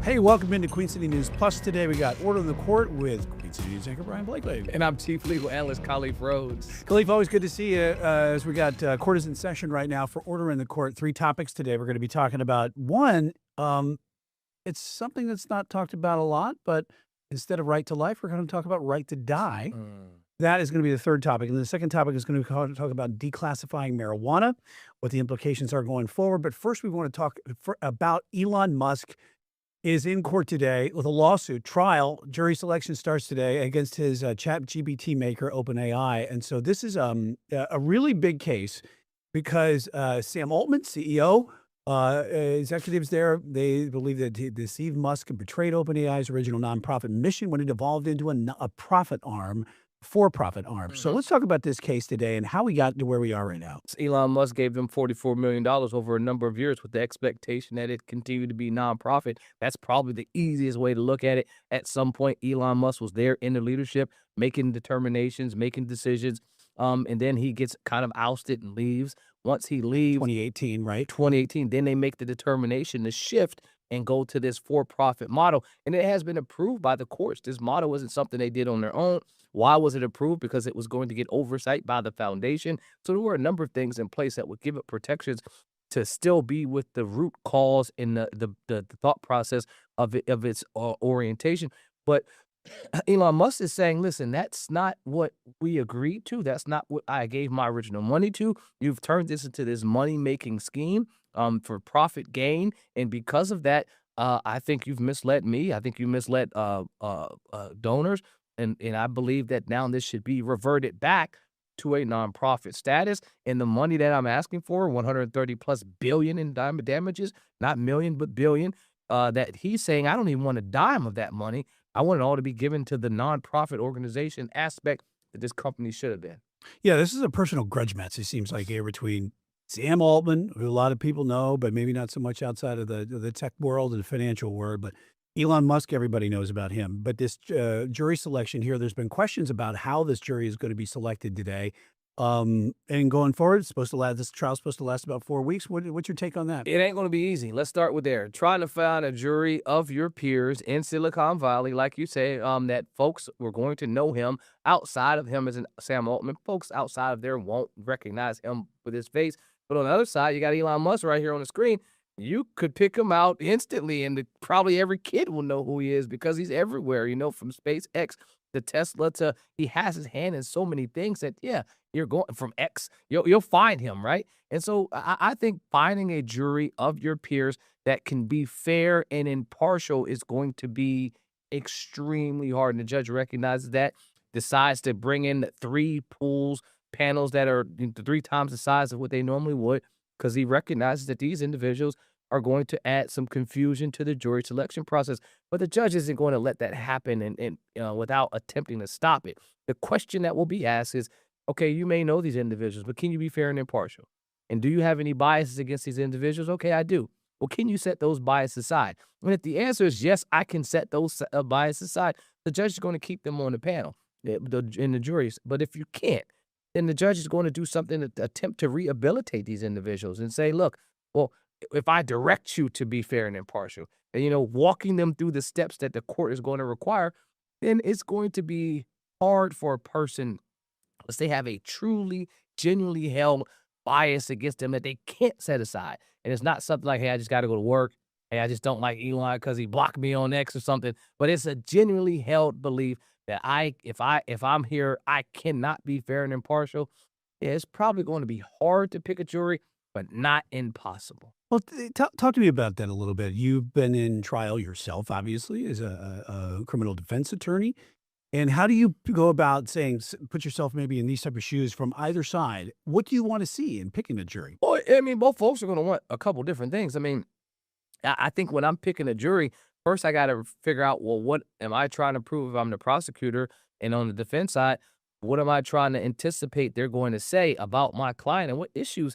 Hey, welcome into Queen City News Plus. Today we got Order in the Court with Queen City News anchor Brian Blakely. And I'm Chief Legal Analyst Khalif Rhodes. Khalif, always good to see you. As we got court is in session right now for Order in the Court. 3 topics today we're going to be talking about. One, it's something that's not talked about a lot, but instead of right to life, we're going to talk about right to die. That is going to be the third topic. And the second topic is going to talk about declassifying marijuana, what the implications are going forward. But first, we want to talk about Elon Musk is in court today with a lawsuit trial. Jury selection starts today against his ChatGPT maker, OpenAI. And so this is a really big case because Sam Altman, CEO, executives there, they believe that he deceived Musk and betrayed OpenAI's original nonprofit mission when it evolved into a profit arm, for-profit arm. So let's talk about this case today and how we got to where we are right now. Elon Musk gave them $44 million over a number of years with the expectation that it continued to be nonprofit. That's probably the easiest way to look at it. At some point, Elon Musk was there in the leadership, making determinations, making decisions, and then he gets kind of ousted and leaves. Once he leaves— 2018, right? 2018, then they make the determination to shift and go to this for-profit model. And it has been approved by the courts. This model wasn't something they did on their own. Why was it approved? Because it was going to get oversight by the foundation. So there were a number of things in place that would give it protections to still be with the root cause in the thought process of its orientation. But Elon Musk is saying, listen, that's not what we agreed to. That's not what I gave my original money to. You've turned this into this money-making scheme for profit gain. And because of that, I think you've misled me. I think you misled donors. And I believe that now this should be reverted back to a nonprofit status. And the money that I'm asking for, 130 plus billion in damages, not million, but billion, that he's saying, I don't even want a dime of that money. I want it all to be given to the nonprofit organization aspect that this company should have been. Yeah, this is a personal grudge match, it seems like, here between Sam Altman, who a lot of people know, but maybe not so much outside of the tech world and the financial world, but Elon Musk, everybody knows about him. But this jury selection here, there's been questions about how this jury is going to be selected today. And going forward, this trial's supposed to last about 4 weeks. What's your take on that? It ain't going to be easy. Let's start with there. Trying to find a jury of your peers in Silicon Valley, like you say, that folks were going to know him outside of him as Sam Altman. Folks outside of there won't recognize him with his face. But on the other side, you got Elon Musk right here on the screen. You could pick him out instantly, and probably every kid will know who he is because he's everywhere, from SpaceX to Tesla to he has his hand in so many things that, yeah, you're going from X, you'll find him, right? And so I think finding a jury of your peers that can be fair and impartial is going to be extremely hard. And the judge recognizes that, decides to bring in 3 panels that are 3 times the size of what they normally would, because he recognizes that these individuals are going to add some confusion to the jury selection process. But the judge isn't going to let that happen and without attempting to stop it. The question that will be asked is, okay, you may know these individuals, but can you be fair and impartial? And do you have any biases against these individuals? Okay, I do. Well, can you set those biases aside? And if the answer is yes, I can set those biases aside, the judge is going to keep them on the panel, in the juries. But if you can't, then the judge is going to do something to attempt to rehabilitate these individuals and say, look, well, if I direct you to be fair and impartial, and, walking them through the steps that the court is going to require, then it's going to be hard for a person, let's say, have a truly, genuinely held bias against them that they can't set aside. And it's not something like, hey, I just got to go to work. Hey, I just don't like Elon because he blocked me on X or something. But it's a genuinely held belief that if I'm here, I cannot be fair and impartial. Yeah, it's probably going to be hard to pick a jury, but not impossible. Well, talk to me about that a little bit. You've been in trial yourself, obviously, as a criminal defense attorney. And how do you go about saying, put yourself maybe in these type of shoes from either side? What do you want to see in picking a jury? Well, both folks are going to want a couple different things. I think when I'm picking a jury, first I got to figure out, well, what am I trying to prove if I'm the prosecutor? And on the defense side, what am I trying to anticipate they're going to say about my client, and what issues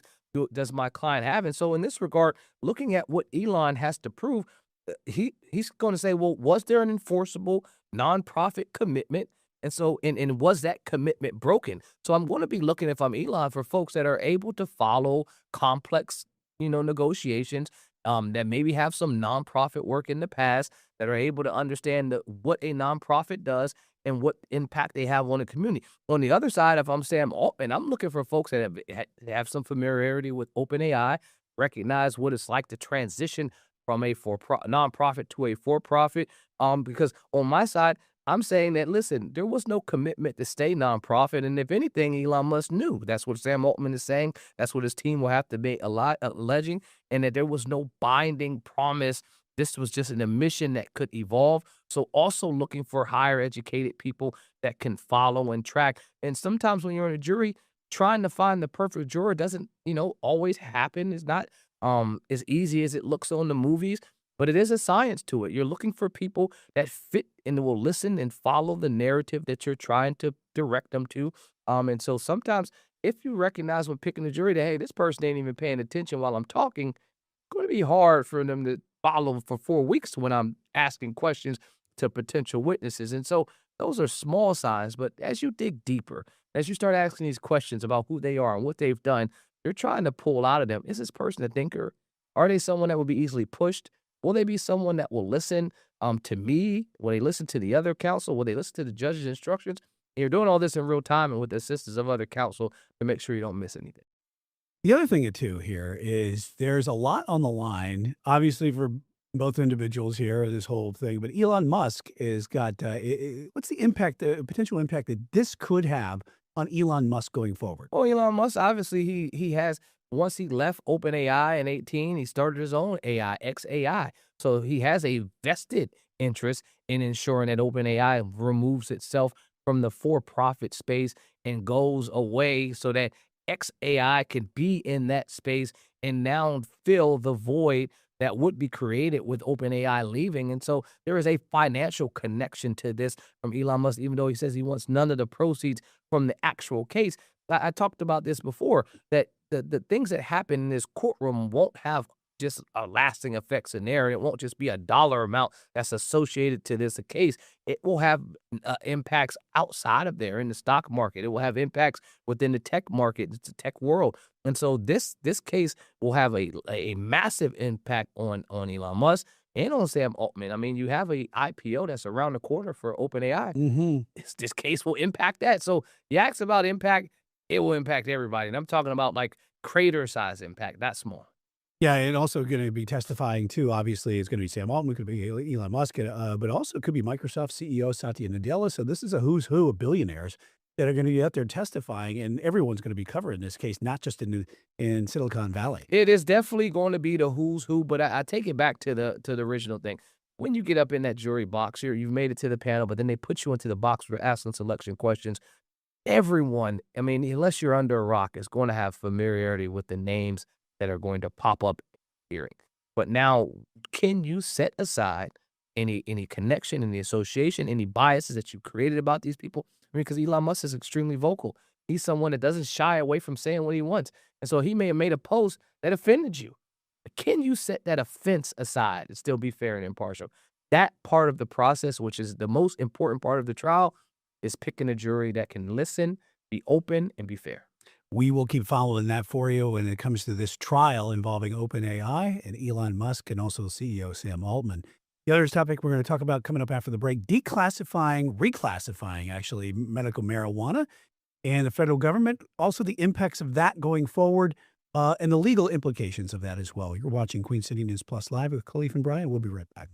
does my client have? And so in this regard, looking at what Elon has to prove, he's going to say, well, was there an enforceable nonprofit commitment? And so, and was that commitment broken? So I'm going to be looking, if I'm Elon, for folks that are able to follow complex, negotiations that maybe have some nonprofit work in the past, that are able to understand what a nonprofit does and what impact they have on the community. On the other side, if I'm Sam Altman, I'm looking for folks that have some familiarity with OpenAI, recognize what it's like to transition from a nonprofit to a for profit. Because on my side, I'm saying that, listen, there was no commitment to stay nonprofit. And if anything, Elon Musk knew. That's what Sam Altman is saying. That's what his team will have to be alleging, and that there was no binding promise. This was just an admission that could evolve. So also looking for higher educated people that can follow and track. And sometimes when you're in a jury, trying to find the perfect juror doesn't, always happen. It's not as easy as it looks on the movies, but it is a science to it. You're looking for people that fit and will listen and follow the narrative that you're trying to direct them to. And so sometimes if you recognize when picking a jury that, hey, this person ain't even paying attention while I'm talking, it's going to be hard for them to follow for 4 weeks when I'm asking questions to potential witnesses. And so those are small signs, but as you dig deeper, as you start asking these questions about who they are and what they've done, you're trying to pull out of them, is this person a thinker? Are they someone that will be easily pushed? Will they be someone that will listen to me? Will they listen to the other counsel? Will they listen to the judge's instructions? And you're doing all this in real time and with the assistance of other counsel to make sure you don't miss anything. The other thing too here is there's a lot on the line, obviously for both individuals here, this whole thing. But Elon Musk is got what's the impact, the potential impact that this could have on Elon Musk going forward? Well, Elon Musk, obviously, he has once he left OpenAI in 18, he started his own AI, XAI. So he has a vested interest in ensuring that OpenAI removes itself from the for-profit space and goes away so that XAI can be in that space and now fill the void that would be created with OpenAI leaving. And so there is a financial connection to this from Elon Musk, even though he says he wants none of the proceeds from the actual case. I talked about this before, that the things that happen in this courtroom won't have just a lasting effect scenario. It won't just be a dollar amount that's associated to this case. It will have impacts outside of there in the stock market. It will have impacts within the tech market, the tech world. And so this case will have a massive impact on Elon Musk and on Sam Altman. I mean, you have a IPO that's around the corner for OpenAI. Hmm. This case will impact that. So you ask about impact, it will impact everybody. And I'm talking about like crater size impact, not small. Yeah, and also going to be testifying too. Obviously, it's going to be Sam Altman, could be Elon Musk, but also could be Microsoft CEO Satya Nadella. So this is a who's who of billionaires that are going to be out there testifying, and everyone's going to be covering this case, not just in Silicon Valley. It is definitely going to be the who's who, but I take it back to the original thing. When you get up in that jury box, you've made it to the panel, but then they put you into the box for asking selection questions. Everyone, I mean, unless you're under a rock, is going to have familiarity with the names that are going to pop up hearing. But now, can you set aside any connection, any association, any biases that you created about these people? I mean, because Elon Musk is extremely vocal. He's someone that doesn't shy away from saying what he wants. And so he may have made a post that offended you. But can you set that offense aside and still be fair and impartial? That part of the process, which is the most important part of the trial, is picking a jury that can listen, be open, and be fair. We will keep following that for you when it comes to this trial involving OpenAI and Elon Musk and also CEO Sam Altman. The other topic we're going to talk about coming up after the break, reclassifying actually medical marijuana and the federal government, also the impacts of that going forward and the legal implications of that as well. You're watching Queen City News Plus Live with Khalif and Brian. We'll be right back.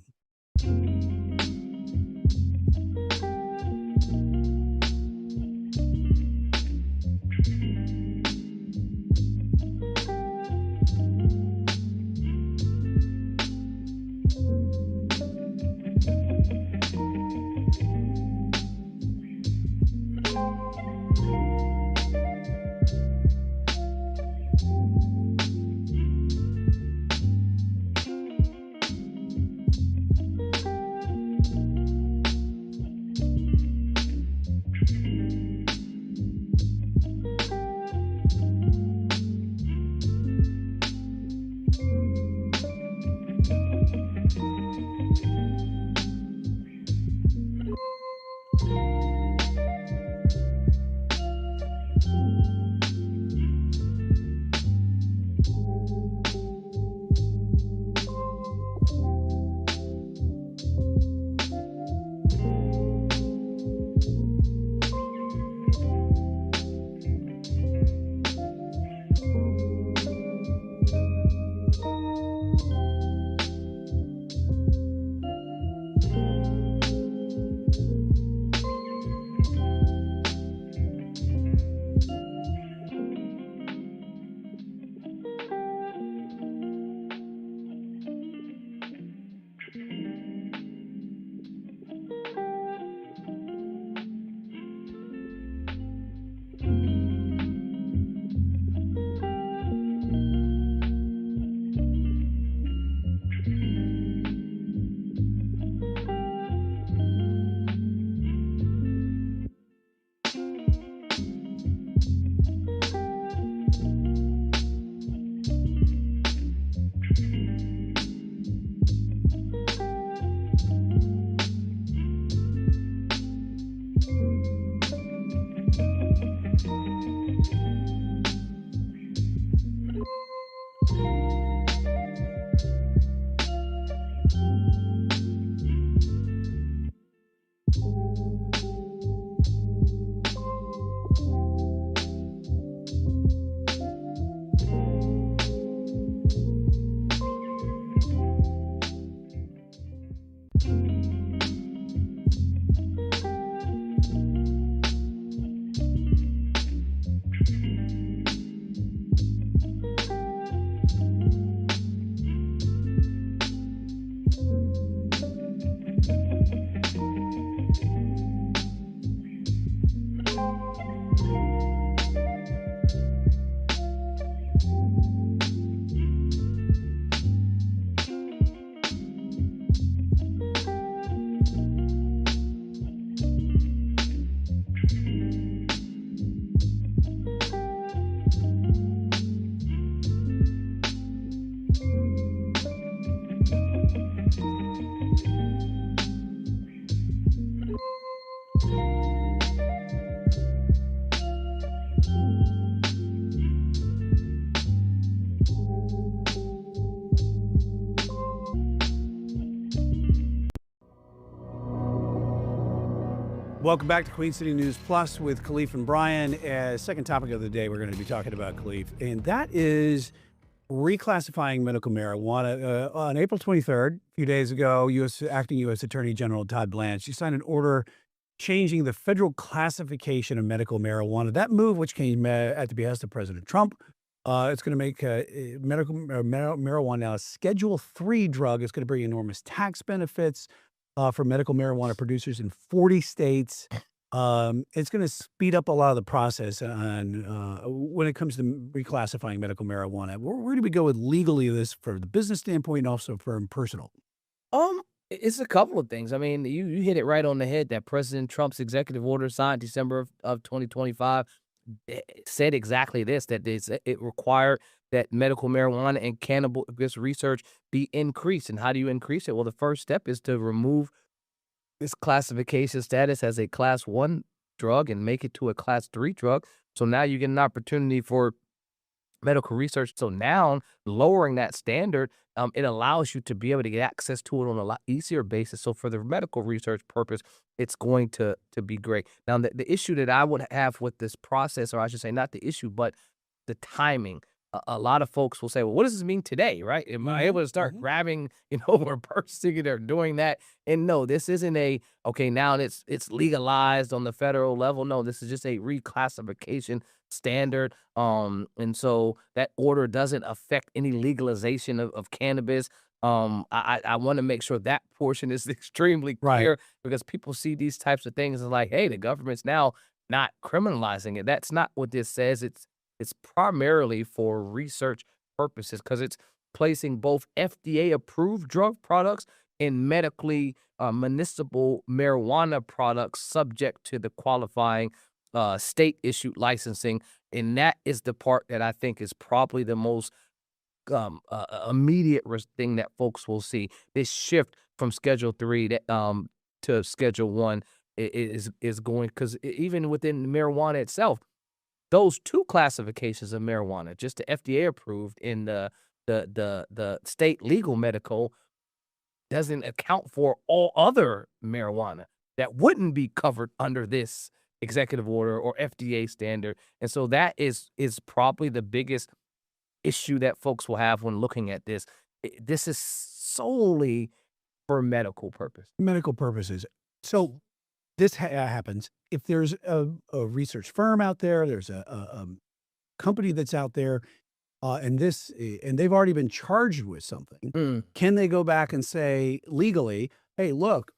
Welcome back to Queen City News Plus with Khalif and Brian. Second topic of the day, we're going to be talking about, Khalif, and that is reclassifying medical marijuana. On April 23rd, a few days ago, Acting U.S. Attorney General Todd Blanche, she signed an order changing the federal classification of medical marijuana. That move, which came at the behest of President Trump, it's going to make medical marijuana now a Schedule III drug. It's going to bring enormous tax benefits for medical marijuana producers in 40 states. It's going to speed up a lot of the process on when it comes to reclassifying medical marijuana. Where do we go with legally this for the business standpoint and also for personal? It's a couple of things. I mean, you hit it right on the head that President Trump's executive order signed December of 2025 said exactly this, that it required that medical marijuana and cannabis research be increased. And how do you increase it? Well, the first step is to remove this classification status as a class 1 drug and make it to a class 3 drug. So now you get an opportunity for medical research. So now lowering that standard, it allows you to be able to get access to it on a lot easier basis. So for the medical research purpose, it's going to be great. Now, the issue that I would have with this process, or I should say not the issue, but the timing. A lot of folks will say, well, what does this mean today, right? Am I able to start grabbing, or purchasing it or doing that? And no, this isn't okay, now it's legalized on the federal level. No, this is just a reclassification standard. And so that order doesn't affect any legalization of cannabis. I want to make sure that portion is extremely clear, because people see these types of things as like, hey, the government's now not criminalizing it. That's not what this says. It's primarily for research purposes, because it's placing both FDA-approved drug products and medically municipal marijuana products subject to the qualifying state-issued licensing. And that is the part that I think is probably the most immediate thing that folks will see. This shift from Schedule 3 to Schedule 1 is going, because even within marijuana itself, those two classifications of marijuana, just the FDA approved in the state legal medical, doesn't account for all other marijuana that wouldn't be covered under this executive order or FDA standard. And so that is probably the biggest issue that folks will have when looking at this. This is solely for medical purposes. So this happens if there's a research firm out there, there's a company that's out there, and they've already been charged with something. Can they go back and say legally, hey, look,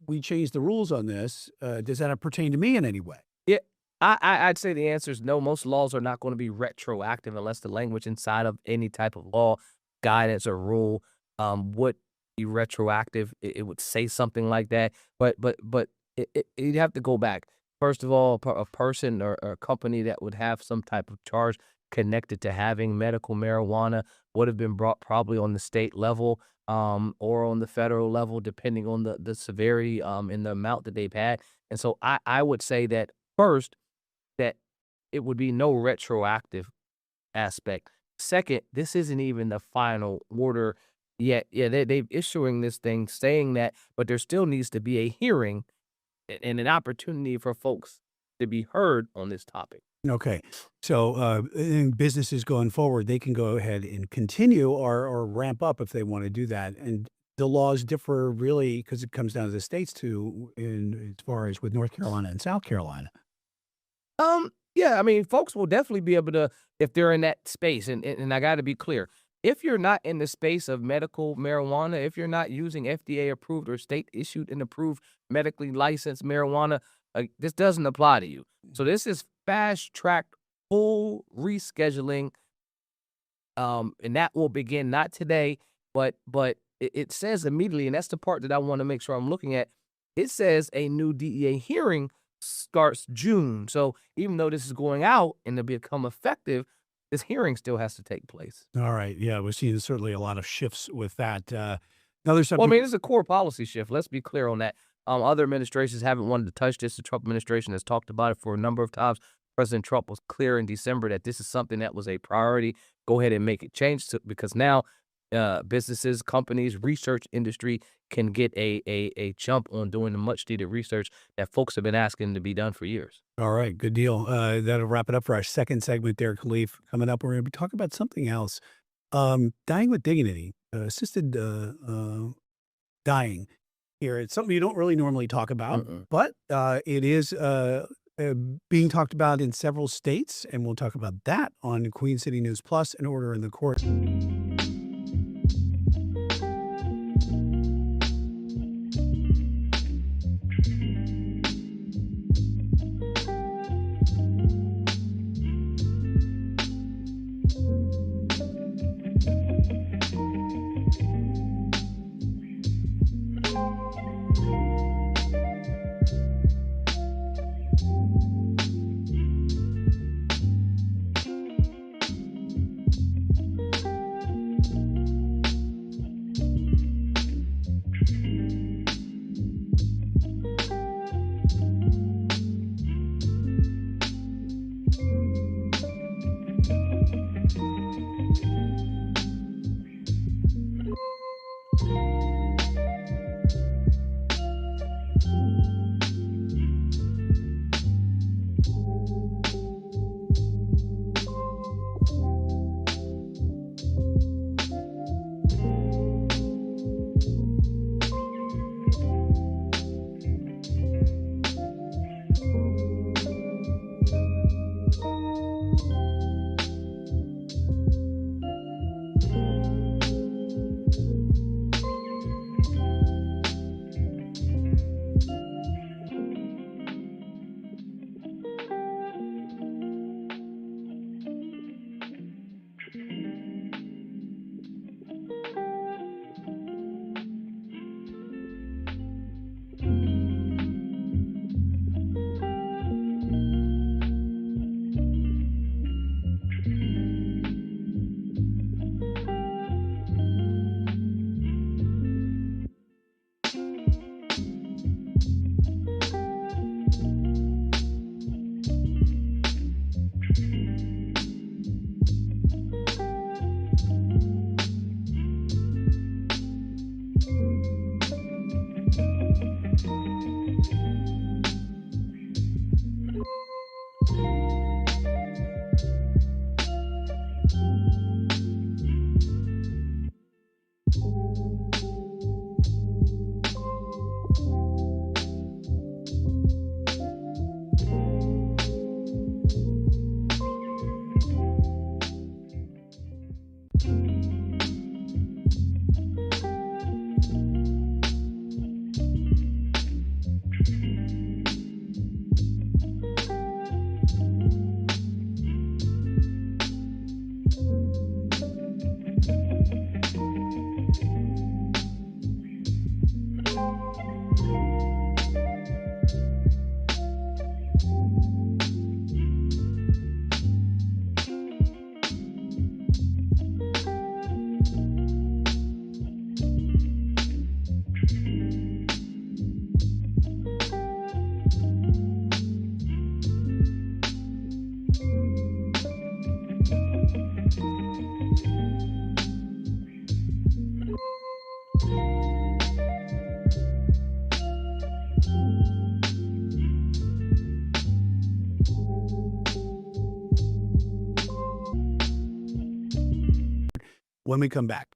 we changed the rules on this. Does that pertain to me in any way? Yeah, I'd say the answer is no. Most laws are not going to be retroactive unless the language inside of any type of law, guidance, or rule would be retroactive. It would say something like that. But you'd have to go back. First of all, a person or a company that would have some type of charge connected to having medical marijuana would have been brought probably on the state level or on the federal level, depending on the severity and the amount that they've had. And so I would say that first, that it would be no retroactive aspect. Second, this isn't even the final order yet. Yeah, they've issuing this thing saying that, but there still needs to be a hearing and an opportunity for folks to be heard on this topic. Okay. So in businesses going forward, they can go ahead and continue or ramp up if they want to do that. And the laws differ really because it comes down to the states too, as far as with North Carolina and South Carolina. Yeah, I mean, folks will definitely be able to, if they're in that space, and I got to be clear, if you're not in the space of medical marijuana, if you're not using FDA approved or state issued and approved medically licensed marijuana, this doesn't apply to you. So this is fast track, full rescheduling, and that will begin not today, but it says immediately, and that's the part that I want to make sure I'm looking at. It says a new DEA hearing starts June. So even though this is going out and to become effective, this hearing still has to take place. All right. Yeah, we're seeing certainly a lot of shifts with that. Another Well, I subject. mean, it's a core policy shift. Let's be clear on that. Other administrations haven't wanted to touch this. The Trump administration has talked about it for a number of times. President Trump was clear in December that this is something that was a priority. Go ahead and make it change because now businesses, companies, research industry can get a jump on doing the much needed research that folks have been asking to be done for years. All right, good deal. That'll wrap it up for our second segment there, Khalif. Coming up, we're going to be talking about something else. Dying with dignity, assisted dying here. It's something you don't really normally talk about, Mm-mm. but it is uh, being talked about in several states, and we'll talk about that on Queen City News Plus and Order in the Court. When we come back.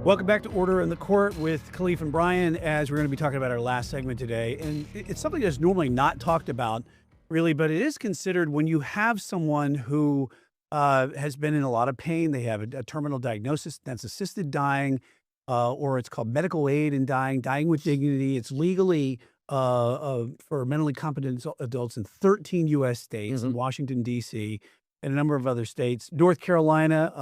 Welcome back to Order in the Court with Khalif and Brian, as we're going to be talking about our last segment today. And it's something that's normally not talked about, really, but it is considered when you have someone who has been in a lot of pain, they have a terminal diagnosis, that's assisted dying, or it's called medical aid in dying, dying with dignity. It's legally for mentally competent adults in 13 U.S. states, in Mhm. Washington, D.C., and a number of other states. North Carolina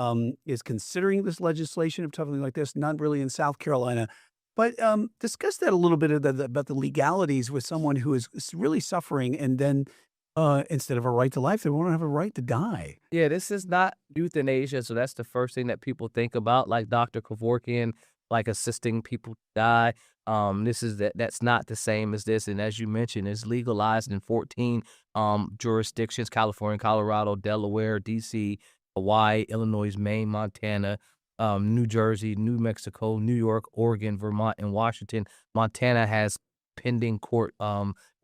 is considering this legislation of something like this, not really in South Carolina. But discuss that a little bit of about the legalities with someone who is really suffering, and then instead of a right to life, they want to have a right to die. Yeah, this is not euthanasia, so that's the first thing that people think about, like Dr. Kevorkian, like assisting people to die. This is that's not the same as this, and as you mentioned, it's legalized in 14 jurisdictions: California, Colorado, Delaware, DC. Hawaii, Illinois, Maine, Montana, New Jersey, New Mexico, New York, Oregon, Vermont, and Washington. Montana has pending court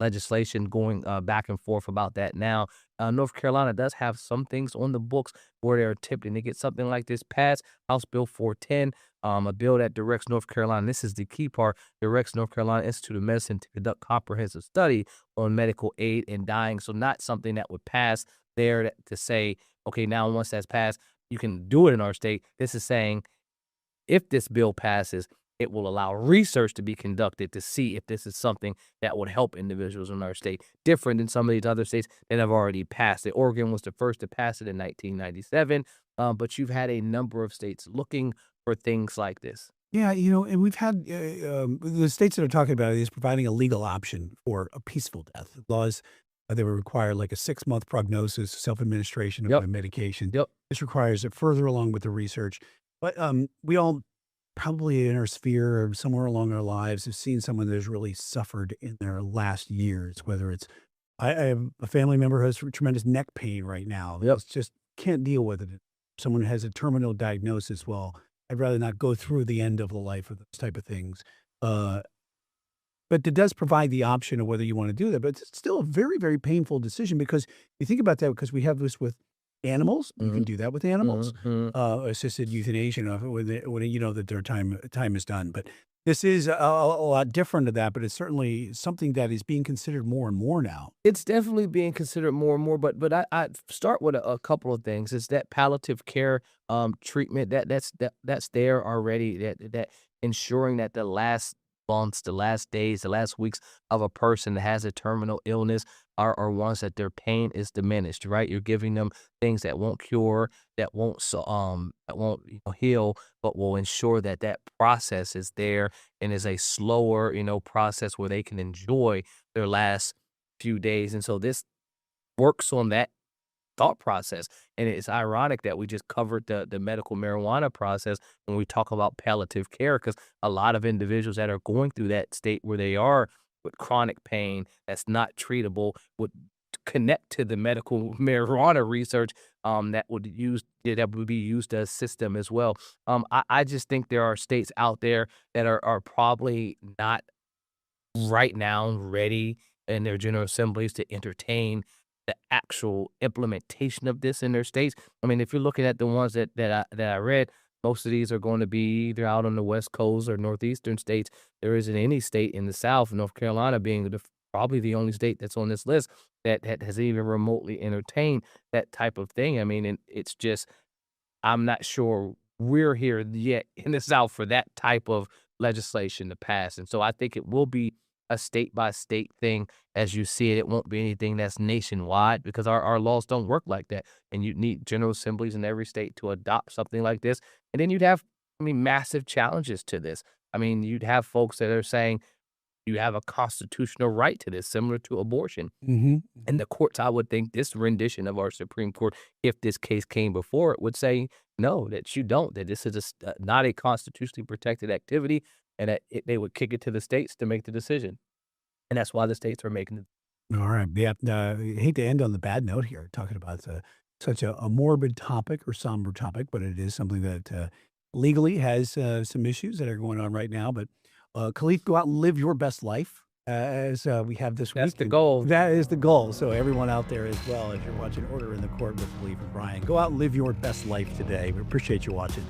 legislation going back and forth about that now. North Carolina does have some things on the books where they're attempting to get something like this passed. House Bill 410, a bill that directs North Carolina. This is the key part. Directs North Carolina Institute of Medicine to conduct comprehensive study on medical aid and dying. So not something that would pass there to say, okay, now once that's passed, you can do it in our state. This is saying if this bill passes, it will allow research to be conducted to see if this is something that would help individuals in our state, different than some of these other states that have already passed it. Oregon was the first to pass it in 1997, but you've had a number of states looking for things like this. Yeah, and we've had the states that are talking about it is providing a legal option for a peaceful death. Laws that would require like a 6-month prognosis, self-administration of Yep. a medication. Yep. This requires it further along with the research. But we all probably in our sphere or somewhere along our lives have seen someone that's really suffered in their last years, whether it's I have a family member who has tremendous neck pain right now. Yep. It's just can't deal with it. Someone who has a terminal diagnosis. Well, I'd rather not go through the end of the life of those type of things. Uh, but it does provide the option of whether you want to do that. But it's still a very, very painful decision because you think about that because we have this with animals. You can Mhm. do that with animals. Mhm. Assisted euthanasia, when you know that their time is done. But this is a lot different to that. But it's certainly something that is being considered more and more now. It's definitely being considered more and more, but I start with a couple of things. Is that palliative care treatment that's there already. That ensuring that the last months, the last days, the last weeks of a person that has a terminal illness are ones that their pain is diminished. Right, you're giving them things that won't cure, that won't heal, but will ensure that that process is there and is a slower process where they can enjoy their last few days. And so this works on that thought process. And it's ironic that we just covered the medical marijuana process when we talk about palliative care, because a lot of individuals that are going through that state where they are with chronic pain that's not treatable would connect to the medical marijuana research that would be used to assist them as well. I just think there are states out there that are probably not right now ready in their general assemblies to entertain the actual implementation of this in their states. I mean, if you're looking at the ones that I read, most of these are going to be either out on the West Coast or northeastern states. There isn't any state in the South, North Carolina being probably the only state that's on this list that has even remotely entertained that type of thing. I mean, and it's just I'm not sure we're here yet in the South for that type of legislation to pass. And so I think it will be a state by state thing as you see it. It won't be anything that's nationwide because our laws don't work like that. And you need general assemblies in every state to adopt something like this. And then you'd have, I mean, massive challenges to this. I mean, you'd have folks that are saying you have a constitutional right to this, similar to abortion. Mhm, And mhm. the courts, I would think this rendition of our Supreme Court, if this case came before it, would say, no, that you don't, that this is not a constitutionally protected activity, and that they would kick it to the states to make the decision. And that's why the states are making it. All right. Yeah. I hate to end on the bad note here, talking about such a morbid topic or somber topic, but it is something that legally has some issues that are going on right now. But Khalif, go out and live your best life as we have this That's week. the And goal. that is the goal. So everyone out there as well, as you're watching Order in the Court with Khalif and Brian, go out and live your best life today. We appreciate you watching.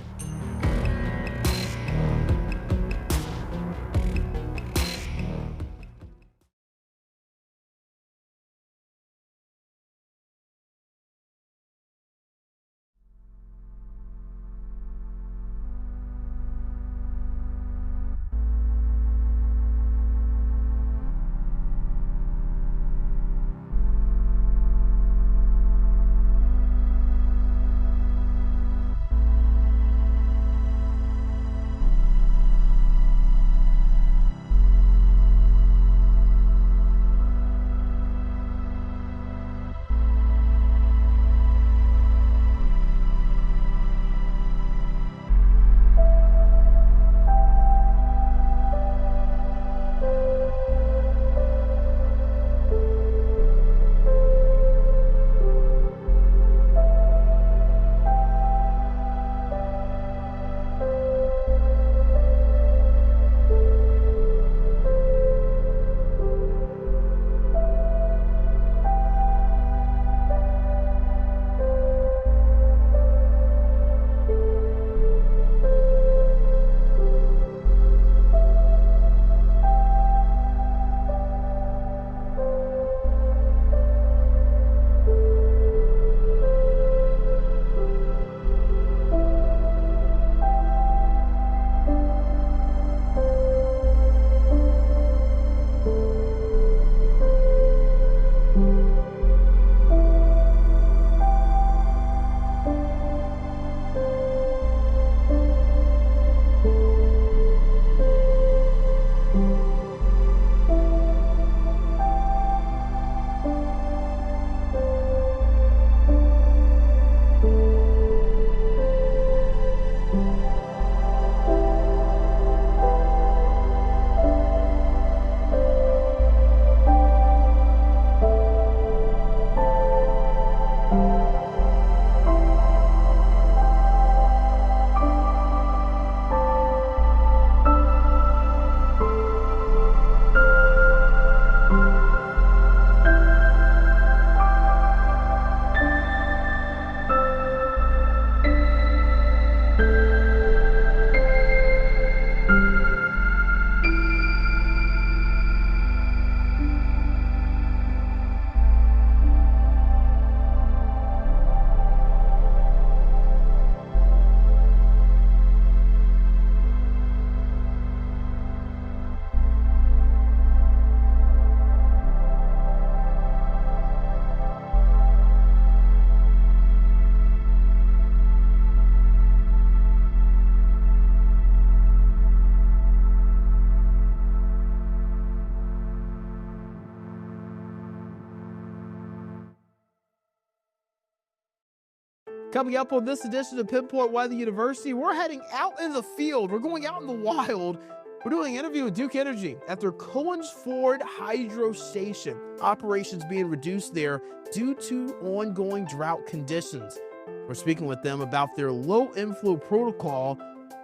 Coming up on this edition of Pinpoint Weather University, we're heading out in the field. We're going out in the wild. We're doing an interview with Duke Energy at their Cohen's Ford Hydro Station. Operations being reduced there due to ongoing drought conditions. We're speaking with them about their low inflow protocol,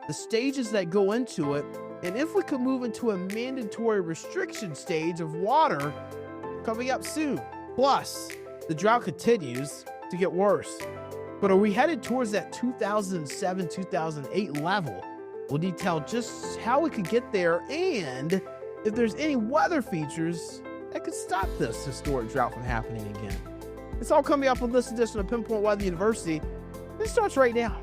the stages that go into it, and if we could move into a mandatory restriction stage of water coming up soon. Plus, the drought continues to get worse. But are we headed towards that 2007, 2008 level? We'll detail just how we could get there and if there's any weather features that could stop this historic drought from happening again. It's all coming up on this edition of Pinpoint Weather University. It starts right now.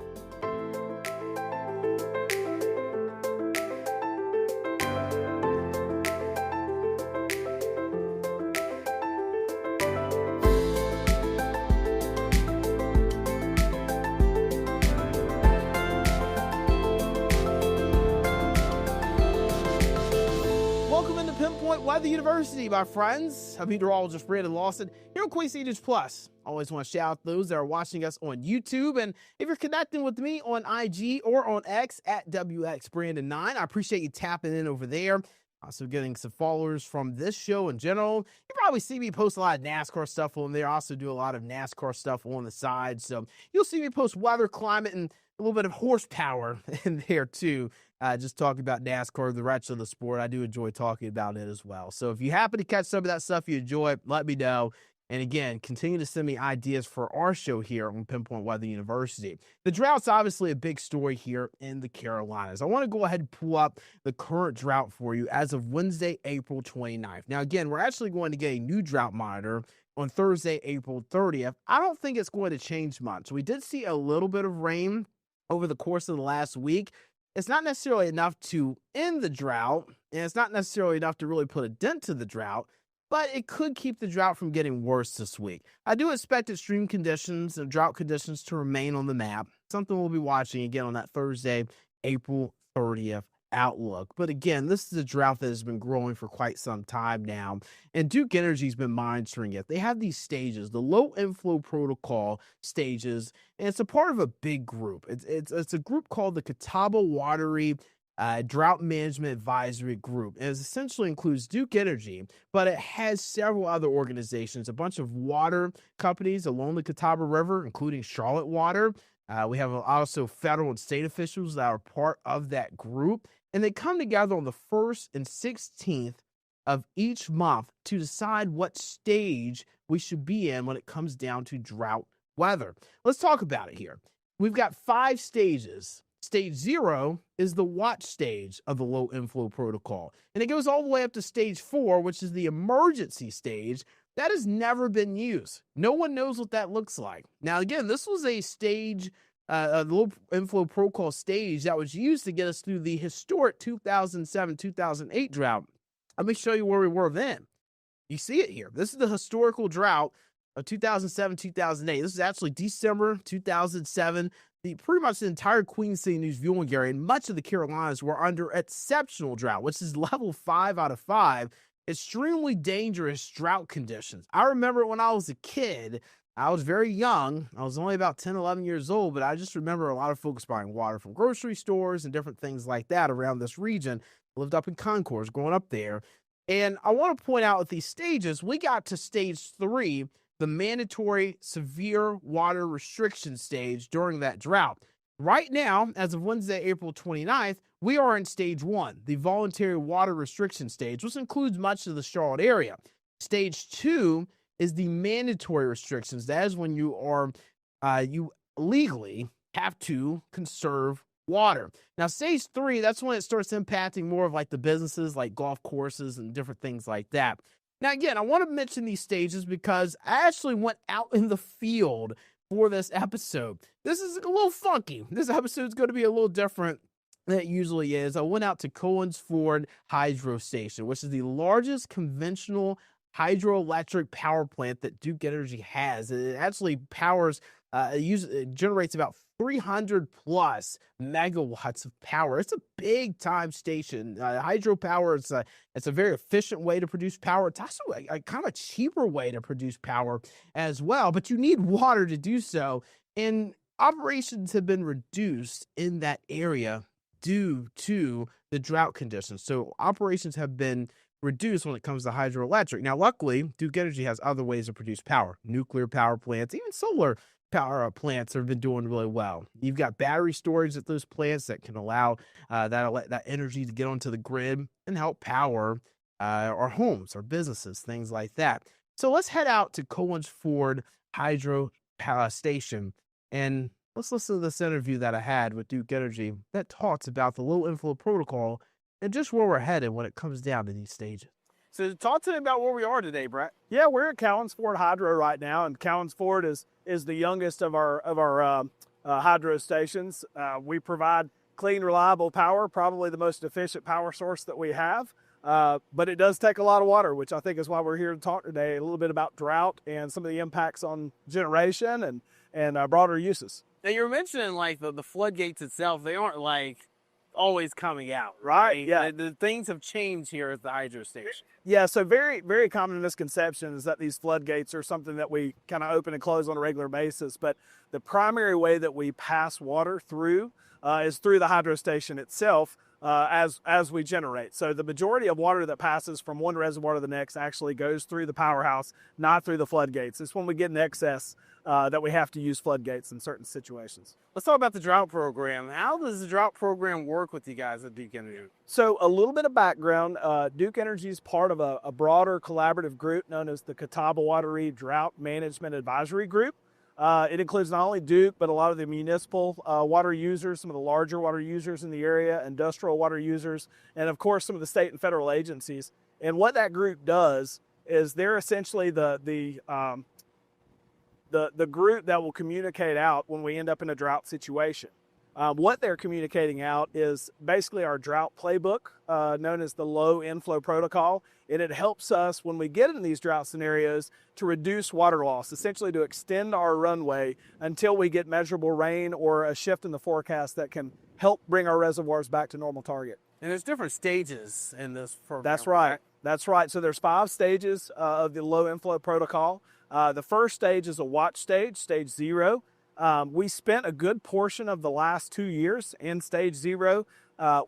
Welcome into Pinpoint Weather University, my friends. I'm meteorologist Brandon Lawson here on Queen Cities Plus. Always want to shout out those that are watching us on YouTube. And if you're connecting with me on IG or on X at WXBrandon9, I appreciate you tapping in over there. Also getting some followers from this show in general. You probably see me post a lot of NASCAR stuff on there. I also do a lot of NASCAR stuff on the side. So you'll see me post weather, climate, and a little bit of horsepower in there too. Just talking about NASCAR, the rest of the sport. I do enjoy talking about it as well. So if you happen to catch some of that stuff you enjoy, let me know. And again, continue to send me ideas for our show here on Pinpoint Weather University. The drought's obviously a big story here in the Carolinas. I want to go ahead and pull up the current drought for you as of Wednesday, April 29th. Now, again, we're actually going to get a new drought monitor on Thursday, April 30th. I don't think it's going to change much. We did see a little bit of rain over the course of the last week. It's not necessarily enough to end the drought, and it's not necessarily enough to really put a dent to the drought, but it could keep the drought from getting worse this week. I do expect extreme conditions and drought conditions to remain on the map, something we'll be watching again on that Thursday, April 30th outlook. But again, this is a drought that has been growing for quite some time now, and Duke Energy's been monitoring it. They have these stages, the low inflow protocol stages, and it's a part of a big group. It's a group called the Catawba Watery Drought Management Advisory Group. And it essentially includes Duke Energy, but it has several other organizations, a bunch of water companies along the Catawba River, including Charlotte Water. We have also federal and state officials that are part of that group, and they come together on the 1st and 16th of each month to decide what stage we should be in when it comes down to drought weather. Let's talk about it here. We've got 5 stages. Stage 0 is the watch stage of the low inflow protocol, and it goes all the way up to stage 4, which is the emergency stage. That has never been used. No one knows what that looks like. Now, again, this was a stage, a low inflow protocol stage that was used to get us through the historic 2007-2008 drought. Let me show you where we were then. You see it here. This is the historical drought of 2007-2008. This is actually December 2007. Pretty much the entire Queen City News viewing area and much of the Carolinas were under exceptional drought, which is level 5 out of 5. Extremely dangerous drought conditions. I remember when I was a kid, I was very young. I was only about 10, 11 years old, but I just remember a lot of folks buying water from grocery stores and different things like that around this region. I lived up in Concourse, growing up there. And I want to point out with these stages, we got to stage 3, the mandatory severe water restriction stage during that drought. Right now, as of Wednesday, April 29th, we are in stage 1, the voluntary water restriction stage, which includes much of the Charlotte area. Stage 2 is the mandatory restrictions. That is when you legally have to conserve water. Now, stage 3, that's when it starts impacting more of like the businesses like golf courses and different things like that. Now, again, I want to mention these stages because I actually went out in the field for this episode. This is a little funky. This episode is going to be a little different than it usually is. I went out to Cohen's Ford Hydro Station, which is the largest conventional hydroelectric power plant that Duke Energy has. It actually powers, it generates about 300 plus megawatts of power. It's a big time station. Hydropower, it's a very efficient way to produce power. It's also a kind of cheaper way to produce power as well, but you need water to do so. And operations have been reduced in that area due to the drought conditions. So operations have been reduced when it comes to hydroelectric. Now, luckily, Duke Energy has other ways to produce power. Nuclear power plants, even solar power plants have been doing really well. You've got battery storage at those plants that can allow that energy to get onto the grid and help power our homes, our businesses, things like that. So let's head out to Collins Ford Hydro Power Station and let's listen to this interview that I had with Duke Energy that talks about the low inflow protocol and just where we're headed when it comes down to these stages. So talk to me about where we are today, Brett. Yeah, we're at Collins Ford Hydro right now, and Collins Ford is the youngest of our hydro stations. We provide clean, reliable power, probably the most efficient power source that we have. But it does take a lot of water, which I think is why we're here to talk today a little bit about drought and some of the impacts on generation and broader uses. Now you're mentioning like the floodgates itself; they aren't like always coming out, Right, yeah. The things have changed here at the hydro station. Yeah, so very, very common misconception is that these floodgates are something that we kind of open and close on a regular basis. But the primary way that we pass water through is through the hydro station itself as we generate. So the majority of water that passes from one reservoir to the next actually goes through the powerhouse, not through the floodgates. It's when we get in excess that we have to use floodgates in certain situations. Let's talk about the drought program. How does the drought program work with you guys at Duke Energy? So a little bit of background, Duke Energy is part of a broader collaborative group known as the Catawba-Wateree Drought Management Advisory Group. It includes not only Duke, but a lot of the municipal water users, some of the larger water users in the area, industrial water users, and of course some of the state and federal agencies. And what that group does is they're essentially the group that will communicate out when we end up in a drought situation. What they're communicating out is basically our drought playbook, known as the low inflow protocol. And it helps us when we get in these drought scenarios to reduce water loss, essentially to extend our runway until we get measurable rain or a shift in the forecast that can help bring our reservoirs back to normal target. And there's different stages in this program. That's right. That's right. So there's 5 stages of the low inflow protocol. The first stage is a watch stage, stage 0. We spent a good portion of the last 2 years in stage 0.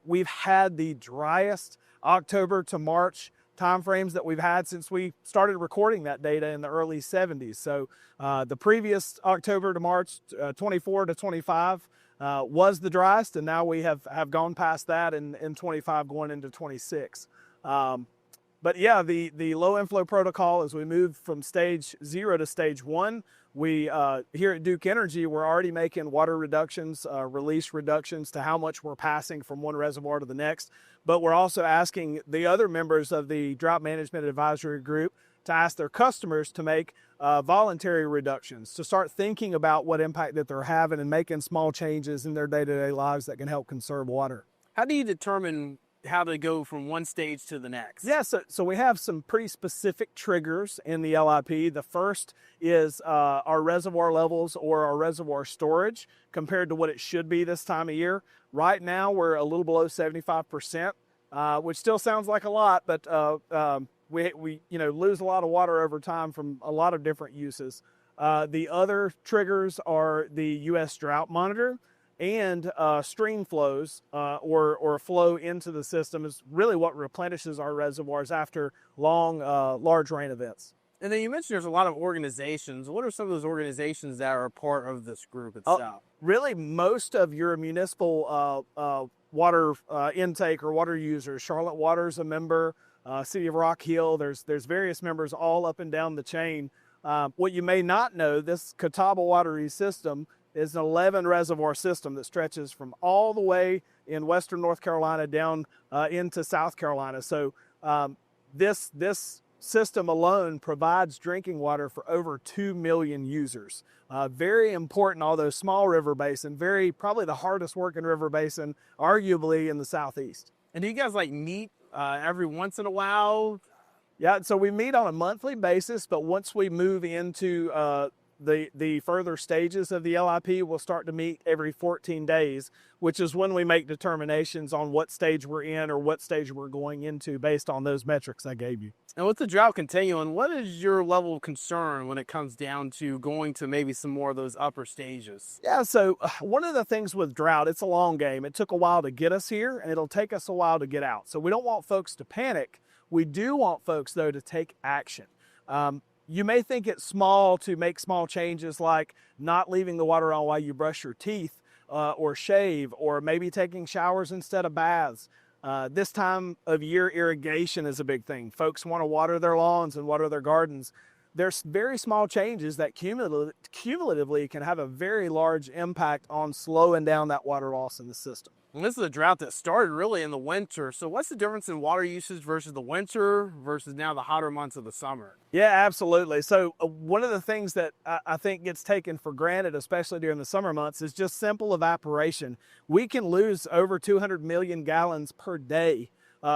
We've had the driest October to March timeframes that we've had since we started recording that data in the early 70s. So the previous October to March 24 to 25 was the driest, and now we have gone past that in 25 going into 26. But yeah, the low inflow protocol, as we move from stage 0 to stage 1, we here at Duke Energy, we're already making water reductions, release reductions to how much we're passing from one reservoir to the next. But we're also asking the other members of the Drought Management Advisory Group to ask their customers to make voluntary reductions, to start thinking about what impact that they're having and making small changes in their day-to-day lives that can help conserve water. How do you determine how to go from one stage to the next? Yeah, so we have some pretty specific triggers in the LIP. The first is our reservoir levels or our reservoir storage compared to what it should be this time of year. Right now, we're a little below 75%, which still sounds like a lot, but we lose a lot of water over time from a lot of different uses. The other triggers are the U.S. Drought Monitor, and stream flows or flow into the system is really what replenishes our reservoirs after long, large rain events. And then you mentioned there's a lot of organizations. What are some of those organizations that are a part of this group itself? Really, most of your municipal water intake or water users. Charlotte Water's a member, City of Rock Hill. There's various members all up and down the chain. What you may not know, this Catawba-Wateree system is an 11 reservoir system that stretches from all the way in western North Carolina down into South Carolina. So this system alone provides drinking water for over 2 million users. Very important, although small river basin, probably the hardest working river basin, arguably in the Southeast. And do you guys meet every once in a while? Yeah, so we meet on a monthly basis, but once we move into the further stages of the LIP will start to meet every 14 days, which is when we make determinations on what stage we're in or what stage we're going into based on those metrics I gave you. And with the drought continuing, what is your level of concern when it comes down to going to maybe some more of those upper stages? Yeah, so one of the things with drought, it's a long game. It took a while to get us here, and it'll take us a while to get out. So we don't want folks to panic. We do want folks, though, to take action. You may think it's small to make small changes like not leaving the water on while you brush your teeth or shave, or maybe taking showers instead of baths. This time of year, irrigation is a big thing. Folks want to water their lawns and water their gardens. There's very small changes that cumulatively can have a very large impact on slowing down that water loss in the system. And this is a drought that started really in the winter. So what's the difference in water usage versus the winter versus now the hotter months of the summer? Yeah, absolutely. So one of the things that I think gets taken for granted, especially during the summer months, is just simple evaporation. We can lose over 200 million gallons per day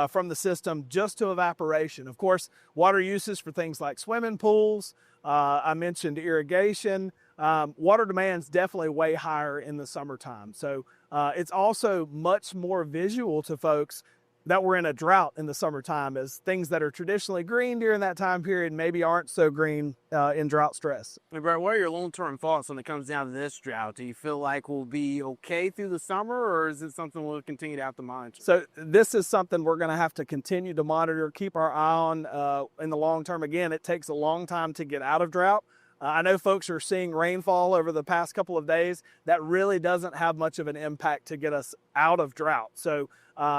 from the system just to evaporation. Of course, water uses for things like swimming pools, I mentioned irrigation. Water demand's definitely way higher in the summertime. So it's also much more visual to folks that we're in a drought in the summertime, as things that are traditionally green during that time period maybe aren't so green in drought stress. Hey, Brett, what are your long-term thoughts when it comes down to this drought? Do you feel like we'll be okay through the summer, or is it something we'll continue to have to monitor? So this is something we're going to have to continue to monitor, keep our eye on in the long term. Again, it takes a long time to get out of drought. I know folks are seeing rainfall over the past couple of days. That really doesn't have much of an impact to get us out of drought. So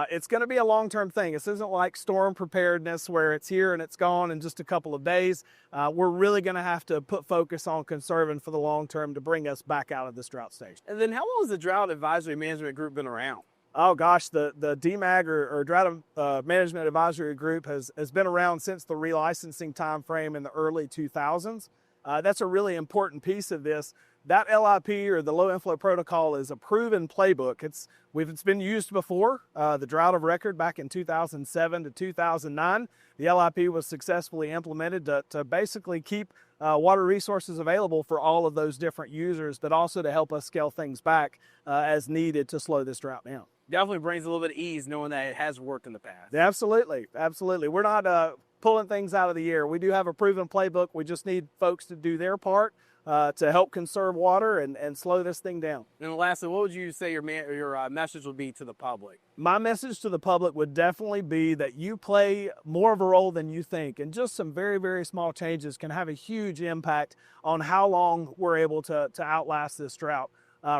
it's going to be a long-term thing. This isn't like storm preparedness where it's here and it's gone in just a couple of days. We're really going to have to put focus on conserving for the long term to bring us back out of this drought stage. And then how long has the Drought Advisory Management Group been around? Oh gosh, the DMAG or Drought Management Advisory Group has been around since the relicensing time frame in the early 2000s. That's a really important piece of this. That LIP, or the low inflow protocol, is a proven playbook. It's been used before. The drought of record back in 2007 to 2009. The LIP was successfully implemented to basically keep water resources available for all of those different users, but also to help us scale things back as needed to slow this drought down. Definitely brings a little bit of ease knowing that it has worked in the past. Absolutely, absolutely. We're not pulling things out of the air. We do have a proven playbook. We just need folks to do their part to help conserve water and slow this thing down. And lastly, what would you say your message would be to the public? My message to the public would definitely be that you play more of a role than you think, and just some very, very small changes can have a huge impact on how long we're able to outlast this drought.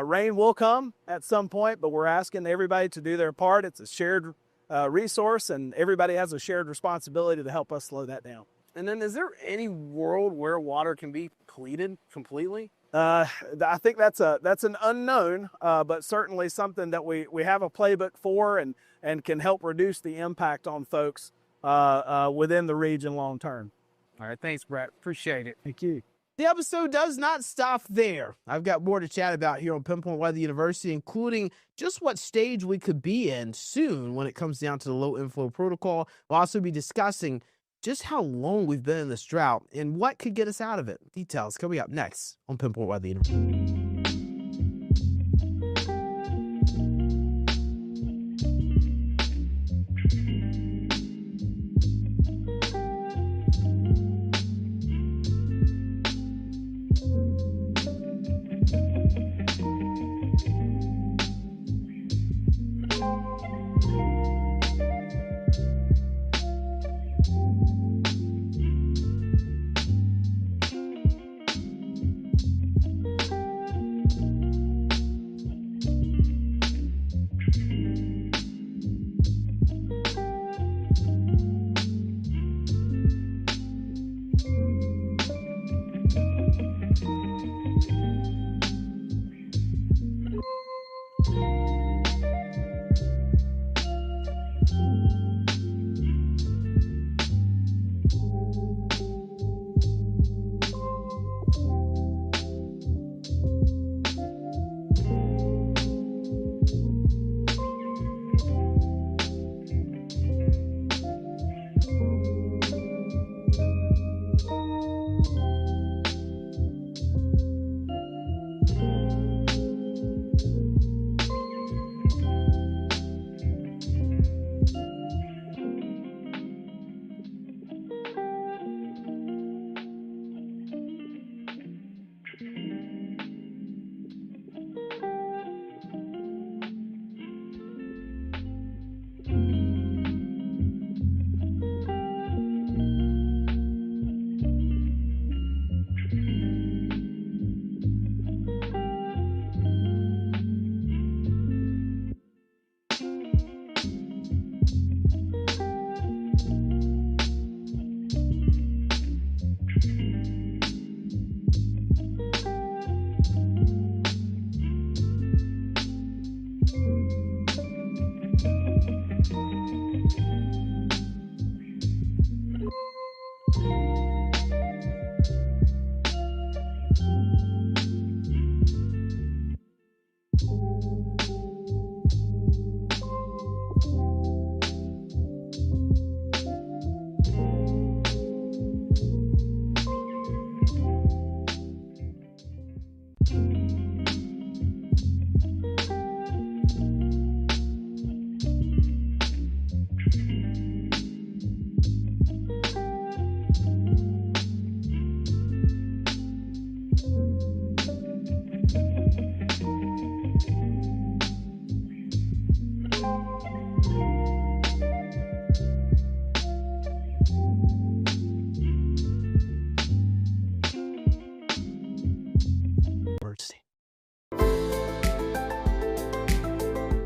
Rain will come at some point, but we're asking everybody to do their part. It's a shared resource, and everybody has a shared responsibility to help us slow that down. And then is there any world where water can be depleted completely? I think that's an unknown, but certainly something that we have a playbook for and can help reduce the impact on folks within the region long term. All right, thanks, Brett. Appreciate it. Thank you. The episode does not stop there. I've got more to chat about here on Pinpoint Weather University, including just what stage we could be in soon when it comes down to the low inflow protocol. We'll also be discussing just how long we've been in this drought and what could get us out of it. Details coming up next on Pinpoint Weather University.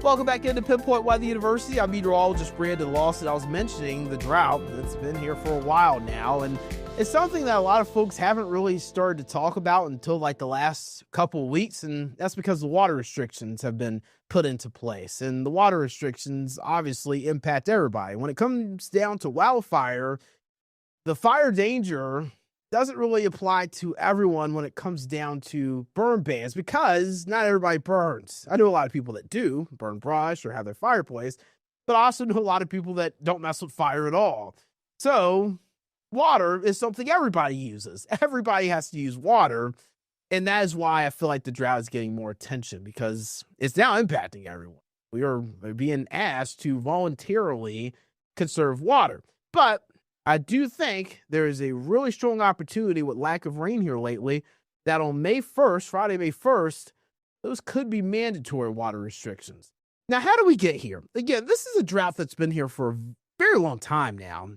Welcome back into Pinpoint Weather University. I'm meteorologist Brandon Lawson. I was mentioning the drought that's been here for a while now, and it's something that a lot of folks haven't really started to talk about until like the last couple of weeks, and that's because the water restrictions have been put into place. And the water restrictions obviously impact everybody. When it comes down to wildfire, the fire danger doesn't really apply to everyone when it comes down to burn bans, because not everybody burns. I know a lot of people that do burn brush or have their fireplace, but I also know a lot of people that don't mess with fire at all. So water is something everybody uses. Everybody has to use water. And that is why I feel like the drought is getting more attention, because it's now impacting everyone. We are being asked to voluntarily conserve water. But I do think there is a really strong opportunity with lack of rain here lately that on May 1st, Friday, May 1st, those could be mandatory water restrictions. Now, how do we get here? Again, this is a drought that's been here for a very long time now.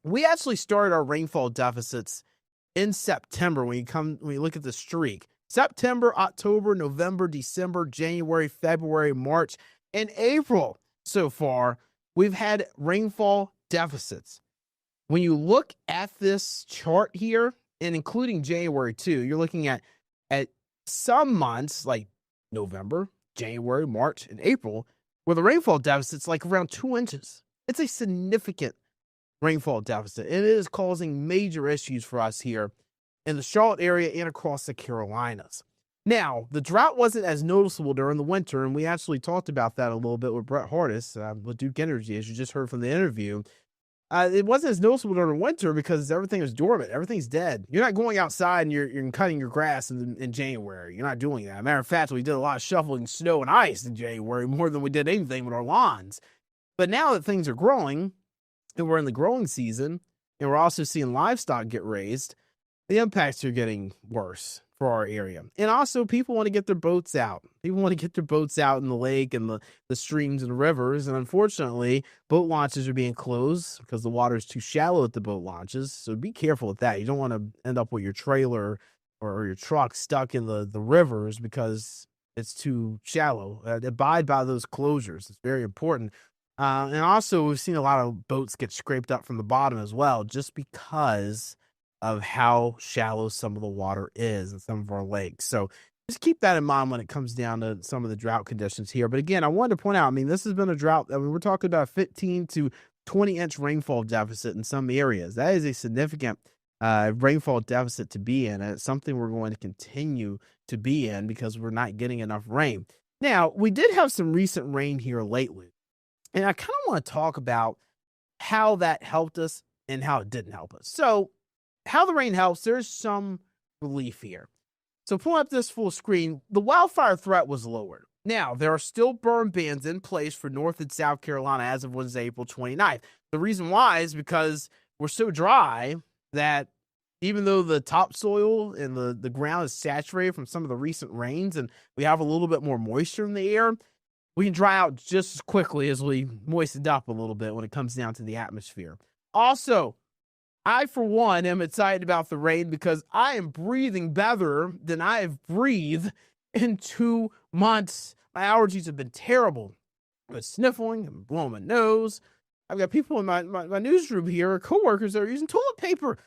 We actually started our rainfall deficits in September when you look at the streak. September, October, November, December, January, February, March, and April so far, we've had rainfall deficits. When you look at this chart here, and including January too, you're looking at some months like November, January, March, and April, where the rainfall deficit's like around 2 inches. It's a significant rainfall deficit, and it is causing major issues for us here in the Charlotte area and across the Carolinas. Now, the drought wasn't as noticeable during the winter, and we actually talked about that a little bit with Brett Hardis with Duke Energy, as you just heard from the interview. It wasn't as noticeable during winter because everything was dormant. Everything's dead. You're not going outside and you're cutting your grass in January. You're not doing that. Matter of fact, we did a lot of shoveling snow and ice in January, more than we did anything with our lawns. But now that things are growing, and we're in the growing season, and we're also seeing livestock get raised, the impacts are getting worse for our area. And also, people want to get their boats out. People want to get their boats out in the lake and the streams and rivers. And unfortunately, boat launches are being closed because the water is too shallow at the boat launches. So be careful with that. You don't want to end up with your trailer or your truck stuck in the rivers because it's too shallow. Abide by those closures. It's very important. And also, we've seen a lot of boats get scraped up from the bottom as well, just because of how shallow some of the water is in some of our lakes. So just keep that in mind when it comes down to some of the drought conditions here. But again, I wanted to point out, this has been a drought. We're talking about 15 to 20 inch rainfall deficit in some areas. That is a significant rainfall deficit to be in. And it's something we're going to continue to be in because we're not getting enough rain. Now, we did have some recent rain here lately. And I kind of want to talk about how that helped us and how it didn't help us. So, how the rain helps, there's some relief here. So pulling up this full screen, the wildfire threat was lowered. Now, there are still burn bans in place for North and South Carolina as of Wednesday, April 29th. The reason why is because we're so dry that even though the topsoil and the ground is saturated from some of the recent rains and we have a little bit more moisture in the air, we can dry out just as quickly as we moistened up a little bit when it comes down to the atmosphere. Also, I, for one, am excited about the rain because I am breathing better than I have breathed in 2 months. My allergies have been terrible. I've been sniffling and blowing my nose. I've got people in my newsroom here, coworkers that are using toilet paper.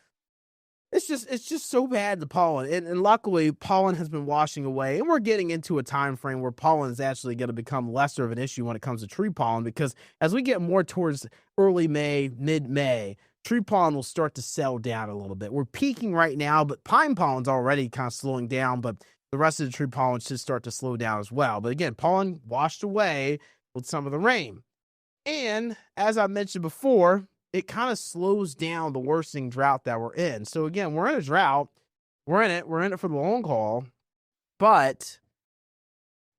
It's just so bad, the pollen. And luckily, pollen has been washing away. And we're getting into a time frame where pollen is actually going to become lesser of an issue when it comes to tree pollen, because as we get more towards early May, mid-May, tree pollen will start to settle down a little bit. We're peaking right now, but pine pollen's already kind of slowing down, but the rest of the tree pollen should start to slow down as well. But again, pollen washed away with some of the rain. And as I mentioned before, it kind of slows down the worsening drought that we're in. So again, we're in a drought. We're in it for the long haul, but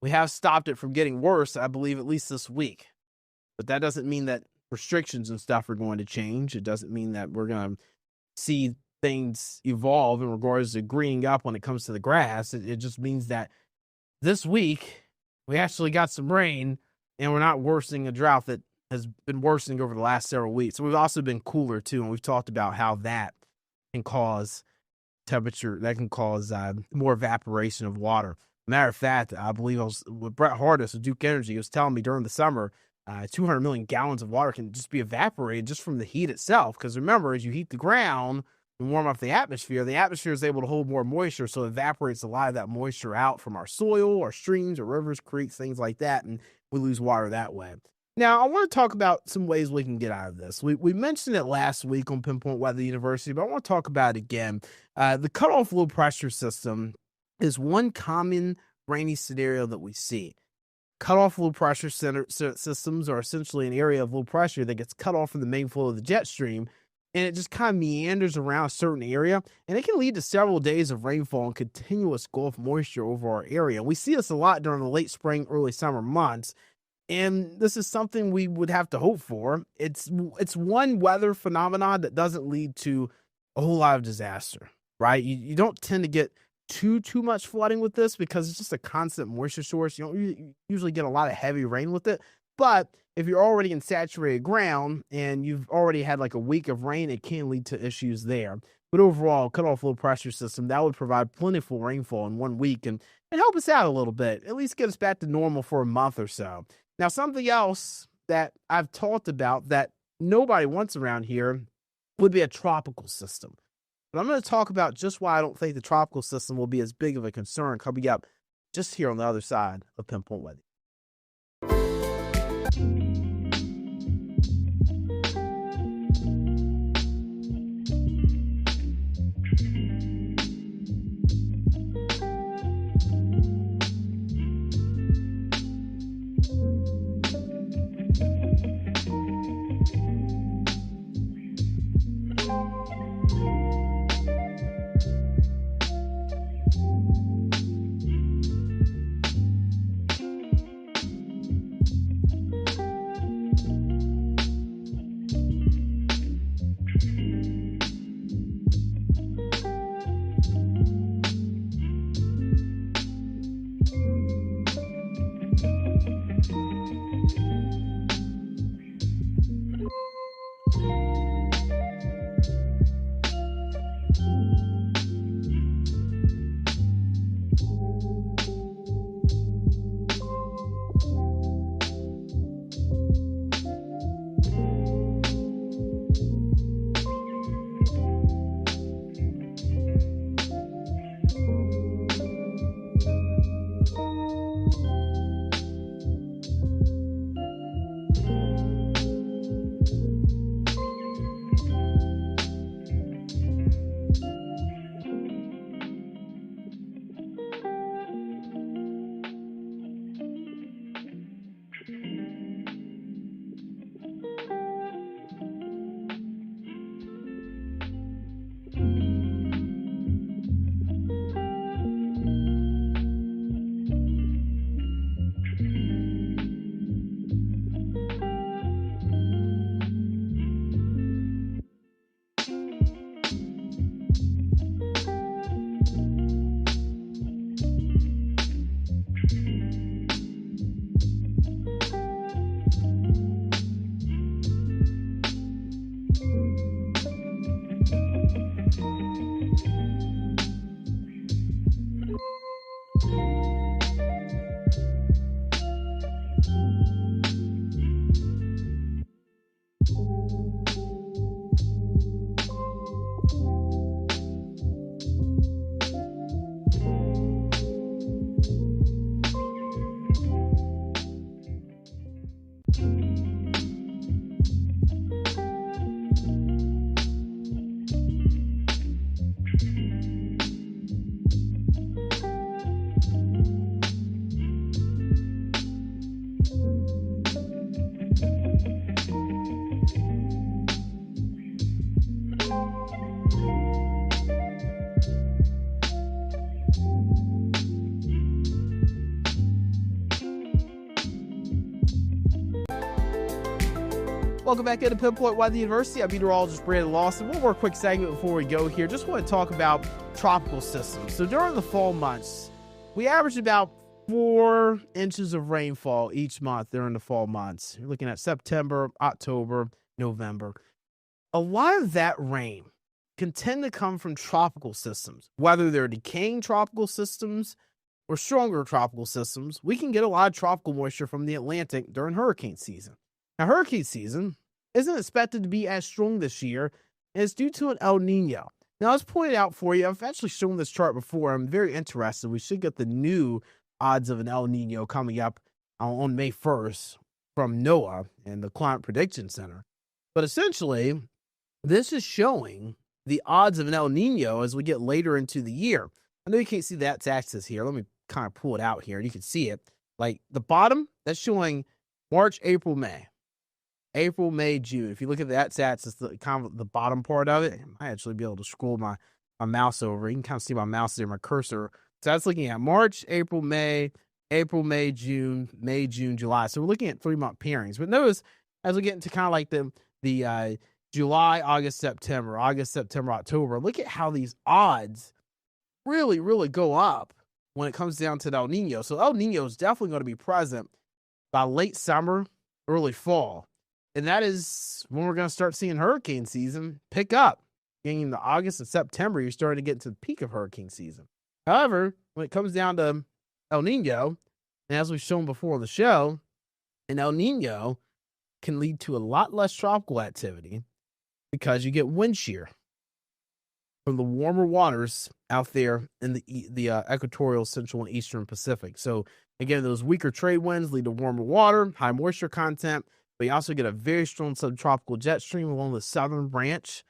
we have stopped it from getting worse, I believe, at least this week. But that doesn't mean that restrictions and stuff are going to change. It doesn't mean that we're going to see things evolve in regards to greening up when it comes to the grass. It just means that this week we actually got some rain and we're not worsening a drought that has been worsening over the last several weeks. So we've also been cooler too, and we've talked about how that can cause temperature, that can cause more evaporation of water. Matter of fact, I believe I was with Brett Hardis of Duke Energy. He was telling me during the summer, 200 million gallons of water can just be evaporated just from the heat itself. Because remember, as you heat the ground and warm up the atmosphere is able to hold more moisture, so it evaporates a lot of that moisture out from our soil, our streams, our rivers, creeks, things like that, and we lose water that way. Now, I want to talk about some ways we can get out of this. We mentioned it last week on Pinpoint Weather University, but I want to talk about it again. The cutoff low pressure system is one common rainy scenario that we see. Cutoff low pressure systems are essentially an area of low pressure that gets cut off from the main flow of the jet stream, and it just kind of meanders around a certain area, and it can lead to several days of rainfall and continuous Gulf moisture over our area. We see this a lot during the late spring, early summer months. And this is something we would have to hope for. It's one weather phenomenon that doesn't lead to a whole lot of disaster, right? You don't tend to get too much flooding with this because it's just a constant moisture source. You don't usually get a lot of heavy rain with it. But if you're already in saturated ground and you've already had like a week of rain, it can lead to issues there. But overall, cutoff low pressure system, that would provide plentiful rainfall in 1 week and help us out a little bit, at least get us back to normal for a month or so. Now, something else that I've talked about that nobody wants around here would be a tropical system. But I'm going to talk about just why I don't think the tropical system will be as big of a concern coming up just here on the other side of Pinpoint Weather. Welcome back into Pinpoint Weather University. I'm meteorologist Brandon Lawson. One more quick segment before we go here. Just want to talk about tropical systems. So during the fall months, we average about 4 inches of rainfall each month during the fall months. You're looking at September, October, November. A lot of that rain can tend to come from tropical systems. Whether they're decaying tropical systems or stronger tropical systems, we can get a lot of tropical moisture from the Atlantic during hurricane season. Now, hurricane season isn't expected to be as strong this year, and it's due to an El Nino. Now, let's point it out for you. I've actually shown this chart before. I'm very interested. We should get the new odds of an El Nino coming up on May 1st from NOAA and the Climate Prediction Center. But essentially, this is showing the odds of an El Nino as we get later into the year. I know you can't see the x-axis here. Let me kind of pull it out here, and you can see it. Like the bottom, that's showing March, April, May. April, May, June. If you look at the x-axis, the kind of the bottom part of it, I might actually be able to scroll my mouse over. You can kind of see my mouse there, my cursor. So that's looking at March, April, May, June, May, June, July. So we're looking at 3-month pairings. But notice as we get into kind of like the July, August, September, October, look at how these odds really, really go up when it comes down to the El Nino. So El Nino is definitely going to be present by late summer, early fall. And that is when we're going to start seeing hurricane season pick up. Getting into August and September, you're starting to get into the peak of hurricane season. However, when it comes down to El Nino, and as we've shown before on the show, an El Nino can lead to a lot less tropical activity because you get wind shear from the warmer waters out there in the equatorial, central, and eastern Pacific. So again, those weaker trade winds lead to warmer water, high moisture content, but you also get a very strong subtropical jet stream along the southern branch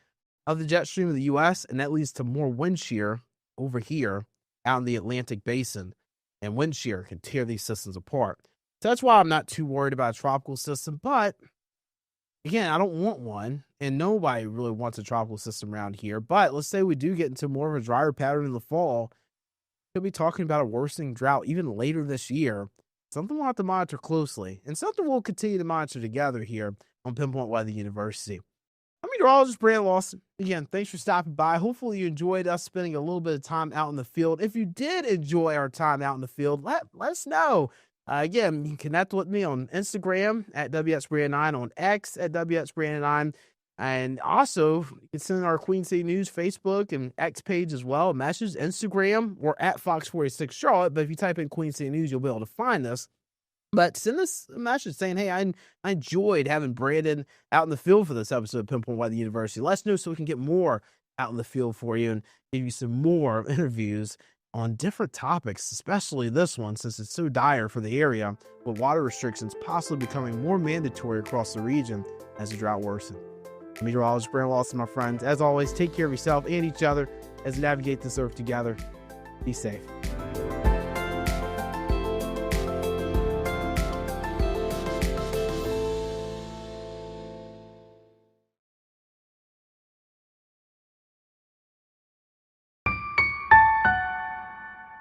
of the jet stream of the U.S., and that leads to more wind shear over here out in the Atlantic basin, and wind shear can tear these systems apart. So that's why I'm not too worried about a tropical system, but again, I don't want one, and nobody really wants a tropical system around here. But let's say we do get into more of a drier pattern in the fall, we'll be talking about a worsening drought even later this year. Something we'll have to monitor closely, and something we'll continue to monitor together here on Pinpoint Weather University. I'm meteorologist Brandon Lawson. Again, thanks for stopping by. Hopefully you enjoyed us spending a little bit of time out in the field. If you did enjoy our time out in the field, let us know. Again, you can connect with me on Instagram at WXBrandon9, on X at WXBrandon9, and also you can send our Queen City News Facebook and X page as well, a message, Instagram, or at Fox 46 Charlotte. But if you type in Queen City News, you'll be able to find us. But send us a message saying, hey, I enjoyed having Brandon out in the field for this episode of Pinpoint Weather University. Let us know so we can get more out in the field for you and give you some more interviews on different topics, especially this one, since it's so dire for the area, with water restrictions possibly becoming more mandatory across the region as the drought worsens. Meteorologist Brandon Lawson, my friends. As always, take care of yourself and each other as we navigate this earth together. Be safe.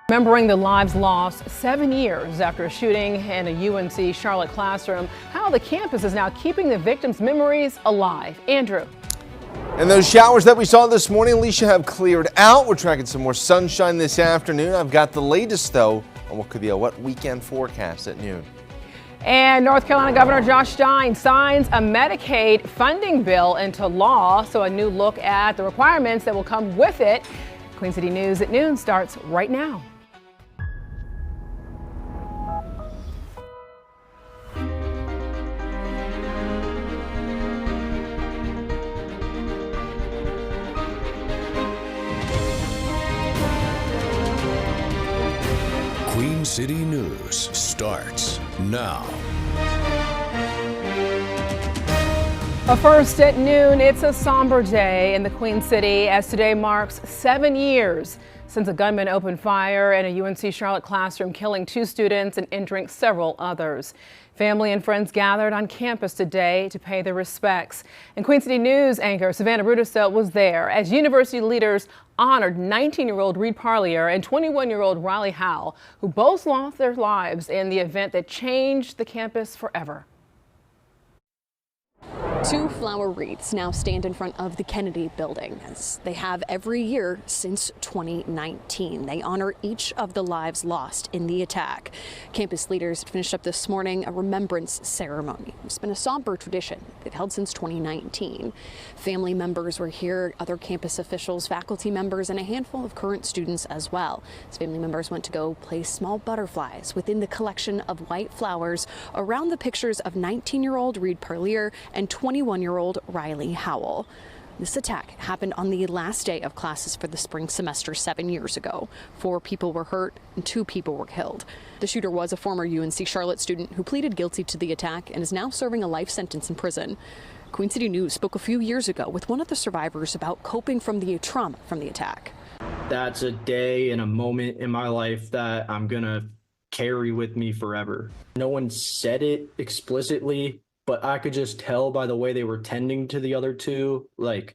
Remembering the lives lost 7 years after a shooting in a UNC Charlotte classroom, how the campus is now keeping the victims' memories alive. Andrew. And those showers that we saw this morning, Alicia, have cleared out. We're tracking some more sunshine this afternoon. I've got the latest, though, on what could be a wet weekend forecast at noon. And North Carolina Governor Josh Stein signs a Medicaid funding bill into law, so a new look at the requirements that will come with it. Queen City News at noon starts right now. Queen City News starts now. But first at noon, it's a somber day in the Queen City as today marks 7 years since a gunman opened fire in a UNC Charlotte classroom, killing 2 students and injuring several others. Family and friends gathered on campus today to pay their respects. And Queen City News anchor Savannah Rudisell was there as university leaders honored 19-year-old Reed Parlier and 21-year-old Riley Howell, who both lost their lives in the event that changed the campus forever. Two flower wreaths now stand in front of the Kennedy building, as they have every year since 2019. They honor each of the lives lost in the attack. Campus leaders finished up this morning a remembrance ceremony. It's been a somber tradition they've held since 2019. Family members were here, other campus officials, faculty members, and a handful of current students as well. As family members went to go place small butterflies within the collection of white flowers around the pictures of 19-year-old Reed Parlier and 21-year-old Riley Howell. This attack happened on the last day of classes for the spring semester 7 years ago. 4 people were hurt and 2 people were killed. The shooter was a former UNC Charlotte student who pleaded guilty to the attack and is now serving a life sentence in prison. Queen City News spoke a few years ago with one of the survivors about coping from the trauma from the attack. That's a day and a moment in my life that I'm gonna carry with me forever. No one said it explicitly, but I could just tell by the way they were tending to the other two, like,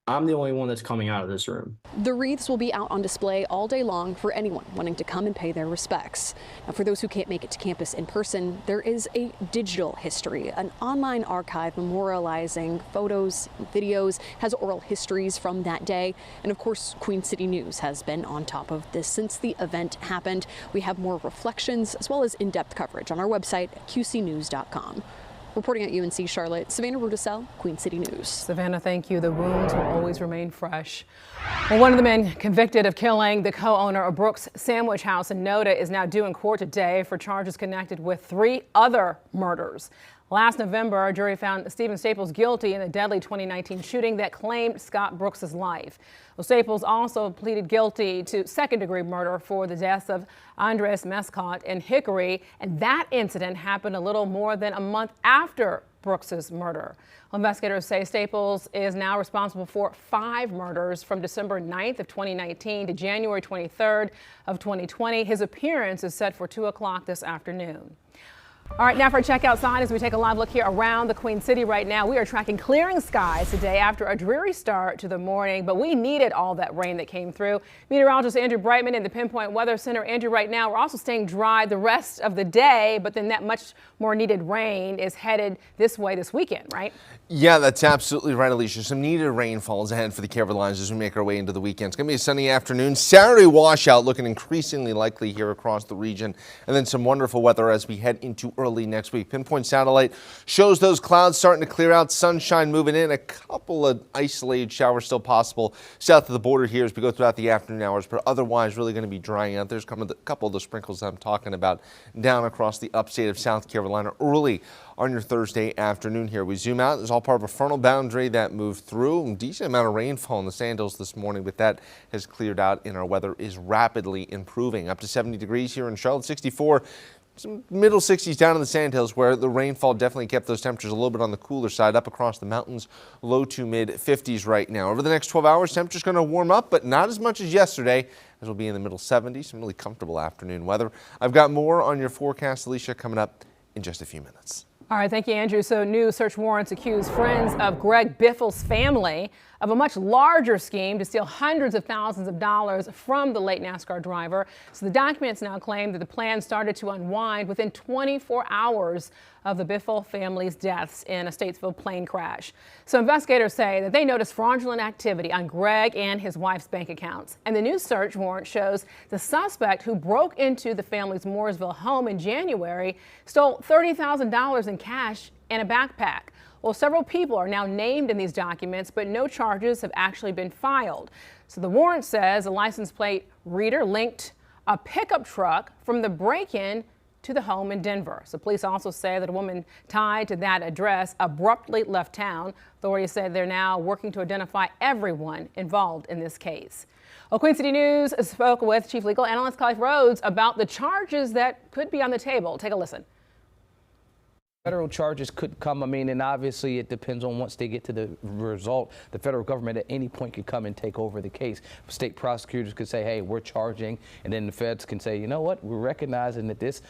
I'm the only one that's coming out of this room. The wreaths will be out on display all day long for anyone wanting to come and pay their respects. Now, for those who can't make it to campus in person, there is a digital history, an online archive memorializing photos, videos, has oral histories from that day. And of course, Queen City News has been on top of this since the event happened. We have more reflections as well as in-depth coverage on our website, qcnews.com. Reporting at UNC Charlotte, Savannah Rudisell, Queen City News. Savannah, thank you. The wounds will always remain fresh. Well, one of the men convicted of killing the co-owner of Brooks Sandwich House in Noda is now due in court today for charges connected with 3 other murders. Last November, a jury found Stephen Staples guilty in the deadly 2019 shooting that claimed Scott Brooks' life. Well, Staples also pleaded guilty to second-degree murder for the deaths of Andres Mescott and Hickory, and that incident happened a little more than a month after Brooks' murder. Well, investigators say Staples is now responsible for 5 murders from December 9th of 2019 to January 23rd of 2020. His appearance is set for 2 o'clock this afternoon. All right, now for a check outside as we take a live look here around the Queen City right now. We are tracking clearing skies today after a dreary start to the morning, but we needed all that rain that came through. Meteorologist Andrew Brightman in the Pinpoint Weather Center. Andrew, right now we're also staying dry the rest of the day, but then that much more needed rain is headed this way this weekend, right? Yeah, that's absolutely right, Alicia. Some needed rainfall is ahead for the Carolinas as we make our way into the weekend. It's going to be a sunny afternoon. Saturday washout looking increasingly likely here across the region. And then some wonderful weather as we head into early next week. Pinpoint satellite shows those clouds starting to clear out. Sunshine moving in. A couple of isolated showers still possible south of the border here as we go throughout the afternoon hours. But otherwise really going to be drying out. There's a couple of the sprinkles I'm talking about down across the upstate of South Carolina early on your Thursday afternoon here. We zoom out. It's all part of a frontal boundary that moved through. A decent amount of rainfall in the Sandhills this morning, but that has cleared out and our weather is rapidly improving. Up to 70 degrees here in Charlotte, 64. Some middle 60s down in the Sandhills where the rainfall definitely kept those temperatures a little bit on the cooler side. Up across the mountains, low to mid 50s right now. Over the next 12 hours, temperature's going to warm up, but not as much as yesterday, as we'll be in the middle 70s. Some really comfortable afternoon weather. I've got more on your forecast, Alicia, coming up in just a few minutes. All right, thank you, Andrew. So new search warrants accuse friends of Greg Biffle's family of a much larger scheme to steal hundreds of thousands of dollars from the late NASCAR driver. So the documents now claim that the plan started to unwind within 24 hours of the Biffle family's deaths in a Statesville plane crash. So investigators say that they noticed fraudulent activity on Greg and his wife's bank accounts. And the new search warrant shows the suspect who broke into the family's Mooresville home in January stole $30,000 in cash and a backpack. Well, several people are now named in these documents, but no charges have actually been filed. So the warrant says a license plate reader linked a pickup truck from the break-in to the home in Denver. So police also say that a woman tied to that address abruptly left town. Authorities say they're now working to identify everyone involved in this case. Well, Queen City News spoke with Chief Legal Analyst Clive Rhodes about the charges that could be on the table. Take a listen. Federal charges could come. I mean, and obviously it depends on once they get to the result. The federal government at any point could come and take over the case. State prosecutors could say, hey, we're charging. And then the feds can say, you know what, we're recognizing that this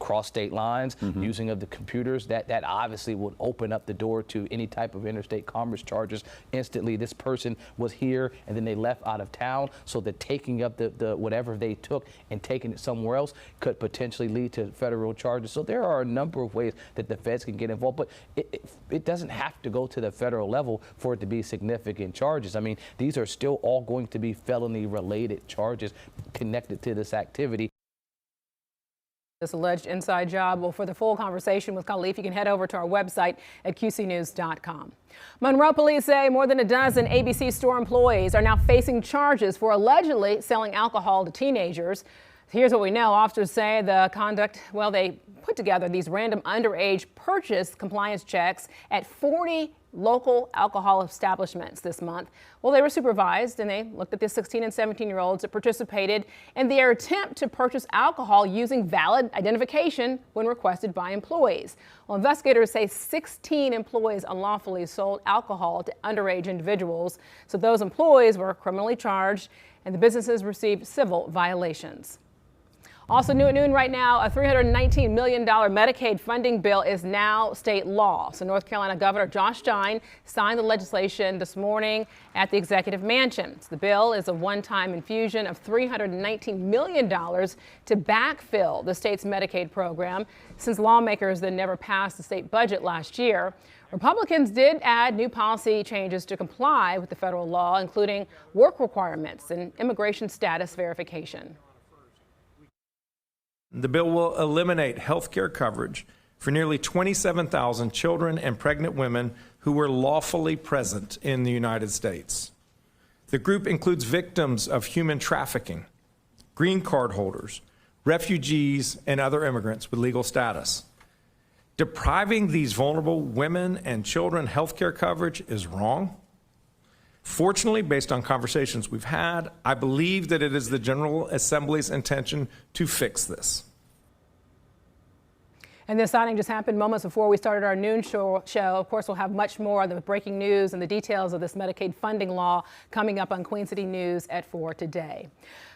cross state lines, using of the computers, that obviously would open up the door to any type of interstate commerce charges instantly. This person was here and then they left out of town, so the taking of the whatever they took and taking it somewhere else could potentially lead to federal charges. So there are a number of ways that the feds can get involved, but it doesn't have to go to the federal level for it to be significant charges. I mean, these are still all going to be felony related charges connected to this activity. This alleged inside job. Well, for the full conversation with Khalif, you can head over to our website at qcnews.com. Monroe police say more than a dozen ABC store employees are now facing charges for allegedly selling alcohol to teenagers. Here's what we know. Officers say the conduct, well, they put together these random underage purchase compliance checks at 40 local alcohol establishments this month. Well, they were supervised and they looked at the 16 and 17-year-olds that participated in their attempt to purchase alcohol using valid identification when requested by employees. Well, investigators say 16 employees unlawfully sold alcohol to underage individuals. So those employees were criminally charged and the businesses received civil violations. Also new at noon right now, a $319 million Medicaid funding bill is now state law. So North Carolina Governor Josh Stein signed the legislation this morning at the Executive Mansion. So the bill is a one-time infusion of $319 million to backfill the state's Medicaid program since lawmakers then never passed the state budget last year. Republicans did add new policy changes to comply with the federal law, including work requirements and immigration status verification. The bill will eliminate health care coverage for nearly 27,000 children and pregnant women who were lawfully present in the United States. The group includes victims of human trafficking, green card holders, refugees, and other immigrants with legal status. Depriving these vulnerable women and children health care coverage is wrong. Fortunately, based on conversations we've had, I believe that it is the General Assembly's intention to fix this. And this signing just happened moments before we started our noon show. Of course, we'll have much more of the breaking news and the details of this Medicaid funding law coming up on Queen City News at 4 today.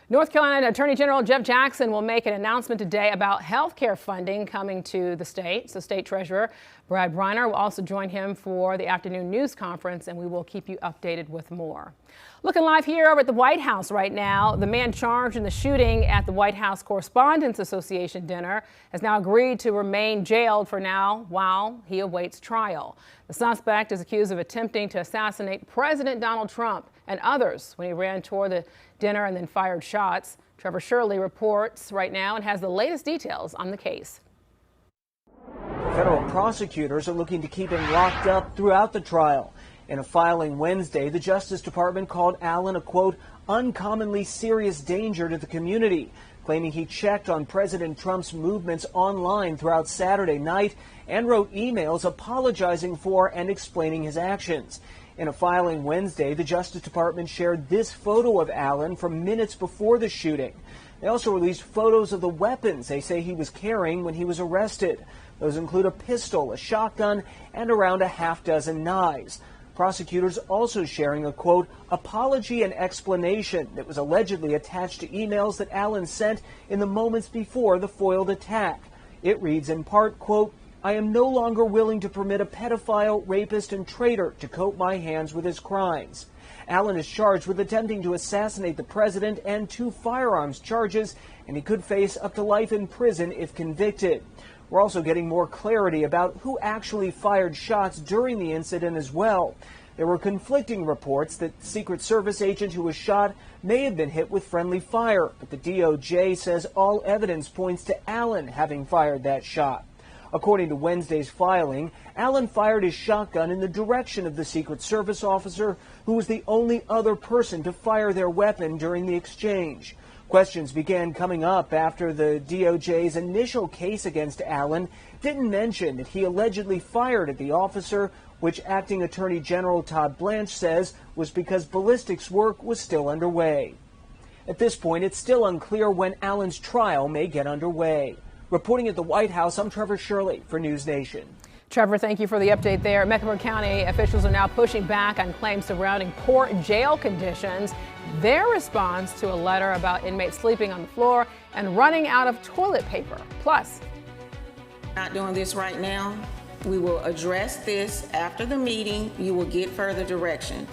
North Carolina Attorney General Jeff Jackson will make an announcement today about health care funding coming to the state. So State Treasurer Brad Briner will also join him for the afternoon news conference, and we will keep you updated with more. Looking live here over at the White House right now, the man charged in the shooting at the White House Correspondents Association dinner has now agreed to remain jailed for now while he awaits trial. The suspect is accused of attempting to assassinate President Donald Trump and others when he ran toward the dinner and then fired shots. Trevor Shirley reports right now and has the latest details on the case. Federal prosecutors are looking to keep him locked up throughout the trial. In a filing Wednesday, the Justice Department called Allen a, quote, uncommonly serious danger to the community, claiming he checked on President Trump's movements online throughout Saturday night and wrote emails apologizing for and explaining his actions. In a filing Wednesday, the Justice Department shared this photo of Allen from minutes before the shooting. They also released photos of the weapons they say he was carrying when he was arrested. Those include a pistol, a shotgun, and around a half dozen knives. Prosecutors also sharing a, quote, apology and explanation that was allegedly attached to emails that Allen sent in the moments before the foiled attack. It reads in part, quote, I am no longer willing to permit a pedophile, rapist, and traitor to coat my hands with his crimes. Allen is charged with attempting to assassinate the president and 2 firearms charges, and he could face up to life in prison if convicted. We're also getting more clarity about who actually fired shots during the incident as well. There were conflicting reports that the Secret Service agent who was shot may have been hit with friendly fire, but the DOJ says all evidence points to Allen having fired that shot. According to Wednesday's filing, Allen fired his shotgun in the direction of the Secret Service officer, who was the only other person to fire their weapon during the exchange. Questions began coming up after the DOJ's initial case against Allen didn't mention that he allegedly fired at the officer, which Acting Attorney General Todd Blanche says was because ballistics work was still underway. At this point, it's still unclear when Allen's trial may get underway. Reporting at the White House, I'm Trevor Shirley for News Nation. Trevor, thank you for the update there. Mecklenburg County officials are now pushing back on claims surrounding poor jail conditions. Their response to a letter about inmates sleeping on the floor and running out of toilet paper. Plus, Not doing this right now. We will address this after the meeting. You will get further direction.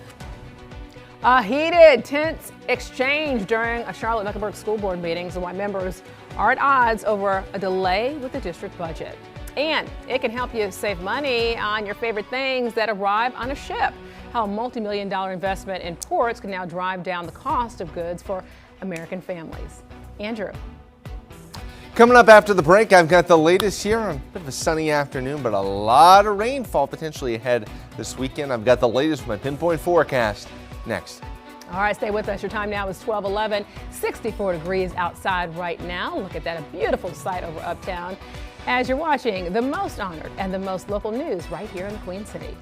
A heated, tense exchange during a Charlotte-Mecklenburg School Board meeting is why members are at odds over a delay with the district budget. And it can help you save money on your favorite things that arrive on a ship. How a multi-million-dollar investment in ports can now drive down the cost of goods for American families. Andrew. Coming up after the break, I've got the latest here on a bit of a sunny afternoon, but a lot of rainfall potentially ahead this weekend. I've got the latest from my pinpoint forecast next. All right, stay with us. Your time now is 12:11, 64 degrees outside right now. Look at that, a beautiful sight over uptown as you're watching the most honored and the most local news right here in the Queen City.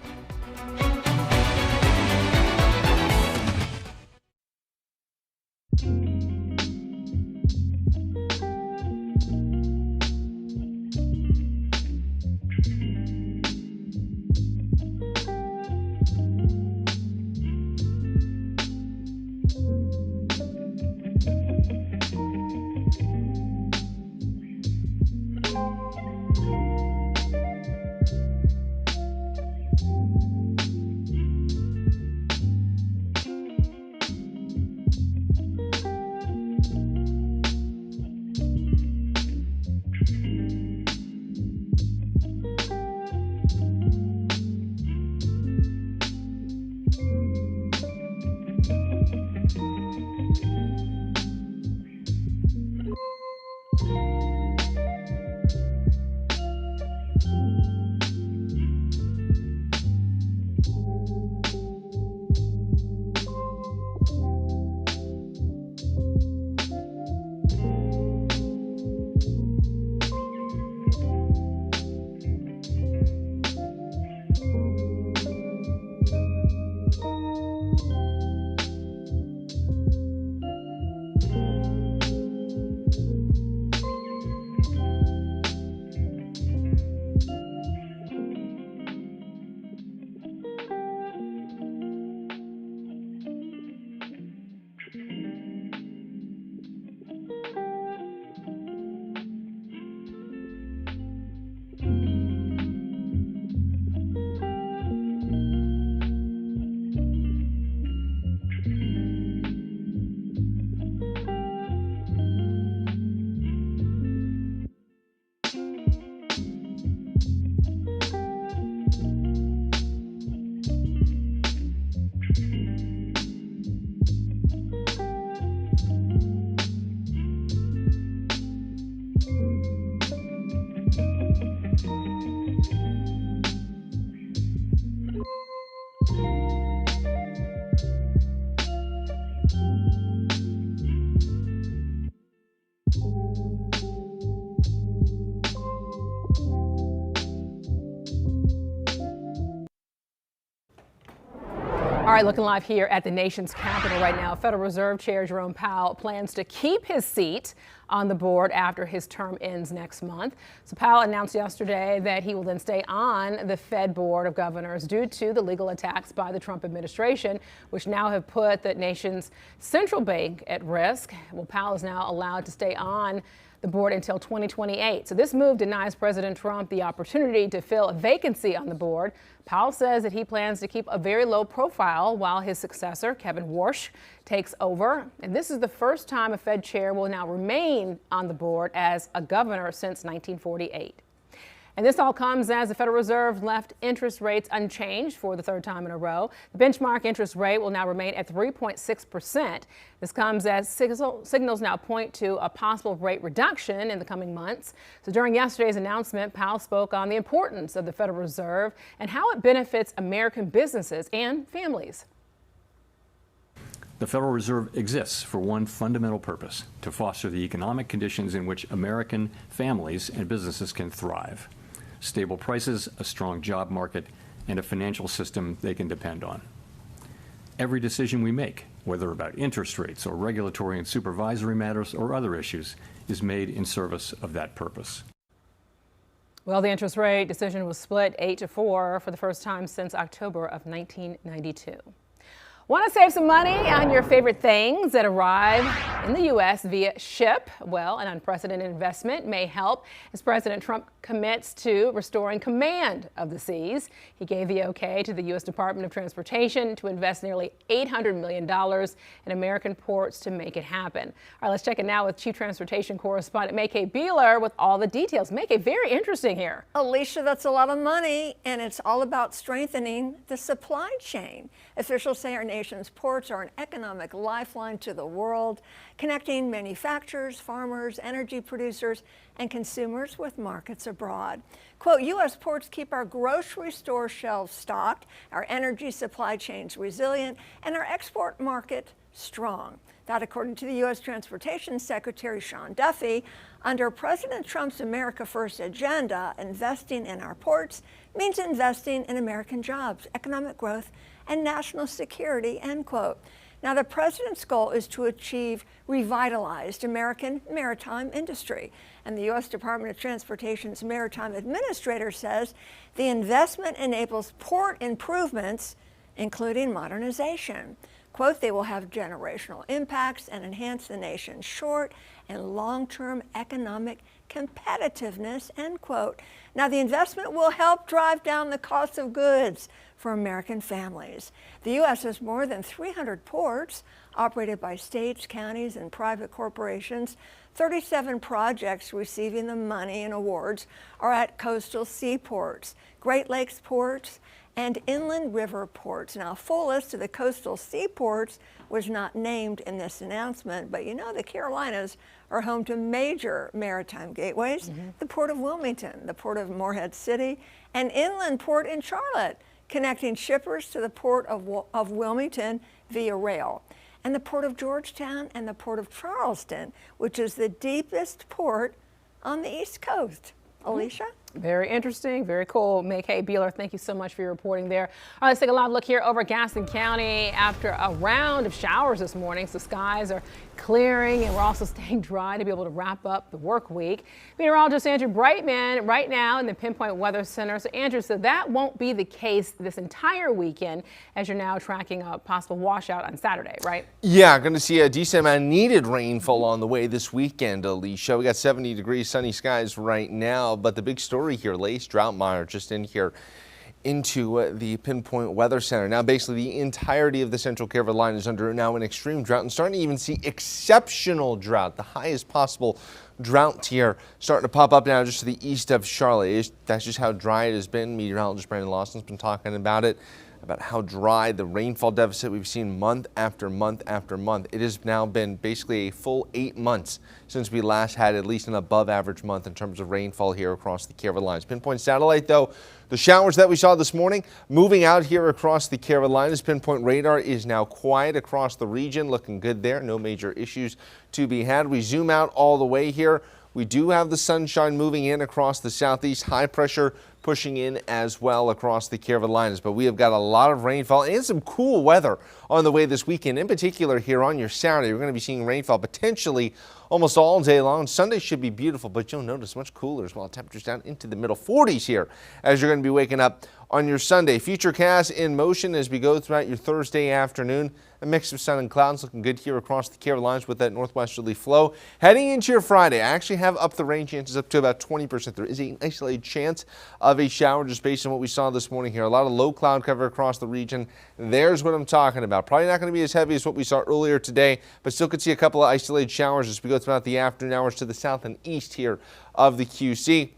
All right, looking live here at the nation's capital right now. Federal Reserve Chair Jerome Powell plans to keep his seat on the board after his term ends next month. So Powell announced yesterday that he will then stay on the Fed Board of Governors due to the legal attacks by the Trump administration, which now have put the nation's central bank at risk. Well, Powell is now allowed to stay on the board until 2028. So this move denies President Trump the opportunity to fill a vacancy on the board. Powell says that he plans to keep a very low profile while his successor, Kevin Warsh, takes over. And this is the first time a Fed chair will now remain on the board as a governor since 1948. And this all comes as the Federal Reserve left interest rates unchanged for the third time in a row. The benchmark interest rate will now remain at 3.6%. This comes as signals now point to a possible rate reduction in the coming months. So during yesterday's announcement, Powell spoke on the importance of the Federal Reserve and how it benefits American businesses and families. The Federal Reserve exists for one fundamental purpose: to foster the economic conditions in which American families and businesses can thrive. Stable prices, a strong job market, and a financial system they can depend on. Every decision we make, whether about interest rates or regulatory and supervisory matters or other issues, is made in service of that purpose. Well, the interest rate decision was split 8-4 for the first time since October of 1992. Want to save some money on your favorite things that arrive in the U.S. via ship. Well, an unprecedented investment may help as President Trump commits to restoring command of the seas. He gave the okay to the U.S. Department of Transportation to invest nearly $800 million in American ports to make it happen. All right, let's check it now with Chief Transportation Correspondent Mayke Beeler with all the details. Mayke, very interesting here. Alicia, that's a lot of money, and it's all about strengthening the supply chain. Officials say our nation's ports are an economic lifeline to the world, connecting manufacturers, farmers, energy producers, and consumers with markets abroad. Quote, U.S. ports keep our grocery store shelves stocked, our energy supply chains resilient, and our export market strong. That, according to the U.S. Transportation Secretary Sean Duffy, under President Trump's America First agenda, investing in our ports means investing in American jobs, economic growth, and national security, end quote. Now, the president's goal is to achieve revitalized American maritime industry. And the U.S. Department of Transportation's Maritime Administrator says the investment enables port improvements, including modernization. Quote, they will have generational impacts and enhance the nation's short and long-term economic competitiveness, end quote. Now, the investment will help drive down the cost of goods for American families. The U.S. has more than 300 ports operated by states, counties, and private corporations. 37 projects receiving the money and awards are at coastal seaports, Great Lakes ports, and inland river ports. Now, a full list of the coastal seaports was not named in this announcement, but you know the Carolinas are home to major maritime gateways, the Port of Wilmington, the Port of Morehead City, and inland port in Charlotte, connecting shippers to the Port of Wilmington via rail, and the Port of Georgetown and the Port of Charleston, which is the deepest port on the East Coast. Alicia? Very interesting, very cool. Mayke Beeler, thank you so much for your reporting there. All right, let's take a live look here over Gaston County. After a round of showers this morning, so skies are clearing and we're also staying dry to be able to wrap up the work week. Meteorologist Andrew Brightman right now in the Pinpoint Weather Center. So Andrew, so that won't be the case this entire weekend as you're now tracking a possible washout on Saturday, right? Yeah, going to see a decent amount of needed rainfall on the way this weekend, Alicia. We got 70 degrees, sunny skies right now, but the big story here, Lace Droughtmeyer just in here into the Pinpoint Weather Center. Now, basically, the entirety of the Central Carolina is under now an extreme drought and starting to even see exceptional drought, the highest possible drought tier starting to pop up now just to the east of Charlotte. That's just how dry it has been. Meteorologist Brandon Lawson's been talking about it, about how dry the rainfall deficit we've seen month after month after month. It has now been basically a full 8 months since we last had at least an above average month in terms of rainfall here across the Carolinas. Pinpoint satellite, though, the showers that we saw this morning moving out here across the Carolinas. Pinpoint radar is now quiet across the region, looking good there. No major issues to be had. We zoom out all the way here. We do have the sunshine moving in across the southeast, high pressure pushing in as well across the Carolinas. But we have got a lot of rainfall and some cool weather on the way this weekend. In particular, here on your Saturday, we're going to be seeing rainfall potentially almost all day long. Sunday should be beautiful, but you'll notice much cooler as well. Temperatures down into the middle 40s here as you're going to be waking up on your Sunday. Futurecast in motion as we go throughout your Thursday afternoon. A mix of sun and clouds looking good here across the Carolinas with that northwesterly flow. Heading into your Friday, I actually have up the rain chances up to about 20%. There is an isolated chance of a shower just based on what we saw this morning here. A lot of low cloud cover across the region. There's what I'm talking about. Probably not going to be as heavy as what we saw earlier today, but still could see a couple of isolated showers as we go throughout the afternoon hours to the south and east here of the QC.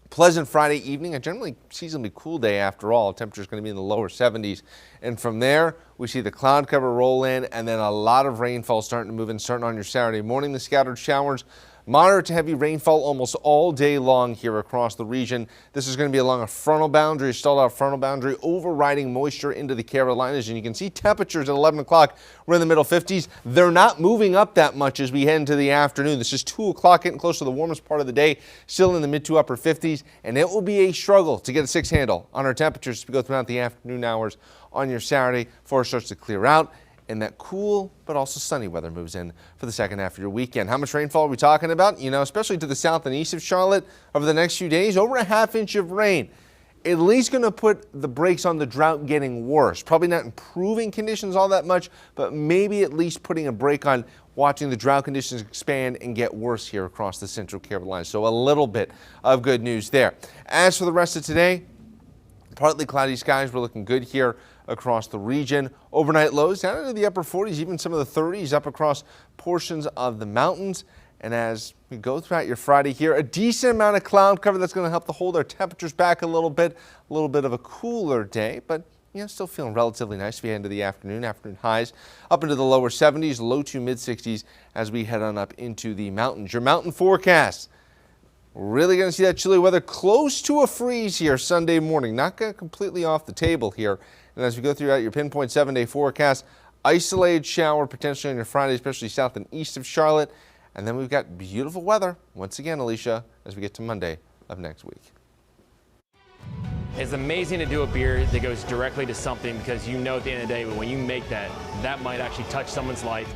Pleasant Friday evening, a generally seasonably cool day after all. Temperature is going to be in the lower 70s. And from there, we see the cloud cover roll in and then a lot of rainfall starting to move in, starting on your Saturday morning. The scattered showers, moderate to heavy rainfall almost all day long here across the region. This is going to be along a frontal boundary, stalled out frontal boundary, overriding moisture into the Carolinas. And you can see temperatures at 11 o'clock, we're in the middle 50s. They're not moving up that much as we head into the afternoon. This is 2 o'clock, getting close to the warmest part of the day, still in the mid to upper 50s. And it will be a struggle to get a 6 handle on our temperatures as we go throughout the afternoon hours on your Saturday before it starts to clear out. And that cool but also sunny weather moves in for the second half of your weekend. How much rainfall are we talking about? You know, especially to the south and east of Charlotte over the next few days, over a ½ inch of rain. at least going to put the brakes on the drought getting worse. Probably not improving conditions all that much, but maybe at least putting a brake on watching the drought conditions expand and get worse here across the Central Carolinas. So a little bit of good news there. As for the rest of today, partly cloudy skies. We're looking good here across the region. Overnight lows down into the upper 40s, even some of the 30s up across portions of the mountains. And as we go throughout your Friday here, a decent amount of cloud cover that's going to help to hold our temperatures back a little bit of a cooler day, but still feeling relatively nice at the end of the afternoon. Afternoon highs up into the lower 70s, low to mid 60s as we head on up into the mountains. Your mountain forecast. Really going to see that chilly weather close to a freeze here Sunday morning. Not going to completely off the table here. And as we go throughout your pinpoint 7-day forecast, isolated shower potentially on your Friday, especially south and east of Charlotte. And then we've got beautiful weather once again, Alicia, as we get to Monday of next week. It's amazing to do a beer that goes directly to something, because at the end of the day, when you make that might actually touch someone's life.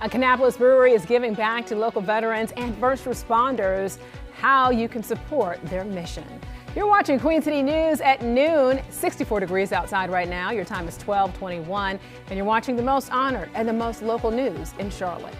A Kannapolis brewery is giving back to local veterans and first responders. How you can support their mission. You're watching Queen City News at noon. 64 degrees outside right now. Your time is 12:21, and you're watching the most honored and the most local news in Charlotte.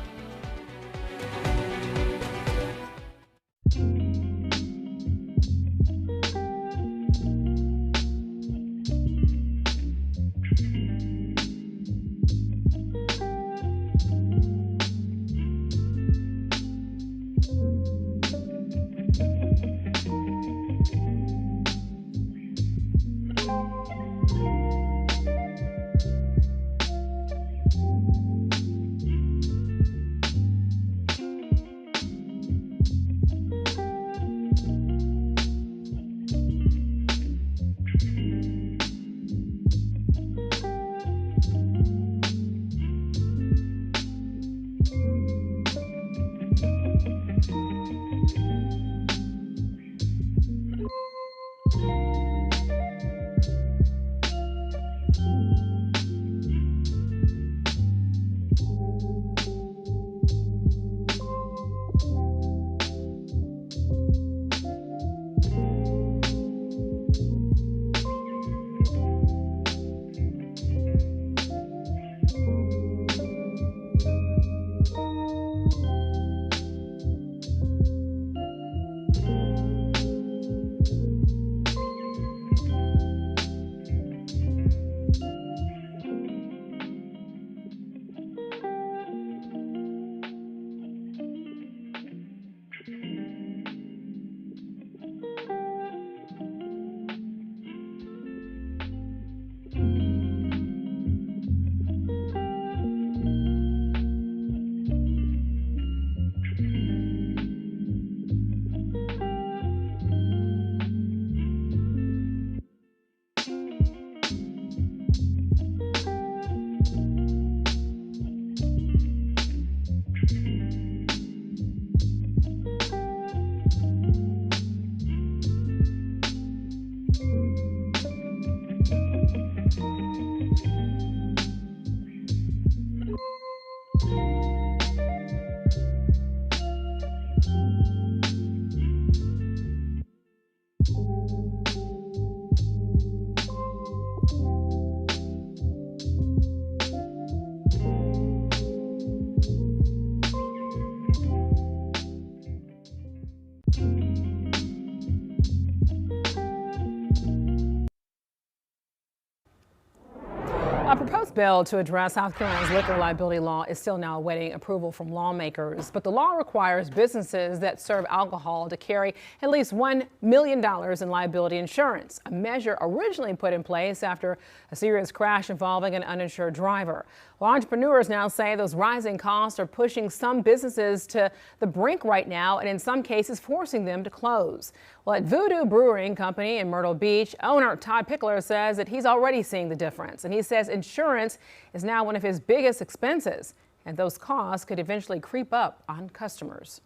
A proposed bill to address South Carolina's liquor liability law is still now awaiting approval from lawmakers, but the law requires businesses that serve alcohol to carry at least $1 million in liability insurance, a measure originally put in place after a serious crash involving an uninsured driver. Well, entrepreneurs now say those rising costs are pushing some businesses to the brink right now, and in some cases forcing them to close. Well, at Voodoo Brewing Company in Myrtle Beach, owner Todd Pickler says that he's already seeing the difference, and he says insurance is now one of his biggest expenses, and those costs could eventually creep up on customers.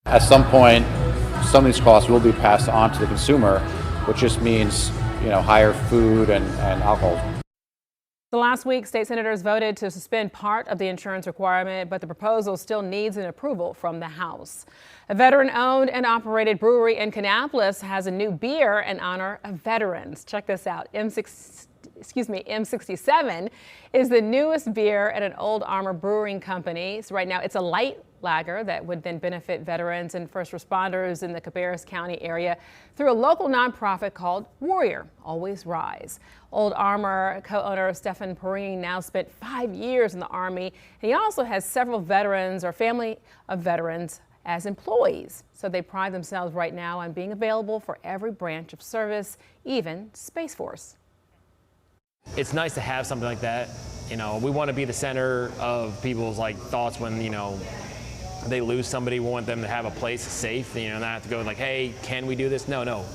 At some point, some of these costs will be passed on to the consumer, which just means, higher food and alcohol So last week, state senators voted to suspend part of the insurance requirement, but the proposal still needs an approval from the House. A veteran-owned and operated brewery in Kannapolis has a new beer in honor of veterans. Check this out. M67 is the newest beer at an Old Armor Brewing Company. So right now it's a light lager that would then benefit veterans and first responders in the Cabarrus County area through a local nonprofit called Warrior Always Rise. Old Armor co-owner Stephen Perrine now spent 5 years in the Army. And he also has several veterans or family of veterans as employees. So they pride themselves right now on being available for every branch of service, even Space Force. It's nice to have something like that. You know, we want to be the center of people's thoughts when, they lose somebody. We want them to have a place safe, not have to go hey, can we do this? No.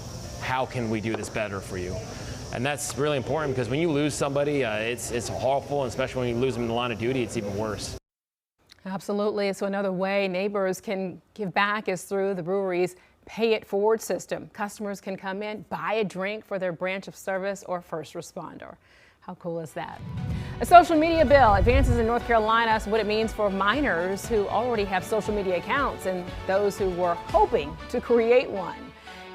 How can we do this better for you? And that's really important because when you lose somebody, it's awful, and especially when you lose them in the line of duty, it's even worse. Absolutely. So another way neighbors can give back is through the brewery's Pay It Forward system. Customers can come in, buy a drink for their branch of service or first responder. How cool is that? A social media bill advances in North Carolina, so what it means for minors who already have social media accounts and those who were hoping to create one.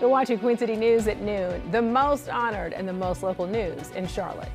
You're watching Queen City News at noon, the most honored and the most local news in Charlotte.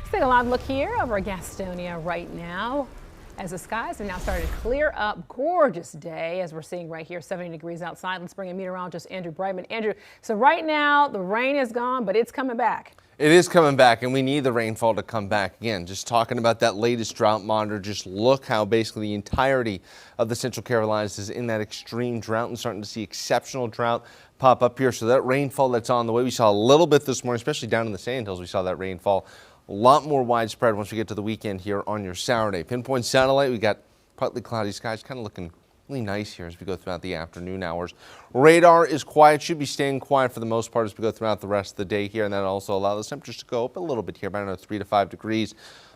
Let's take a live look here over Gastonia right now as the skies have now started to clear up. Gorgeous day as we're seeing right here, 70 degrees outside. Let's bring in meteorologist Andrew Brightman. Andrew, so right now the rain is gone, but it's coming back. It is coming back, and we need the rainfall to come back again. Just talking about that latest drought monitor, just look how basically the entirety of the Central Carolinas is in that extreme drought and starting to see exceptional drought pop up here. So that rainfall that's on the way, we saw a little bit this morning, especially down in the Sandhills. We saw that rainfall a lot more widespread once we get to the weekend here on your Saturday. Pinpoint satellite, we got partly cloudy skies, kind of looking really nice here as we go throughout the afternoon hours. Radar is quiet, should be staying quiet for the most part as we go throughout the rest of the day here, and that also allows the temperatures to go up a little bit here, about another 3 to 5 degrees.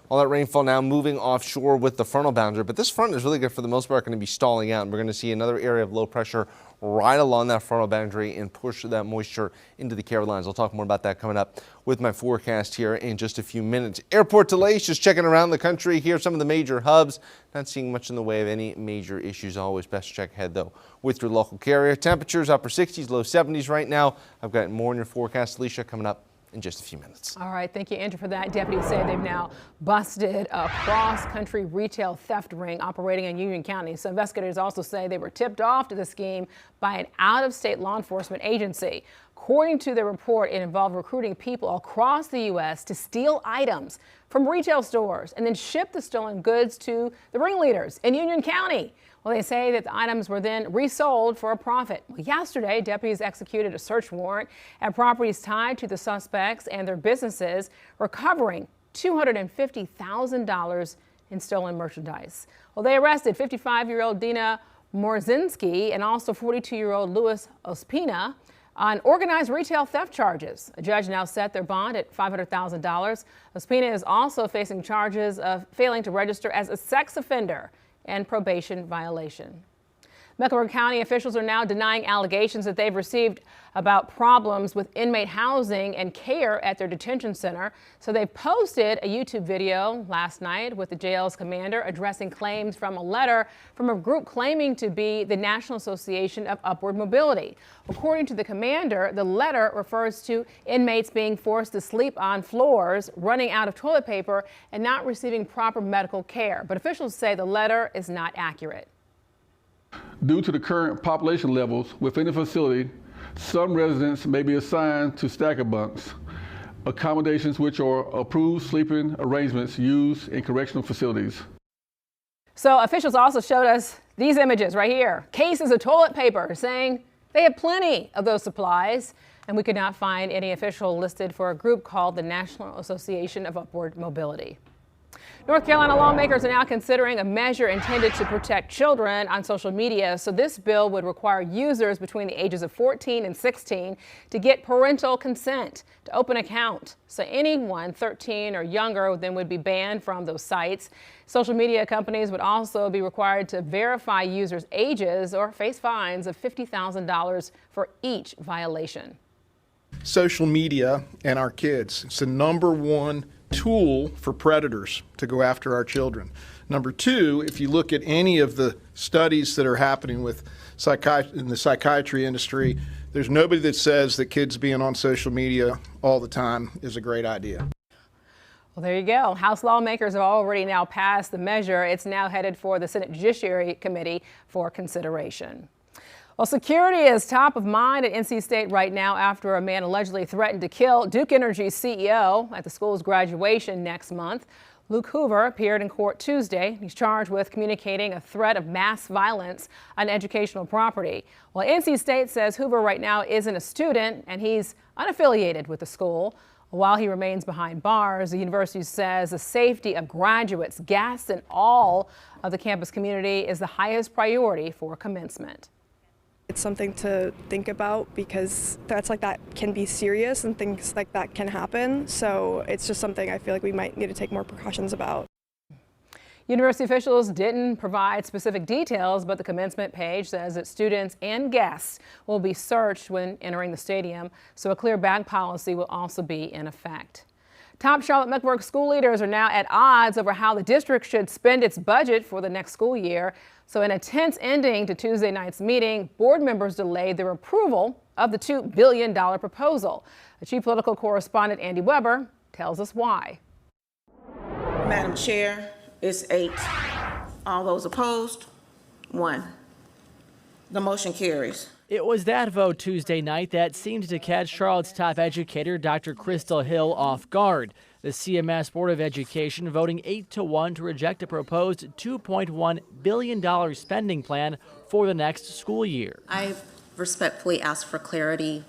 All that rainfall now moving offshore with the frontal boundary, but this front is really good for the most part going to be stalling out, and we're going to see another area of low pressure right along that frontal boundary and push that moisture into the Carolinas. I'll talk more about that coming up with my forecast here in just a few minutes. Airport delays, just checking around the country here, some of the major hubs. Not seeing much in the way of any major issues. Always best to check ahead, though, with your local carrier. Temperatures upper 60s, low 70s right now. I've got more in your forecast, Alicia, coming up in just a few minutes. All right, thank you, Andrew, for that. Deputies say they've now busted a cross-country retail theft ring operating in Union County. So investigators also say they were tipped off to the scheme by an out-of-state law enforcement agency. According to the report, it involved recruiting people across the U.S. to steal items from retail stores and then ship the stolen goods to the ringleaders in Union County. Well, they say that the items were then resold for a profit. Well, yesterday, deputies executed a search warrant at properties tied to the suspects and their businesses, recovering $250,000 in stolen merchandise. Well, they arrested 55-year-old Dina Morzinski and also 42-year-old Louis Ospina on organized retail theft charges. A judge now set their bond at $500,000. Ospina is also facing charges of failing to register as a sex offender and probation violation. Mecklenburg County officials are now denying allegations that they've received about problems with inmate housing and care at their detention center. So they posted a YouTube video last night with the jail's commander addressing claims from a letter from a group claiming to be the National Association of Upward Mobility. According to the commander, the letter refers to inmates being forced to sleep on floors, running out of toilet paper, and not receiving proper medical care. But officials say the letter is not accurate. Due to the current population levels within the facility, some residents may be assigned to stacker bunks, accommodations which are approved sleeping arrangements used in correctional facilities. So officials also showed us these images right here, cases of toilet paper, saying they have plenty of those supplies, and we could not find any official listed for a group called the National Association of Upward Mobility. North Carolina lawmakers are now considering a measure intended to protect children on social media. So this bill would require users between the ages of 14 and 16 to get parental consent to open an account. So anyone 13 or younger then would be banned from those sites. Social media companies would also be required to verify users' ages or face fines of $50,000 for each violation. Social media and our kids, it's the number one tool for predators to go after our children. Number two, if you look at any of the studies that are happening with in the psychiatry industry, there's nobody that says that kids being on social media all the time is a great idea. Well, there you go. House lawmakers have already now passed the measure. It's now headed for the Senate Judiciary Committee for consideration. Well, security is top of mind at NC State right now after a man allegedly threatened to kill Duke Energy's CEO at the school's graduation next month. Luke Hoover appeared in court Tuesday. He's charged with communicating a threat of mass violence on educational property. Well, NC State says Hoover right now isn't a student and he's unaffiliated with the school. While he remains behind bars, the university says the safety of graduates, guests, and all of the campus community is the highest priority for commencement. It's something to think about because threats like that can be serious and things like that can happen. So it's just something I feel like we might need to take more precautions about. University officials didn't provide specific details, but the commencement page says that students and guests will be searched when entering the stadium, so a clear bag policy will also be in effect. Top Charlotte-Mecklenburg school leaders are now at odds over how the district should spend its budget for the next school year. So in a tense ending to Tuesday night's meeting, board members delayed their approval of the $2 billion proposal. The chief political correspondent Andy Weber tells us why. Madam Chair, it's 8. All those opposed? 1. The motion carries. It was that vote Tuesday night that seemed to catch Charlotte's top educator, Dr. Crystal Hill, off guard. The CMS Board of Education voting 8-1 to reject a proposed $2.1 billion spending plan for the next school year. I respectfully ask for clarity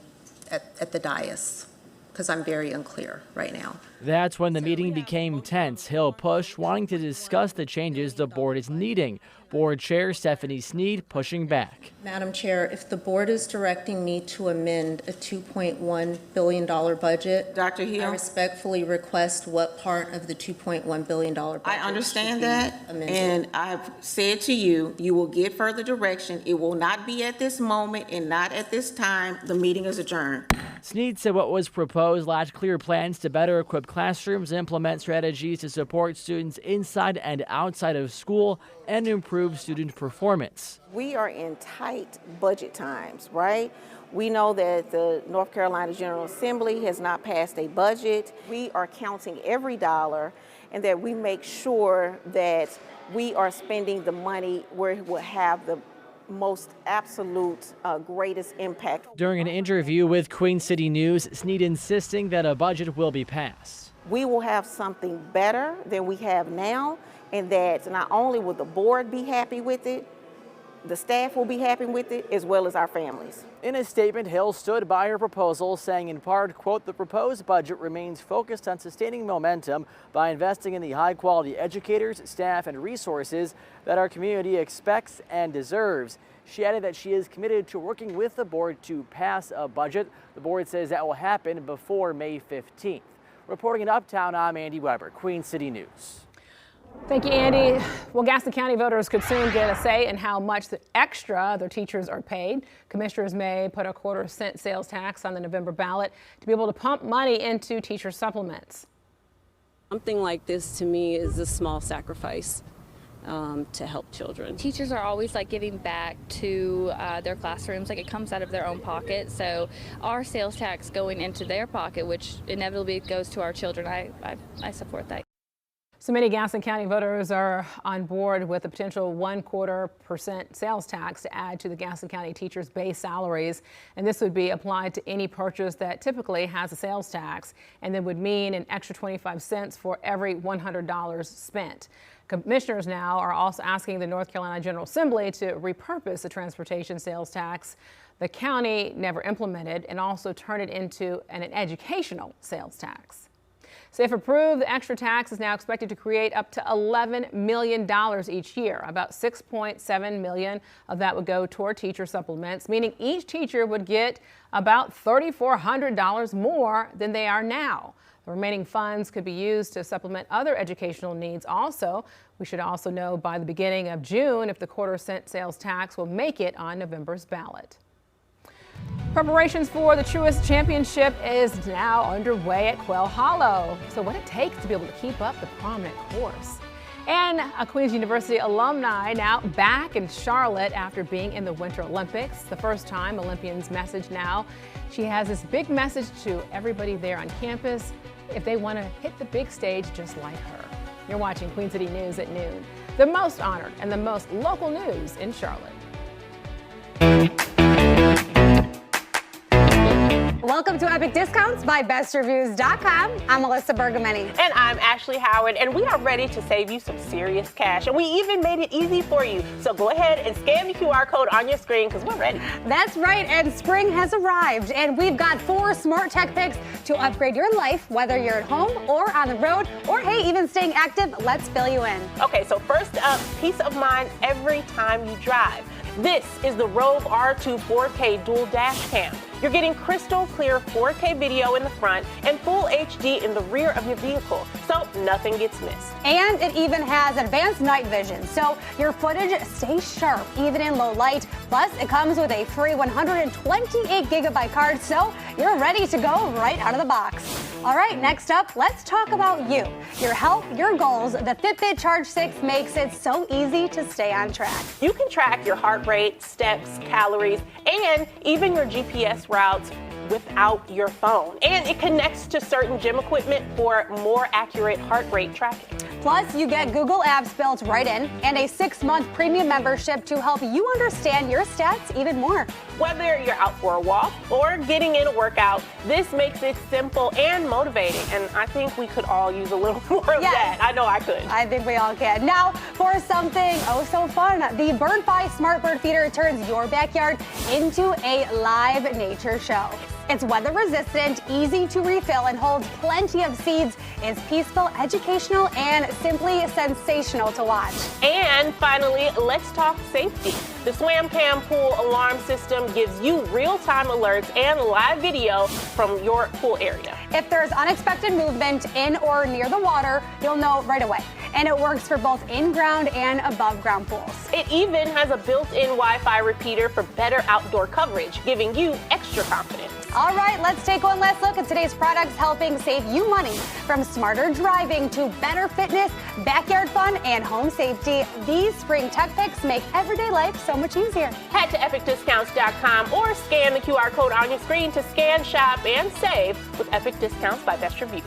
at the dais because I'm very unclear right now. That's when the meeting became tense. Hill pushed, wanting to discuss the changes the board is needing. Board Chair Stephanie Snead pushing back. Madam Chair, if the board is directing me to amend a $2.1 billion budget, Dr. Hill, I respectfully request what part of the $2.1 billion budget. I understand that, and I've said to you, you will get further direction. It will not be at this moment and not at this time. The meeting is adjourned. Snead said what was proposed lacked clear plans to better equip classrooms, implement strategies to support students inside and outside of school, and improve student performance. We are in tight budget times, right? We know that the North Carolina General Assembly has not passed a budget. We are counting every dollar and that we make sure that we are spending the money where it will have the most absolute greatest impact. During an interview with Queen City News, Snead insisting that a budget will be passed. We will have something better than we have now, and that not only will the board be happy with it, the staff will be happy with it, as well as our families. In a statement, Hill stood by her proposal, saying in part, quote, the proposed budget remains focused on sustaining momentum by investing in the high-quality educators, staff, and resources that our community expects and deserves. She added that she is committed to working with the board to pass a budget. The board says that will happen before May 15th. Reporting in Uptown, I'm Andy Weber, Queen City News. Thank you, Andy. Well, Gaston County voters could soon get a say in how much extra their teachers are paid. Commissioners may put a 1/4-cent sales tax on the November ballot to be able to pump money into teacher supplements. Something like this to me is a small sacrifice to help children. Teachers are always like giving back to their classrooms, like it comes out of their own pocket. So our sales tax going into their pocket, which inevitably goes to our children, I support that. So many Gaston County voters are on board with a potential 1/4% sales tax to add to the Gaston County teachers' base salaries. And this would be applied to any purchase that typically has a sales tax, and then would mean an extra 25 cents for every $100 spent. Commissioners now are also asking the North Carolina General Assembly to repurpose the transportation sales tax the county never implemented and also turn it into an educational sales tax. So if approved, the extra tax is now expected to create up to $11 million each year. About $6.7 million of that would go toward teacher supplements, meaning each teacher would get about $3,400 more than they are now. The remaining funds could be used to supplement other educational needs also. We should also know by the beginning of June if the 1/4-cent sales tax will make it on November's ballot. Preparations for the Truist Championship is now underway at Quail Hollow. So what it takes to be able to keep up the prominent course. And a Queen's University alumni now back in Charlotte after being in the Winter Olympics. The first time Olympians message now. She has this big message to everybody there on campus if they want to hit the big stage just like her. You're watching Queen City News at noon. The most honored and the most local news in Charlotte. Welcome to Epic Discounts by BestReviews.com. I'm Melissa Bergameni. And I'm Ashley Howard, and we are ready to save you some serious cash. And we even made it easy for you. So go ahead and scan the QR code on your screen because we're ready. That's right, and spring has arrived, and we've got 4 smart tech picks to upgrade your life, whether you're at home or on the road, or hey, even staying active. Let's fill you in. Okay, so first up, peace of mind every time you drive. This is the Rogue R2 4K dual dash cam. You're getting crystal clear 4K video in the front and full HD in the rear of your vehicle, so nothing gets missed. And it even has advanced night vision, so your footage stays sharp even in low light. Plus, it comes with a free 128GB card, so you're ready to go right out of the box. All right, next up, let's talk about you, your health, your goals. The Fitbit Charge 6 makes it so easy to stay on track. You can track your heart rate, steps, calories, and even your GPS routes without your phone. And it connects to certain gym equipment for more accurate heart rate tracking. Plus, you get Google Apps built right in and a 6-month premium membership to help you understand your stats even more. Whether you're out for a walk or getting in a workout, this makes it simple and motivating. And I think we could all use a little more of that. I know I could. I think we all can. Now, for something oh so fun, the BirdFi Smart Bird Feeder turns your backyard into a live nature show. It's weather resistant, easy to refill, and holds plenty of seeds. It's peaceful, educational, and simply sensational to watch. And finally, let's talk safety. The SwamCam pool alarm system gives you real-time alerts and live video from your pool area. If there's unexpected movement in or near the water, you'll know right away. And it works for both in-ground and above-ground pools. It even has a built-in Wi-Fi repeater for better outdoor coverage, giving you extra confidence. All right, let's take one last look at today's products helping save you money. From smarter driving to better fitness, backyard fun, and home safety, these spring tech picks make everyday life so much easier. Head to epicdiscounts.com or scan the QR code on your screen to scan, shop, and save with Epic Discounts by Best Review.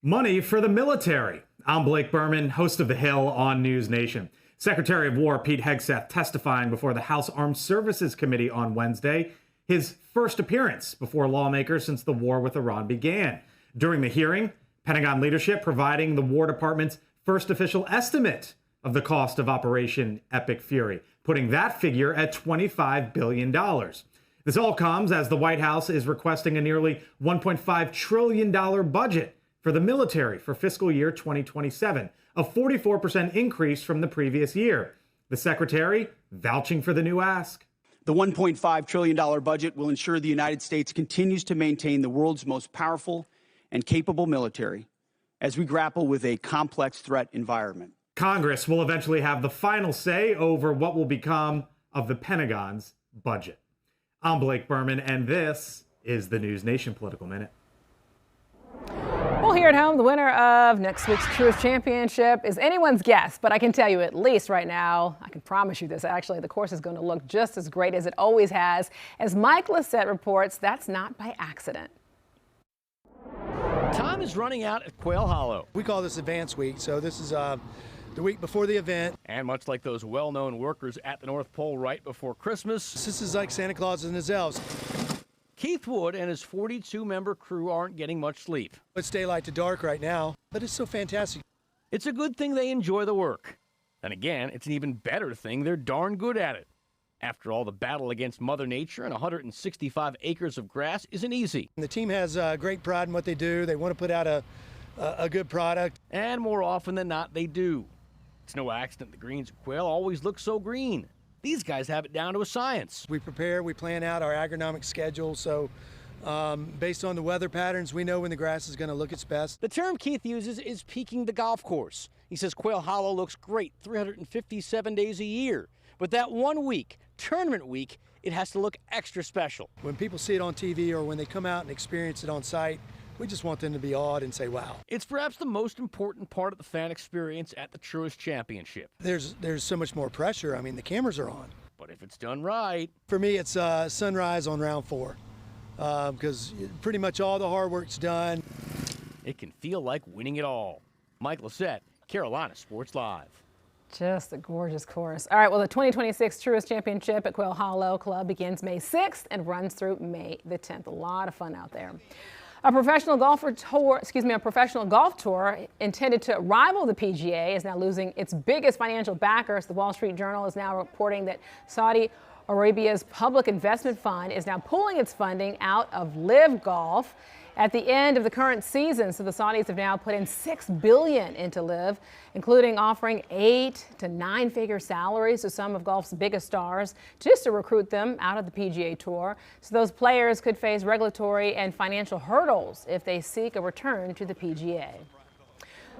Money for the military. I'm Blake Berman, host of The Hill on News Nation. Secretary of War Pete Hegseth testifying before the House Armed Services Committee on Wednesday, his first appearance before lawmakers since the war with Iran began. During the hearing, Pentagon leadership providing the War Department's first official estimate of the cost of Operation Epic Fury, putting that figure at $25 billion. This all comes as the White House is requesting a nearly $1.5 trillion budget for the military for fiscal year 2027, a 44% increase from the previous year. The secretary vouching for the new ask. The $1.5 trillion budget will ensure the United States continues to maintain the world's most powerful and capable military as we grapple with a complex threat environment. Congress will eventually have the final say over what will become of the Pentagon's budget. I'm Blake Berman, and this is the News Nation Political Minute. Well, here at home, the winner of next week's Truth Championship is anyone's guess, but I can tell you at least right now, I can promise you this actually, the course is going to look just as great as it always has. As Mike Lissette reports, that's not by accident. Time is running out at Quail Hollow. We call this Advance Week, so this is the week before the event. And much like those well-known workers at the North Pole right before Christmas, this is like Santa Claus and his elves. Keith Wood and his 42-member crew aren't getting much sleep. It's daylight to dark right now, but it's so fantastic. It's a good thing they enjoy the work. Then again, it's an even better thing they're darn good at it. After all, the battle against Mother Nature and 165 acres of grass isn't easy. The team has great pride in what they do. They want to put out a good product. And more often than not, they do. It's no accident the greens at Quail always look so green. These guys have it down to a science. We prepare, we plan out our agronomic schedule, so based on the weather patterns, we know when the grass is going to look its best. The term Keith uses is peaking the golf course. He says Quail Hollow looks great 357 days a year. But that 1 week, tournament week, it has to look extra special. When people see it on TV or when they come out and experience it on site, we just want them to be awed and say, wow. It's perhaps the most important part of the fan experience at the Truist Championship. There's so much more pressure. I mean, the cameras are on. But if it's done right. For me, it's sunrise on round 4 because pretty much all the hard work's done. It can feel like winning it all. Mike Lissette, Carolina Sports Live. Just a gorgeous course. All right, well, the 2026 Truist Championship at Quail Hollow Club begins May 6th and runs through May the 10th. A lot of fun out there. A professional golf tour intended to rival the PGA is now losing its biggest financial backers. The Wall Street Journal is now reporting that Saudi Arabia's public investment fund is now pulling its funding out of LIV Golf at the end of the current season. So the Saudis have now put in $6 billion into LIV, including offering 8 to 9-figure salaries to some of golf's biggest stars just to recruit them out of the PGA Tour. So those players could face regulatory and financial hurdles if they seek a return to the PGA.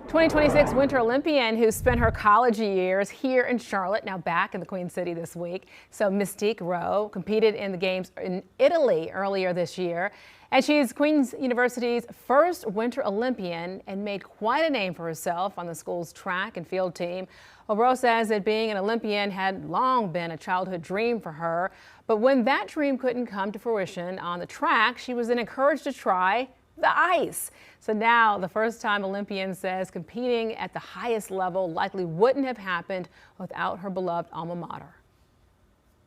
2026 Winter Olympian who spent her college years here in Charlotte, now back in the Queen City this week. So Mystique Rowe competed in the games in Italy earlier this year. And she's Queen's University's first Winter Olympian and made quite a name for herself on the school's track and field team. Well, Rowe says that being an Olympian had long been a childhood dream for her. But when that dream couldn't come to fruition on the track, she was then encouraged to try the ice. So now the first-time Olympian says competing at the highest level likely wouldn't have happened without her beloved alma mater.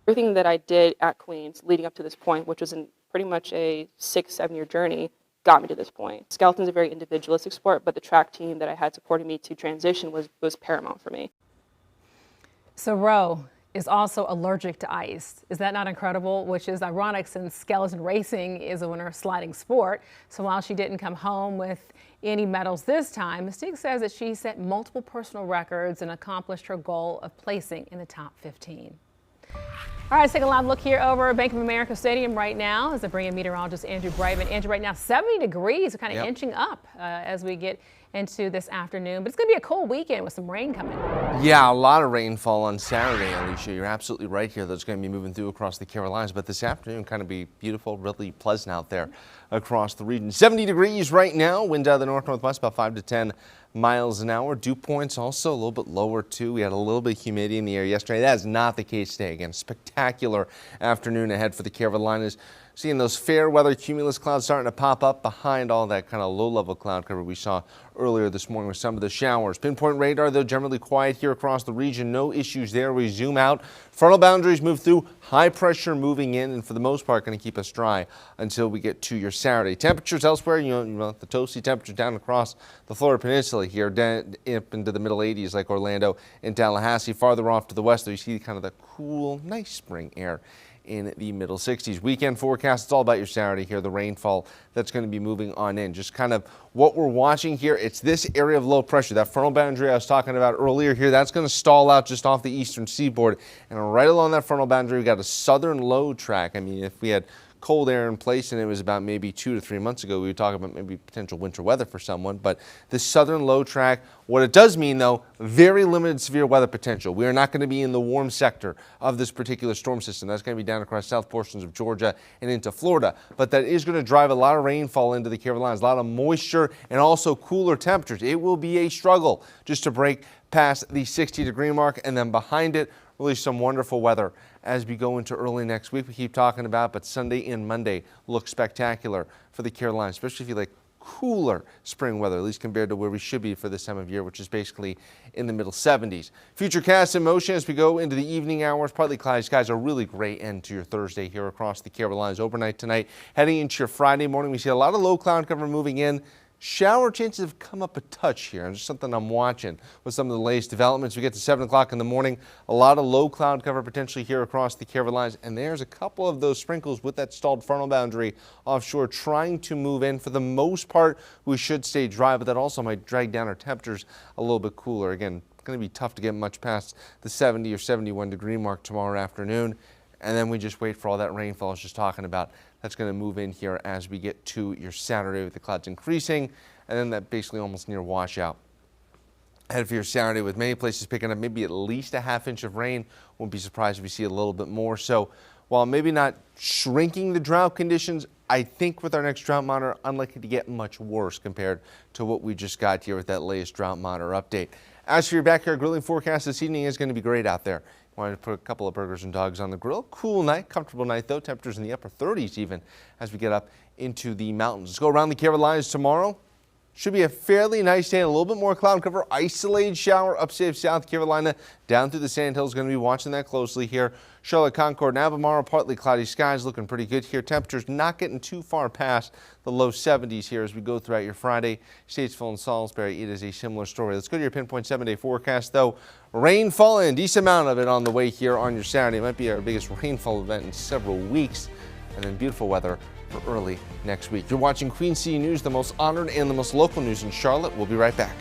Everything that I did at Queens leading up to this point, which was pretty much a 6-7 year journey, got me to this point. Skeleton's a very individualistic sport, but the track team that I had supporting me to transition was paramount for me. So Rowe is also allergic to ice. Is that not incredible? Which is ironic since skeleton racing is a winter sliding sport. So while she didn't come home with any medals this time, Mystique says that she set multiple personal records and accomplished her goal of placing in the top 15. All right, let's take a live look here over Bank of America Stadium right now as I bring in meteorologist Andrew Brightman. Andrew, right now 70 degrees, kind of inching up as we get into this afternoon, but it's going to be a cold weekend with some rain coming. Yeah, a lot of rainfall on Saturday, Alicia. You're absolutely right here. That's going to be moving through across the Carolinas, but this afternoon kind of be beautiful, really pleasant out there across the region. 70 degrees right now, wind out of the north-northwest about 5 to 10 miles an hour. Dew points also a little bit lower too. We had a little bit of humidity in the air yesterday. That is not the case today. Again, spectacular afternoon ahead for the Carolinas. Seeing those fair weather cumulus clouds starting to pop up behind all that kind of low-level cloud cover we saw earlier this morning with some of the showers. Pinpoint radar, though, generally quiet here across the region. No issues there. We zoom out. Frontal boundaries move through. High pressure moving in, and for the most part, going to keep us dry until we get to your Saturday. Temperatures elsewhere, you know the toasty temperatures down across the Florida Peninsula here, down up into the middle 80s like Orlando and Tallahassee. Farther off to the west, though, you see kind of the cool, nice spring air in the middle 60s. Weekend forecast, it's all about your Saturday here, the rainfall that's going to be moving on in. Just kind of what we're watching here, it's this area of low pressure, that frontal boundary I was talking about earlier here, that's going to stall out just off the eastern seaboard. And right along that frontal boundary, we've got a southern low track. I mean, if we had cold air in place and it was about maybe 2 to 3 months ago, we would talk about maybe potential winter weather for someone. But this southern low track, what it does mean though, very limited severe weather potential. We are not going to be in the warm sector of this particular storm system. That's going to be down across south portions of Georgia and into Florida. But that is going to drive a lot of rainfall into the Carolinas, a lot of moisture and also cooler temperatures. It will be a struggle just to break past the 60-degree mark, and then behind it, really some wonderful weather as we go into early next week. We keep talking about, but Sunday and Monday look spectacular for the Carolinas, especially if you like cooler spring weather, at least compared to where we should be for this time of year, which is basically in the middle 70s. Futurecast in motion as we go into the evening hours. Partly cloudy skies, a really great end to your Thursday here across the Carolinas. Overnight tonight, heading into your Friday morning, we see a lot of low cloud cover moving in. Shower chances have come up a touch here, and just something I'm watching with some of the latest developments. We get to 7 o'clock in the morning, a lot of low cloud cover potentially here across the Carolinas, and there's a couple of those sprinkles with that stalled frontal boundary offshore trying to move in. For the most part, we should stay dry, but that also might drag down our temperatures a little bit cooler. Again, it's going to be tough to get much past the 70 or 71 degree mark tomorrow afternoon, and then we just wait for all that rainfall I was just talking about. That's going to move in here as we get to your Saturday with the clouds increasing, and then that basically almost near washout. Ahead for your Saturday with many places picking up maybe at least a ½ inch of rain. Won't be surprised if we see a little bit more. So while maybe not shrinking the drought conditions, I think with our next drought monitor, unlikely to get much worse compared to what we just got here with that latest drought monitor update. As for your backyard grilling forecast this evening, is going to be great out there. Wanted to put a couple of burgers and dogs on the grill. Cool night, comfortable night though. Temperatures in the upper 30s even as we get up into the mountains. Let's go around the Carolinas tomorrow. Should be a fairly nice day, a little bit more cloud cover. Isolated shower upstate of South Carolina down through the Sand Hills. Going to be watching that closely here. Charlotte, Concord, and Albemarle, partly cloudy skies, looking pretty good here. Temperatures not getting too far past the low 70s here as we go throughout your Friday. Statesville and Salisbury, it is a similar story. Let's go to your pinpoint 7-day forecast though. Rain falling, decent amount of it on the way here on your Saturday. It might be our biggest rainfall event in several weeks. And then beautiful weather for early next week. You're watching Queen City News, the most honored and the most local news in Charlotte. We'll be right back.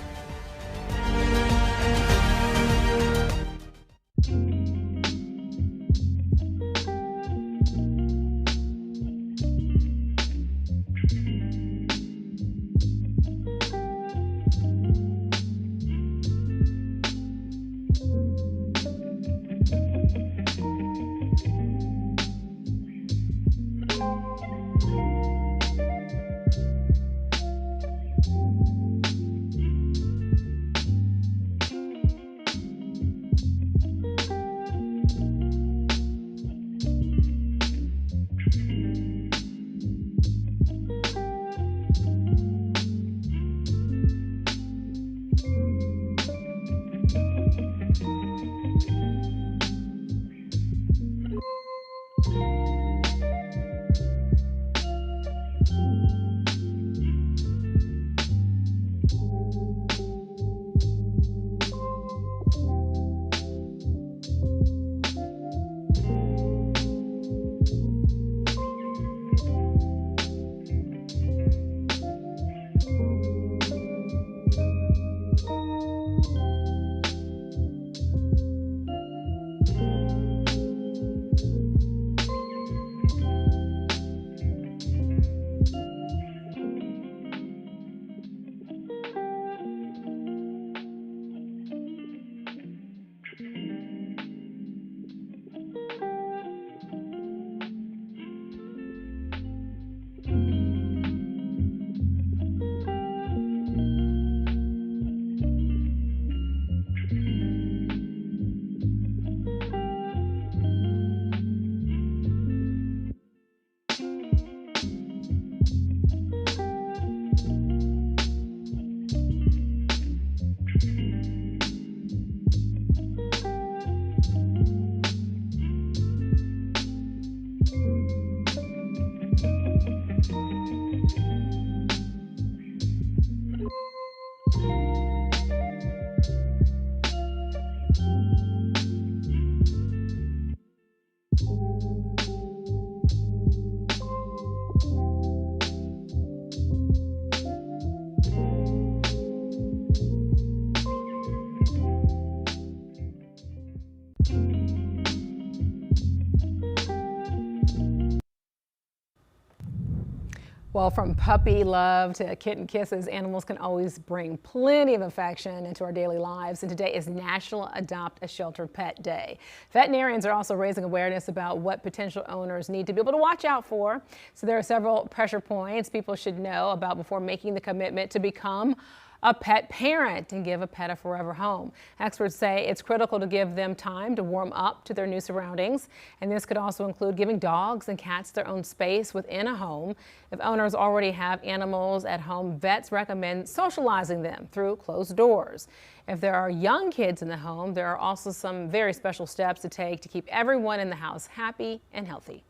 Well, from puppy love to kitten kisses, animals can always bring plenty of affection into our daily lives. And today is National Adopt a Shelter Pet Day. Veterinarians are also raising awareness about what potential owners need to be able to watch out for. So there are several pressure points people should know about before making the commitment to become a pet parent and give a pet a forever home. Experts say it's critical to give them time to warm up to their new surroundings, and this could also include giving dogs and cats their own space within a home. If owners already have animals at home, vets recommend socializing them through closed doors. If there are young kids in the home, there are also some very special steps to take to keep everyone in the house happy and healthy.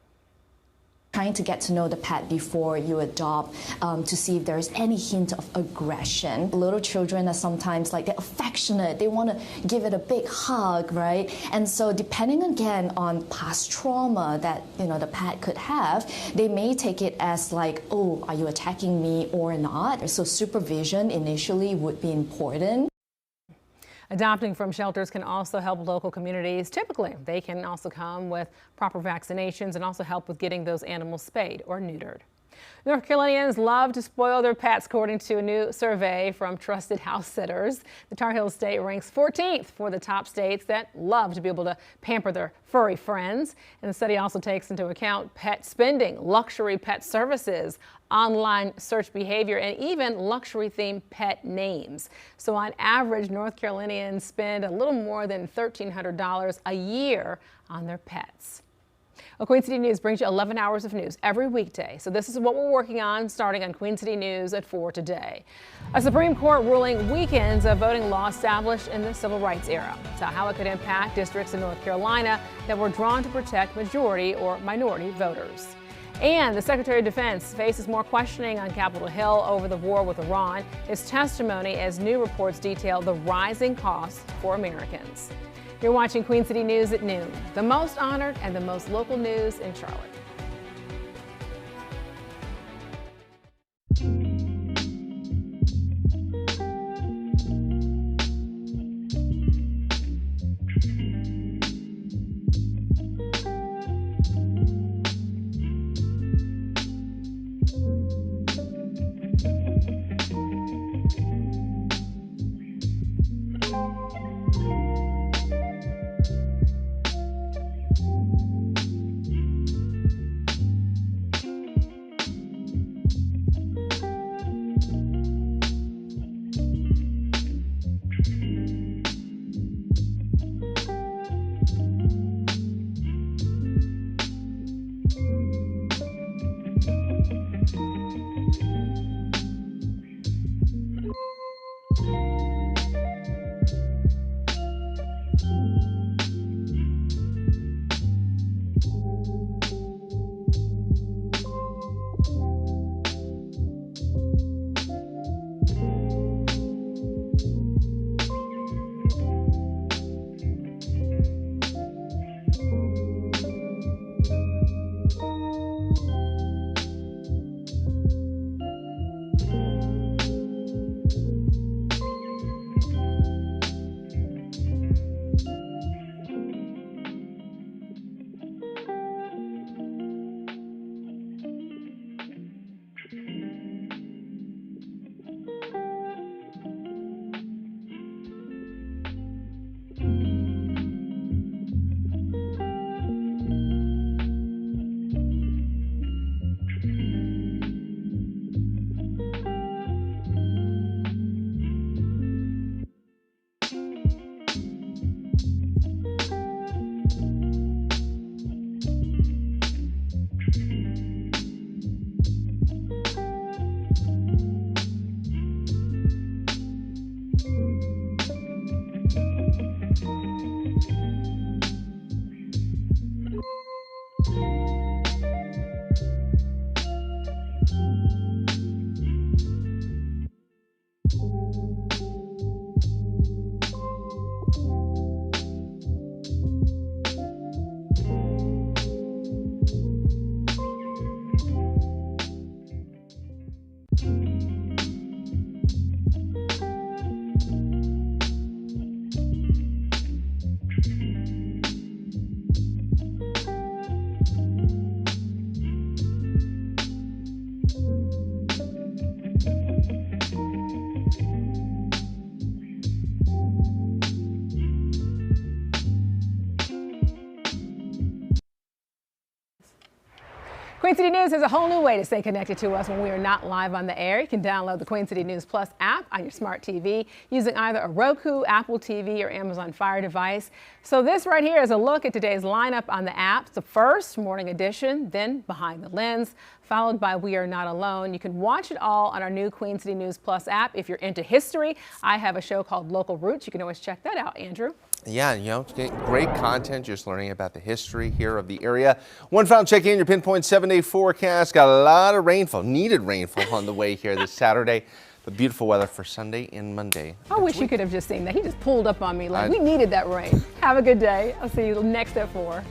Trying to get to know the pet before you adopt to see if there's any hint of aggression. Little children are sometimes like they're affectionate, they want to give it a big hug, right? And so depending again on past trauma that the pet could have, they may take it as like, oh, are you attacking me or not? So supervision initially would be important. Adopting from shelters can also help local communities. Typically, they can also come with proper vaccinations and also help with getting those animals spayed or neutered. North Carolinians love to spoil their pets, according to a new survey from Trusted House Sitters. The Tar Heel State ranks 14th for the top states that love to be able to pamper their furry friends. And the study also takes into account pet spending, luxury pet services, online search behavior, and even luxury-themed pet names. So on average, North Carolinians spend a little more than $1,300 a year on their pets. Well, Queen City News brings you 11 hours of news every weekday. So this is what we're working on starting on Queen City News at 4 today. A Supreme Court ruling weakens a voting law established in the Civil Rights era. So how it could impact districts in North Carolina that were drawn to protect majority or minority voters. And the Secretary of Defense faces more questioning on Capitol Hill over the war with Iran. His testimony as new reports detail the rising costs for Americans. You're watching Queen City News at noon, the most honored and the most local news in Charlotte. Queen City News has a whole new way to stay connected to us when we are not live on the air. You can download the Queen City News Plus app on your smart TV using either a Roku, Apple TV, or Amazon Fire device. So this right here is a look at today's lineup on the app. The first, Morning Edition, then Behind the Lens, followed by We Are Not Alone. You can watch it all on our new Queen City News Plus app. If you're into history, I have a show called Local Roots. You can always check that out, Andrew. Yeah, it's getting great content, just learning about the history here of the area. One final check in your pinpoint 7-day forecast. Got a lot of rainfall, needed rainfall on the way here this Saturday. But beautiful weather for Sunday and Monday. I wish you could have just seen that. He just pulled up on me like we needed that rain. Have a good day. I'll see you next at 4.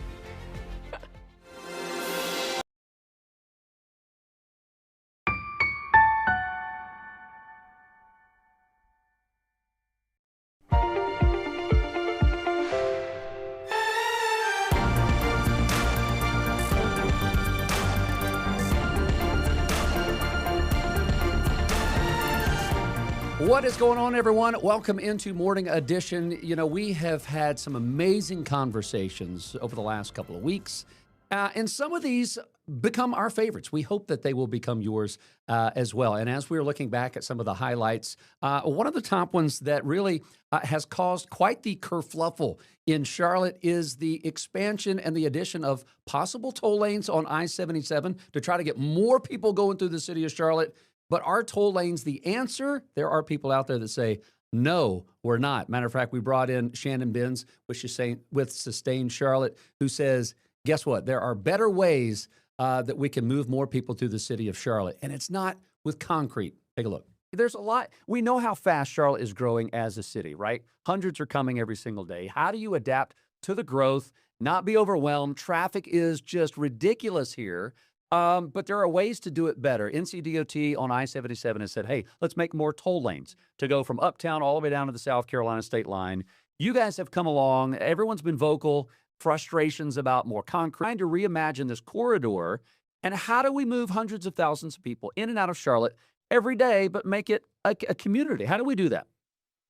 What is going on, everyone? Welcome into Morning Edition. We have had some amazing conversations over the last couple of weeks, and some of these become our favorites. We hope that they will become yours as well. And as we were looking back at some of the highlights, one of the top ones that really has caused quite the kerfluffle in Charlotte is the expansion and the addition of possible toll lanes on I-77 to try to get more people going through the city of Charlotte. But are toll lanes the answer? There are people out there that say, no, we're not. Matter of fact, we brought in Shannon Benz, with Sustain Charlotte, who says, guess what? There are better ways that we can move more people through the city of Charlotte. And it's not with concrete. Take a look. There's a lot. We know how fast Charlotte is growing as a city, right? Hundreds are coming every single day. How do you adapt to the growth, not be overwhelmed? Traffic is just ridiculous here. But there are ways to do it better. NCDOT on I-77 has said, hey, let's make more toll lanes to go from uptown all the way down to the South Carolina state line. You guys have come along. Everyone's been vocal, frustrations about more concrete, trying to reimagine this corridor. And how do we move hundreds of thousands of people in and out of Charlotte every day, but make it a community? How do we do that?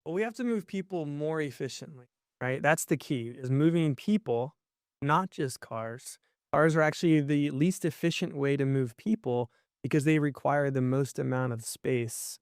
Well, we have to move people more efficiently, right? That's the key, is moving people, not just cars. Cars are actually the least efficient way to move people because they require the most amount of space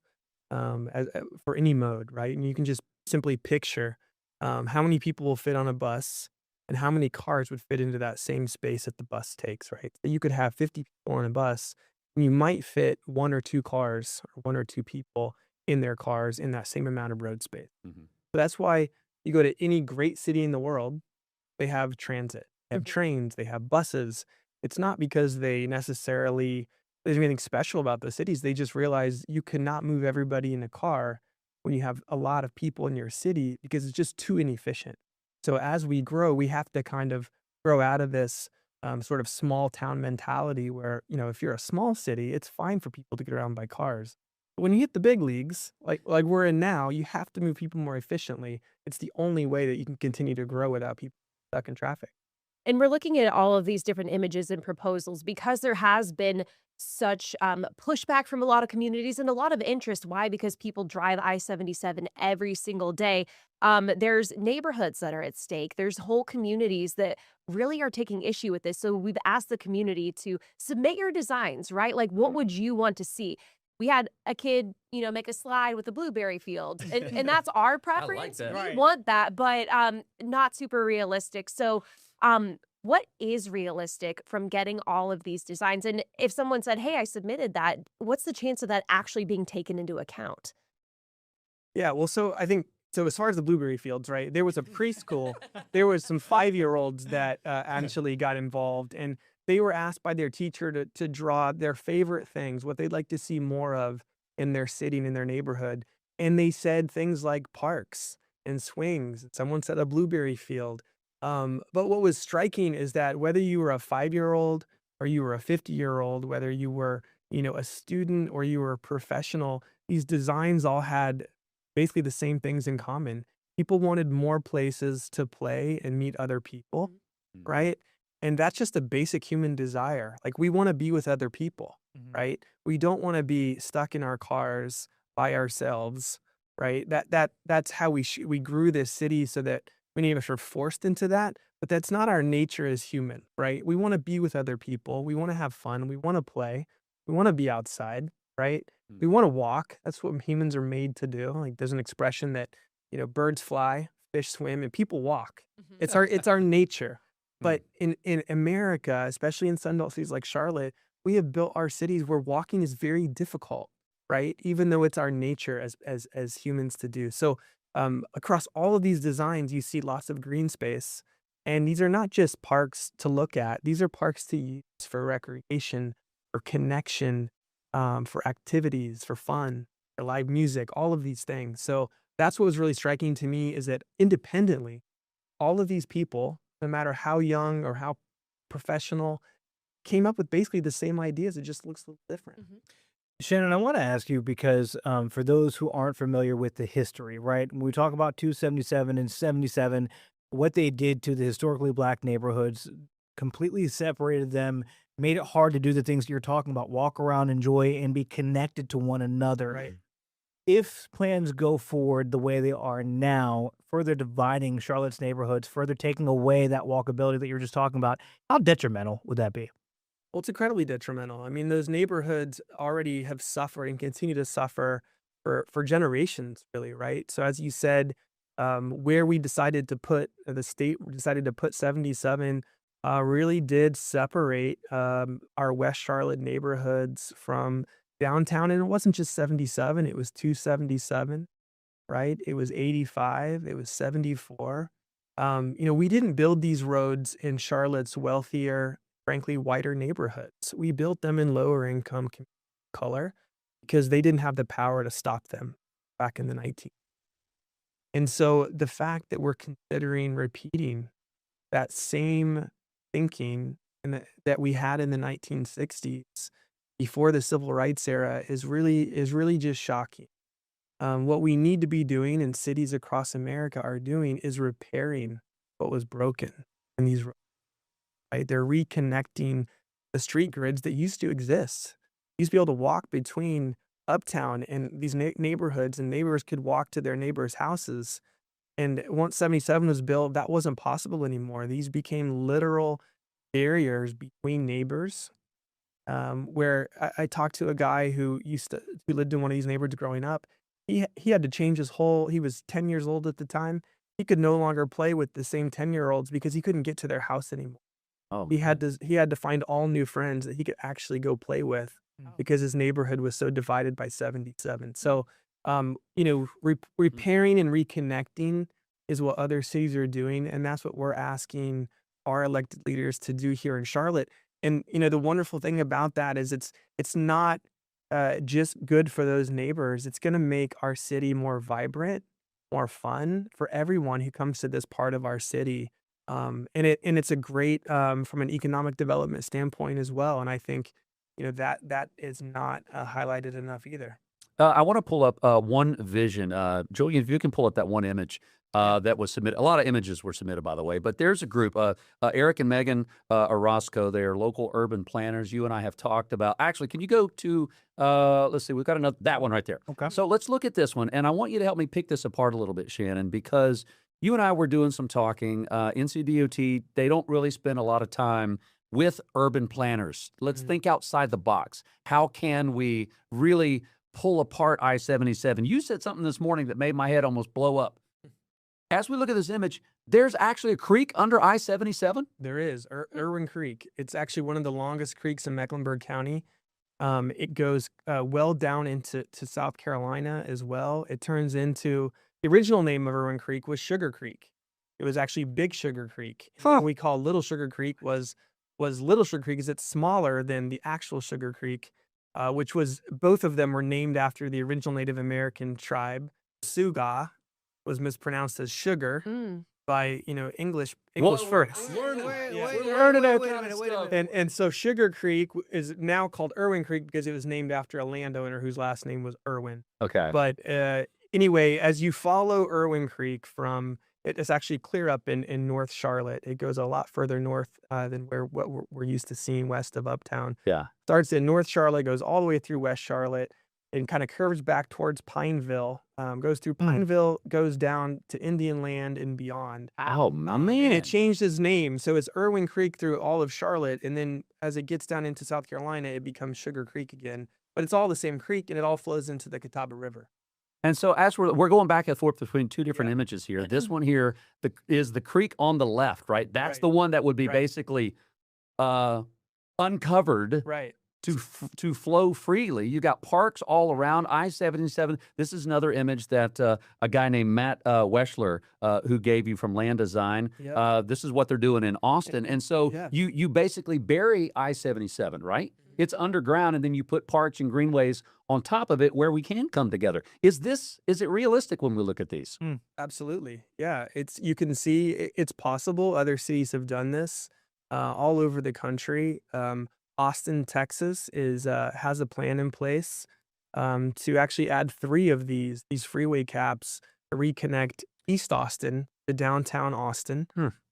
for any mode, right? And you can just simply picture how many people will fit on a bus and how many cars would fit into that same space that the bus takes, right? So you could have 50 people on a bus, and you might fit 1 or 2 cars or 1 or 2 people in their cars in that same amount of road space. So that's why you go to any great city in the world, they have transit. They have trains, they have buses. It's not because there's anything special about those cities. They just realize you cannot move everybody in a car when you have a lot of people in your city because it's just too inefficient. So as we grow, we have to kind of grow out of this sort of small town mentality where, if you're a small city, it's fine for people to get around by cars. But when you hit the big leagues, like we're in now, you have to move people more efficiently. It's the only way that you can continue to grow without people stuck in traffic. And we're looking at all of these different images and proposals because there has been such pushback from a lot of communities and a lot of interest. Why? Because people drive I-77 every single day. There's neighborhoods that are at stake. There's whole communities that really are taking issue with this. So we've asked the community to submit your designs, right? Like, what would you want to see? We had a kid, make a slide with a blueberry field, and that's our preference. I like that. We Right. want that, but not super realistic. So what is realistic from getting all of these designs? And if someone said, hey, I submitted that, what's the chance of that actually being taken into account? Yeah, well, so I think, as far as the blueberry fields, right, there was a preschool, there was some 5-year-olds that actually got involved, and they were asked by their teacher to draw their favorite things, what they'd like to see more of in their city and in their neighborhood. And they said things like parks and swings. Someone said a blueberry field. But what was striking is that whether you were a 5-year-old or you were a 50-year-old, whether you were, a student or you were a professional, these designs all had basically the same things in common. People wanted more places to play and meet other people, right? And that's just a basic human desire. Like, we want to be with other people, right? We don't want to be stuck in our cars by ourselves, right? That's how we grew this city, so that many of us are forced into that, but that's not our nature as human, right? We want to be with other people. We want to have fun. We want to play. We want to be outside, right? We want to walk. That's what humans are made to do. Like, there's an expression that, birds fly, fish swim, and people walk. It's our nature. But in America, especially in Sunbelt cities like Charlotte, we have built our cities where walking is very difficult, right? Even though it's our nature as humans to do. So across all of these designs, you see lots of green space. And these are not just parks to look at. These are parks to use for recreation, for connection, for activities, for fun, for live music, all of these things. So that's what was really striking to me is that independently, all of these people, no matter how young or how professional, came up with basically the same ideas. It just looks a little different. Shannon, I want to ask you because for those who aren't familiar with the history, right? When we talk about 277 and 77, what they did to the historically black neighborhoods completely separated them, made it hard to do the things you're talking about, walk around, enjoy, and be connected to one another. Right. If plans go forward the way they are now, further dividing Charlotte's neighborhoods, further taking away that walkability that you were just talking about, how detrimental would that be? Well, it's incredibly detrimental. I mean, those neighborhoods already have suffered and continue to suffer for generations, really, right? So as you said, where we decided to put, the state decided to put 77, really did separate our West Charlotte neighborhoods from downtown. And it wasn't just 77, it was 277, right? It was 85, it was 74. We didn't build these roads in Charlotte's wealthier, frankly, whiter neighborhoods. We built them in lower income color because they didn't have the power to stop them back in the 19th. And so the fact that we're considering repeating that same thinking and that we had in the 1960s before the civil rights era is really just shocking. What we need to be doing, and cities across America are doing, is repairing what was broken in these roads. Right? They're reconnecting the street grids that used to exist. You used to be able to walk between uptown and these neighborhoods, and neighbors could walk to their neighbors' houses. And once 77 was built, that wasn't possible anymore. These became literal barriers between neighbors. Where I talked to a guy who lived in one of these neighborhoods growing up. He had to change he was 10 years old at the time. He could no longer play with the same 10-year-olds because he couldn't get to their house anymore. Oh, he had to find all new friends that he could actually go play with because his neighborhood was so divided by 77. So, repairing and reconnecting is what other cities are doing, and that's what we're asking our elected leaders to do here in Charlotte. And the wonderful thing about that is it's not just good for those neighbors. It's going to make our city more vibrant, more fun for everyone who comes to this part of our city. And it's a great from an economic development standpoint as well. And I think that is not highlighted enough either. I want to pull up one vision. Julian, if you can pull up that one image that was submitted. A lot of images were submitted, by the way, but there's a group, Eric and Megan Orozco, they're local urban planners. You and I have talked about, actually, can you go to, let's see, we've got that one right there. Okay. So let's look at this one. And I want you to help me pick this apart a little bit, Shannon, because you and I were doing some talking. NCDOT, they don't really spend a lot of time with urban planners. Let's think outside the box. How can we really pull apart I-77? You said something this morning that made my head almost blow up. As we look at this image, there's actually a creek under I-77? There is, Irwin Creek. It's actually one of the longest creeks in Mecklenburg County. It goes well down into South Carolina as well. It turns into, the original name of Irwin Creek was Sugar Creek. It was actually Big Sugar Creek. What we call Little Sugar Creek was Little Sugar Creek because it's smaller than the actual Sugar Creek, which was, both of them were named after the original Native American tribe. Suga was mispronounced as sugar by English first. And so Sugar Creek is now called Irwin Creek because it was named after a landowner whose last name was Irwin. Okay. But anyway, as you follow Irwin Creek it's actually clear up in North Charlotte. It goes a lot further north than what we're used to seeing west of Uptown. Yeah. Starts in North Charlotte, goes all the way through West Charlotte, and kind of curves back towards Pineville. Goes through Pineville, goes down to Indian Land and beyond. Oh, man. And it changed its name. So it's Irwin Creek through all of Charlotte. And then as it gets down into South Carolina, it becomes Sugar Creek again. But it's all the same creek, and it all flows into the Catawba River. And so as we're going back and forth between two different images here. This one here is the creek on the left, right? That's the one that would be basically uncovered. Right. to flow freely. You got parks all around I-77. This is another image that a guy named Matt Weschler, who gave you from Land Design. Yep. This is what they're doing in Austin. And so you basically bury I-77, right? It's underground, and then you put parks and greenways on top of it where we can come together. Is it realistic when we look at these? Absolutely. Yeah, you can see it's possible. Other cities have done this all over the country. Austin, Texas has a plan in place to actually add 3 of these freeway caps to reconnect East Austin to downtown Austin.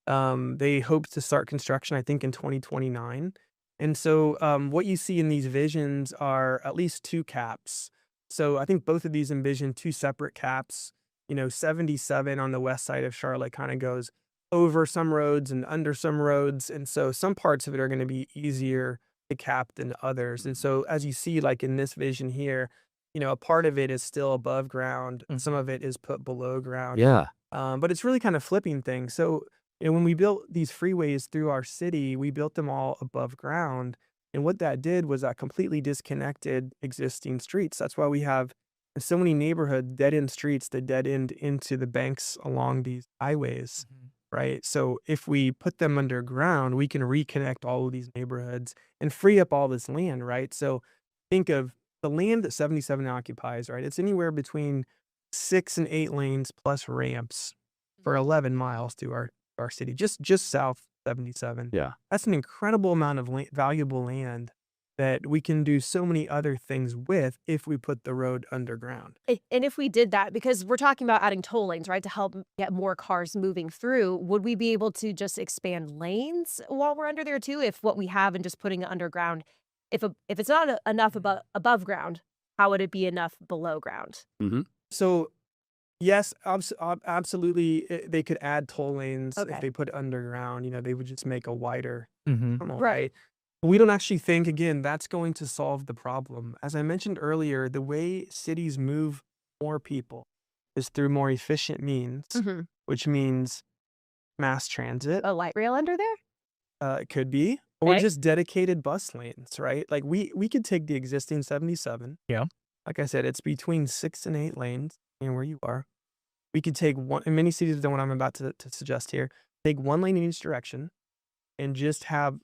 They hope to start construction, I think, in 2029. And so what you see in these visions are at least 2 caps. So I think both of these envision 2 separate caps. 77 on the west side of Charlotte kind of goes over some roads and under some roads. And so some parts of it are going to be easier to cap than others. And so as you see, like in this vision here, a part of it is still above ground and some of it is put below ground. Yeah. But it's really kind of flipping things. So when we built these freeways through our city, we built them all above ground. And what that did was that completely disconnected existing streets. That's why we have so many neighborhood dead-end streets that dead end into the banks along these highways, right? So if we put them underground, we can reconnect all of these neighborhoods and free up all this land, right? So think of the land that 77 occupies, right? It's anywhere between 6 and 8 lanes plus ramps for 11 miles through our city, just south 77. Yeah. That's an incredible amount of valuable land that we can do so many other things with if we put the road underground. And if we did that, because we're talking about adding toll lanes, right, to help get more cars moving through, would we be able to just expand lanes while we're under there too? If what we have and just putting it underground, if it's not enough above ground, how would it be enough below ground? So yes, absolutely. They could add toll lanes Okay. if they put it underground. They would just make a wider tunnel, Right. We don't actually think, again, that's going to solve the problem. As I mentioned earlier, the way cities move more people is through more efficient means, which means mass transit. A light rail under there? It could be. Or Okay. just dedicated bus lanes, right? Like we could take the existing 77. Yeah. Like I said, it's between 6 and 8 lanes, where you are. We could take one, and many cities have done what I'm about to suggest here, take 1 lane in each direction and just have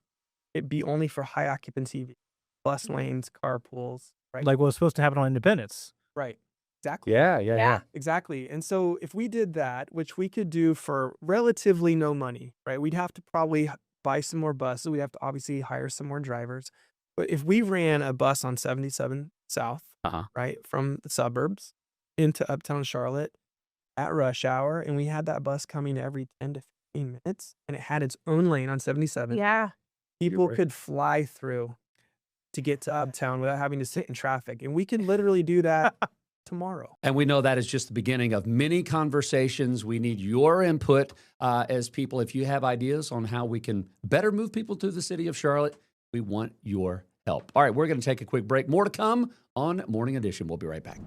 it be only for high occupancy bus lanes, carpools, right? Like what was supposed to happen on Independence. Right. Exactly. Yeah. Exactly. And so if we did that, which we could do for relatively no money, right? We'd have to probably buy some more buses. We'd have to obviously hire some more drivers. But if we ran a bus on 77 South, right, from the suburbs into uptown Charlotte at rush hour, and we had that bus coming every 10 to 15 minutes, and it had its own lane on 77. Yeah. People could fly through to get to uptown without having to sit in traffic. And we can literally do that tomorrow. And we know that is just the beginning of many conversations. We need your input as people. If you have ideas on how we can better move people to the city of Charlotte, we want your help. All right, we're going to take a quick break. More to come on Morning Edition. We'll be right back.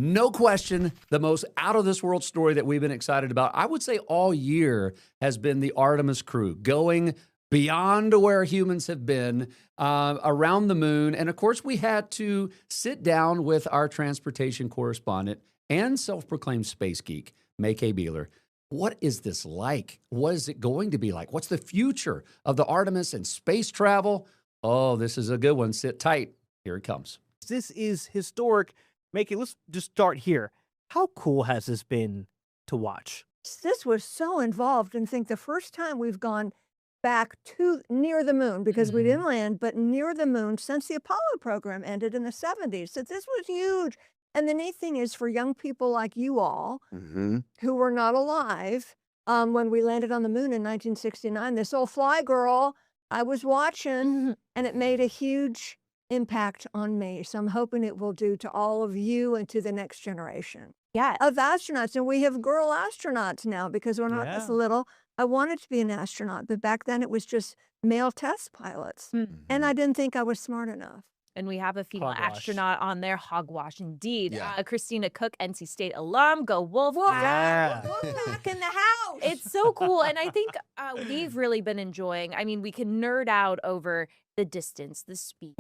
No question, the most out of this world story that we've been excited about, I would say all year, has been the Artemis crew going beyond where humans have been around the moon. And of course, we had to sit down with our transportation correspondent and self-proclaimed space geek, May K. Beeler. What is this like? What is it going to be like? What's the future of the Artemis and space travel? Oh, this is a good one. Sit tight. Here it comes. This is historic. Let's just start here. How cool has this been to watch? This was so involved, and think the first time we've gone back to near the moon, because we didn't land, but near the moon since the Apollo program ended in the 70s. So this was huge. And the neat thing is, for young people like you all, who were not alive when we landed on the moon in 1969, this old fly girl, I was watching, and it made a huge impact on me. So I'm hoping it will do to all of you and to the next generation. Yeah. Of astronauts. And we have girl astronauts now because we're not this little. I wanted to be an astronaut, but back then it was just male test pilots. And I didn't think I was smart enough. And we have a female Hogwash. astronaut on there. Hogwash, indeed. Yeah. Christina Cook, NC State alum. Go Wolf. Back in the house. It's so cool. And I think we've really been enjoying, I mean, we can nerd out over the distance, the speed,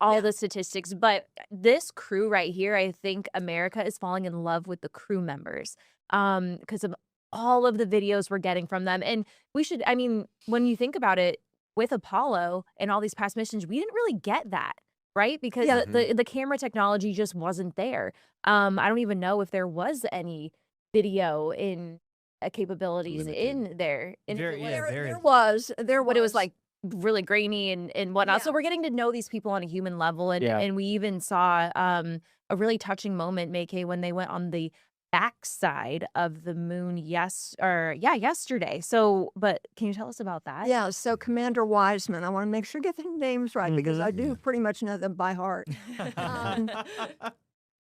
all the statistics. But this crew right here, I think America is falling in love with the crew members because of all of the videos we're getting from them. And we should, I mean, when you think about it, with Apollo and all these past missions, we didn't really get that. Right? Because the camera technology just wasn't there. I don't even know if there was any video in capabilities in there. There was. But it was like really grainy and whatnot. So we're getting to know these people on a human level. And we even saw a really touching moment, May-Kay, when they went on the backside of the moon yesterday. So, but can you tell us about that? Yeah, so Commander Wiseman, I want to make sure I get the names right because I do pretty much know them by heart.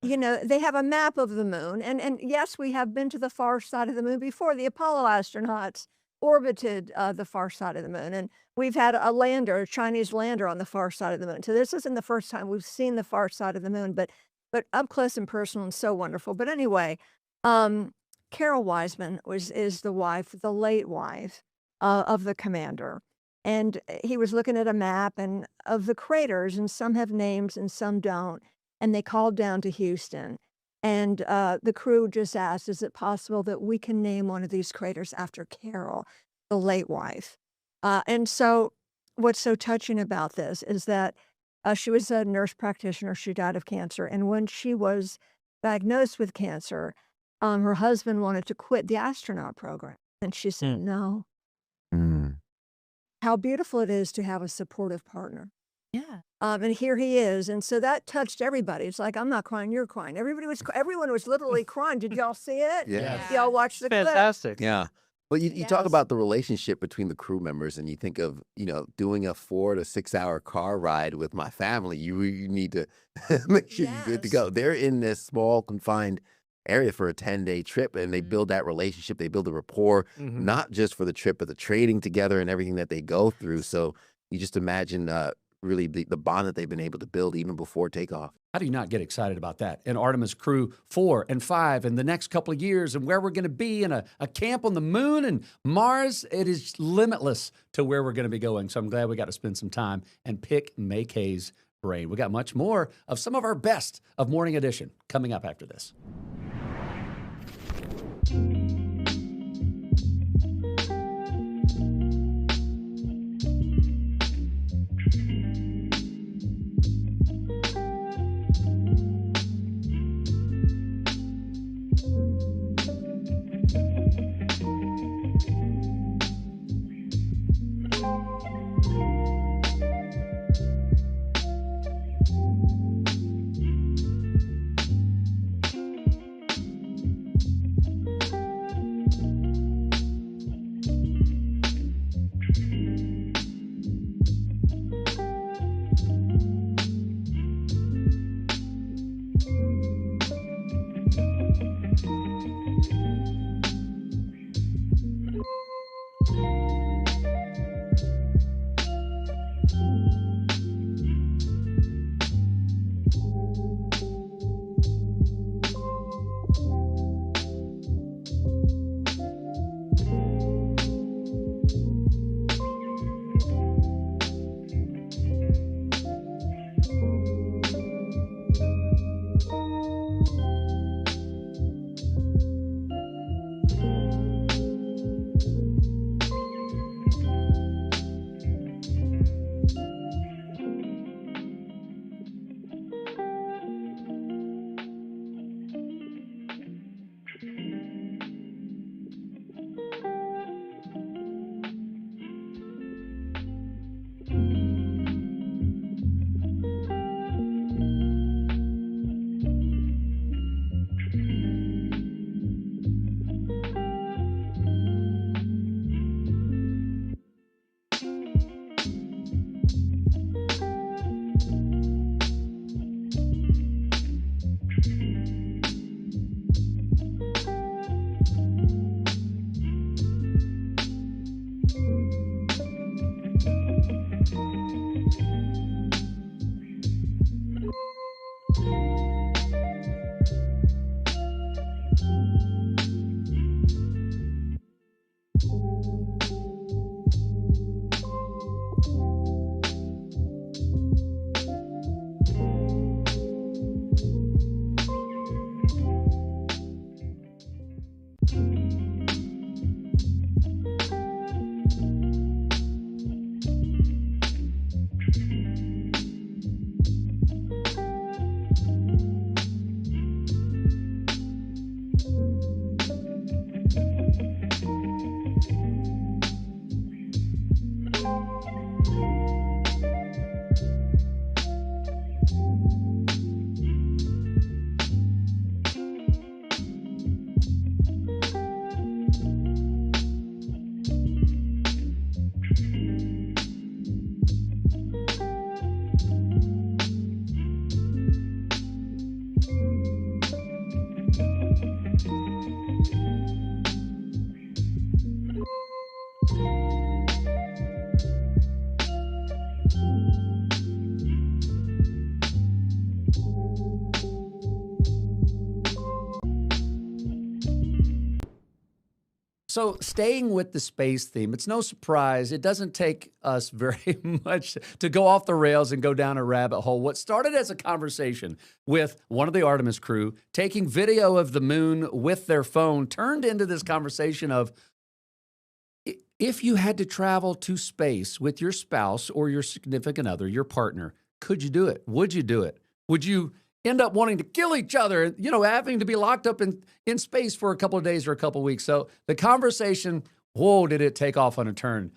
You know, they have a map of the moon. And yes, we have been to the far side of the moon before. The Apollo astronauts orbited the far side of the moon. And we've had a Chinese lander on the far side of the moon. So this isn't the first time we've seen the far side of the moon, but up close and personal and so wonderful. But anyway, Carol Wiseman is the wife, the late wife of the commander. And he was looking at a map and of the craters, and some have names and some don't. And they called down to Houston. And the crew just asked, is it possible that we can name one of these craters after Carol, the late wife? And so what's so touching about this is that she was a nurse practitioner. She died of cancer. And when she was diagnosed with cancer, her husband wanted to quit the astronaut program. And she said, no. How beautiful it is to have a supportive partner. Yeah. And here he is. And so that touched everybody. It's like, I'm not crying, you're crying. Everyone was literally crying. Did y'all see it? Yeah. Y'all watch the clip? Fantastic. Yeah. Well, you talk about the relationship between the crew members, and you think of, doing a 4 to 6 hour car ride with my family. You need to make sure you're good to go. They're in this small, confined area for a 10-day trip, and they build that relationship. They build a rapport, not just for the trip, but the training together and everything that they go through. So you just imagine really the bond that they've been able to build even before takeoff. How do you not get excited about that? And Artemis Crew 4 and 5 and the next couple of years and where we're going to be in a camp on the moon and Mars, it is limitless to where we're going to be going. So I'm glad we got to spend some time and pick May-Kay's brain. We got much more of some of our best of Morning Edition coming up after this. So staying with the space theme, it's no surprise. It doesn't take us very much to go off the rails and go down a rabbit hole. What started as a conversation with one of the Artemis crew taking video of the moon with their phone turned into this conversation of, if you had to travel to space with your spouse or your significant other, your partner, could you do it? Would you do it? Would you end up wanting to kill each other, you know, having to be locked up in space for a couple of days or a couple of weeks? So the conversation, whoa, did it take off on a turn.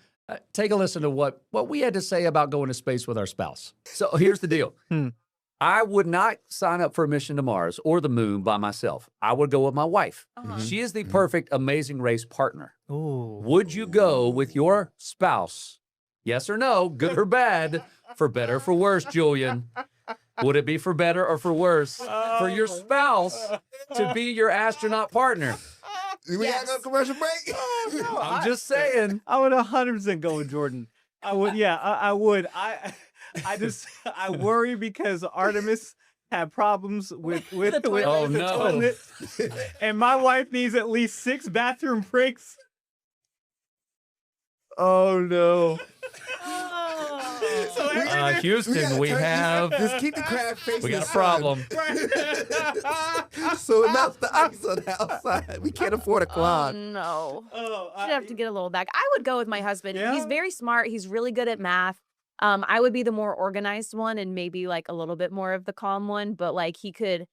Take a listen to what we had to say about going to space with our spouse. So here's the deal. I would not sign up for a mission to Mars or the moon by myself. I would go with my wife. She is the perfect Amazing Race partner. Would you go with your spouse? Yes or no, good or bad, for better or for worse, Julian? Would it be for better or for worse for your spouse to be your astronaut partner? We got to go to commercial break? I'm just saying. I would 100% go with Jordan. I would, yeah, I would. I worry because Artemis had problems with the toilet, and my wife needs at least 6 bathroom breaks. Oh no. Houston, we have. Just keep the crab face. We got a problem. So it melts the ice on the outside. We can't afford a clog. No. Should have to get a little back. I would go with my husband. Yeah? He's very smart. He's really good at math. I would be the more organized one and maybe like a little bit more of the calm one, but like he could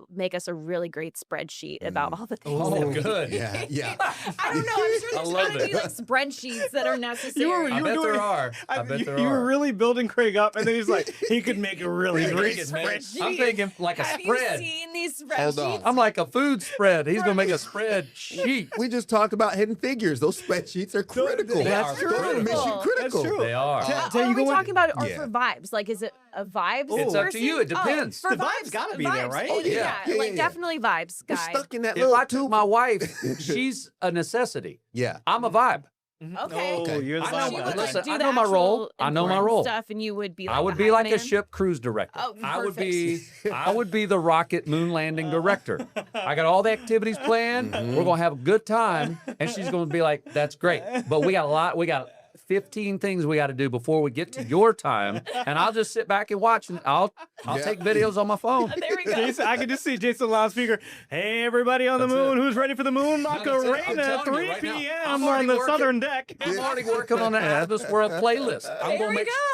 make us a really great spreadsheet about all the things. Oh, good. Yeah, yeah. I don't know. I'm sure there's gotta be like spreadsheets that are necessary. I bet there are. I bet there are. You were really building Craig up, and then he's like, he could make a really great spreadsheet. I'm thinking like a spread. Have you seen these spreadsheets? I'm like a food spread. He's gonna make a spreadsheet. We just talked about hidden figures. Those spreadsheets are critical. That's true. Those are mission critical. That's true. They are. Are we talking about it for vibes? Like, is it a vibes? It's up to you. It depends. For the vibes gotta be there, right? Oh, yeah. Like definitely vibes, guy. We're stuck in that If little I took my wife, she's a necessity. Yeah. I'm a vibe. Okay. Oh, you're the I know, vibe guy. listen, do I the know my role. actual I know my important role. Stuff, and you would be. Like I would the be like hype a man? ship cruise director. Oh, I would perfect. be. I would be the rocket moon landing director. I got all the activities planned. We're gonna have a good time, and she's gonna be like, "That's great." But we got a lot. We got 15 things we got to do before we get to your time, and I'll just sit back and watch, and I'll take videos on my phone. There we go. Jason, I can just see Jason loudspeaker. Hey, everybody on the moon, who's ready for the moon Macarena at 3 p.m. on the southern deck? I'm already working on the Atmos World playlist.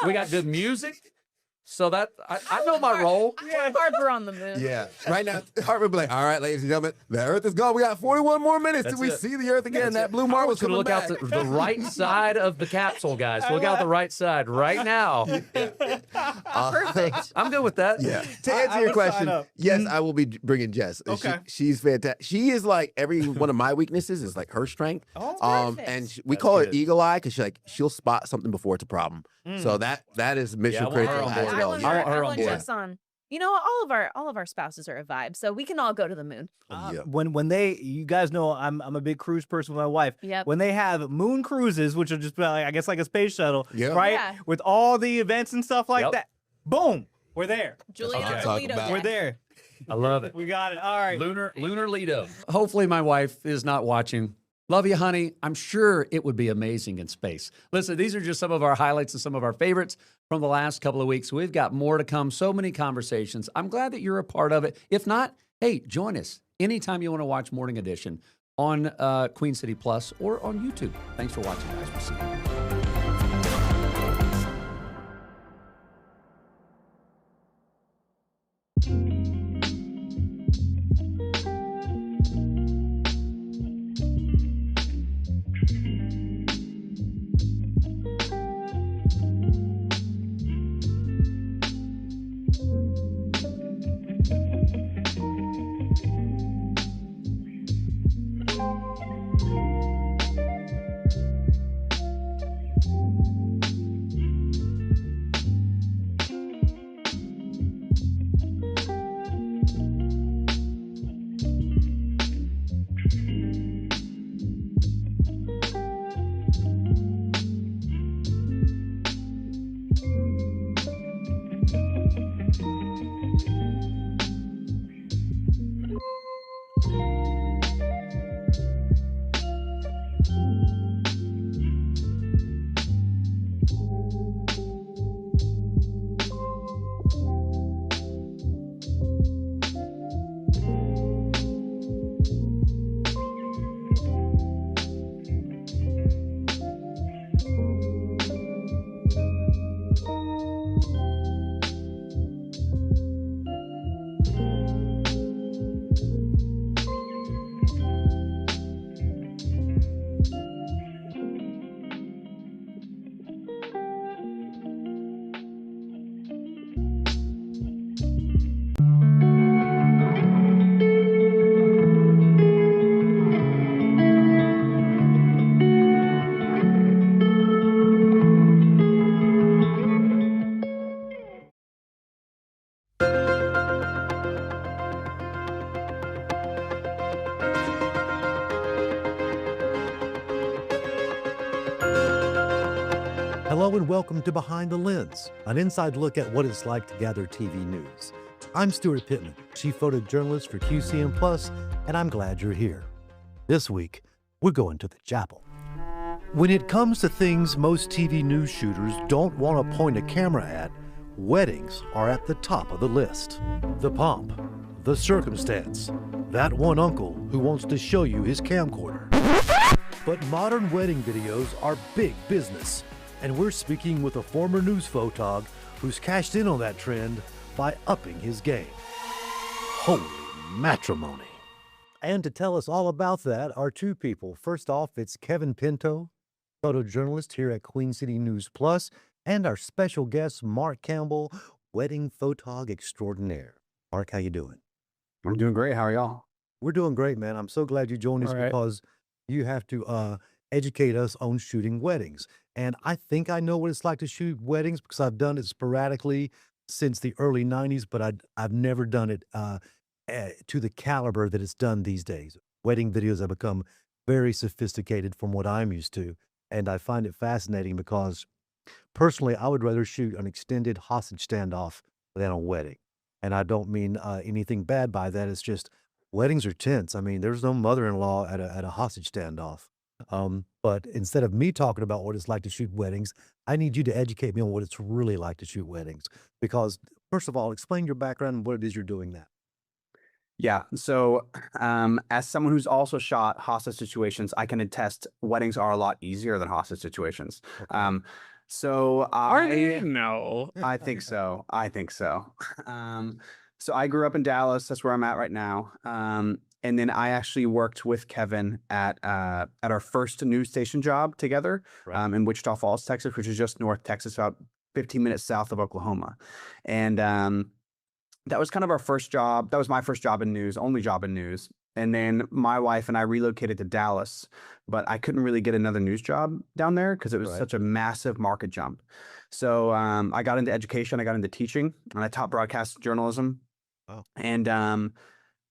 We got good music. So that I know my role. Harper on the moon. Yeah. Right now, Harper will be like, all right, ladies and gentlemen, the Earth is gone. We got 41 more minutes till we see the Earth again. That blue marble is going to look out the right side of the capsule, guys. Look out the right side right now. Perfect. I'm good with that. Yeah. To answer your question, yes, I will be bringing Jess. Okay. She's fantastic. She is like every one of my weaknesses is like her strength. Perfect. And we call her Eagle Eye because she'll spot something before it's a problem. So that is mission critical as well. I want Jess on. You know, all of our spouses are a vibe, so we can all go to the moon. When you guys know I'm a big cruise person with my wife. Yep. When they have moon cruises, which are just like, I guess like a space shuttle, right? Yeah. With all the events and stuff like that. Boom, we're there. Julian That's what I'm talking about. We're there. I love it. We got it. All right. Lunar Lido. Hopefully my wife is not watching. Love you, honey. I'm sure it would be amazing in space. Listen, these are just some of our highlights and some of our favorites from the last couple of weeks. We've got more to come, so many conversations. I'm glad that you're a part of it. If not, hey, join us anytime you want to watch Morning Edition on Queen City Plus or on YouTube. Thanks for watching, guys. We'll see you. Hello and welcome to Behind the Lens, an inside look at what it's like to gather TV news. I'm Stuart Pittman, Chief Photojournalist for QCM Plus, and I'm glad you're here. This week, we're going to the chapel. When it comes to things most TV news shooters don't want to point a camera at, weddings are at the top of the list. The pomp, the circumstance, that one uncle who wants to show you his camcorder. But modern wedding videos are big business. And we're speaking with a former news photog who's cashed in on that trend by upping his game. Holy matrimony. And to tell us all about that are two people. First off, it's Kevin Pinto, photojournalist here at Queen City News Plus, and our special guest, Mark Campbell, wedding photog extraordinaire. Mark, how you doing? I'm doing great. How are y'all? We're doing great, man. I'm so glad you joined us because you have to educate us on shooting weddings. And I think I know what it's like to shoot weddings because I've done it sporadically since the early 90s, but I've never done it to the caliber that it's done these days. Wedding videos have become very sophisticated from what I'm used to. And I find it fascinating because personally, I would rather shoot an extended hostage standoff than a wedding. And I don't mean anything bad by that. It's just weddings are tense. I mean, there's no mother-in-law at a hostage standoff. But instead of me talking about what it's like to shoot weddings, I need you to educate me on what it's really like to shoot weddings. Because first of all, explain your background and what it is you're doing now. Yeah. So, as someone who's also shot hostage situations, I can attest weddings are a lot easier than hostage situations. So No. I think so. I think so. So I grew up in Dallas. That's where I'm at right now. And then I actually worked with Kevin at our first news station job together in Wichita Falls, Texas, which is just North Texas, about 15 minutes south of Oklahoma. And that was kind of our first job. That was my first job in news, only job in news. And then my wife and I relocated to Dallas, but I couldn't really get another news job down there because it was such a massive market jump. So I got into education, I got into teaching, and I taught broadcast journalism. Oh. And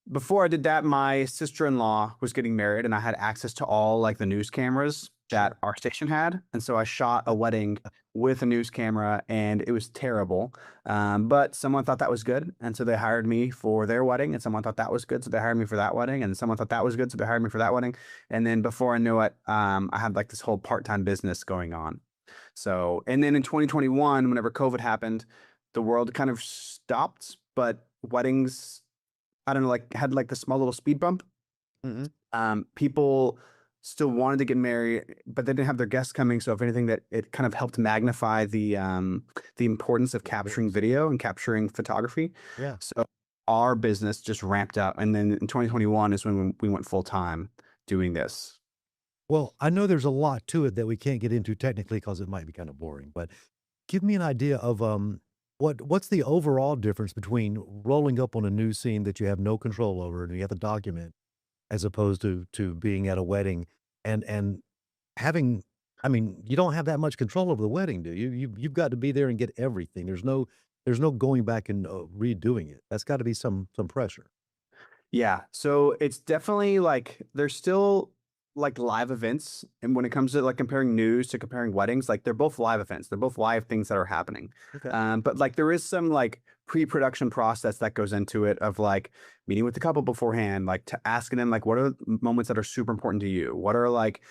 before I did that, my sister-in-law was getting married, and I had access to all like the news cameras that our station had. And so I shot a wedding with a news camera, and it was terrible. But someone thought that was good, and so they hired me for their wedding, and someone thought that was good, so they hired me for that wedding, and someone thought that was good, so they hired me for that wedding. And then before I knew it, I had like this whole part-time business going on. So, and then in 2021, whenever COVID happened, the world kind of stopped, but weddings, I don't know, like had like the small little speed bump. People still wanted to get married, but they didn't have their guests coming. So if anything, that it kind of helped magnify the importance of capturing video and capturing photography. Yeah. So our business just ramped up, and then in 2021 is when we went full time doing this. Well, I know there's a lot to it that we can't get into technically because it might be kind of boring, but give me an idea of what's the overall difference between rolling up on a news scene that you have no control over and you have to document, as opposed to being at a wedding and having, I mean, you don't have that much control over the wedding, do you? You've got to be there and get everything. There's no going back and redoing it. That's got to be some pressure. Yeah. So it's definitely like there's still like live events. And when it comes to like comparing news to comparing weddings, like they're both live events. They're both live things that are happening. Okay. But like there is some like pre-production process that goes into it of like meeting with the couple beforehand, like to asking them like what are moments that are super important to you? What are like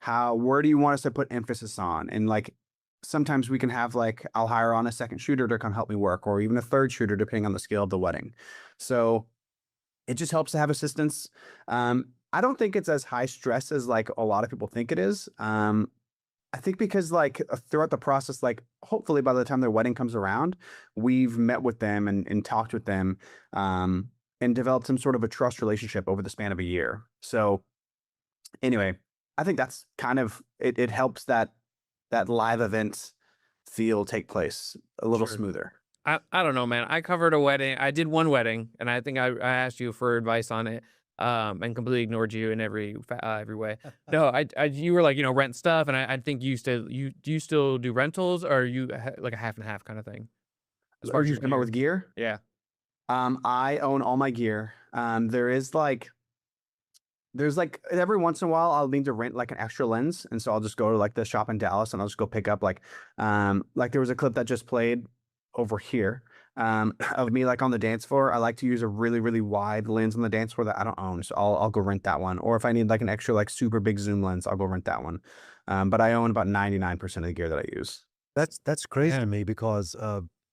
where do you want us to put emphasis on? And like sometimes we can have like I'll hire on a second shooter to come help me work, or even a third shooter depending on the scale of the wedding. So it just helps to have assistance. I don't think it's as high stress as like a lot of people think it is. I think because like throughout the process, like hopefully by the time their wedding comes around, we've met with them and talked with them, and developed some sort of a trust relationship over the span of a year. So anyway, I think that's kind of it helps that live event feel take place a little smoother. I don't know, man. I covered a wedding. I did one wedding, and I think I asked you for advice on it, and completely ignored you in every way. No, you were like, rent stuff, and I think you do you still do rentals, or are you like a half and half kind of thing? Are you talking about with gear? Yeah. I own all my gear. There's like every once in a while I'll need to rent like an extra lens, and so I'll just go to like the shop in Dallas and I'll just go pick up like there was a clip that just played over here of me like on the dance floor. I like to use a really, really wide lens on the dance floor that I don't own, so I'll go rent that one. Or if I need like an extra like super big zoom lens, I'll go rent that one. But I own about 99% of the gear that I use. That's crazy to me because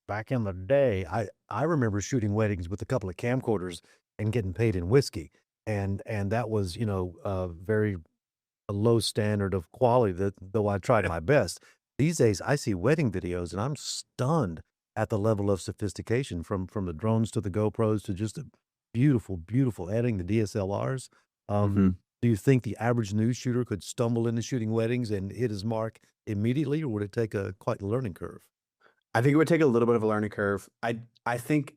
back in the day, I remember shooting weddings with a couple of camcorders and getting paid in whiskey, and that was very a low standard of quality. That though I tried my best. These days, I see wedding videos and I'm stunned at the level of sophistication from the drones to the GoPros to just a beautiful editing, the DSLRs. Do you think the average news shooter could stumble into shooting weddings and hit his mark immediately, or would it take quite a learning curve? I think it would take a little bit of a learning curve. I think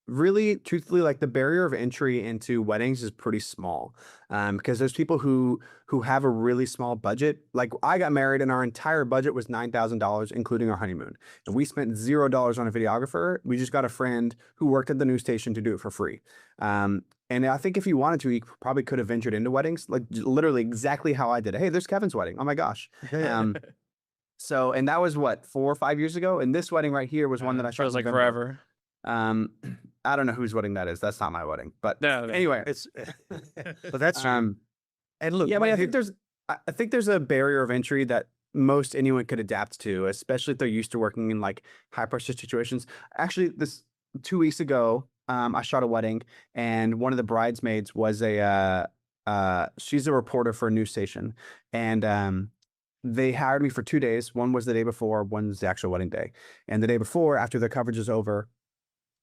really truthfully, like the barrier of entry into weddings is pretty small, because there's people who have a really small budget. Like I got married and our entire budget was $9,000, including our honeymoon, and we spent $0 on a videographer. We just got a friend who worked at the news station to do it for free. And I think if you wanted to, you probably could have ventured into weddings, like literally exactly how I did it. Hey, there's Kevin's wedding. Oh my gosh. So, and that was what, 4 or 5 years ago. And this wedding right here was one that I shot Feels in like November. forever. I don't know whose wedding that is. That's not my wedding. But No. anyway, It's but that's true. And look, yeah, but I think there's a barrier of entry that most anyone could adapt to, especially if they're used to working in like high pressure situations. Actually, this 2 weeks ago, I shot a wedding, and one of the bridesmaids was she's a reporter for a news station, and they hired me for 2 days. One was the day before, one's the actual wedding day. And the day before, after the coverage is over,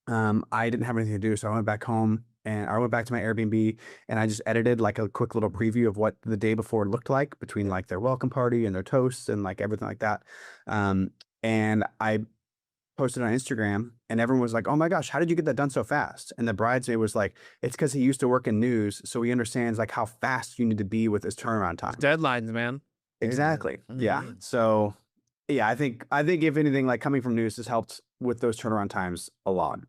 I didn't have anything to do, so I went back home and I went back to my Airbnb and I just edited like a quick little preview of what the day before looked like between like their welcome party and their toasts and like everything like that. And I posted on Instagram, and everyone was like, "Oh my gosh, how did you get that done so fast?" And the bridesmaid was like, "It's because he used to work in news, so he understands like how fast you need to be with his turnaround time." Deadlines, man. Exactly. Yeah. So yeah, I think if anything, like coming from news has helped with those turnaround times a lot.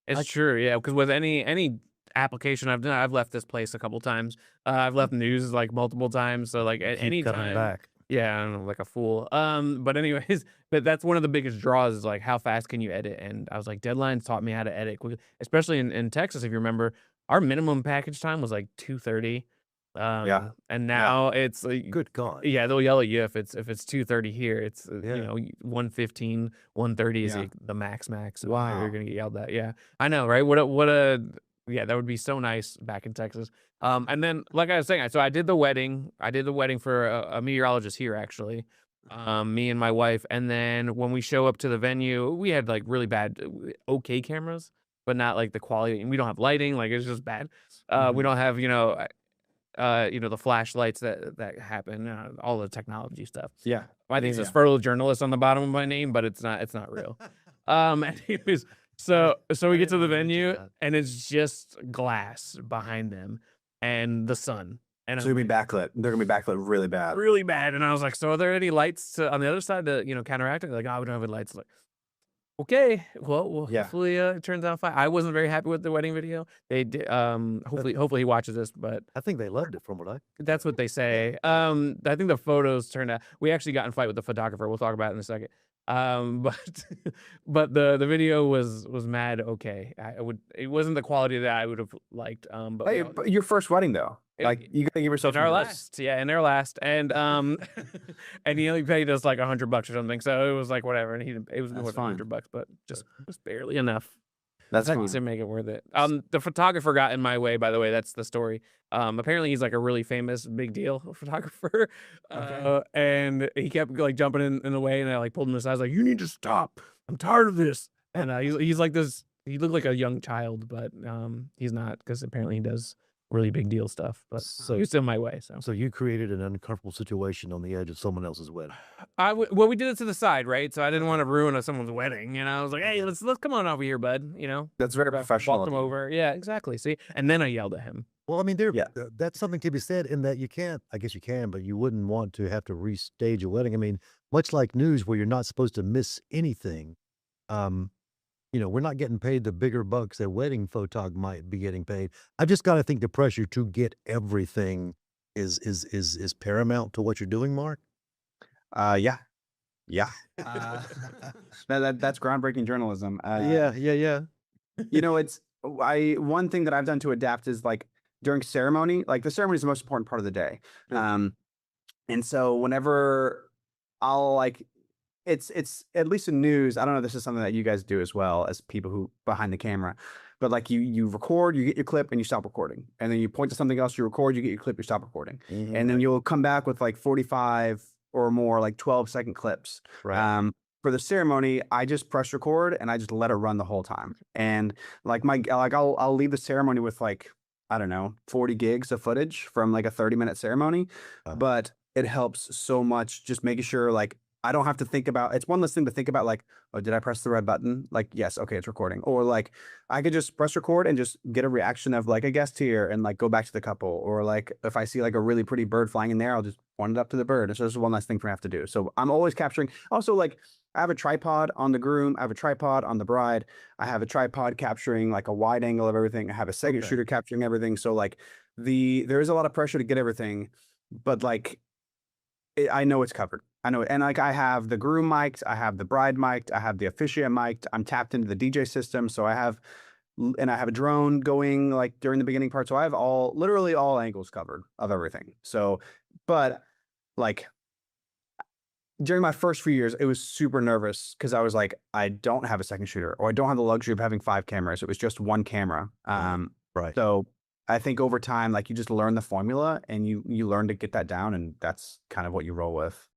It's true, yeah. Because with any application I've done, I've left this place a couple times. I've left news like multiple times. So like at any coming time, back. Yeah, I don't know, like a fool. But anyways, but that's one of the biggest draws is like how fast can you edit? And I was like, deadlines taught me how to edit quickly, especially in Texas. If you remember, our minimum package time was like 2:30. Yeah. And now it's like, Good God. yeah, they'll yell at you if it's 2:30 here. It's Yeah. you know 1:15, 1:30 is Yeah. like the max. So Wow. you're gonna get yelled at. Yeah, I know, right? Yeah, that would be so nice back in Texas. And then like I was saying, so I did the wedding. I did the wedding for a meteorologist here actually. Me and my wife, and then when we show up to the venue, we had like really bad, okay cameras, but not like the quality. And we don't have lighting, like it's just bad. We don't have the flashlights that happen, all the technology stuff. Yeah. I think it says photojournalist on the bottom of my name, but it's not real. Anyways, so we get to the venue and it's just glass behind them and the sun. And So you'll be backlit. They're gonna be backlit really bad. really bad. And I was like, so are there any lights on the other side to counteract it? Like, oh, we don't have any lights. Like, okay, well, Yeah. hopefully it turns out fine. I wasn't very happy with the wedding video. They did. Hopefully he watches this, but I think they loved it from what I. that's what they say. I think the photos turned out. We actually got in a fight with the photographer. We'll talk about it in a second. But the video was mad okay. It wasn't the quality that I would have liked. But Hey, but your first wedding though, like you gotta give yourself in our some last, in their last, and and he only paid us like $100 or something, so it was like whatever, and it was more than fine. $100, but just barely enough. That's to fine. make it worth it. The photographer got in my way, by the way. That's the story. Apparently he's like a really famous, big deal photographer. And he kept like jumping in the way, and I like pulled him aside. I was like, "You need to stop. I'm tired of this." And he's like this. He looked like a young child, but he's not, because apparently he does really big deal stuff. But So- he was in my way. So So you created an uncomfortable situation on the edge of someone else's wedding. well, we did it to the side, right? So I didn't want to ruin someone's wedding. I was like, "Hey, let's come on over here, bud." That's very professional. Walked him of you. over. Yeah, exactly. See, and then I yelled at him. Well, I mean, that's something to be said in that you can't, I guess you can, but you wouldn't want to have to restage a wedding. I mean, much like news where you're not supposed to miss anything, we're not getting paid the bigger bucks that wedding photog might be getting paid. I just got to think the pressure to get everything is paramount to what you're doing, Mark. Yeah. That's groundbreaking journalism. Yeah. It's one thing that I've done to adapt is like during ceremony, like the ceremony is the most important part of the day. And so whenever I'll it's at least in news, I don't know if this is something that you guys do as well as people who behind the camera, but like you record, you get your clip and you stop recording. And then you point to something else, you record, you get your clip, you stop recording. And then you'll come back with like 45 or more, like 12-second clips. Right. For the ceremony, I just press record and I just let it run the whole time. And I'll leave the ceremony with like, I don't know, 40 gigs of footage from like a 30-minute ceremony. But it helps so much just making sure like I don't have to think about, it's one less thing to think about, like, oh, did I press the red button? Like, yes, okay, it's recording. Or like I could just press record and just get a reaction of like a guest here and like go back to the couple. Or like if I see like a really pretty bird flying in there, I'll just point it up to the bird. It's just one less thing for me to have to do. So I'm always capturing. Also, like I have a tripod on the groom, I have a tripod on the bride, I have a tripod capturing like a wide angle of everything. I have a second shooter capturing everything. So like there is a lot of pressure to get everything, but like I know it's covered. I know it. And like I have the groom mic'd, I have the bride mic'd, I have the officiant mic'd, I'm tapped into the DJ system. So I have a drone going like during the beginning part. So I have literally all angles covered of everything. So, but like during my first few years, it was super nervous because I was like, I don't have a second shooter, or I don't have the luxury of having 5 cameras. It was just one camera. Right. So I think over time, like you just learn the formula and you learn to get that down, and that's kind of what you roll with.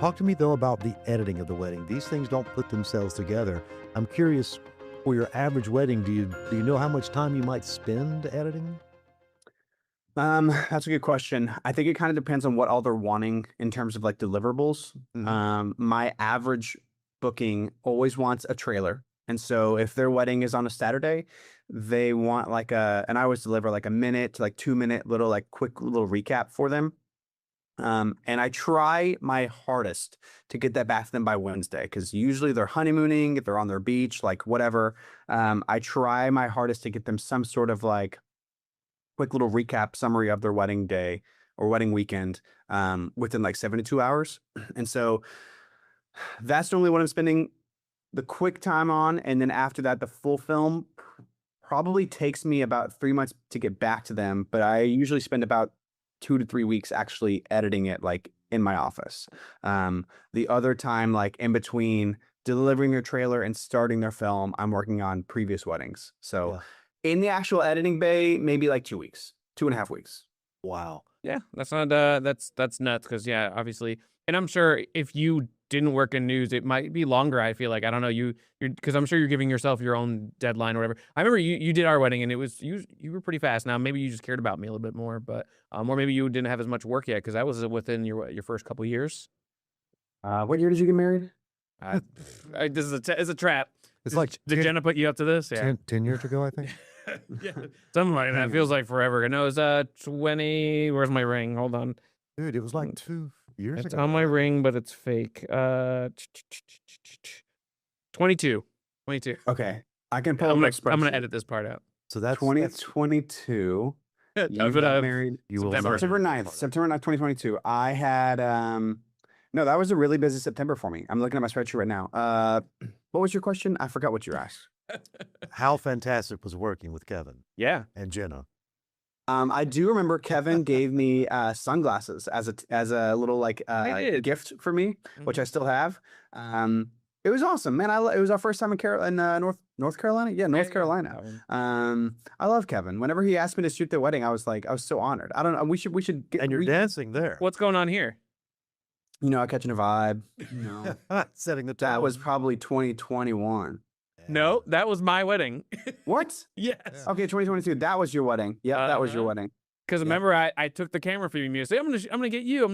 Talk to me, though, about the editing of the wedding. These things don't put themselves together. I'm curious, for your average wedding, do you know how much time you might spend editing? That's a good question. I think it kind of depends on what all they're wanting in terms of like deliverables. My average booking always wants a trailer. And so if their wedding is on a Saturday, they want like and I always deliver like a minute to like 2 minute little like quick little recap for them. And I try my hardest to get that back to them by Wednesday because usually they're honeymooning, if they're on their beach, like whatever. I try my hardest to get them some sort of like quick little recap summary of their wedding day or wedding weekend within like 72 hours. And so that's normally what I'm spending the quick time on. And then after that, the full film probably takes me about 3 months to get back to them. But I usually spend about 2 to 3 weeks actually editing it like in my office. The other time, like in between delivering their trailer and starting their film, I'm working on previous weddings. So in the actual editing bay, maybe like 2 weeks, 2.5 weeks. Wow. Yeah, that's not that's nuts because yeah, obviously, and I'm sure if you didn't work in news, it might be longer. I feel like I don't know you're because I'm sure you're giving yourself your own deadline or whatever. I remember you did our wedding and it was you were pretty fast. Now maybe you just cared about me a little bit more, but or maybe you didn't have as much work yet because that was within your first couple years. What year did you get married? This is it's a trap. It's like did Jenna put you up to this? Yeah, 10 years ago, I think. yeah, something like that. Feels like forever. No, it was 20. Where's my ring? Hold on. Dude, it was like 2 years It's ago. on my ring, but it's fake. 22. Okay. I can pull I'm up gonna, a I'm gonna spreadsheet. edit this part out. So that's 2022. Yeah, You but, got married You will September 9th. September 9th, 2022. I had no, that was a really busy September for me. I'm looking at my spreadsheet right now. What was your question? I forgot what you asked. How fantastic was working with Kevin Yeah. and Jenna. I do remember Kevin gave me sunglasses as a little like gift for me, which I still have. It was awesome, man. It was our first time in North Carolina. Yeah, North Carolina. I love Kevin. Whenever he asked me to shoot their wedding, I was so honored. I don't know. We should get. And you're dancing there. What's going on here? You know, catching a vibe. You know, setting the tone. that was probably 2021. No, that was my wedding. What? Yes. Okay, 2022. That was your wedding. Yeah, that was your wedding. Because remember, I took the camera from you. Say, I'm gonna get you.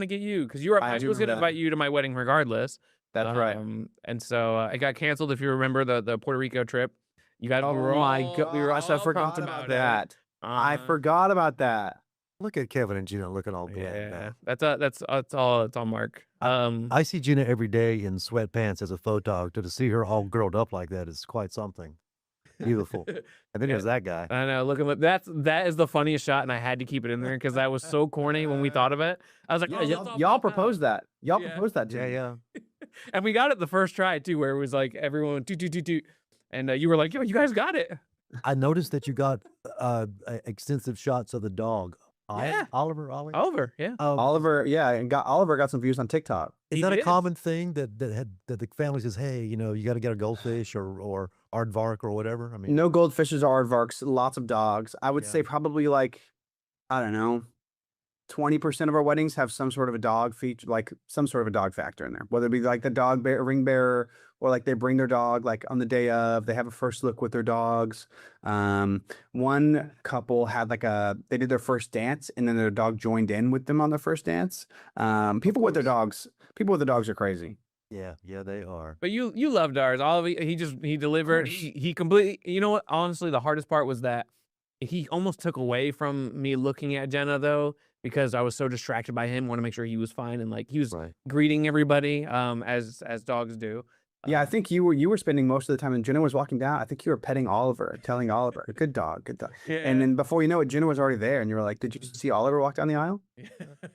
Because you were. I was gonna invite you to my wedding regardless. That's right. And so it got canceled. If you remember the Puerto Rico trip, you got. Oh my God! I forgot about that. I forgot about that. Look at Kevin and Gina looking all good. Yeah, that's all. It's all Mark. I see Gina every day in sweatpants as a photographer. To see her all girled up like that is quite something. Beautiful. And then there's that guy. I know. That is the funniest shot, and I had to keep it in there because that was so corny when we thought of it. I was like, y'all proposed that. Y'all proposed that. Yeah. And we got it the first try too, where it was like everyone do, and you were like, yo, you guys got it. I noticed that you got extensive shots of the dog. Yeah. Oliver, yeah. Oliver, yeah, and Oliver got some views on TikTok. Is that a common thing that the family says, hey, you know, you got to get a goldfish or aardvark or whatever? I mean, no goldfishes or aardvarks, lots of dogs. I would say probably like, I don't know, 20% of our weddings have some sort of a dog feature, like some sort of a dog factor in there, whether it be like the ring bearer or like they bring their dog like on the day of, they have a first look with their dogs. One couple had they did their first dance and then their dog joined in with them on their first dance. People with their dogs are crazy. Yeah, they are. But you loved ours. All of it, he delivered. He completely. You know what? Honestly, the hardest part was that he almost took away from me looking at Jenna though, because I was so distracted by him. Want to make sure he was fine and like he was greeting everybody, as dogs do. Yeah, I think you were spending most of the time, and Jenna was walking down. I think you were petting Oliver, telling Oliver, "Good dog, good dog." Yeah. And then before you know it, Jenna was already there, and you were like, "Did you see Oliver walk down the aisle?"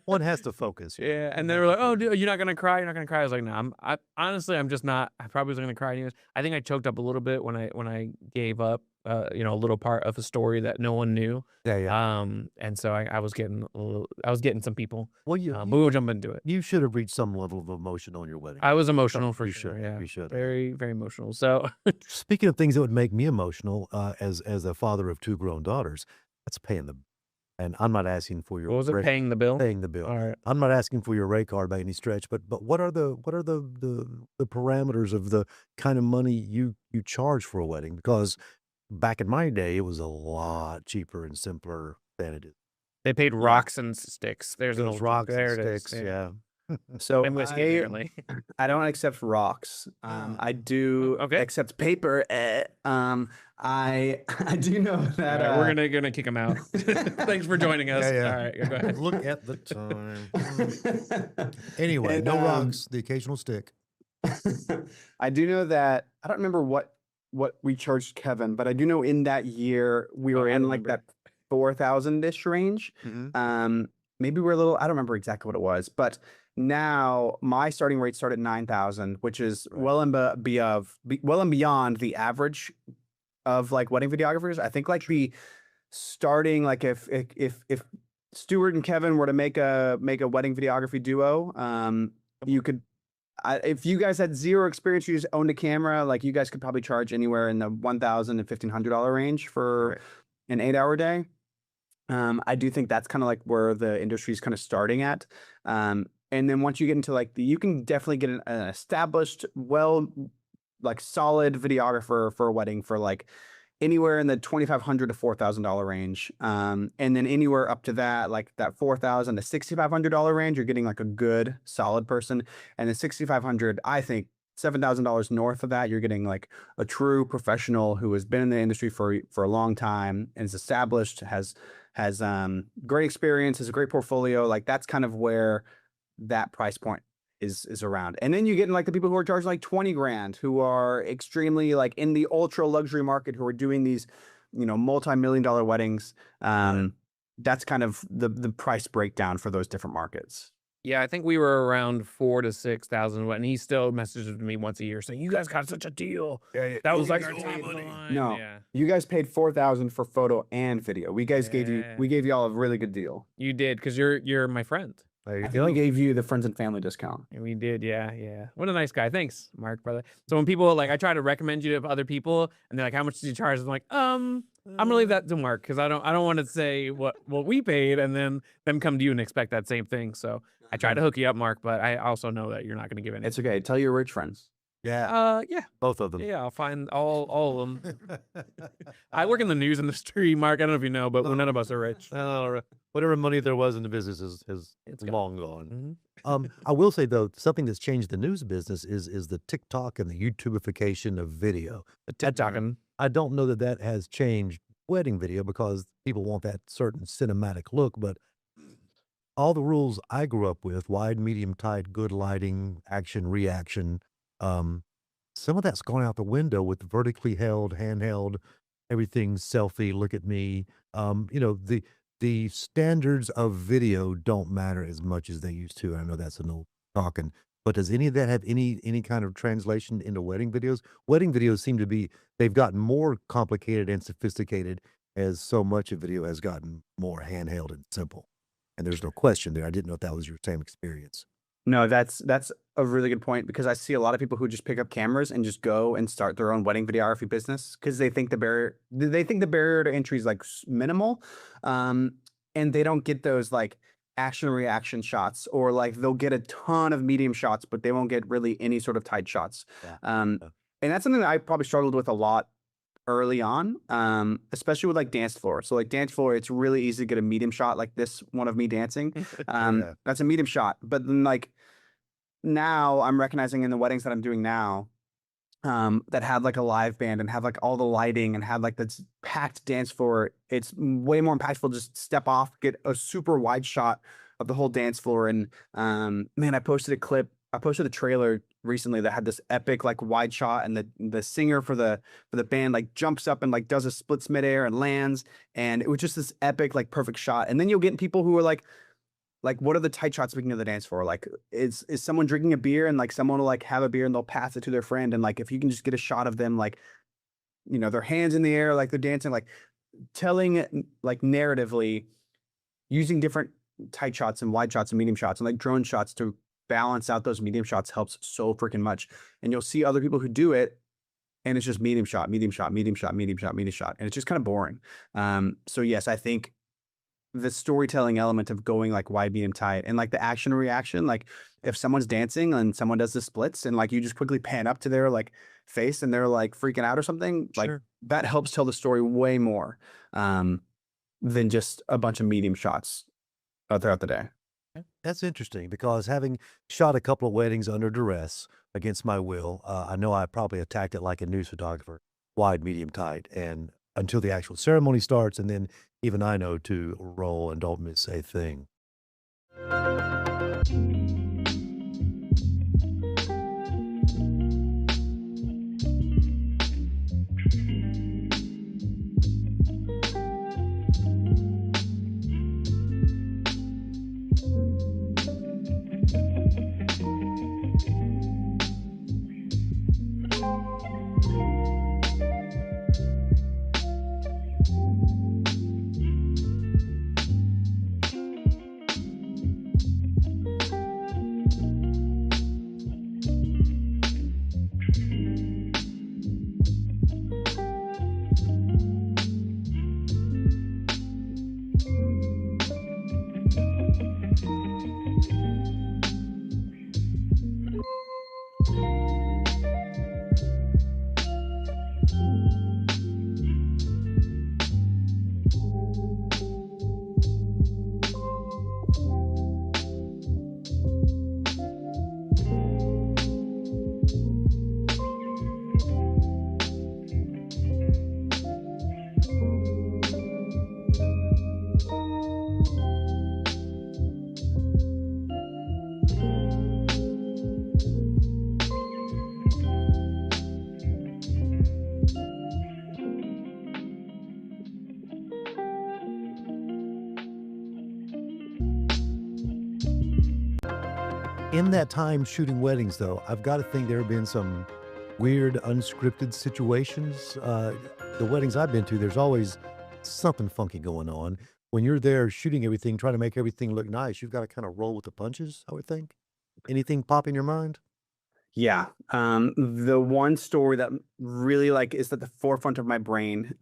One has to focus. Yeah, and they were like, "Oh, dude, you're not gonna cry. You're not gonna cry." I was like, "No, honestly, I'm just not. I probably wasn't gonna cry anyways." I think I choked up a little bit when I gave up, a little part of a story that no one knew. Yeah. And so I was getting some people. Well, but we'll jump into it. You should have reached some level of emotion on your wedding. I was emotional for you sure. Should. Yeah, you should. Very, very emotional. So, speaking of things that would make me emotional, as a father of 2 grown daughters, that's paying the And I'm not asking for your What was it? Paying the bill? Paying the bill. All right. I'm not asking for your rate card by any stretch, but what are the parameters of the kind of money you charge for a wedding? Because back in my day, it was a lot cheaper and simpler than it is. They paid rocks and sticks. There's an Those old rocks and there it is. sticks, yeah. So And whiskey, apparently. I don't accept rocks. I do accept paper. I do know that All right, we're gonna kick him out. Thanks for joining us. Yeah. All right, go ahead. Look at the time. Anyway, And, no rocks, the occasional stick. I do know that I don't remember what we charged Kevin, but I do know in that year we were in like that 4,000-ish range. Maybe we're a little, I don't remember exactly what it was, but now my starting rate started at 9,000, which is well and beyond the average of like wedding videographers. I think like the starting, like if Stuart and Kevin were to make a wedding videography duo, you could, if you guys had zero experience, you just owned a camera, like you guys could probably charge anywhere in the $1,000 and $1,500 range for an 8-hour day. I do think that's kind of like where the industry is kind of starting at. And then once you get into like you can definitely get an established, like solid videographer for a wedding for like anywhere in the $2,500 to $4,000 range. And then anywhere up to that, like that $4,000 to $6,500 range, you're getting like a good solid person. And the $6,500, I think $7,000 north of that, you're getting like a true professional who has been in the industry for a long time and is established, has great experience, has a great portfolio. Like that's kind of where that price point is around. And then you get in like the people who are charging like 20 grand, who are extremely like in the ultra luxury market, who are doing these, multi-million-dollar weddings. That's kind of the price breakdown for those different markets. Yeah, I think we were around 4,000 to 6,000, and he still messages me once a year saying, "You guys got such a deal." Yeah. That was like our top of the line. No, Yeah. you guys paid $4,000 for photo and video. We gave you all a really good deal. You did, because you're my friend. I think we gave you the friends and family discount. And we did, yeah. What a nice guy. Thanks, Mark, brother. So when people I try to recommend you to other people, and they're like, "How much did you charge?" I'm like, I'm gonna leave that to Mark, because I don't want to say what we paid and then them come to you and expect that same thing. So I try to hook you up, Mark, but I also know that you're not gonna give any. It's okay. Tell your rich friends. Yeah. Yeah. Both of them. Yeah, I'll find all of them. I work in the news industry, Mark. I don't know if you know, but none of us are rich. Whatever money there was in the business is long gone. I will say though, something that's changed the news business is the TikTok and the YouTubeification of video. TikToking. I don't know that has changed wedding video, because people want that certain cinematic look, but all the rules I grew up with, wide, medium, tight, good lighting, action, reaction, some of that's gone out the window with vertically held, handheld, everything selfie, look at me. The standards of video don't matter as much as they used to. I know that's an old talking, but does any of that have any kind of translation into wedding videos? Wedding videos seem to be, they've gotten more complicated and sophisticated as so much of video has gotten more handheld and simple. And there's no question there. I didn't know if that was your same experience. No, that's a really good point, because I see a lot of people who just pick up cameras and just go and start their own wedding videography business because they think the barrier to entry is like minimal, and they don't get those like action reaction shots, or like they'll get a ton of medium shots, but they won't get really any sort of tight shots. And that's something that I probably struggled with a lot early on, especially with like dance floor. So like dance floor, it's really easy to get a medium shot like this one of me dancing. That's a medium shot. But then like now I'm recognizing in the weddings that I'm doing now, that had like a live band and have like all the lighting and have like this packed dance floor, it's way more impactful to just step off, get a super wide shot of the whole dance floor. And man, I posted a trailer recently that had this epic like wide shot, and the singer for the band like jumps up and like does a splits midair and lands, and it was just this epic like perfect shot. And then you'll get people who are like what are the tight shots we can do the dance for? Like is someone drinking a beer, and like someone will like have a beer and they'll pass it to their friend, and like if you can just get a shot of them like their hands in the air like they're dancing, like telling it like narratively, using different tight shots and wide shots and medium shots and like drone shots to balance out those medium shots helps so freaking much. And you'll see other people who do it, and it's just medium shot, medium shot, medium shot, medium shot, medium shot, and it's just kind of boring. So yes, I think the storytelling element of going like wide, medium, tight, and like the action reaction. Like if someone's dancing and someone does the splits, and like you just quickly pan up to their like face and they're like freaking out or something, like that helps tell the story way more than just a bunch of medium shots throughout the day. That's interesting because having shot a couple of weddings under duress against my will, I know I probably attacked it like a news photographer, wide, medium, tight, and until the actual ceremony starts, and then even I know to roll and don't miss a thing. In that time shooting weddings, though, I've got to think there have been some weird, unscripted situations. The weddings I've been to, there's always something funky going on. When you're there shooting everything, trying to make everything look nice, you've got to kind of roll with the punches, I would think. Anything pop in your mind? Yeah. The one story that really like is at the forefront of my brain.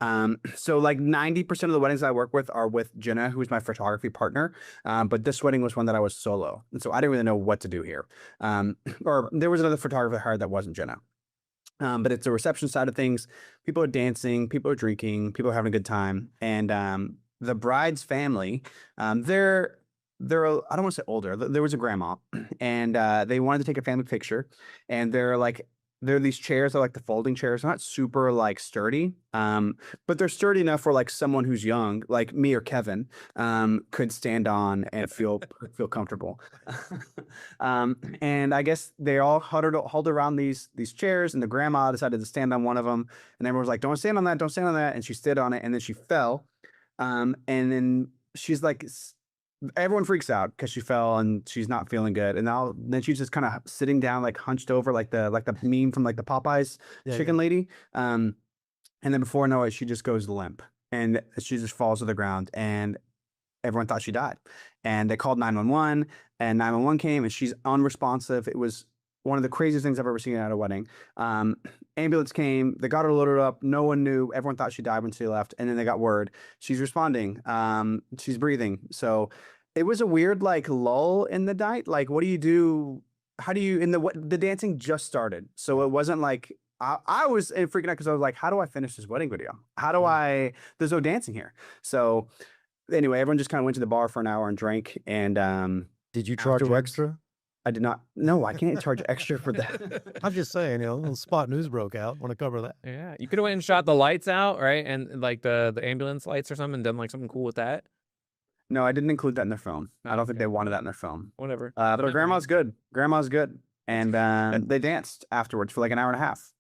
So like 90% of the weddings I work with are with Jenna, who's my photography partner. But this wedding was one that I was solo. And so I didn't really know what to do here. Or there was another photographer I hired that wasn't Jenna. But it's a reception side of things. People are dancing, people are drinking, people are having a good time. And the bride's family, they're I don't want to say older. There was a grandma, and they wanted to take a family picture, and they're these chairs. They're like the folding chairs. They're not super like sturdy, but they're sturdy enough for like someone who's young, like me or Kevin, could stand on and feel comfortable. And I guess they all huddled around these chairs, and the grandma decided to stand on one of them, and everyone was like, "Don't stand on that! Don't stand on that!" And she stood on it, and then she fell, and then she's like. Everyone freaks out because she fell and she's not feeling good. And then she's just kind of sitting down, like hunched over, like the meme from like the Popeyes chicken lady. And then before I know it, she just goes limp and she just falls to the ground. And everyone thought she died. And they called 911, and 911 came, and she's unresponsive. It was one of the craziest things I've ever seen at a wedding. Ambulance came, they got her loaded up. No one knew. Everyone thought she died when she left. And then they got word she's responding. She's breathing. So it was a weird like lull in the night. Like, what do you do? How do you, the dancing just started. So it wasn't like, I was freaking out because I was like, how do I finish this wedding video? There's no dancing here. So anyway, everyone just kind of went to the bar for an hour and drank. And did you charge extra? I did not. No, I can't charge extra for that. I'm just saying, a little spot news broke out. Want to cover that? Yeah, you could have went and shot the lights out, right? And like the ambulance lights or something, and done like something cool with that. No, I didn't include that in their film. I don't think they wanted that in their film. Whatever. But our grandma's good. Grandma's good. And they danced afterwards for like an hour and a half.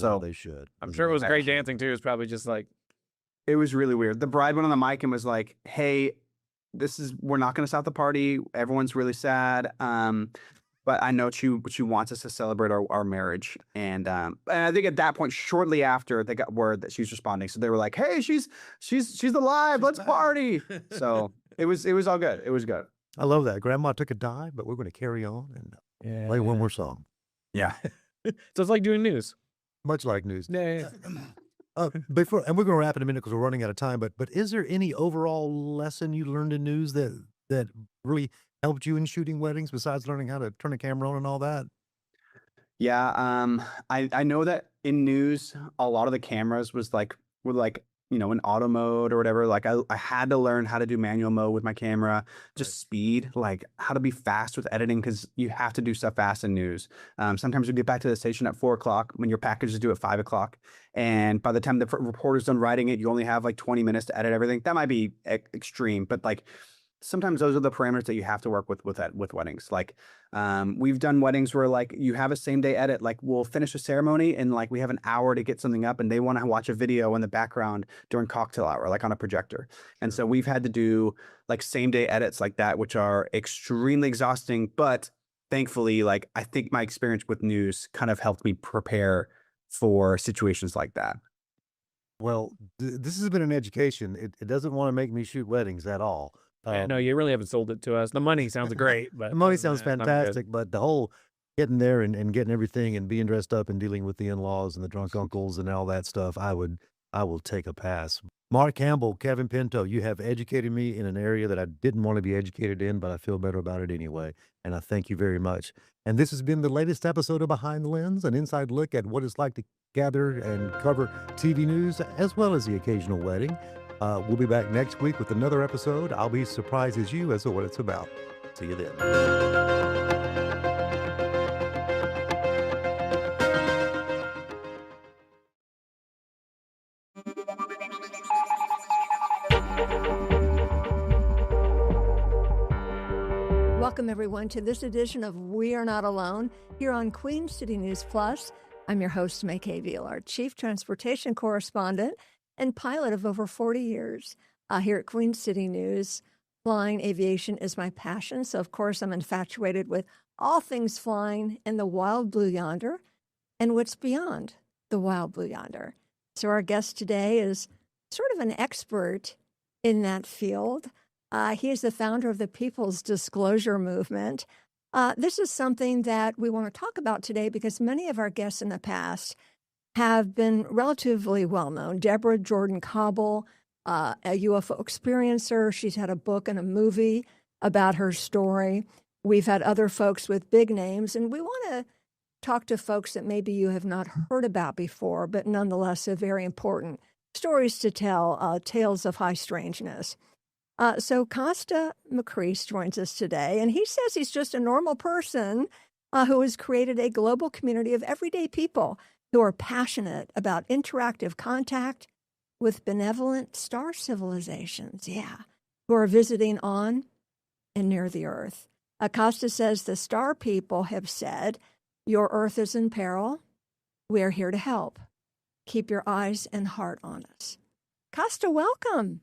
Well they should. I'm sure it was great dancing too. It's probably just like. It was really weird. The bride went on the mic and was like, "Hey, we're not going to stop the party. Everyone's really sad. But I know she wants us to celebrate our marriage." And I think at that point, shortly after, they got word that she's responding. So they were like, "Hey, she's alive. Let's party." So it was all good. It was good. I love that. Grandma took a dive, but we're going to carry on and play one more song. Yeah. So it's like doing news. Much like news. Yeah. Before, and we're going to wrap in a minute because we're running out of time. But is there any overall lesson you learned in news that really helped you in shooting weddings besides learning how to turn a camera on and all that? Yeah, I know that in news, a lot of the cameras were like, in auto mode or whatever. Like I had to learn how to do manual mode with my camera, just speed, like how to be fast with editing because you have to do stuff fast in news. Sometimes we get back to the station at 4 o'clock when your package is due at 5 o'clock, and by the time the reporter's done writing it, you only have like 20 minutes to edit everything. That might be extreme, but like sometimes those are the parameters that you have to work with with weddings. Like we've done weddings where like you have a same day edit, like we'll finish a ceremony and like we have an hour to get something up and they want to watch a video in the background during cocktail hour, like on a projector. And so we've had to do like same day edits like that, which are extremely exhausting. But thankfully, like I think my experience with news kind of helped me prepare for situations like that. Well, this has been an education. It doesn't want to make me shoot weddings at all. No, you really haven't sold it to us. The money sounds great, but The money other than sounds that, I'm good. fantastic, but the whole getting there and getting everything and being dressed up and dealing with the in-laws and the drunk uncles and all that stuff, I will take a pass. Mark Campbell, Kevin Pinto, you have educated me in an area that I didn't want to be educated in, but I feel better about it anyway. And I thank you very much. And this has been the latest episode of Behind the Lens, an inside look at what it's like to gather and cover TV news as well as the occasional wedding. We'll be back next week with another episode. I'll be surprised as you as to what it's about. See you then. Welcome, everyone, to this edition of We Are Not Alone here on Queen City News Plus. I'm your host, May K. Veal, Chief Transportation Correspondent and pilot of over 40 years here at Queen City News. Flying aviation is my passion, so of course I'm infatuated with all things flying in the wild blue yonder and what's beyond the wild blue yonder. So our guest today is sort of an expert in that field. He is the founder of the People's Disclosure Movement. This is something that we want to talk about today because many of our guests in the past have been relatively well-known. Deborah Jordan Cobble, a UFO experiencer. She's had a book and a movie about her story. We've had other folks with big names, and we want to talk to folks that maybe you have not heard about before, but nonetheless are very important stories to tell, tales of high strangeness. So Costa McCrease joins us today, and he says he's just a normal person who has created a global community of everyday people who are passionate about interactive contact with benevolent star civilizations, who are visiting on and near the Earth. Costa says the star people have said, your Earth is in peril. We are here to help. Keep your eyes and heart on us. Costa, welcome.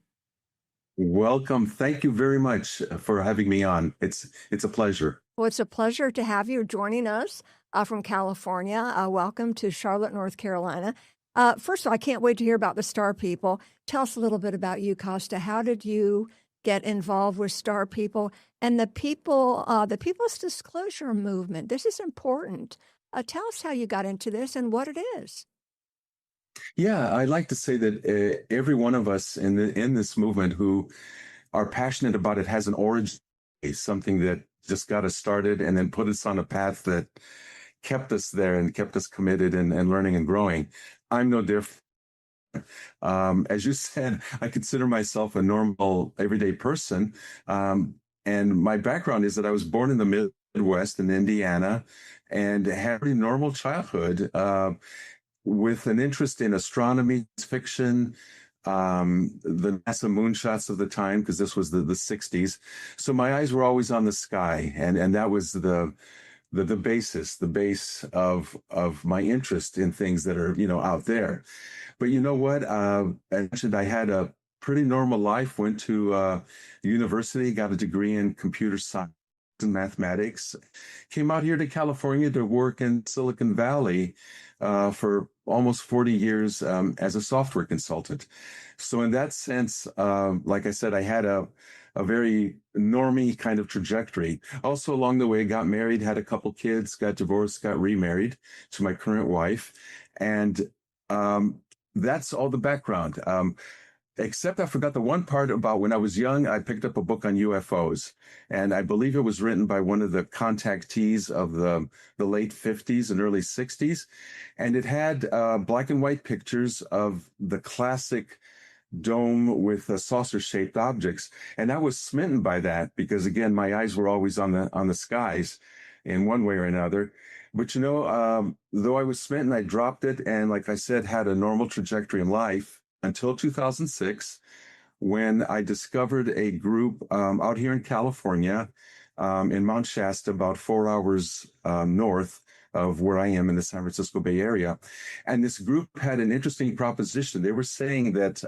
Welcome. Thank you very much for having me on. It's a pleasure. Well, it's a pleasure to have you joining us from California. Welcome to Charlotte, North Carolina. First of all, I can't wait to hear about the Star People. Tell us a little bit about you, Costa. How did you get involved with Star People and the People's Disclosure Movement? This is important. Tell us how you got into this and what it is. Yeah, I'd like to say that every one of us in this movement who are passionate about it has an origin, something that just got us started and then put us on a path that kept us there and kept us committed and learning and growing. I'm no different. As you said, I consider myself a normal, everyday person. And my background is that I was born in the Midwest in Indiana and had a pretty normal childhood with an interest in astronomy, fiction, the NASA moonshots of the time, because this was the 60s. So my eyes were always on the sky, and that was the base of my interest in things that are, out there. But you know what? I mentioned I had a pretty normal life, went to university, got a degree in computer science and mathematics, came out here to California to work in Silicon Valley for almost 40 years as a software consultant. So in that sense, like I said, I had a very normie kind of trajectory. Also along the way, got married, had a couple kids, got divorced, got remarried to my current wife. And that's all the background. Except I forgot the one part about when I was young, I picked up a book on UFOs, and I believe it was written by one of the contactees of the late 50s and early 60s. And it had black and white pictures of the classic dome with saucer-shaped objects. And I was smitten by that because, again, my eyes were always on the skies in one way or another. But, though I was smitten, I dropped it and, like I said, had a normal trajectory in life until 2006, when I discovered a group out here in California, in Mount Shasta, about 4 hours north of where I am in the San Francisco Bay Area. And this group had an interesting proposition. They were saying that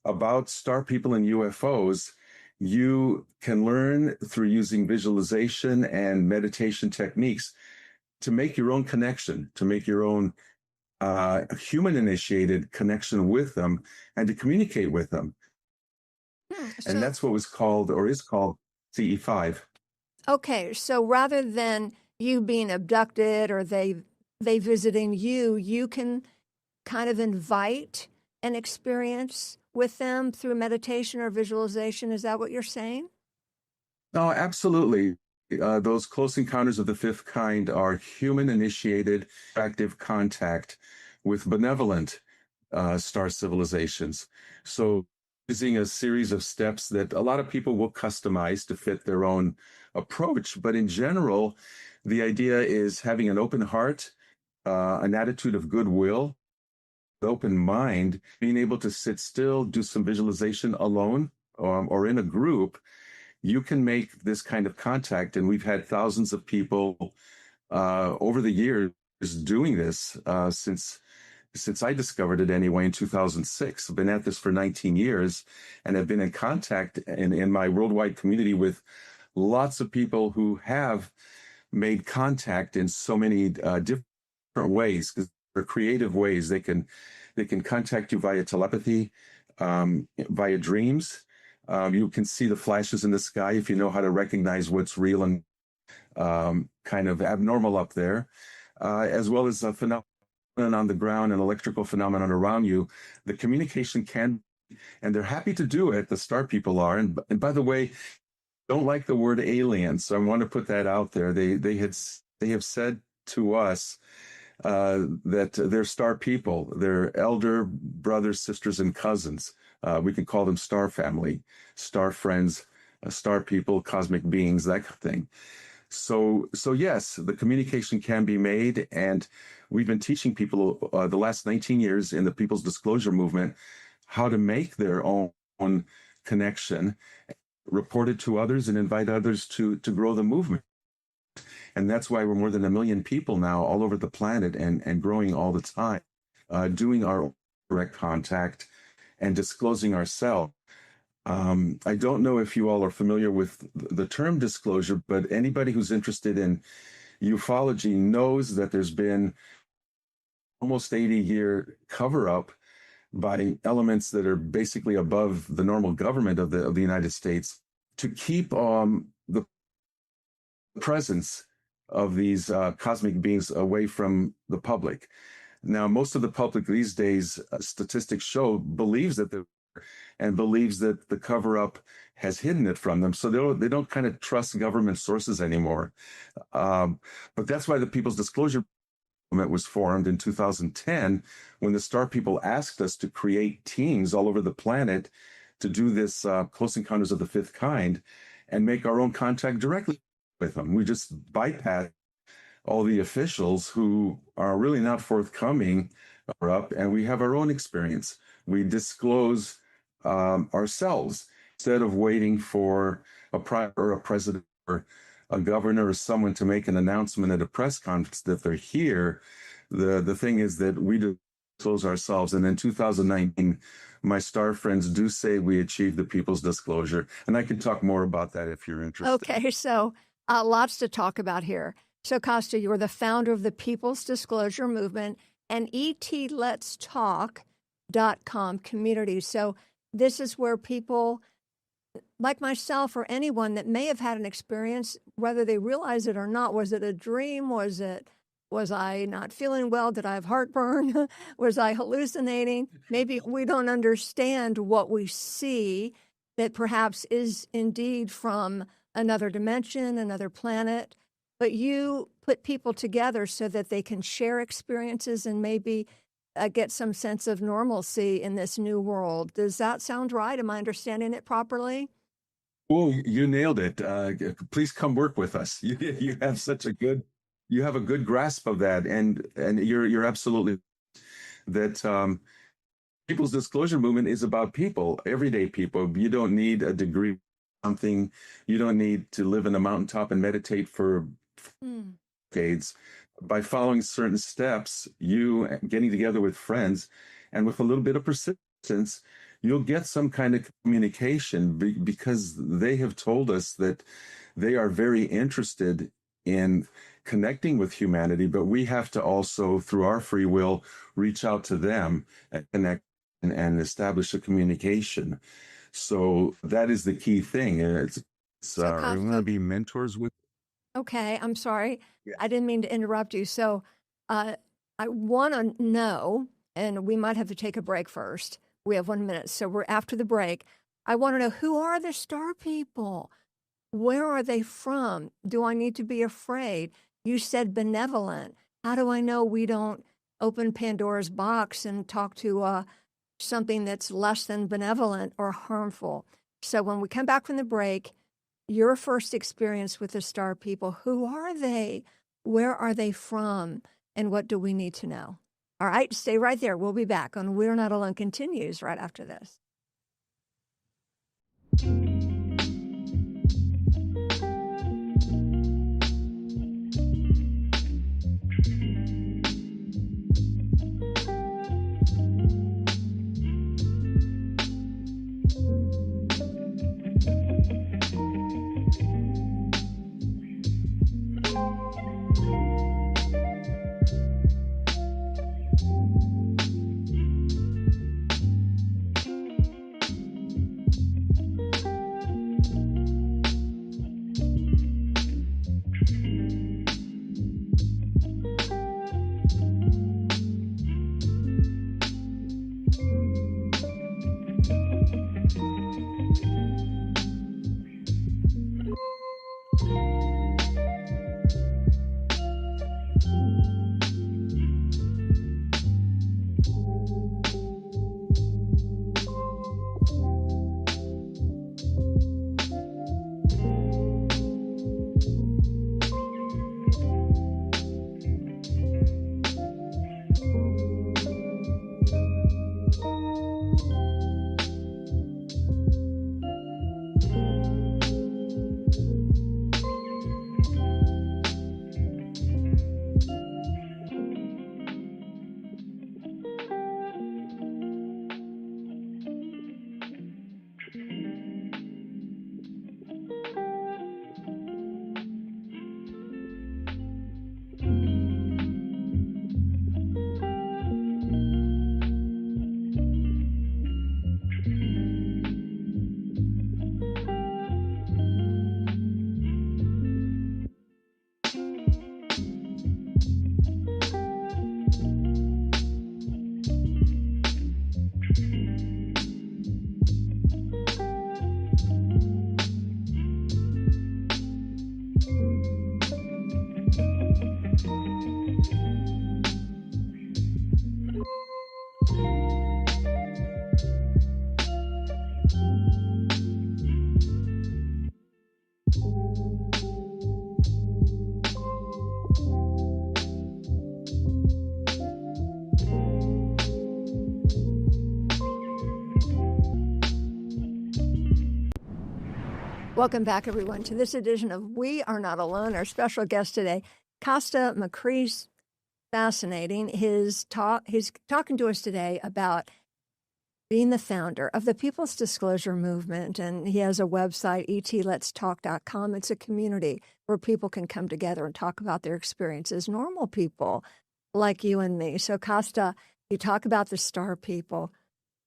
about star people and UFOs, you can learn through using visualization and meditation techniques to make your own connection, to make your own human-initiated connection with them and to communicate with them. And that's what was called, or is called, CE5. Okay, so rather than you being abducted or they visiting you, you can kind of invite an experience with them through meditation or visualization. Is that what you're saying? No, absolutely. Those close encounters of the fifth kind are human-initiated active contact with benevolent star civilizations. So using a series of steps that a lot of people will customize to fit their own approach. But in general, the idea is having an open heart, an attitude of goodwill, open mind, being able to sit still, do some visualization alone or in a group. You can make this kind of contact. And we've had thousands of people over the years doing this since I discovered it anyway in 2006. I've been at this for 19 years and have been in contact in my worldwide community with lots of people who have made contact in so many different ways, because they're creative ways. They can contact you via telepathy, via dreams. You can see the flashes in the sky if you know how to recognize what's real and kind of abnormal up there, as well as a phenomenon on the ground and electrical phenomenon around you. The communication can, and they're happy to do it. The star people are. And by the way, don't like the word alien, so I want to put that out there. They have said to us that they're star people. They're elder brothers, sisters, and cousins. We can call them star family, star friends, star people, cosmic beings, that kind of thing. So yes, the communication can be made, and we've been teaching people the last 19 years in the People's Disclosure Movement how to make their own connection, report it to others, and invite others to grow the movement. And that's why we're more than 1 million people now all over the planet and growing all the time, doing our direct contact and disclosing ourselves. I don't know if you all are familiar with the term disclosure, but anybody who's interested in ufology knows that there's been almost 80-year cover-up by elements that are basically above the normal government of the United States to keep the presence of these cosmic beings away from the public. Now, most of the public these days, statistics show, believes that the cover-up has hidden it from them. So they don't kind of trust government sources anymore. But that's why the People's Disclosure Movement was formed in 2010, when the Star People asked us to create teams all over the planet to do this Close Encounters of the Fifth Kind and make our own contact directly with them. We just bypass all the officials who are really not forthcoming, and we have our own experience. We disclose ourselves instead of waiting for a president or a governor or someone to make an announcement at a press conference that they're here. The thing is that we disclose ourselves. And in 2019, my star friends do say we achieved the People's Disclosure. And I can talk more about that if you're interested. Okay, so lots to talk about here. So, Costa, you're the founder of the People's Disclosure Movement and ETLetsTalk.com community. So this is where people like myself or anyone that may have had an experience, whether they realize it or not, was it a dream? Was it Was I not feeling well? Did I have heartburn? Was I hallucinating? Maybe we don't understand what we see that perhaps is indeed from another dimension, another planet. But you put people together so that they can share experiences and maybe get some sense of normalcy in this new world. Does that sound right? Am I understanding it properly? Well, you nailed it. Please come work with us. You have such a good, you have a good grasp of that, and you're absolutely that. People's disclosure movement is about people, everyday people. You don't need a degree, something. You don't need to live in a mountaintop and meditate for decades. By following certain steps, you getting together with friends, and with a little bit of persistence, you'll get some kind of communication because they have told us that they are very interested in connecting with humanity, but we have to also, through our free will, reach out to them and connect and establish a communication. So that is the key thing. Are we going to be mentors with? Okay, I'm sorry. I didn't mean to interrupt you. So I want to know, and we might have to take a break first. We have 1 minute. So we're after the break. I want to know, who are the star people? Where are they from? Do I need to be afraid? You said benevolent. How do I know we don't open Pandora's box and talk to something that's less than benevolent or harmful? So when we come back from the break, your first experience with the star people, who are they? Where are they from? And what do we need to know? All right, stay right there. We'll be back on We're Not Alone continues right after this. Welcome back, everyone, to this edition of We Are Not Alone. Our special guest today, Costa McCree's fascinating. He's talking to us today about being the founder of the People's Disclosure Movement, and he has a website, etletstalk.com. It's a community where people can come together and talk about their experiences, normal people like you and me. So, Costa, you talk about the star people.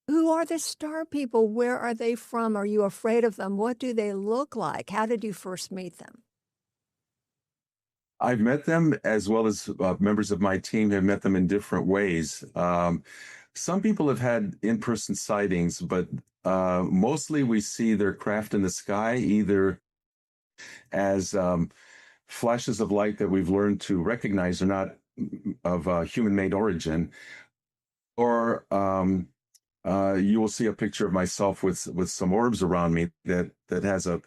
Who are the star people? Where are they from? Are you afraid of them? What do they look like? How did you first meet them? I've met them as well as members of my team have met them in different ways. Some people have had in-person sightings, but mostly we see their craft in the sky either as flashes of light that we've learned to recognize are not of human-made origin, or you will see a picture of myself with some orbs around me that has a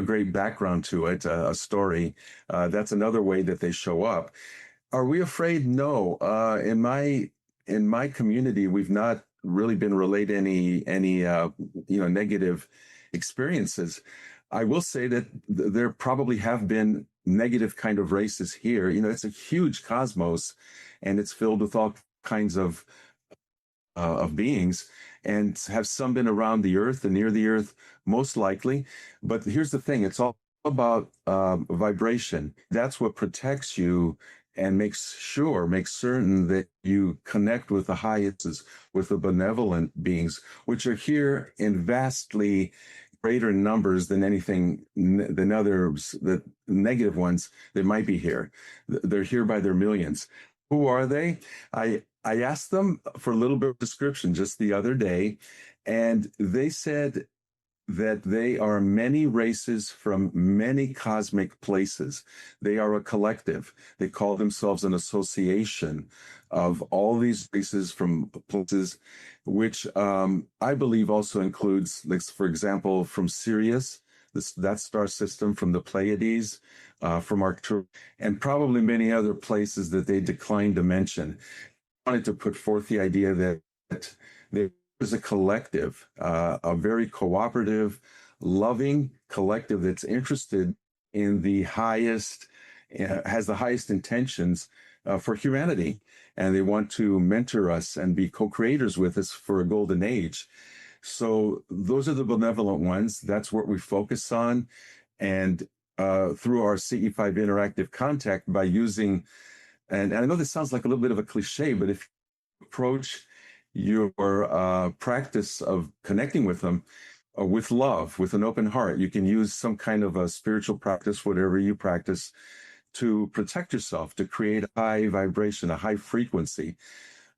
great background to it, a story. That's another way that they show up. Are we afraid? No. In my community, we've not really been relayed any negative experiences. I will say that there probably have been negative kind of races here. It's a huge cosmos, and it's filled with all kinds of beings, and have some been around the earth and near the earth, most likely. But here's the thing, it's all about vibration. That's what protects you and makes certain that you connect with the highest, with the benevolent beings, which are here in vastly greater numbers than than others, the negative ones that might be here. They're here by their millions. Who are they? I asked them for a little bit of description just the other day, and they said that they are many races from many cosmic places. They are a collective. They call themselves an association of all these races from places, which I believe also includes, like, for example, from Sirius, that star system, from the Pleiades, from Arcturus, and probably many other places that they declined to mention. I wanted to put forth the idea that there is a collective, a very cooperative, loving collective that's interested in the highest, has the highest intentions for humanity. And they want to mentor us and be co-creators with us for a golden age. So those are the benevolent ones. That's what we focus on. And through our CE5 interactive contact, by using, and I know this sounds like a little bit of a cliche, but if you approach your practice of connecting with them with love, with an open heart, you can use some kind of a spiritual practice, whatever you practice, to protect yourself, to create a high vibration, a high frequency.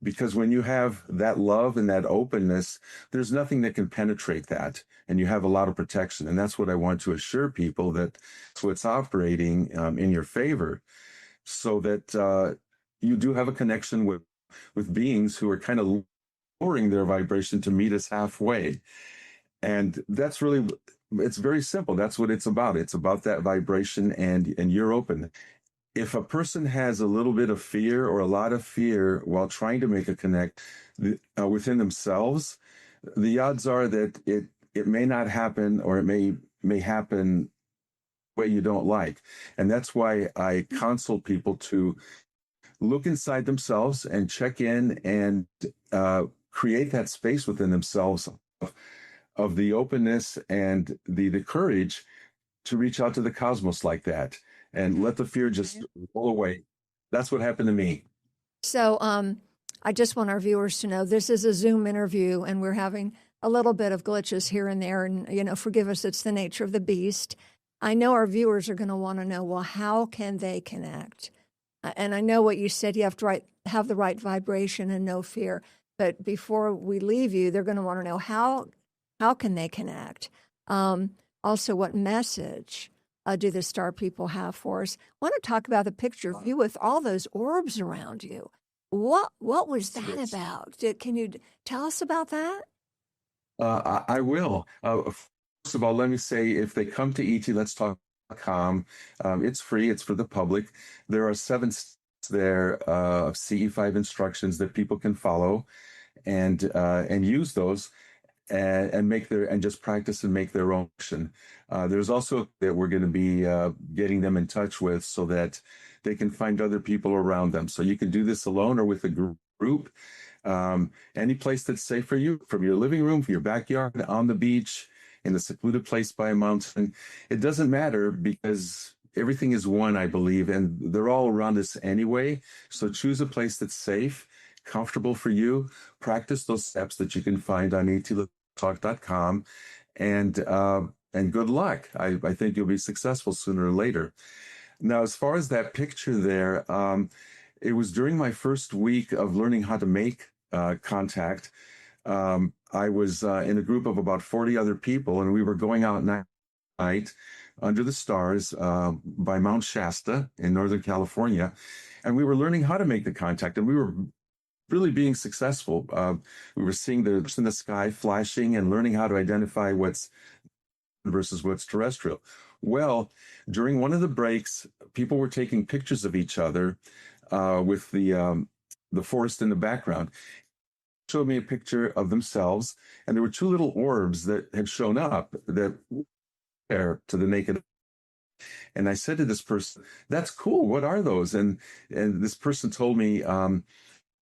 Because when you have that love and that openness, there's nothing that can penetrate that. And you have a lot of protection. And that's what I want to assure people, that that's what's operating in your favor, so that you do have a connection with beings who are kind of lowering their vibration to meet us halfway. And that's really, it's very simple. That's what it's about. It's about that vibration, and you're open. If a person has a little bit of fear or a lot of fear while trying to make a connect within themselves, the odds are that it may not happen, or it may happen the way you don't like. And that's why I counsel people to look inside themselves and check in and create that space within themselves of the openness and the courage to reach out to the cosmos like that, and let the fear just roll away. That's what happened to me. So I just want our viewers to know this is a Zoom interview, and we're having a little bit of glitches here and there. And, forgive us, it's the nature of the beast. I know our viewers are going to want to know, well, how can they connect? And I know what you said, you have to have the right vibration and no fear. But before we leave you, they're going to want to know how can they connect? Also, what message do the star people have for us? I want to talk about the picture of you with all those orbs around you. What was that about? Can you tell us about that? I will. First of all, let me say, if they come to etletstalk.com, it's free. It's for the public. There are 7 steps there of CE5 instructions that people can follow, and use those. And just practice and make their own action. There's also that we're going to be getting them in touch with, so that they can find other people around them. So you can do this alone or with a group. Any place that's safe for you, from your living room, from your backyard, on the beach, in a secluded place by a mountain. It doesn't matter, because everything is one, I believe, and they're all around us anyway. So choose a place that's safe, comfortable for you. Practice those steps that you can find on etletstalk.com, and good luck. I think you'll be successful sooner or later. Now, as far as that picture there, it was during my first week of learning how to make contact. I was in a group of about 40 other people, and we were going out night under the stars by Mount Shasta in Northern California. And we were learning how to make the contact, and we were really being successful. We were seeing the in the sky flashing and learning how to identify what's versus what's terrestrial. Well, during one of the breaks, people were taking pictures of each other with the forest in the background. Showed me a picture of themselves, and there were two little orbs that had shown up that were to the naked. And I said to this person, "That's cool. What are those?" And this person told me,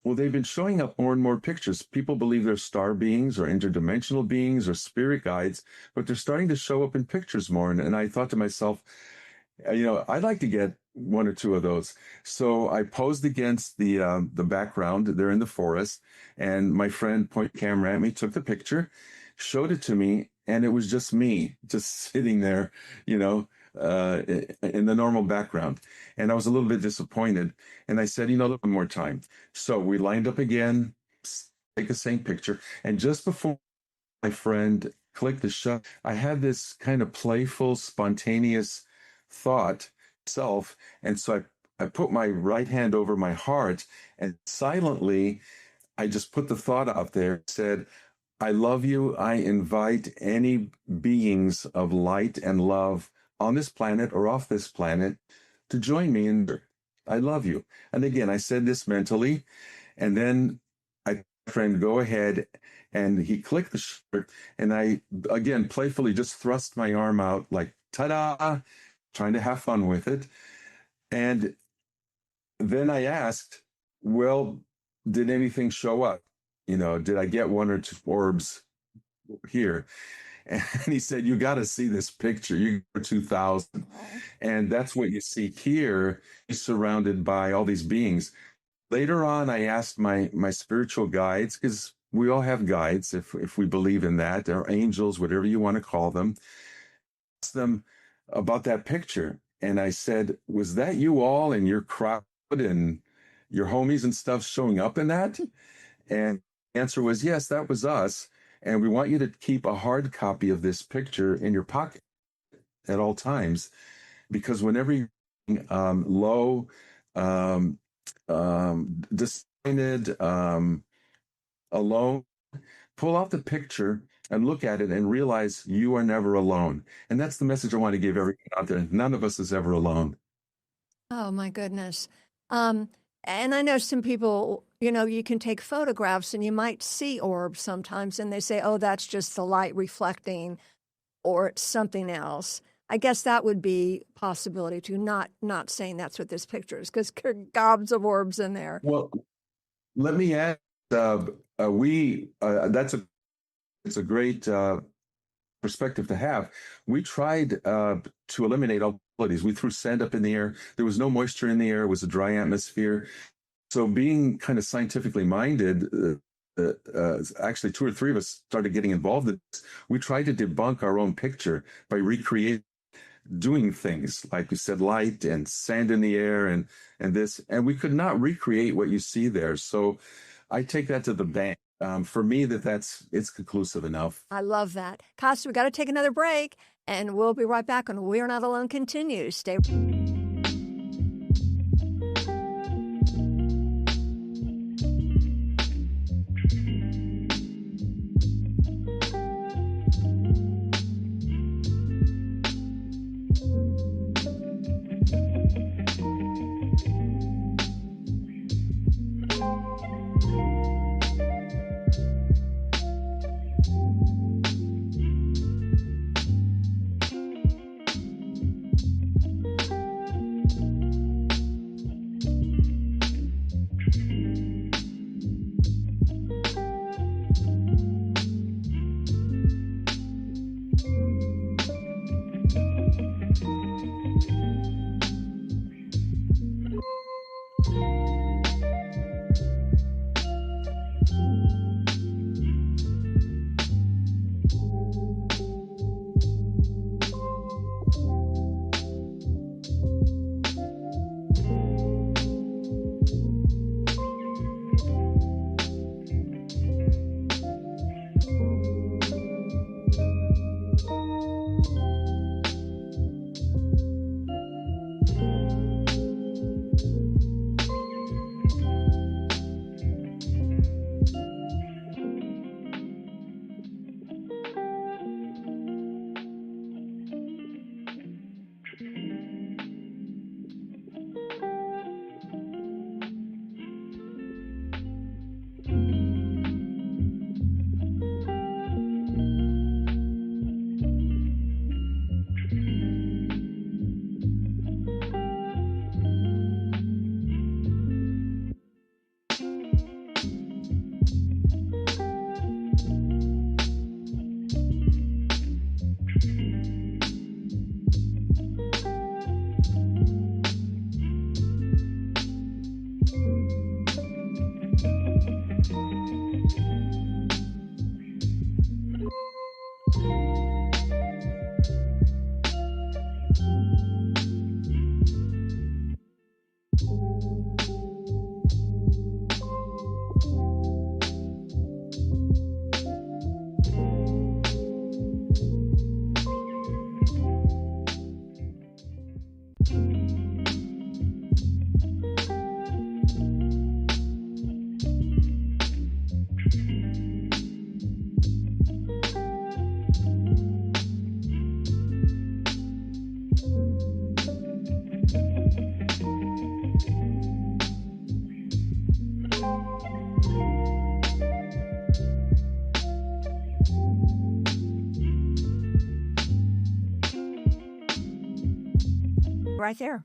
well, they've been showing up more and more pictures. People believe they're star beings or interdimensional beings or spirit guides, but they're starting to show up in pictures more. And I thought to myself, I'd like to get one or two of those. So I posed against the background. They're in the forest, and my friend pointed the camera at me, took the picture, showed it to me, and it was just me, just sitting there, in the normal background. And I was a little bit disappointed. And I said, look, one more time. So we lined up again, take the same picture. And just before my friend clicked the shut, I had this kind of playful, spontaneous thought self. And so I put my right hand over my heart, and silently, I just put the thought out there, said, "I love you. I invite any beings of light and love on this planet or off this planet to join me in I love you." And again, I said this mentally, and then I friend go ahead, and he clicked the shirt, and I again playfully just thrust my arm out like ta-da, trying to have fun with it. And then I asked, well, did anything show up? Did I get one or two orbs here? And he said, "You got to see this picture. You got 2,000. And that's what you see here. He's surrounded by all these beings. Later on, I asked my spiritual guides, because we all have guides, if we believe in that, or angels, whatever you want to call them. Asked them about that picture. And I said, "Was that you all and your crowd and your homies and stuff showing up in that?" And the answer was, "Yes, that was us. And we want you to keep a hard copy of this picture in your pocket at all times, because whenever you're low, disappointed, alone, pull out the picture and look at it and realize you are never alone." And that's the message I want to give everyone out there. None of us is ever alone. Oh, my goodness. And I know some people, you can take photographs and you might see orbs sometimes, and they say, "Oh, that's just the light reflecting," or it's something else. I guess that would be a possibility too, not saying that's what this picture is, because there are gobs of orbs in there. Well, let me add, it's a great perspective to have. We tried to eliminate all qualities. We threw sand up in the air. There was no moisture in the air. It was a dry atmosphere. So being kind of scientifically minded, actually 2 or 3 of us started getting involved in this. We tried to debunk our own picture by recreating, doing things like we said, light and sand in the air and this, and we could not recreate what you see there. So I take that to the bank. For me, it's conclusive enough. I love that. Costa, we got to take another break, and we'll be right back on We're Not Alone continues. Stay. Right there.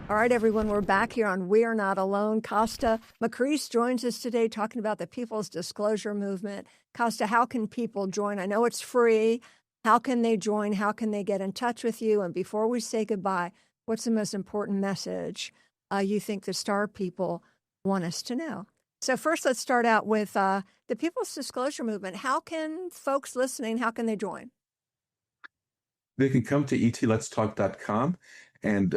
All right, everyone, we're back here on We Are Not Alone. Costa Macris joins us today talking about the People's Disclosure Movement. Costa, how can people join? I know it's free. How can they join? How can they get in touch with you? And before we say goodbye, what's the most important message you think the Star people want us to know? So first, let's start out with the People's Disclosure Movement. How can folks listening, how can they join? They can come to etletstalk.com and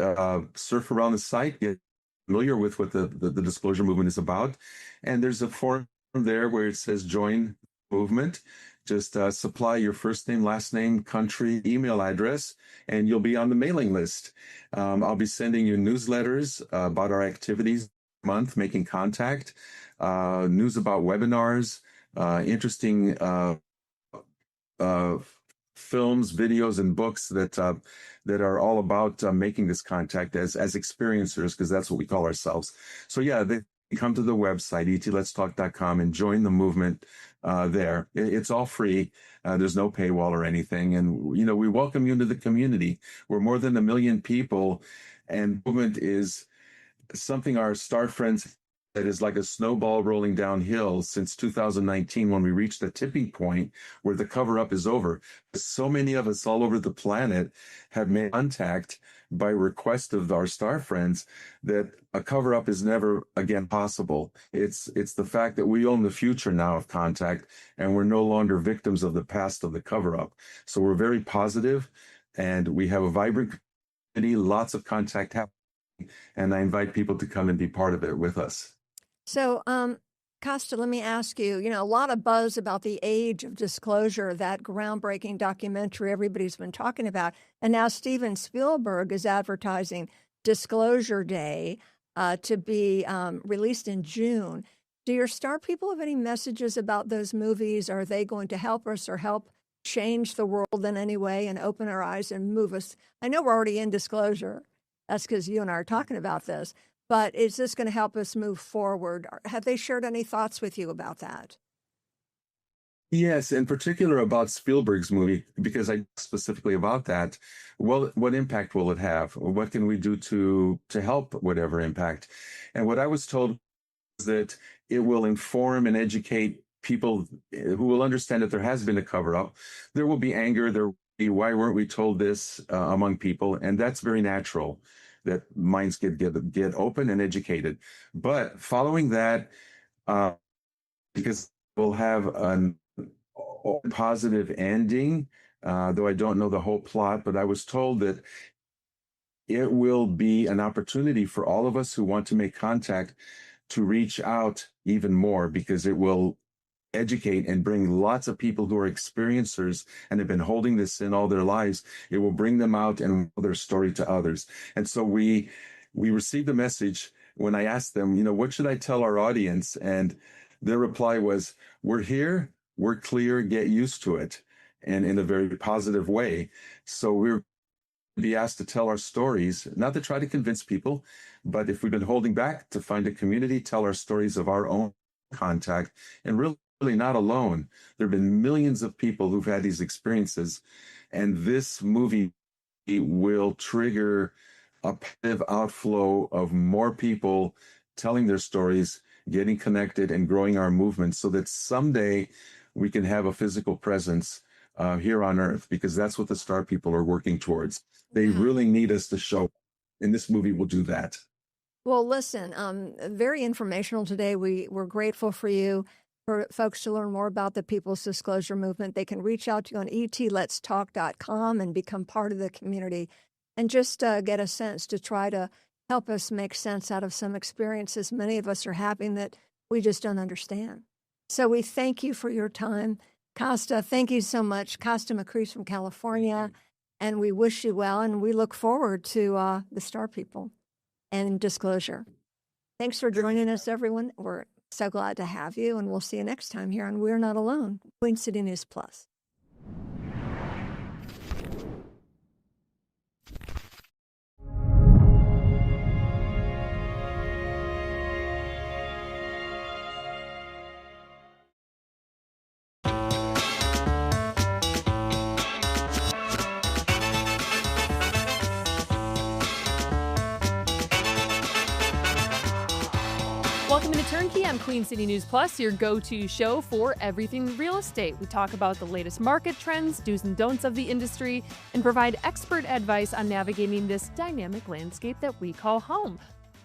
surf around the site, get familiar with what the disclosure movement is about. And there's a form there where it says join movement. Just supply your first name, last name, country, email address, and you'll be on the mailing list. I'll be sending you newsletters about our activities month, making contact, news about webinars, interesting films, videos, and books that are all about making this contact as experiencers, because that's what we call ourselves. So yeah, they come to the website, etletstalk.com, and join the movement there. It's all free. There's no paywall or anything. And, we welcome you into the community. We're more than 1 million people, and movement is something our star friends that is like a snowball rolling downhill since 2019, when we reached the tipping point where the cover-up is over. So many of us all over the planet have made contact by request of our star friends that a cover-up is never again possible. It's the fact that we own the future now of contact, and we're no longer victims of the past of the cover-up. So we're very positive, and we have a vibrant community, lots of contact happening, and I invite people to come and be part of it with us. So, Costa, let me ask you, a lot of buzz about the age of disclosure, that groundbreaking documentary everybody's been talking about. And now Steven Spielberg is advertising Disclosure Day to be released in June. Do your star people have any messages about those movies? Are they going to help us or help change the world in any way and open our eyes and move us? I know we're already in disclosure. That's because you and I are talking about this. But is this going to help us move forward? Have they shared any thoughts with you about that? Yes, in particular about Spielberg's movie, because I specifically about that. Well, what impact will it have? What can we do to help whatever impact? And what I was told is that it will inform and educate people who will understand that there has been a cover-up. There will be anger. There will be, why weren't we told this among people? And that's very natural, that minds get open and educated. But following that, because we'll have a positive ending, though I don't know the whole plot, but I was told that it will be an opportunity for all of us who want to make contact to reach out even more, because it will educate and bring lots of people who are experiencers and have been holding this in all their lives. It will bring them out and tell their story to others. And so we received a message when I asked them, what should I tell our audience? And their reply was, we're here, we're clear, get used to it, and in a very positive way. So we're be asked to tell our stories, not to try to convince people, but if we've been holding back, to find a community, tell our stories of our own contact, and really not alone. There have been millions of people who've had these experiences, and this movie will trigger a positive outflow of more people telling their stories, getting connected, and growing our movement, so that someday we can have a physical presence here on Earth, because that's what the star people are working towards. They really need us to show up, and this movie will do that. Well, listen, very informational today. We're grateful for you. For folks to learn more about the People's Disclosure Movement, they can reach out to you on etletstalk.com and become part of the community. and just get a sense to try to help us make sense out of some experiences many of us are having that we just don't understand. So we thank you for your time. Costa, thank you so much. Costa McCree's from California, and we wish you well, and we look forward to the Star People and Disclosure. Thanks for joining us, everyone. We're so glad to have you, and we'll see you next time here on We're Not Alone, Queen City News Plus. Welcome to Turnkey. I'm Queen City News Plus, your go-to show for everything real estate. We talk about the latest market trends, do's and don'ts of the industry, and provide expert advice on navigating this dynamic landscape that we call home.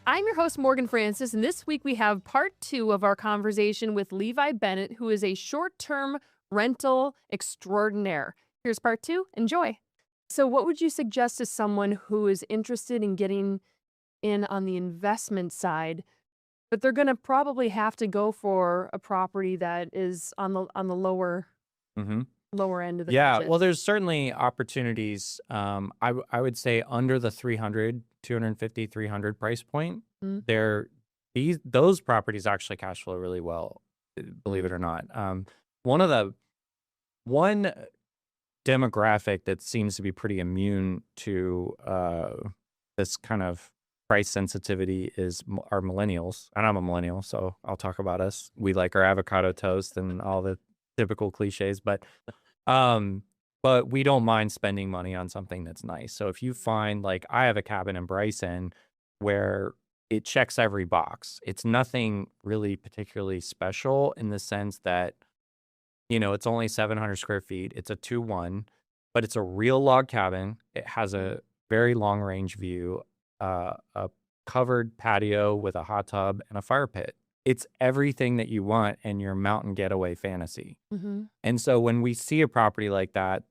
I'm your host, Morgan Francis, and this week we have part 2 of our conversation with Levi Bennett, who is a short-term rental extraordinaire. Here's part 2. Enjoy. So what would you suggest to someone who is interested in getting in on the investment side, but they're going to probably have to go for a property that is on the lower lower end of the Yeah, budget? well, there's certainly opportunities. I would say under the 250, 300 price point, those properties actually cash flow really well, believe it or not. One demographic that seems to be pretty immune to this kind of price sensitivity is our millennials. And I'm a millennial, so I'll talk about us. We like our avocado toast and all the typical cliches, but we don't mind spending money on something that's nice. So if you find, like, I have a cabin in Bryson where it checks every box. It's nothing really particularly special in the sense that, it's only 700 square feet. It's a 2-1, but it's a real log cabin. It has a very long range view, a covered patio with a hot tub and a fire pit. It's everything that you want in your mountain getaway fantasy. Mm-hmm. And so when we see a property like that,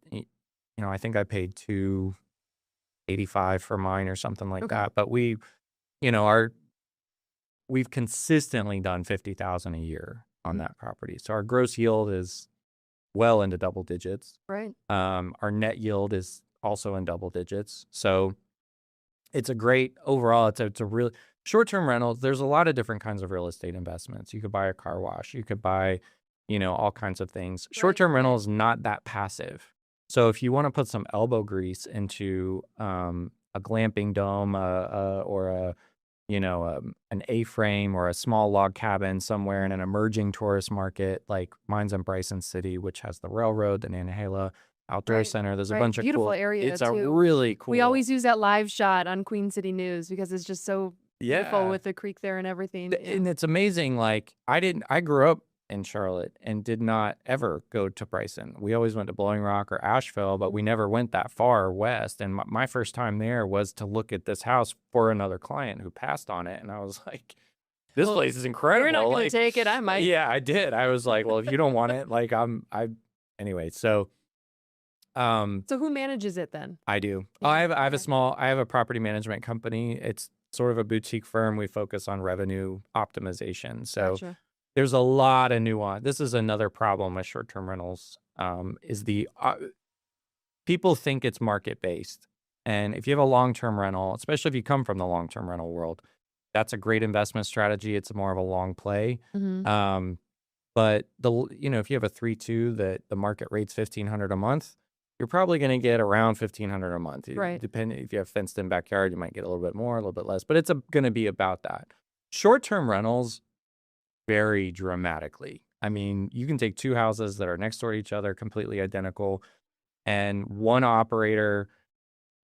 I think I paid $285 for mine or something like that. But we've consistently done $50,000 a year on that property. So our gross yield is well into double digits. Right. Our net yield is also in double digits. So it's a great overall. It's a real short-term rentals. There's a lot of different kinds of real estate investments. You could buy a car wash. You could buy, all kinds of things. Short-term rental is not that passive. So if you want to put some elbow grease into a glamping dome or an A-frame or a small log cabin somewhere in an emerging tourist market, like mine's in Bryson City, which has the railroad, the Nantahala Outdoor Center. There's a bunch of beautiful cool area. It's too. a really cool. We always use that live shot on Queen City News because it's just so beautiful Yeah. with the creek there and everything. And it's amazing. Like I grew up in Charlotte and did not ever go to Bryson. We always went to Blowing Rock or Asheville, but we never went that far west. And my first time there was to look at this house for another client who passed on it. And I was like, this place is incredible. We're not going to Like, take it. I might. yeah, I did. I was like, well, if you don't want it, like anyway, so So who manages it then? I do. I have a property management company. It's sort of a boutique firm. We focus on revenue optimization. So Gotcha. there's a lot of nuance. This is another problem with short-term rentals, is people think it's market-based. And if you have a long-term rental, especially if you come from the long-term rental world, that's a great investment strategy. It's more of a long play. Mm-hmm. But if you have a 3-2 that the market rate's $1,500 a month, you're probably going to get around $1,500 a month. Right. Depending if you have fenced-in backyard, you might get a little bit more, a little bit less. But it's going to be about that. Short-term rentals vary dramatically. I mean, you can take two houses that are next door to each other, completely identical, and one operator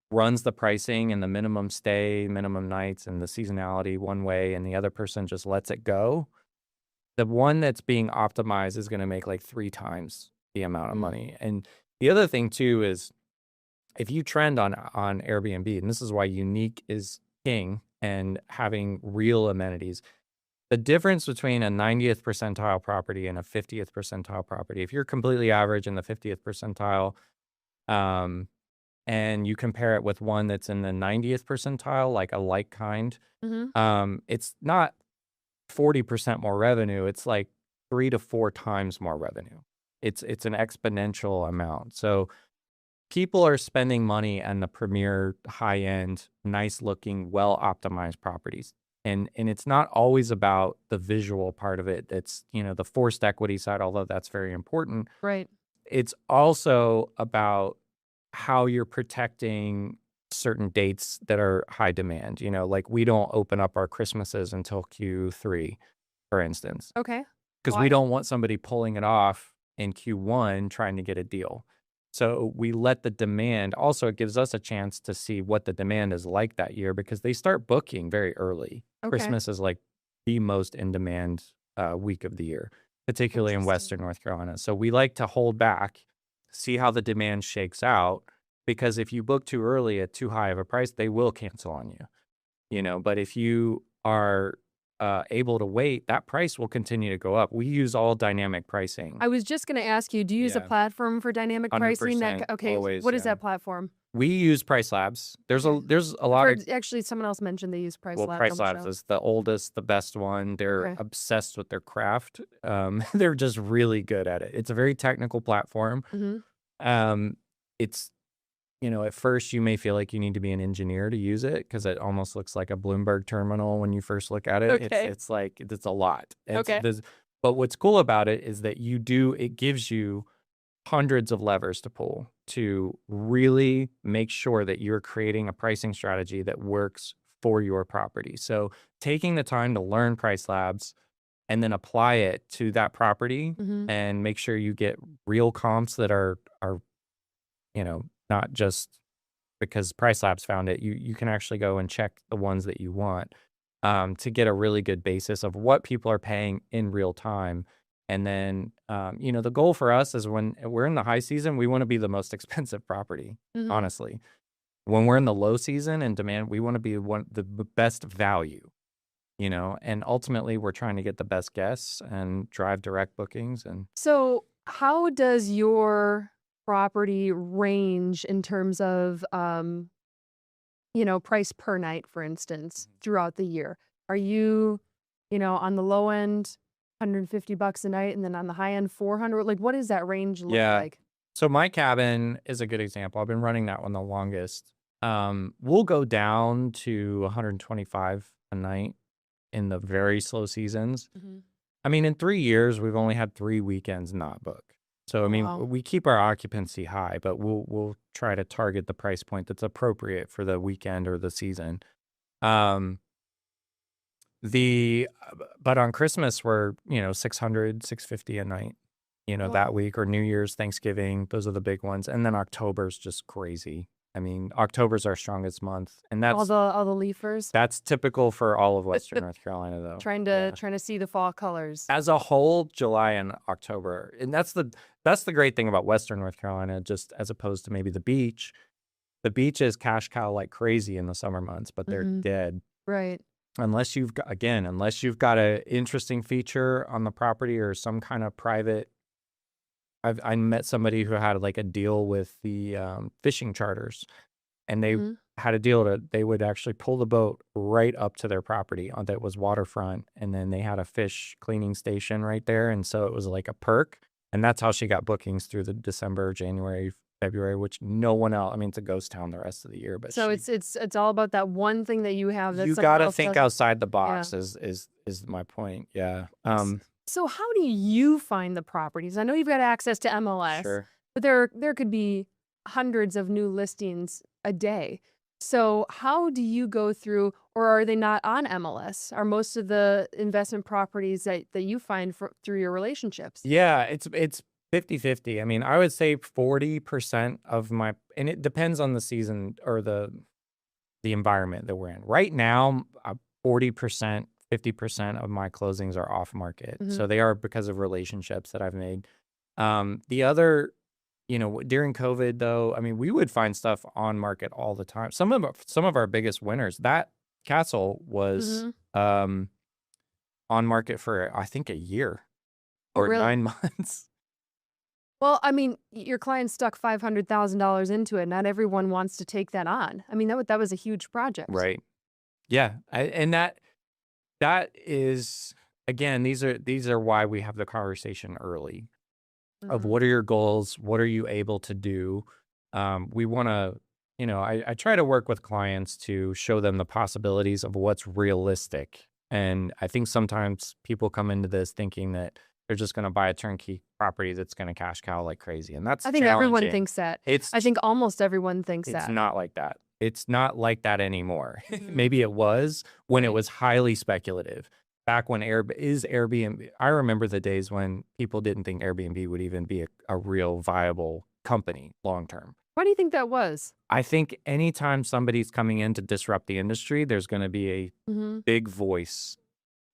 runs the pricing and the minimum stay, minimum nights, and the seasonality one way, and the other person just lets it go. The one that's being optimized is going to make like 3 times the amount of money. And the other thing too is if you trend on Airbnb, and this is why unique is king and having real amenities, the difference between a 90th percentile property and a 50th percentile property, if you're completely average in the 50th percentile, and you compare it with one that's in the 90th percentile, like a like kind, it's not 40% more revenue. It's like 3 to 4 times more revenue. It's an exponential amount. So people are spending money on the premier, high-end, nice-looking, well-optimized properties. And it's not always about the visual part of it. It's, the forced equity side, although that's very important. Right. It's also about how you're protecting certain dates that are high demand. Like we don't open up our Christmases until Q3, for instance, Okay. because we don't want somebody pulling it off in Q1 trying to get a deal. So we let the demand, also it gives us a chance to see what the demand is like that year because they start booking very early. Okay. Christmas is like the most in demand week of the year, particularly in Western North Carolina. So we like to hold back, see how the demand shakes out, because if you book too early at too high of a price, they will cancel on you. But if you are able to wait, that price will continue to go up. We use all dynamic pricing. I was just going to ask you, do you use a Yeah. platform for dynamic pricing? 100% Okay, always, what is yeah. that platform? We use Price Labs. There's a lot of Actually, someone else mentioned they use Price Labs. Price on the Labs show. is the oldest, the best one. They're Okay. obsessed with their craft. They're just really good at it. It's a very technical platform. It's at first you may feel like you need to be an engineer to use it because it almost looks like a Bloomberg terminal when you first look at it. Okay. It's like it's a lot. Okay. But what's cool about it is that it gives you hundreds of levers to pull to really make sure that you're creating a pricing strategy that works for your property. So taking the time to learn Price Labs and then apply it to that property and make sure you get real comps that are not just because Price Labs found it. You can actually go and check the ones that you want to get a really good basis of what people are paying in real time. And then, the goal for us is when we're in the high season, we want to be the most expensive property, honestly. When we're in the low season and demand, we want to be the best value, and ultimately we're trying to get the best guests and drive direct bookings. And So how does your property range in terms of, price per night, for instance, throughout the year? Are you, on the low end, $150 a night, and then on the high end, 400? Like, what does that range look like? So my cabin is a good example. I've been running that one the longest. We'll go down to 125 a night in the very slow seasons. I mean, in 3 years, we've only had 3 weekends not book. So, I mean, Wow. we keep our occupancy high, but we'll try to target the price point that's appropriate for the weekend or the season. But on Christmas, we're, 600, 650 a night, that week, or New Year's, Thanksgiving. Those are the big ones. And then October's just crazy. I mean, October's our strongest month, and All the leafers that's typical for all of Western North Carolina, though. trying to see the fall colors. As a whole, July and October, and that's the great thing about Western North Carolina, just as opposed to maybe the beach. The beach is cash cow like crazy in the summer months, but they're dead. Right. Unless you've got an interesting feature on the property or some kind of private. I met somebody who had like a deal with the fishing charters, and they had a deal that they would actually pull the boat right up to their property that was waterfront, and then they had a fish cleaning station right there, and so it was like a perk, and that's how she got bookings through the December, January, February, which no one else. I mean, it's a ghost town the rest of the year, but So it's all about that one thing that you have. That you someone gotta else think doesn't. outside the box. Yeah. Is my point? Yeah. So how do you find the properties? I know you've got access to MLS, Sure. but there could be hundreds of new listings a day. So how do you go through, or are they not on MLS? Are most of the investment properties that you find through your relationships? Yeah, it's 50-50. I mean, I would say 40% of my, and it depends on the season or the environment that we're in. Right now, 40%, 50% of my closings are off market. So they are because of relationships that I've made. The other, during COVID though, I mean, we would find stuff on market all the time. Some of our biggest winners, that castle was on market for I think a year or really? 9 months. Well, I mean, your client stuck $500,000 into it. Not everyone wants to take that on. I mean, that was a huge project. Right. Yeah. And that is, again, these are why we have the conversation early of what are your goals? What are you able to do? We want to, I try to work with clients to show them the possibilities of what's realistic. And I think sometimes people come into this thinking that they're just going to buy a turnkey property that's going to cash cow like crazy. And that's I think everyone challenging. thinks that. It's I think almost everyone thinks it's that. not like that. It's not like that anymore. Maybe it was when it was highly speculative. Back when Airbnb, I remember the days when people didn't think Airbnb would even be a real viable company long term. Why do you think that was? I think anytime somebody's coming in to disrupt the industry, there's going to be a big voice,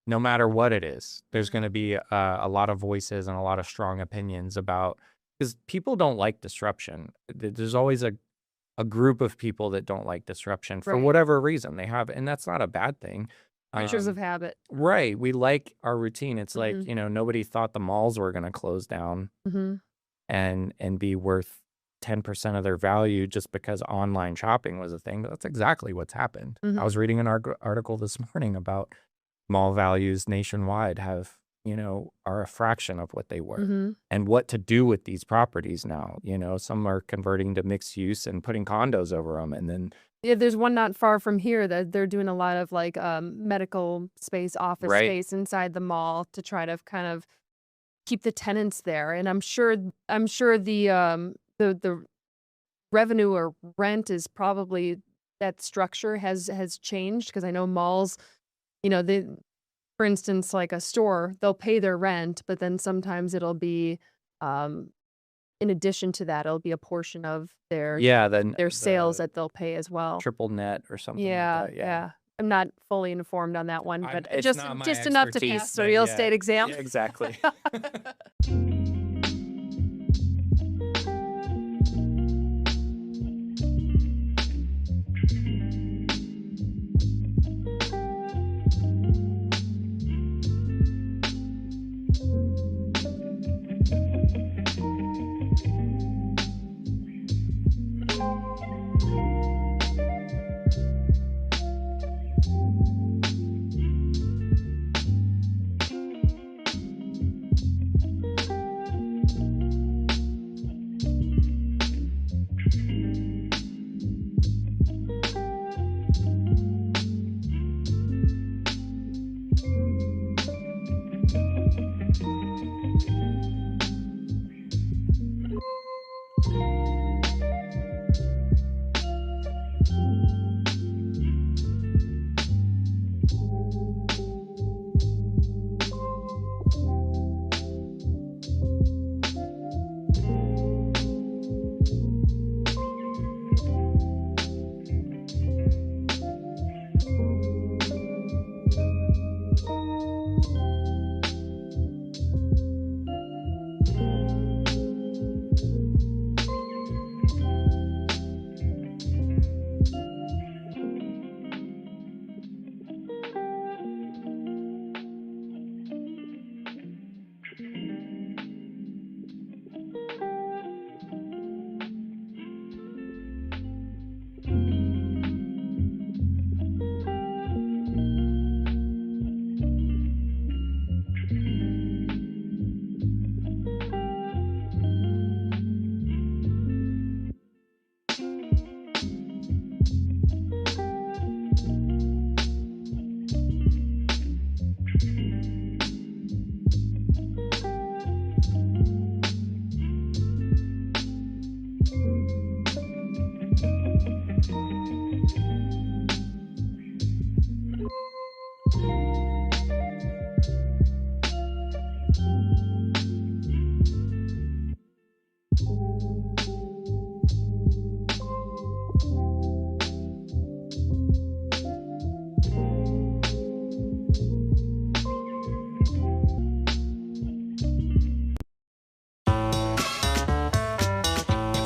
no matter what it is. There's going to be a lot of voices and a lot of strong opinions about, because people don't like disruption. There's always a group of people that don't like disruption for Right. whatever reason they have, and that's not a bad thing. Creatures of habit. Right. We like our routine. It's like, nobody thought the malls were going to close down and be worth 10% of their value just because online shopping was a thing. But that's exactly what's happened. I was reading an article this morning about mall values nationwide are a fraction of what they were, and what to do with these properties now. Some are converting to mixed use and putting condos over them, and then Yeah, there's one not far from here that they're doing a lot of like medical space, office Right. space inside the mall to try to kind of keep the tenants there. And I'm sure the revenue or rent is probably, that structure has changed, because I know malls, they, for instance, like a store, they'll pay their rent, but then sometimes it'll be in addition to that, it'll be a portion of their their sales that they'll pay as well. triple net or something Yeah, like that. yeah. I'm not fully informed on that one, but It's just not my enough to expertise, pass the but real yeah. estate exam. Yeah, exactly.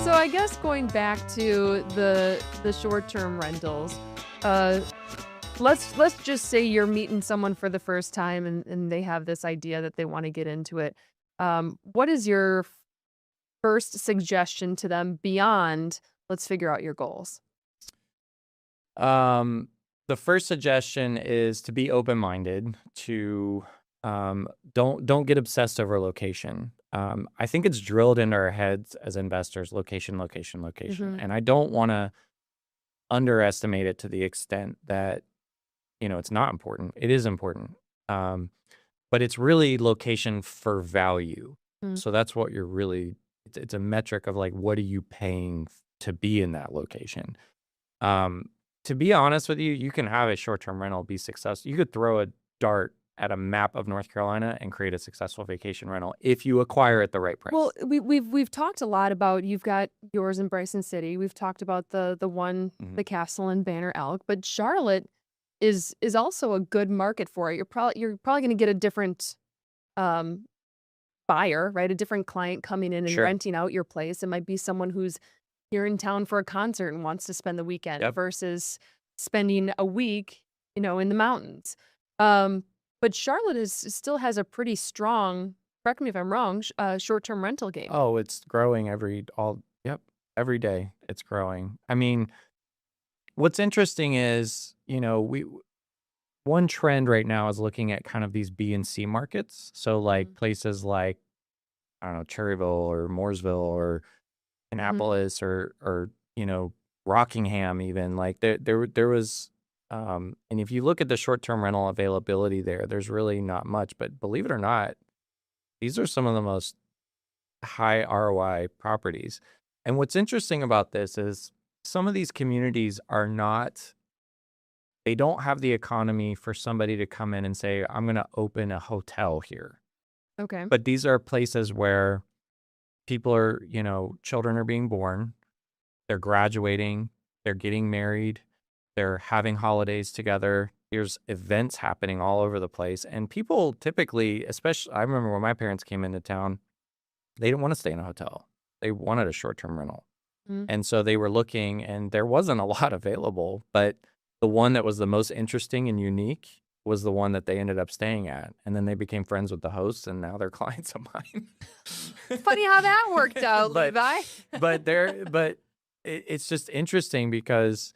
So I guess going back to the short-term rentals, let's just say you're meeting someone for the first time and they have this idea that they want to get into it. What is your first suggestion to them beyond let's figure out your goals? The first suggestion is to be open-minded, to don't get obsessed over location. I think it's drilled into our heads as investors, location, location, location. And I don't want to underestimate it to the extent that, it's not important. It is important. But it's really location for value. So that's what you're really, it's a metric of like, what are you paying to be in that location? To be honest with you, you can have a short-term rental be successful. You could throw a dart at a map of North Carolina and create a successful vacation rental if you acquire at the right price. Well, we've talked a lot about, you've got yours in Bryson City. We've talked about the one, the Castle in Banner Elk, but Charlotte is also a good market for it. You're probably going to get a different buyer, right? A different client coming in and Sure. renting out your place. It might be someone who's here in town for a concert and wants to spend the weekend Yep. versus spending a week, in the mountains. But Charlotte still has a pretty strong, correct me if I'm wrong, short-term rental game. Oh, it's growing every day it's growing. I mean, what's interesting is, one trend right now is looking at kind of these B and C markets. So like places like, I don't know, Cherryville or Mooresville or Annapolis or Rockingham even. Like there was and if you look at the short-term rental availability there's really not much, but believe it or not, these are some of the most high ROI properties. And what's interesting about this is some of these communities they don't have the economy for somebody to come in and say, I'm going to open a hotel here. Okay. But these are places where people are, children are being born, they're graduating, they're getting married, they're having holidays together. There's events happening all over the place. And people typically, especially, I remember when my parents came into town, they didn't want to stay in a hotel. They wanted a short-term rental. And so they were looking, and there wasn't a lot available, but the one that was the most interesting and unique was the one that they ended up staying at. And then they became friends with the hosts, and now they're clients of mine. Funny how that worked out, Levi. But it's just interesting because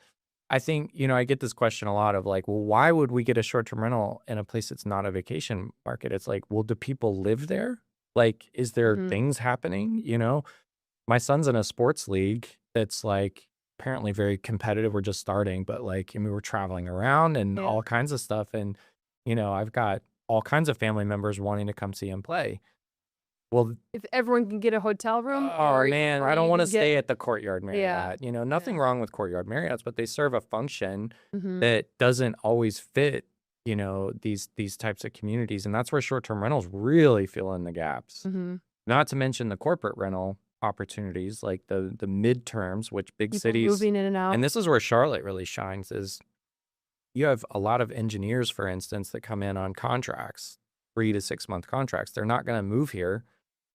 I think, I get this question a lot of like, well, why would we get a short-term rental in a place that's not a vacation market? It's like, well, do people live there? Like, is there things happening? My son's in a sports league that's like apparently very competitive. We're just starting, but like, we're traveling around and all kinds of stuff. And, I've got all kinds of family members wanting to come see him play. Well, If everyone can get a hotel room. oh man, I don't want to you can stay at the Courtyard Marriott. Yeah. Nothing wrong with Courtyard Marriotts, but they serve a function Mhm. that doesn't always fit, these types of communities. And that's where short-term rentals really fill in the gaps. Mhm. Not to mention the corporate rental opportunities, like the midterms, which big People cities, moving in and out. and this is where Charlotte really shines, is you have a lot of engineers, for instance, that come in on contracts, 3 to 6 month contracts. They're not going to move here,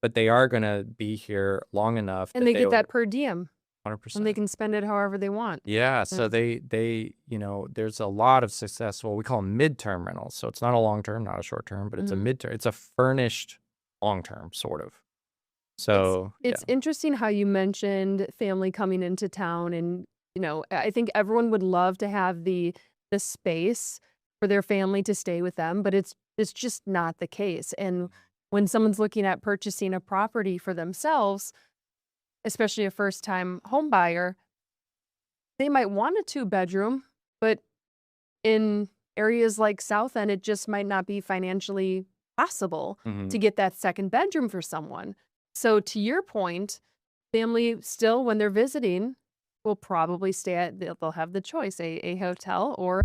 but they are going to be here long enough. And they get that per diem. 100%. And they can spend it however they want. Yeah, so they there's a lot of successful, we call them midterm rentals. So it's not a long-term, not a short-term, but it's a midterm. It's a furnished long-term, sort of. So It's interesting how you mentioned family coming into town, and I think everyone would love to have the space for their family to stay with them, but it's just not the case. And when someone's looking at purchasing a property for themselves, especially a first-time home buyer, they might want a 2-bedroom, but in areas like South End, it just might not be financially possible to get that second bedroom for someone. So to your point, family still, when they're visiting, will probably stay at, they'll have the choice, a hotel or...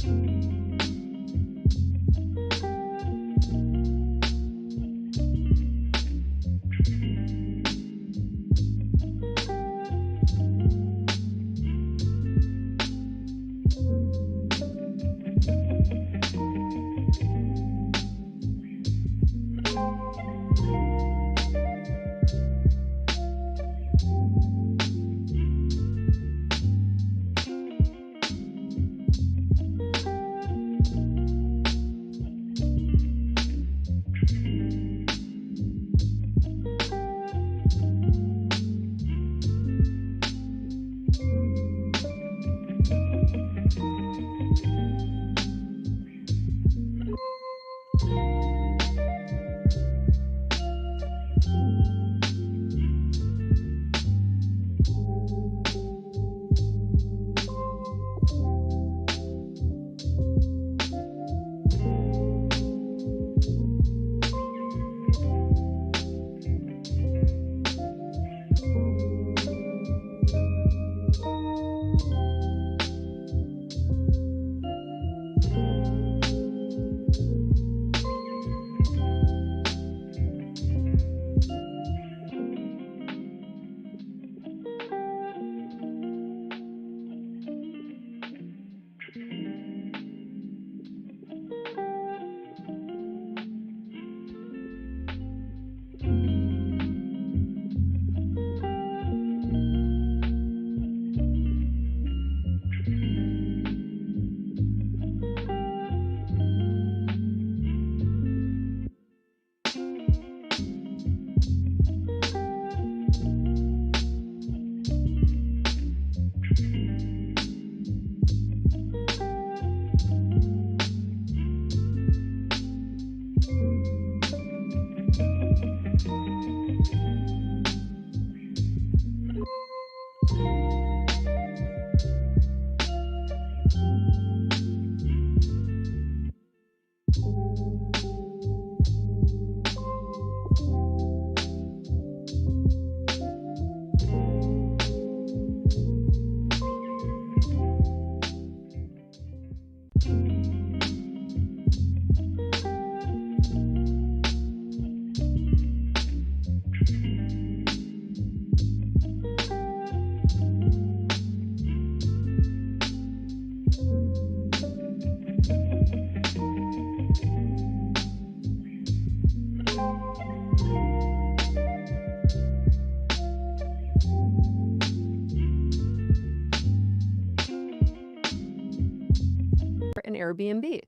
Airbnb.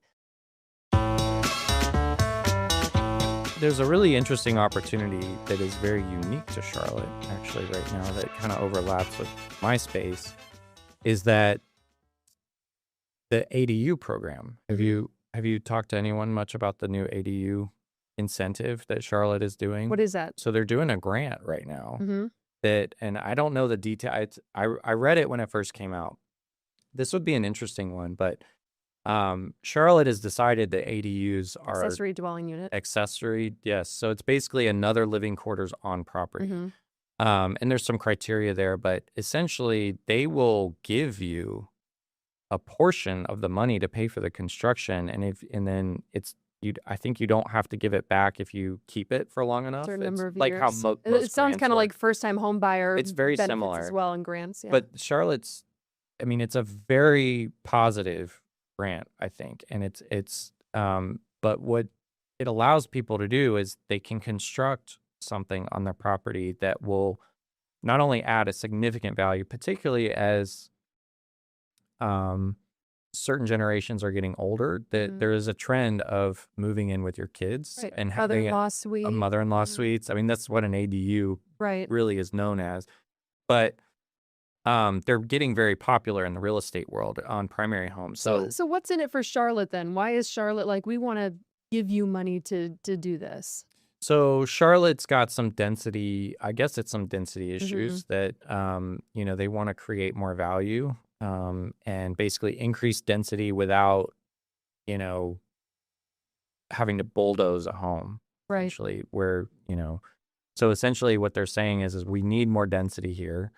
There's a really interesting opportunity that is very unique to Charlotte, actually, right now, that kind of overlaps with my space, is that the ADU program. Have you talked to anyone much about the new ADU incentive that Charlotte is doing? What is that? So they're doing a grant right now Mm-hmm. that, and I don't know the detail. I read it when it first came out. This would be an interesting one, but Charlotte has decided that ADUs are Accessory dwelling unit. accessory. Yes. So it's basically another living quarters on property. Mhm. And there's some criteria there, but essentially they will give you a portion of the money to pay for the construction. And then I think you don't have to give it back if you keep it for long enough. Certain number of like years. how It most sounds grants kind of work. like first-time home buyer. It's very benefits similar as well in grants. Yeah. But Charlotte's, I mean, it's a very positive grant, I think. And but what it allows people to do is they can construct something on their property that will not only add a significant value, particularly as certain generations are getting older, that there is a trend of moving in with your kids Right. and having Mother-in-law suite. a mother-in-law suites. I mean, that's what an ADU Right. really is known as. But they're getting very popular in the real estate world on primary homes. So what's in it for Charlotte then? Why is Charlotte like, we want to give you money to do this? So Charlotte's got some density, I guess it's some density issues that, they want to create more value and basically increase density without, having to bulldoze a home. Right. Essentially, so essentially what they're saying is we need more density here.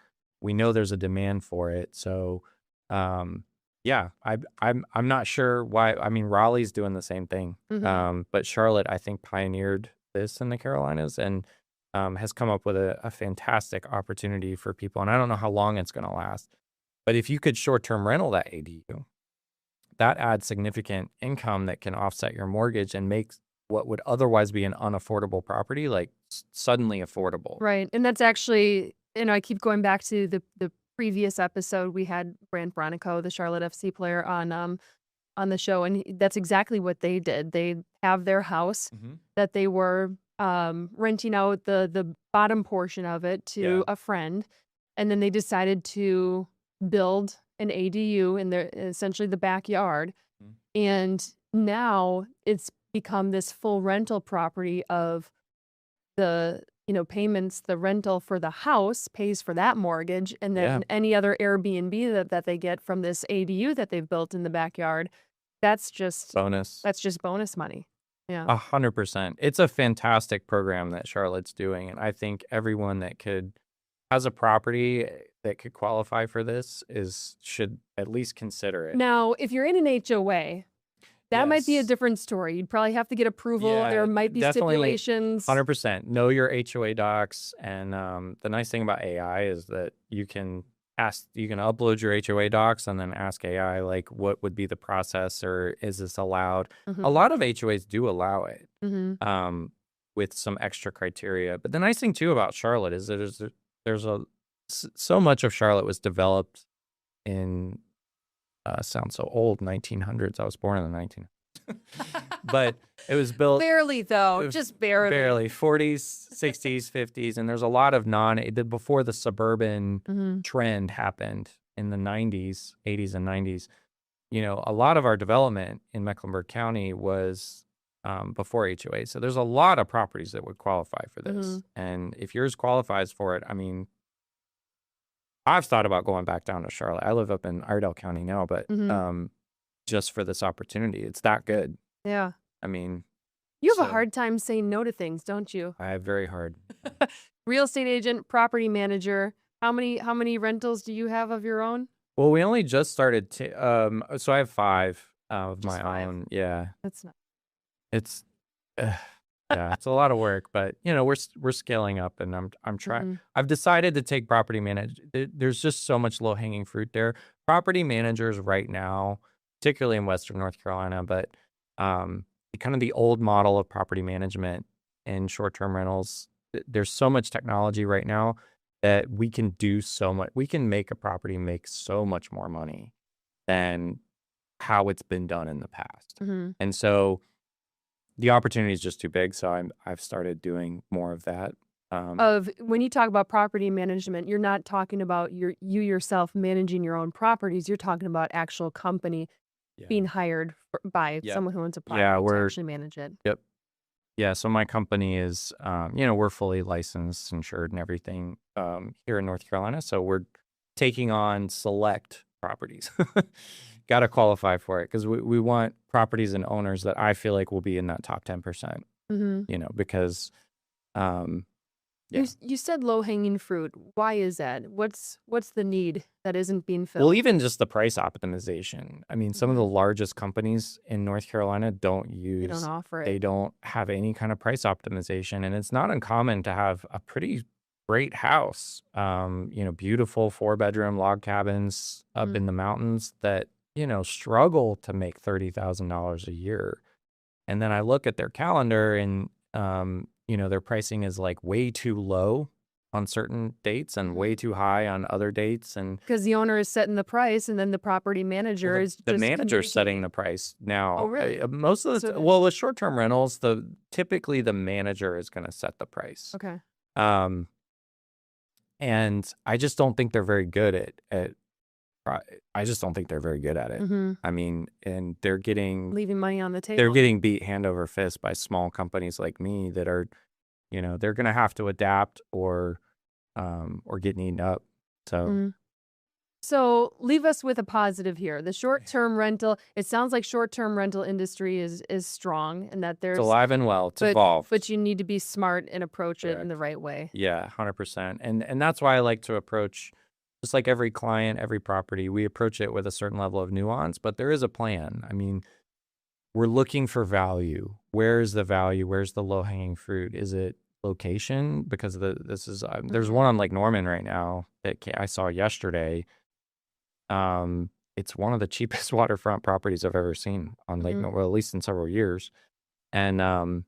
We know there's a demand for it. So, I'm not sure why. I mean, Raleigh's doing the same thing. But Charlotte, I think, pioneered this in the Carolinas and has come up with a fantastic opportunity for people. And I don't know how long it's going to last. But if you could short-term rental that ADU, that adds significant income that can offset your mortgage and makes what would otherwise be an unaffordable property like suddenly affordable. Right. And that's actually, I keep going back to the previous episode. We had Brand Bronico, the Charlotte FC player, on the show, and that's exactly what they did. They have their house that they were renting out the bottom portion of it to a friend, and then they decided to build an ADU in essentially the backyard, and now it's become this full rental property of the payments. The rental for the house pays for that mortgage, and then any other Airbnb that they get from this ADU that they've built in the backyard, that's just bonus. That's just bonus money. Yeah. 100%. It's a fantastic program that Charlotte's doing, and I think everyone that has a property that could qualify for this should at least consider it. Now, if you're in an HOA, that might be a different story. You'd probably have to get approval. There might be stipulations. 100%. Know your HOA docs. And the nice thing about AI is that you can upload your HOA docs and then ask AI, like, what would be the process, or is this allowed? A lot of HOAs do allow it with some extra criteria. But the nice thing, too, about Charlotte is that there's so much of Charlotte was developed in sounds so old, 1900s. I was born in the 1900s. But it was built barely, though, just barely 40s, 60s, 50s, and there's a lot of before the suburban trend happened in the 90s, 80s and 90s. A lot of our development in Mecklenburg County was before HOA. So there's a lot of properties that would qualify for this. And if yours qualifies for it, I mean, I've thought about going back down to Charlotte. I live up in Iredell County now, but just for this opportunity, it's that good. Yeah. I mean, you have a hard time saying no to things, don't you? I have very hard. Real estate agent, property manager. How many rentals do you have of your own? Well, we only just started. So I have 5 of my own. Yeah. That's not. It's. Yeah, it's a lot of work, but we're scaling up, and I'm trying. I've decided to take property There's just so much low hanging fruit there. Property managers right now, particularly in Western North Carolina, but kind of the old model of property management and short term rentals. There's so much technology right now that we can do so much. We can make a property make so much more money than how it's been done in the past. Mm-hmm. And so the opportunity is just too big. So I've started doing more of that. Of when you talk about property management, you're not talking about you yourself managing your own properties. You're talking about actual company being hired by Yep. someone who owns a Yeah, property to we're actually manage it. Yep. Yeah, so my company is, we're fully licensed, insured, and everything here in North Carolina. So we're taking on select properties. Got to qualify for it because we want properties and owners that I feel like will be in that top 10%. Mm-hmm. Because You said low hanging fruit. Why is that? What's the need that isn't being filled? well, even just the price optimization. I mean, some of the largest companies in North Carolina don't They don't offer they it. don't have any kind of price optimization. And it's not uncommon to have a pretty great house, beautiful 4-bedroom log cabins up in the mountains that, struggle to make $30,000 a year. And then I look at their calendar and, their pricing is like way too low on certain dates and way too high on other dates. And Because the owner is setting the price, and then the property manager is the just manager's setting the price now. Oh, really? Most of the So well, with short-term rentals, typically the manager is going to set the price. Okay. And I just don't think they're very good at I just don't think they're very good at it. Mm-hmm. I mean, and they're getting Leaving money on the table. they're getting beat hand over fist by small companies like me that are, they're going to have to adapt or get eaten up. So Mhm. So leave us with a positive here. The short-term rental, it sounds like short-term rental industry is strong and that there's it's alive and well. It's but, evolved. But you need to be smart and approach it in the right way. Yeah, 100%. And that's why I like to approach, just like every client, every property, we approach it with a certain level of nuance, but there is a plan. I mean, we're looking for value. Where is the value? Where's the low-hanging fruit? Is it location? Because there's one on Lake Norman right now that I saw yesterday. It's one of the cheapest waterfront properties I've ever seen on Lake Norman, well, at least in several years. And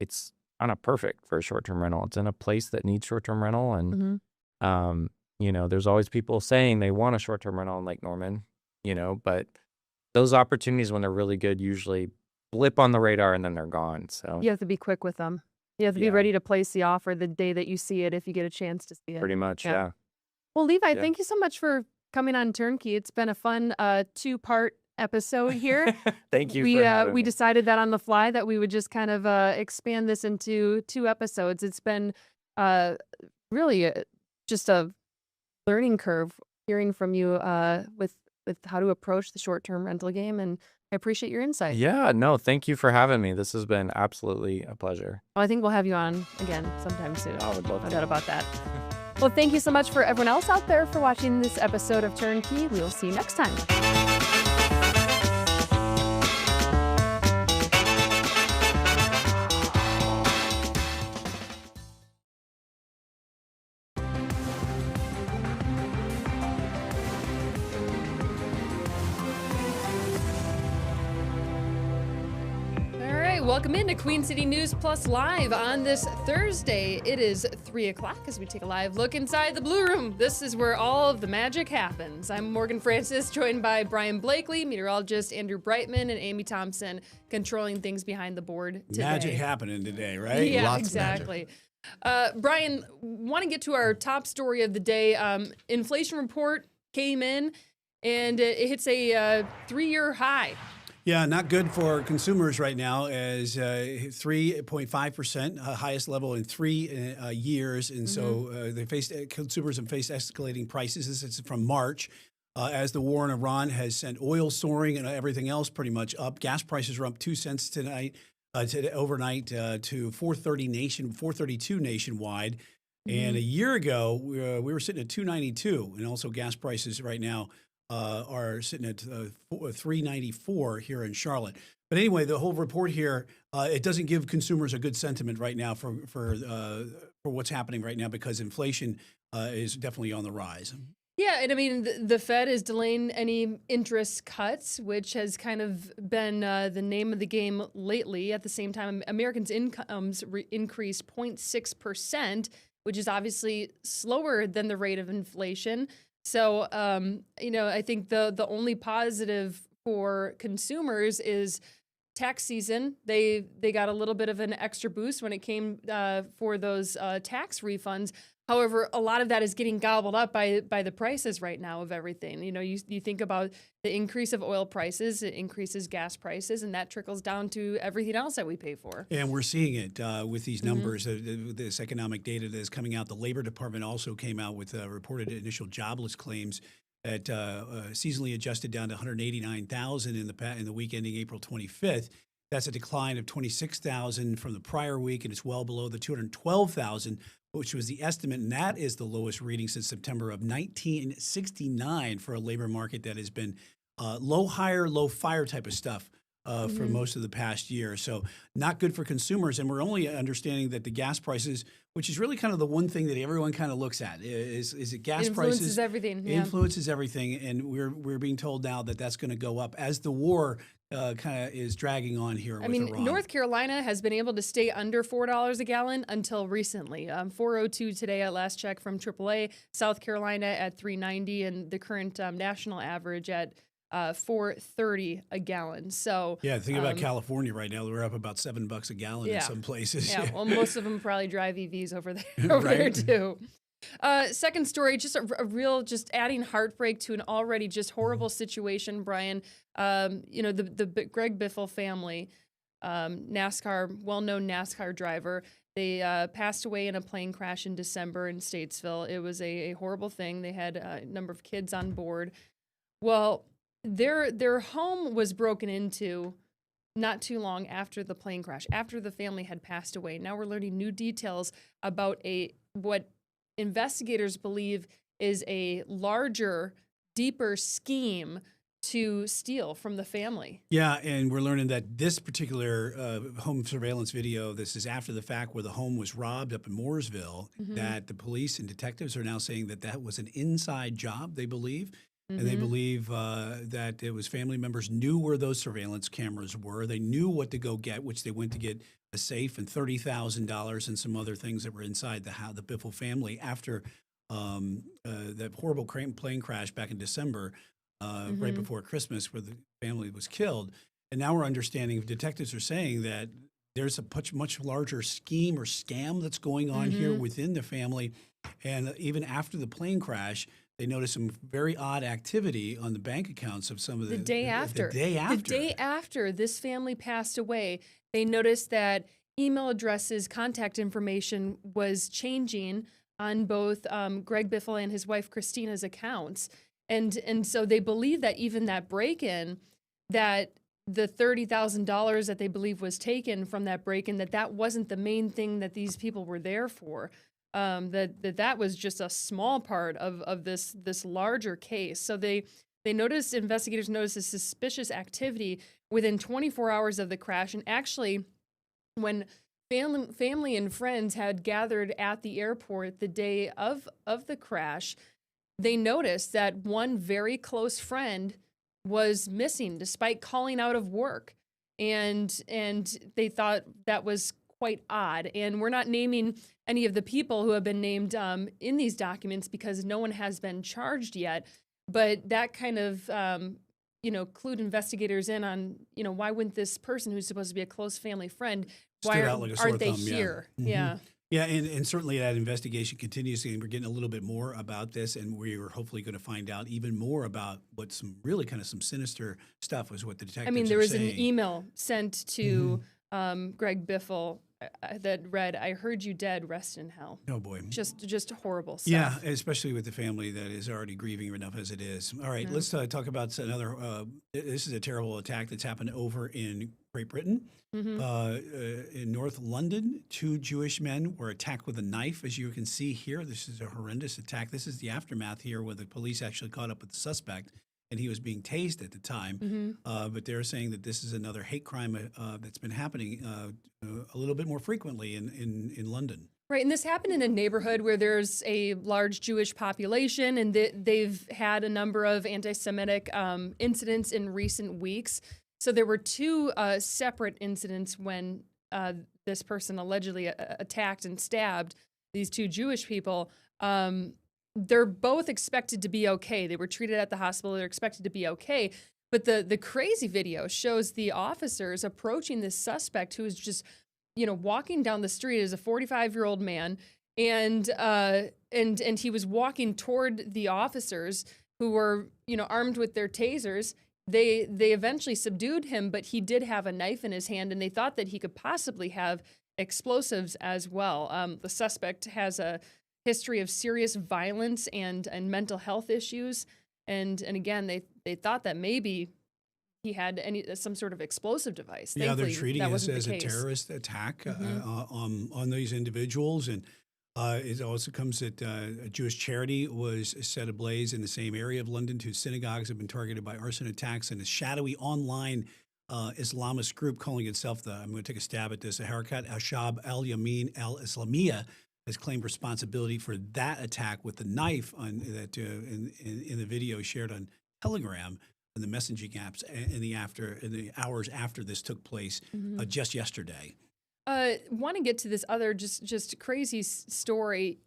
it's kind of perfect for a short-term rental. It's in a place that needs short-term rental. And, there's always people saying they want a short-term rental in Lake Norman, but those opportunities when they're really good usually blip on the radar and then they're gone. So You have to be quick with them. You have to be ready to place the offer the day that you see it if you get a chance to see it. pretty much, yeah. Well, Levi, Yeah. thank you so much for coming on Turnkey. It's been a fun 2-part episode here. Thank you We for having we me. decided that on the fly that we would just kind of expand this into 2 episodes. It's been really just a learning curve hearing from you with how to approach the short-term rental game, and I appreciate your insight. Yeah, no, thank you for having me. This has been absolutely a pleasure. Well, I think we'll have you on again sometime soon. I would love No to. doubt about that. Well, thank you so much for everyone else out there for watching this episode of Turnkey. We will see you next time. All right, welcome into Queen City News Plus Live on this Thursday. It is 3 o'clock as we take a live look inside the Blue Room. This is where all of the magic happens. I'm Morgan Francis, joined by Brian Blakely, meteorologist Andrew Brightman, and Amy Thompson, controlling things behind the board today. Magic happening today, right? Yeah, Lots of magic. exactly. Brian, want to get to our top story of the day. Inflation report came in, and it hits a 3-year high. Yeah, not good for consumers right now, as 3.5%, highest level in 3 years, and so consumers have faced escalating prices. This is from March, as the war in Iran has sent oil soaring and everything else pretty much up. Gas prices are up 2 cents tonight, overnight to 432 nationwide, and a year ago we were sitting at 292, and also gas prices right now are sitting at 394 here in Charlotte. But anyway, the whole report here, it doesn't give consumers a good sentiment right now for what's happening right now, because inflation is definitely on the rise. Yeah, and I mean, the Fed is delaying any interest cuts, which has kind of been the name of the game lately. At the same time, Americans' incomes increased 0.6%, which is obviously slower than the rate of inflation. So, I think the only positive for consumers is tax season. They got a little bit of an extra boost when it came for those tax refunds. However, a lot of that is getting gobbled up by the prices right now of everything. You know, you think about the increase of oil prices, it increases gas prices, and that trickles down to everything else that we pay for. And we're seeing it with these numbers, this economic data that is coming out. The Labor Department also came out with reported initial jobless claims at seasonally adjusted down to 189,000 in the week ending April 25th. That's a decline of 26,000 from the prior week, and it's well below the 212,000, which was the estimate, and that is the lowest reading since September of 1969 for a labor market that has been low hire, low fire type of stuff for most of the past year. So not good for consumers, and we're only understanding that the gas prices, which is really kind of the one thing that everyone kind of looks at, is it gas Influences prices? everything. Yeah. Influences everything, and we're being told now that that's going to go up as the war kind of is dragging on here. I with mean, Iran. North Carolina has been able to stay under $4 a gallon until recently. 402 today at last check from AAA. South Carolina at 390, and the current national average at 4.30 a gallon. So Yeah, think about California right now. We're up about $7 a gallon in some places. Yeah, well, most of them probably drive EVs over there too. Second story, just a real, just adding heartbreak to an already just horrible situation, Brian. You know, the Greg Biffle family, well-known NASCAR driver, they passed away in a plane crash in December in Statesville. It was a horrible thing. They had a number of kids on board. Well, their home was broken into not too long after the plane crash, after the family had passed away. Now we're learning new details about what investigators believe is a larger, deeper scheme to steal from the family. Yeah, and we're learning that this particular home surveillance video, this is after the fact where the home was robbed up in Mooresville, that the police and detectives are now saying that that was an inside job, they believe. And they believe that it was family members knew where those surveillance cameras were. They knew what to go get, which they went to get a safe and $30,000 and some other things that were inside the Biffle family after that horrible plane crash back in December, right before Christmas, where the family was killed. And now we're understanding, detectives are saying that there's a much larger scheme or scam that's going on here within the family. And even after the plane crash, they noticed some very odd activity on the bank accounts of some of the day after. The day after. The day after this family passed away, they noticed that email addresses, contact information was changing on both Greg Biffle and his wife Christina's accounts. And so they believe that even that break-in, that the $30,000 that they believe was taken from that break-in, that wasn't the main thing that these people were there for. That was just a small part of this larger case. So investigators noticed a suspicious activity within 24 hours of the crash. And actually, when family and friends had gathered at the airport the day of the crash, they noticed that one very close friend was missing despite calling out of work. And they thought that was quite odd. And we're not naming any of the people who have been named in these documents because no one has been charged yet. But that kind of, clued investigators in on, why wouldn't this person who's supposed to be a close family friend, why aren't they here? Yeah. Yeah, and certainly that investigation continues, and we're getting a little bit more about this, and we are hopefully going to find out even more about what some sinister stuff was what the detectives I mean, there was saying. an email sent to Greg Biffle that read, "I heard you dead, rest in hell." Oh boy. Just horrible stuff. Yeah, especially with the family that is already grieving enough as it is. All right, let's talk about another, this is a terrible attack that's happened over in Great Britain. In North London, 2 Jewish men were attacked with a knife, as you can see here. This is a horrendous attack. This is the aftermath here where the police actually caught up with the suspect, and he was being tased at the time. But they're saying that this is another hate crime that's been happening a little bit more frequently in London. Right, and this happened in a neighborhood where there's a large Jewish population, and they've had a number of anti-Semitic incidents in recent weeks. So there were 2 separate incidents when this person allegedly attacked and stabbed these 2 Jewish people. They're both expected to be okay. They were treated at the hospital. They're expected to be okay. But the crazy video shows the officers approaching this suspect who is just, walking down the street as a 45-year-old man, and he was walking toward the officers who were, armed with their tasers. They eventually subdued him, but he did have a knife in his hand, and they thought that he could possibly have explosives as well. The suspect has a history of serious violence and mental health issues, and again, they thought that maybe he had some sort of explosive device. Yeah, they're Thankfully, treating that it wasn't as the a case. terrorist attack on these individuals. And it also comes that a Jewish charity was set ablaze in the same area of London. 2 synagogues have been targeted by arson attacks, and a shadowy online Islamist group calling itself I'm going to take a stab at this, the Harakat al-Shab al-Yamin al-Islamiyah has claimed responsibility for that attack with the knife in the video shared on Telegram and the messaging apps in the hours after this took place just yesterday. Want to get to this other just crazy story.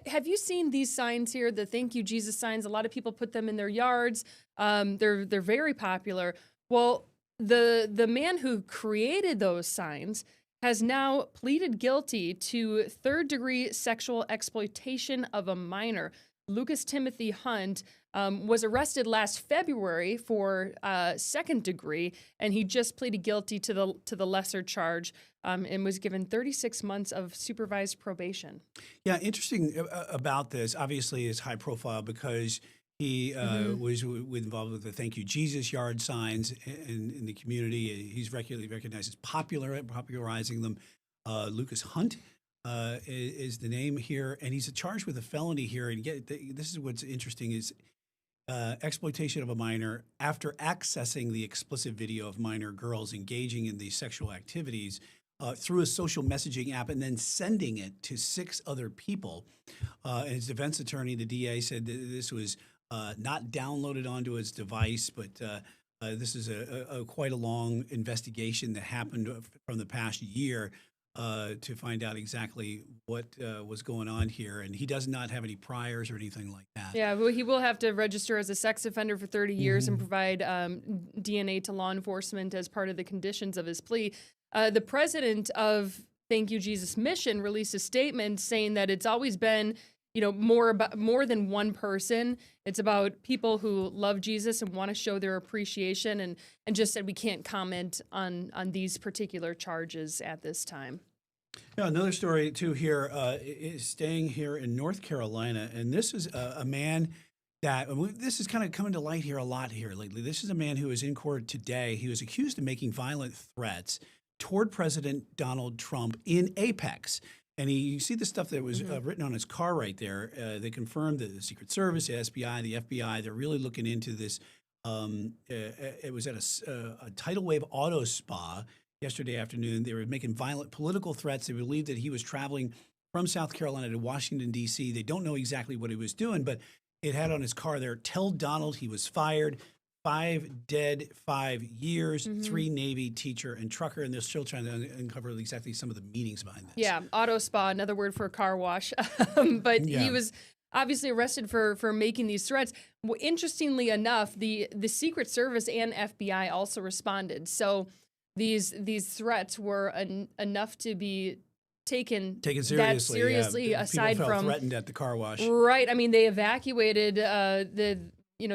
Have you seen these signs here, the Thank You Jesus signs? A lot of people put them in their yards. They're very popular. Well, the man who created those signs has now pleaded guilty to third-degree sexual exploitation of a minor. Lucas Timothy Hunt was arrested last February for second degree, and he just pleaded guilty to the lesser charge and was given 36 months of supervised probation. Yeah, interesting about this. Obviously, it's high profile because he was involved with the Thank You Jesus yard signs in the community. He's regularly recognized as popularizing them. Lucas Hunt is the name here, and he's charged with a felony here. And this is what's interesting is exploitation of a minor after accessing the explicit video of minor girls engaging in these sexual activities through a social messaging app and then sending it to 6 other people. And his defense attorney, the DA, said that this was not downloaded onto his device, but this is quite a long investigation that happened from the past year to find out exactly what was going on here. And he does not have any priors or anything like that. Yeah, well, he will have to register as a sex offender for 30 years and provide DNA to law enforcement as part of the conditions of his plea. The president of Thank You Jesus Mission released a statement saying that it's always been more than one person. It's about people who love Jesus and want to show their appreciation, and just said we can't comment on these particular charges at this time. Yeah, another story too here is staying here in North Carolina, and this is a man that this is kind of coming to light here a lot here lately. This is a man who is in court today. He was accused of making violent threats toward President Donald Trump in Apex. And you see the stuff that was written on his car right there. They confirmed that the Secret Service, the SBI, the FBI, they're really looking into this. It was at a tidal wave auto spa yesterday afternoon. They were making violent political threats. They believed that he was traveling from South Carolina to Washington, D.C. They don't know exactly what he was doing, but it had on his car there, "Tell Donald he was fired." 5 dead, 5 years, 3 Navy, teacher, and trucker. And they're still trying to uncover exactly some of the meanings behind this. Yeah, auto spa, another word for a car wash. But he was obviously arrested for making these threats. Well, interestingly enough, the Secret Service and FBI also responded. So these threats were enough to be taken seriously. That seriously, aside People felt from threatened at the car wash. Right. I mean, they evacuated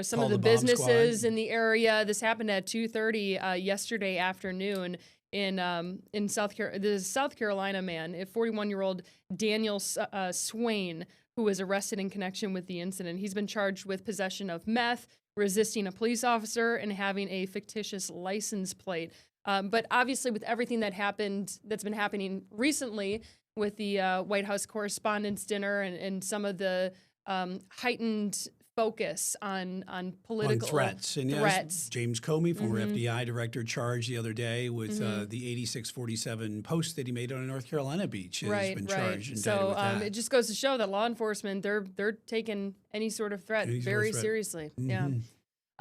some of the businesses in the area. This happened at 2:30 yesterday afternoon in South Carolina. The South Carolina man, a 41-year-old Daniel Swain, who was arrested in connection with the incident. He's been charged with possession of meth, resisting a police officer, and having a fictitious license plate. But obviously, with everything that's been happening recently with the White House Correspondents' Dinner and some of the heightened focus on political threats. And threats. James Comey, former FBI director, charged the other day with the 8647 post that he made on a North Carolina beach. Has been charged and indicted with that. It just goes to show that law enforcement, they're taking any sort of threat very seriously. Yeah.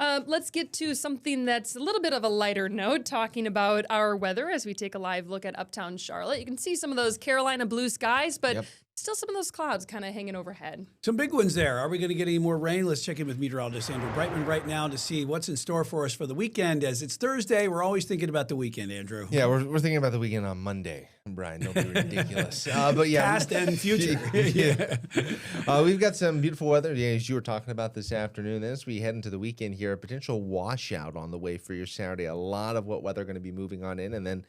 Let's get to something that's a little bit of a lighter note, talking about our weather as we take a live look at uptown Charlotte. You can see some of those Carolina blue skies, but Still some of those clouds kind of hanging overhead. Some big ones there. Are we going to get any more rain? Let's check in with meteorologist Andrew Brightman right now to see what's in store for us for the weekend. As it's Thursday, we're always thinking about the weekend, Andrew. Yeah, we're thinking about the weekend on Monday, Brian. Don't be ridiculous. But yeah, Past and future. Yeah. We've got some beautiful weather, as you were talking about this afternoon. Then as we head into the weekend here, a potential washout on the way for your Saturday. A lot of what weather going to be moving on in, and then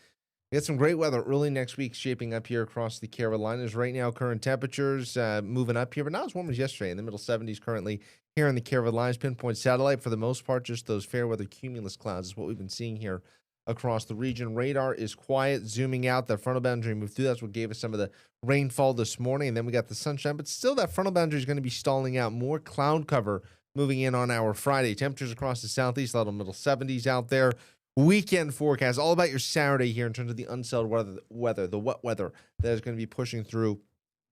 we got some great weather early next week shaping up here across the Carolinas. Right now, current temperatures moving up here, but not as warm as yesterday. In the middle 70s currently here in the Carolinas. Pinpoint satellite, for the most part, just those fair weather cumulus clouds is what we've been seeing here across the region. Radar is quiet, zooming out. That frontal boundary moved through. That's what gave us some of the rainfall this morning. And then we got the sunshine, but still that frontal boundary is going to be stalling out. More cloud cover moving in on our Friday. Temperatures across the southeast, a little middle 70s out there. Weekend forecast, all about your Saturday here in terms of the unsettled weather, the wet weather that is going to be pushing through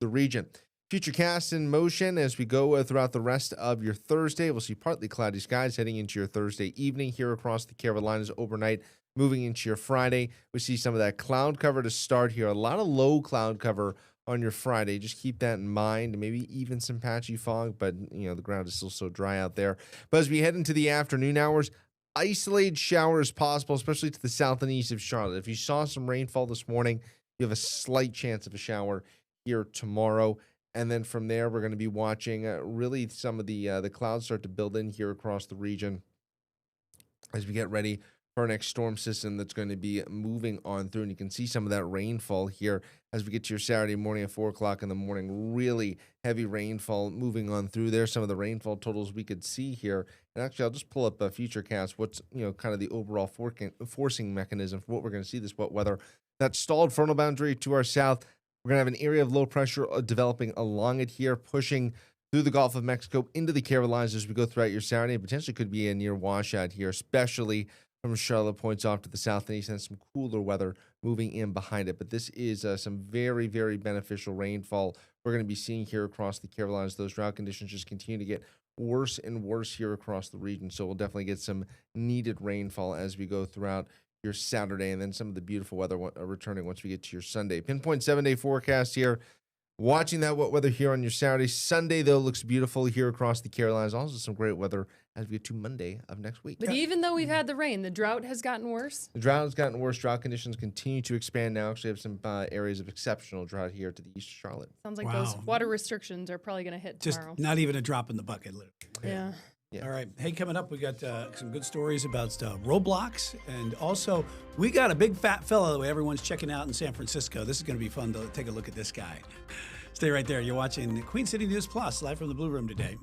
the region. Futurecast in motion as we go throughout the rest of your Thursday. We'll see partly cloudy skies heading into your Thursday evening here across the Carolinas overnight. Moving into your Friday, we see some of that cloud cover to start here. A lot of low cloud cover on your Friday. Just keep that in mind. Maybe even some patchy fog, but the ground is still so dry out there. But as we head into the afternoon hours, isolated showers possible, especially to the south and east of Charlotte. If you saw some rainfall this morning, you have a slight chance of a shower here tomorrow. And then from there, we're going to be watching really some of the clouds start to build in here across the region as we get ready for our next storm system that's going to be moving on through. And you can see some of that rainfall here as we get to your Saturday morning at 4 o'clock in the morning. Really heavy rainfall moving on through there. Some of the rainfall totals we could see here. And actually, I'll just pull up a Futurecast. What's, kind of the overall forcing mechanism for what we're going to see this wet weather. That stalled frontal boundary to our south. We're going to have an area of low pressure developing along it here, pushing through the Gulf of Mexico into the Carolinas as we go throughout your Saturday. Potentially could be a near washout here, especially from Charlotte points off to the south and east, and some cooler weather moving in behind it. But this is some very, very beneficial rainfall we're going to be seeing here across the Carolinas. Those drought conditions just continue to get worse and worse here across the region. So we'll definitely get some needed rainfall as we go throughout your Saturday, and then some of the beautiful weather returning once we get to your Sunday. Pinpoint 7-day forecast here. Watching that wet weather here on your Saturday. Sunday, though, looks beautiful here across the Carolinas. Also some great weather as we get to Monday of next week. But even though we've had the rain, the drought has gotten worse. The drought has gotten worse. Drought conditions continue to expand now. Actually have some areas of exceptional drought here to the east of Charlotte. Sounds like those water restrictions are probably going to hit Just tomorrow. not even a drop in the bucket, literally. Yeah. All right. Hey, coming up, we got some good stories about Roblox. And also, we got a big fat fellow that everyone's checking out in San Francisco. This is going to be fun to take a look at this guy. Stay right there. You're watching Queen City News Plus, live from the Blue Room today.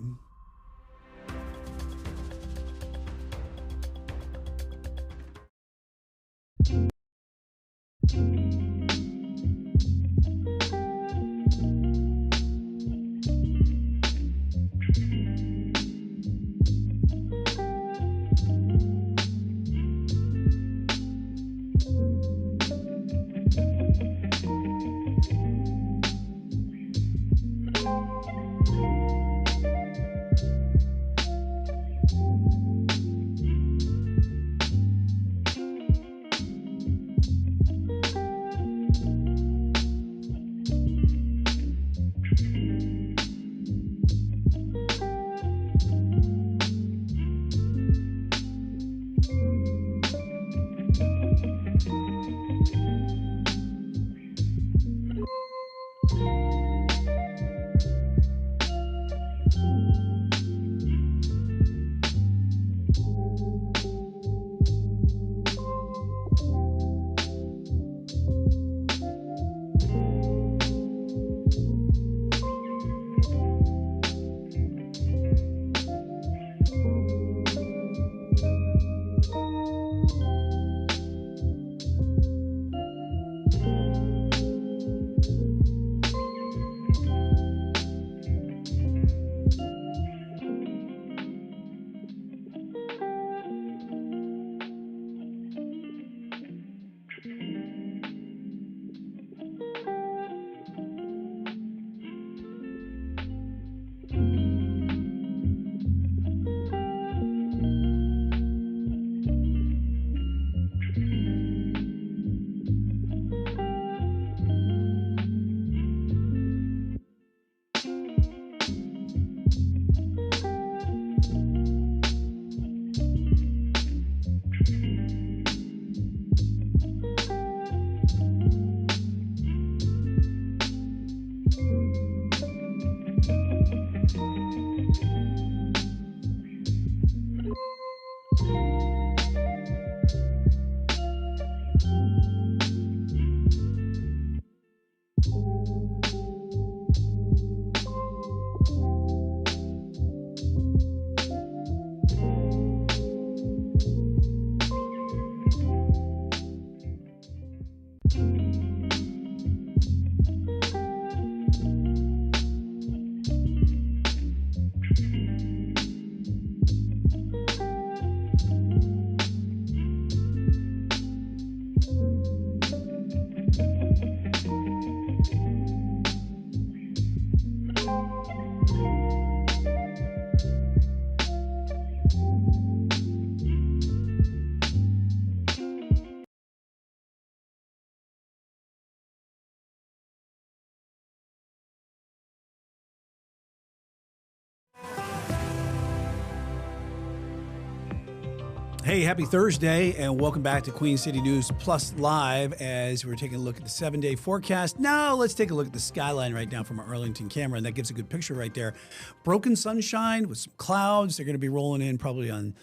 Hey, happy Thursday, and welcome back to Queen City News Plus Live as we're taking a look at the 7-day forecast. Now, let's take a look at the skyline right now from our Arlington camera, and that gives a good picture right there. Broken sunshine with some clouds. They're going to be rolling in probably on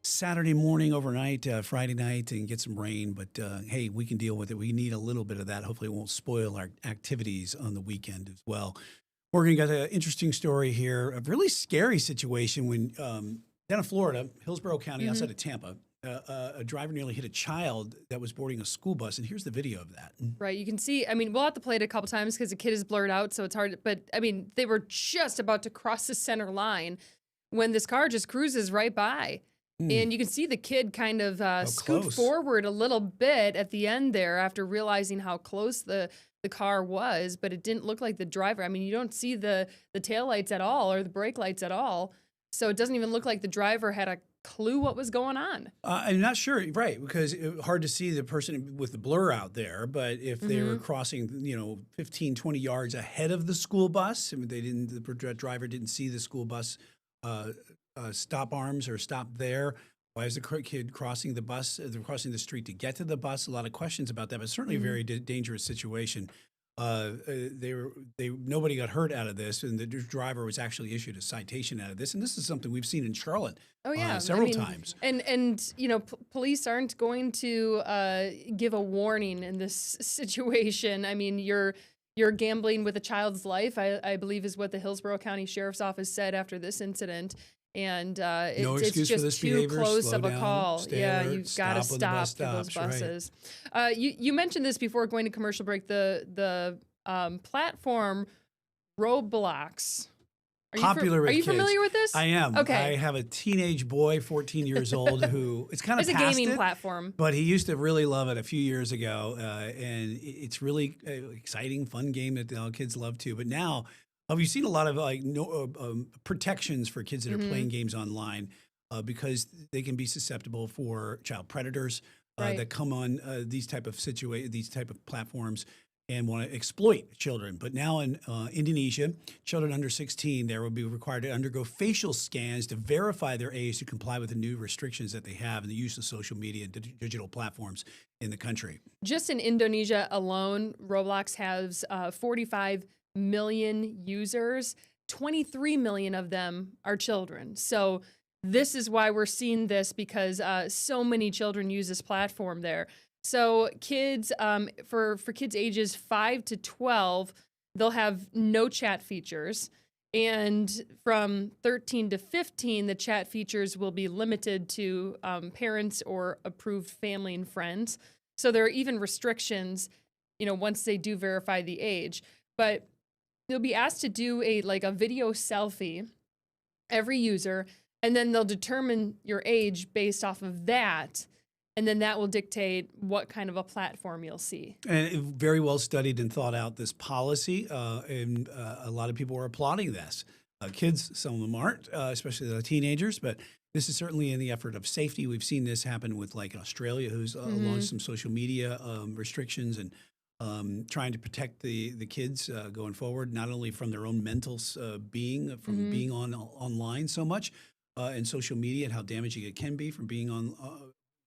Saturday morning, overnight, Friday night, and get some rain. But hey, we can deal with it. We need a little bit of that. Hopefully, it won't spoil our activities on the weekend as well. Morgan got an interesting story here, a really scary situation when down in Florida, Hillsborough County, outside of Tampa, a driver nearly hit a child that was boarding a school bus. And here's the video of that. Right. You can see, I mean, we'll have to play it a couple times because the kid is blurred out, so it's hard. But, I mean, they were just about to cross the center line when this car just cruises right by. And you can see the kid kind of scoot forward a little bit at the end there after realizing how close the car was. But it didn't look like the driver. I mean, you don't see the taillights at all or the brake lights at all. So it doesn't even look like the driver had a clue what was going on. I'm not sure, right, because it's hard to see the person with the blur out there. But if they were crossing, 15, 20 yards ahead of the school bus, and the driver didn't see the school bus stop arms or stop there. Why is the kid crossing the bus, crossing the street to get to the bus? A lot of questions about that, but certainly a very dangerous situation. Nobody got hurt out of this, and the driver was actually issued a citation out of this. And this is something we've seen in Charlotte several times. And police aren't going to give a warning in this situation. I mean, you're gambling with a child's life, I believe is what the Hillsborough County Sheriff's Office said after this incident. And it's just too close of a call. Yeah, you've got to stop for those buses. Right. You mentioned this before going to commercial break. The platform Roblox. Popular with kids. Are you familiar with this? I am. Okay. I have a teenage boy, 14 years old, who it's kind of it's a gaming platform, but he used to really love it a few years ago, and it's really exciting, fun game that kids love too. But now. We've seen a lot of protections for kids that are playing games online because they can be susceptible for child predators that come on these type of platforms and want to exploit children. But now in Indonesia, children under 16 there will be required to undergo facial scans to verify their age to comply with the new restrictions that they have in the use of social media and digital platforms in the country. Just in Indonesia alone, Roblox has 45 million users. 23 million of them are children. So this is why we're seeing this, because so many children use this platform there. So kids, for kids ages 5 to 12, they'll have no chat features. And from 13 to 15, the chat features will be limited to parents or approved family and friends. So there are even restrictions, once they do verify the age. But they'll be asked to do a video selfie, every user, and then they'll determine your age based off of that. And then that will dictate what kind of a platform you'll see. And very well studied and thought out, this policy. And a lot of people are applauding this. Kids, some of them aren't, especially the teenagers, but this is certainly in the effort of safety. We've seen this happen with Australia, who's launched some social media restrictions and trying to protect the kids going forward, not only from their own mental being, from being online so much and social media and how damaging it can be from being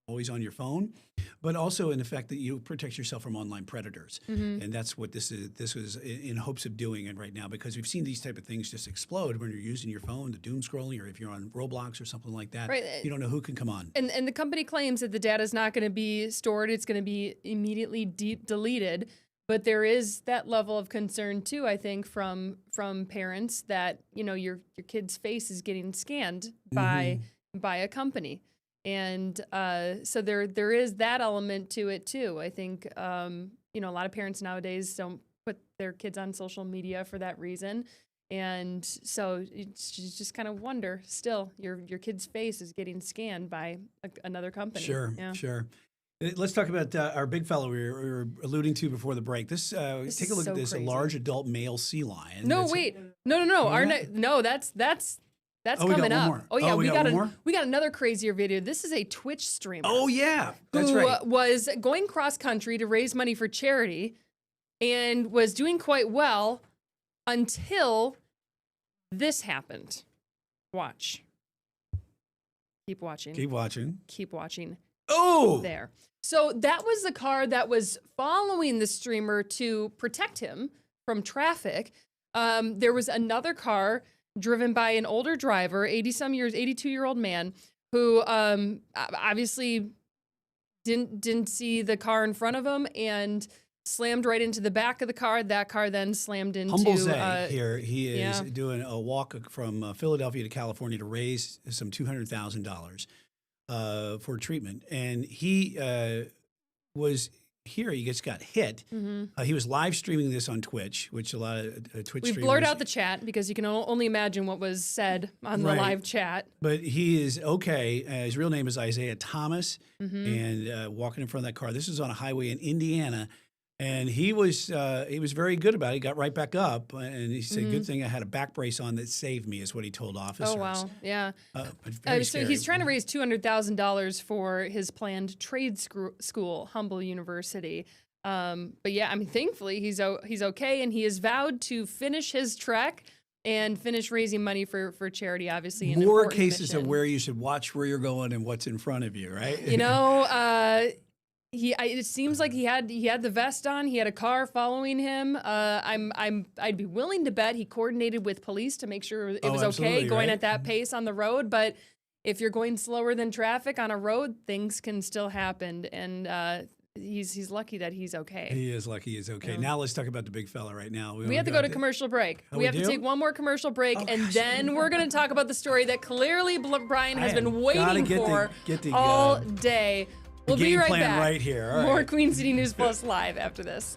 always on your phone, but also in the fact that you protect yourself from online predators. And that's what this was in hopes of doing it right now, because we've seen these type of things just explode when you're using your phone, the doom scrolling, or if you're on Roblox or something like that, you don't know who can come on. And the company claims that the data is not going to be stored. It's going to be immediately deleted. But there is that level of concern too, I think, from parents that, your kid's face is getting scanned by a company. And so there is that element to it too. I think a lot of parents nowadays don't put their kids on social media for that reason. And so it's just kind of wonder still your kid's face is getting scanned by another company. Sure. Let's talk about our big fellow we were alluding to before the break. This take a look at this, crazy. a large adult male sea lion. No, wait. No. That's coming up. More. Oh yeah, we got we got another crazier video. This is a Twitch streamer. Oh yeah, that's who right. Was going cross country to raise money for charity and was doing quite well until this happened. Watch. Keep watching. Keep watching. Keep watching. Oh! There. So that was the car that was following the streamer to protect him from traffic. There was another car driven by an older driver, 82-year-old man, who obviously didn't see the car in front of him and slammed right into the back of the car. That car then slammed into... Humble Zay here. He is doing a walk from Philadelphia to California to raise some $200,000 for treatment. And he was here. He just got hit. He was live streaming this on Twitch, which a lot of Twitch streamers... We've blurred out the chat because you can only imagine what was said on the live chat. But he is okay. His real name is Isaiah Thomas, and walking in front of that car. This is on a highway in Indiana. And he was very good about it. He got right back up, and he said, "Good thing I had a back brace on that saved me," is what he told officers. Oh wow, yeah. So he's trying to raise $200,000 for his planned trade school, Humble University. But yeah, I mean, thankfully he's okay, and he has vowed to finish his trek and finish raising money for charity. Obviously, more cases of where you should watch where you're going and what's in front of you, right? It seems like he had the vest on. He had a car following him. I'd be willing to bet he coordinated with police to make sure it was okay going at that pace on the road. But if you're going slower than traffic on a road, things can still happen. And he's lucky that he's okay. He is lucky he's okay. Yeah. Now let's talk about the big fella right now. We have to go to commercial break. We have to take one more commercial break, and then we're going to talk about the story that clearly Brian has been waiting for all day. We'll be right back. Right here. All More right. Queen City News Plus live after this.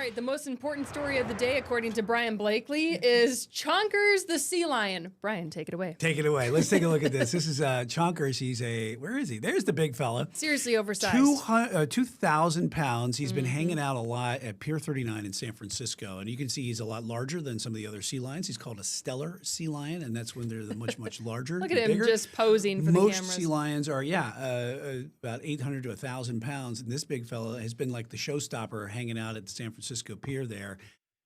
right, the most important story of the day, according to Brian Blakely, is Chonkers the sea lion. Brian, take it away. Take it away. Let's take a look at this. This is Chonkers. Where is he? There's the big fella. Seriously oversized. 2,000 pounds. He's been hanging out a lot at Pier 39 in San Francisco. And you can see he's a lot larger than some of the other sea lions. He's called a stellar sea lion, and that's when they're much larger. Look at him bigger. just posing for the Most cameras. sea lions are, about 800 to 1,000 pounds. And this big fella has been like the showstopper hanging out at the San Francisco Pier there.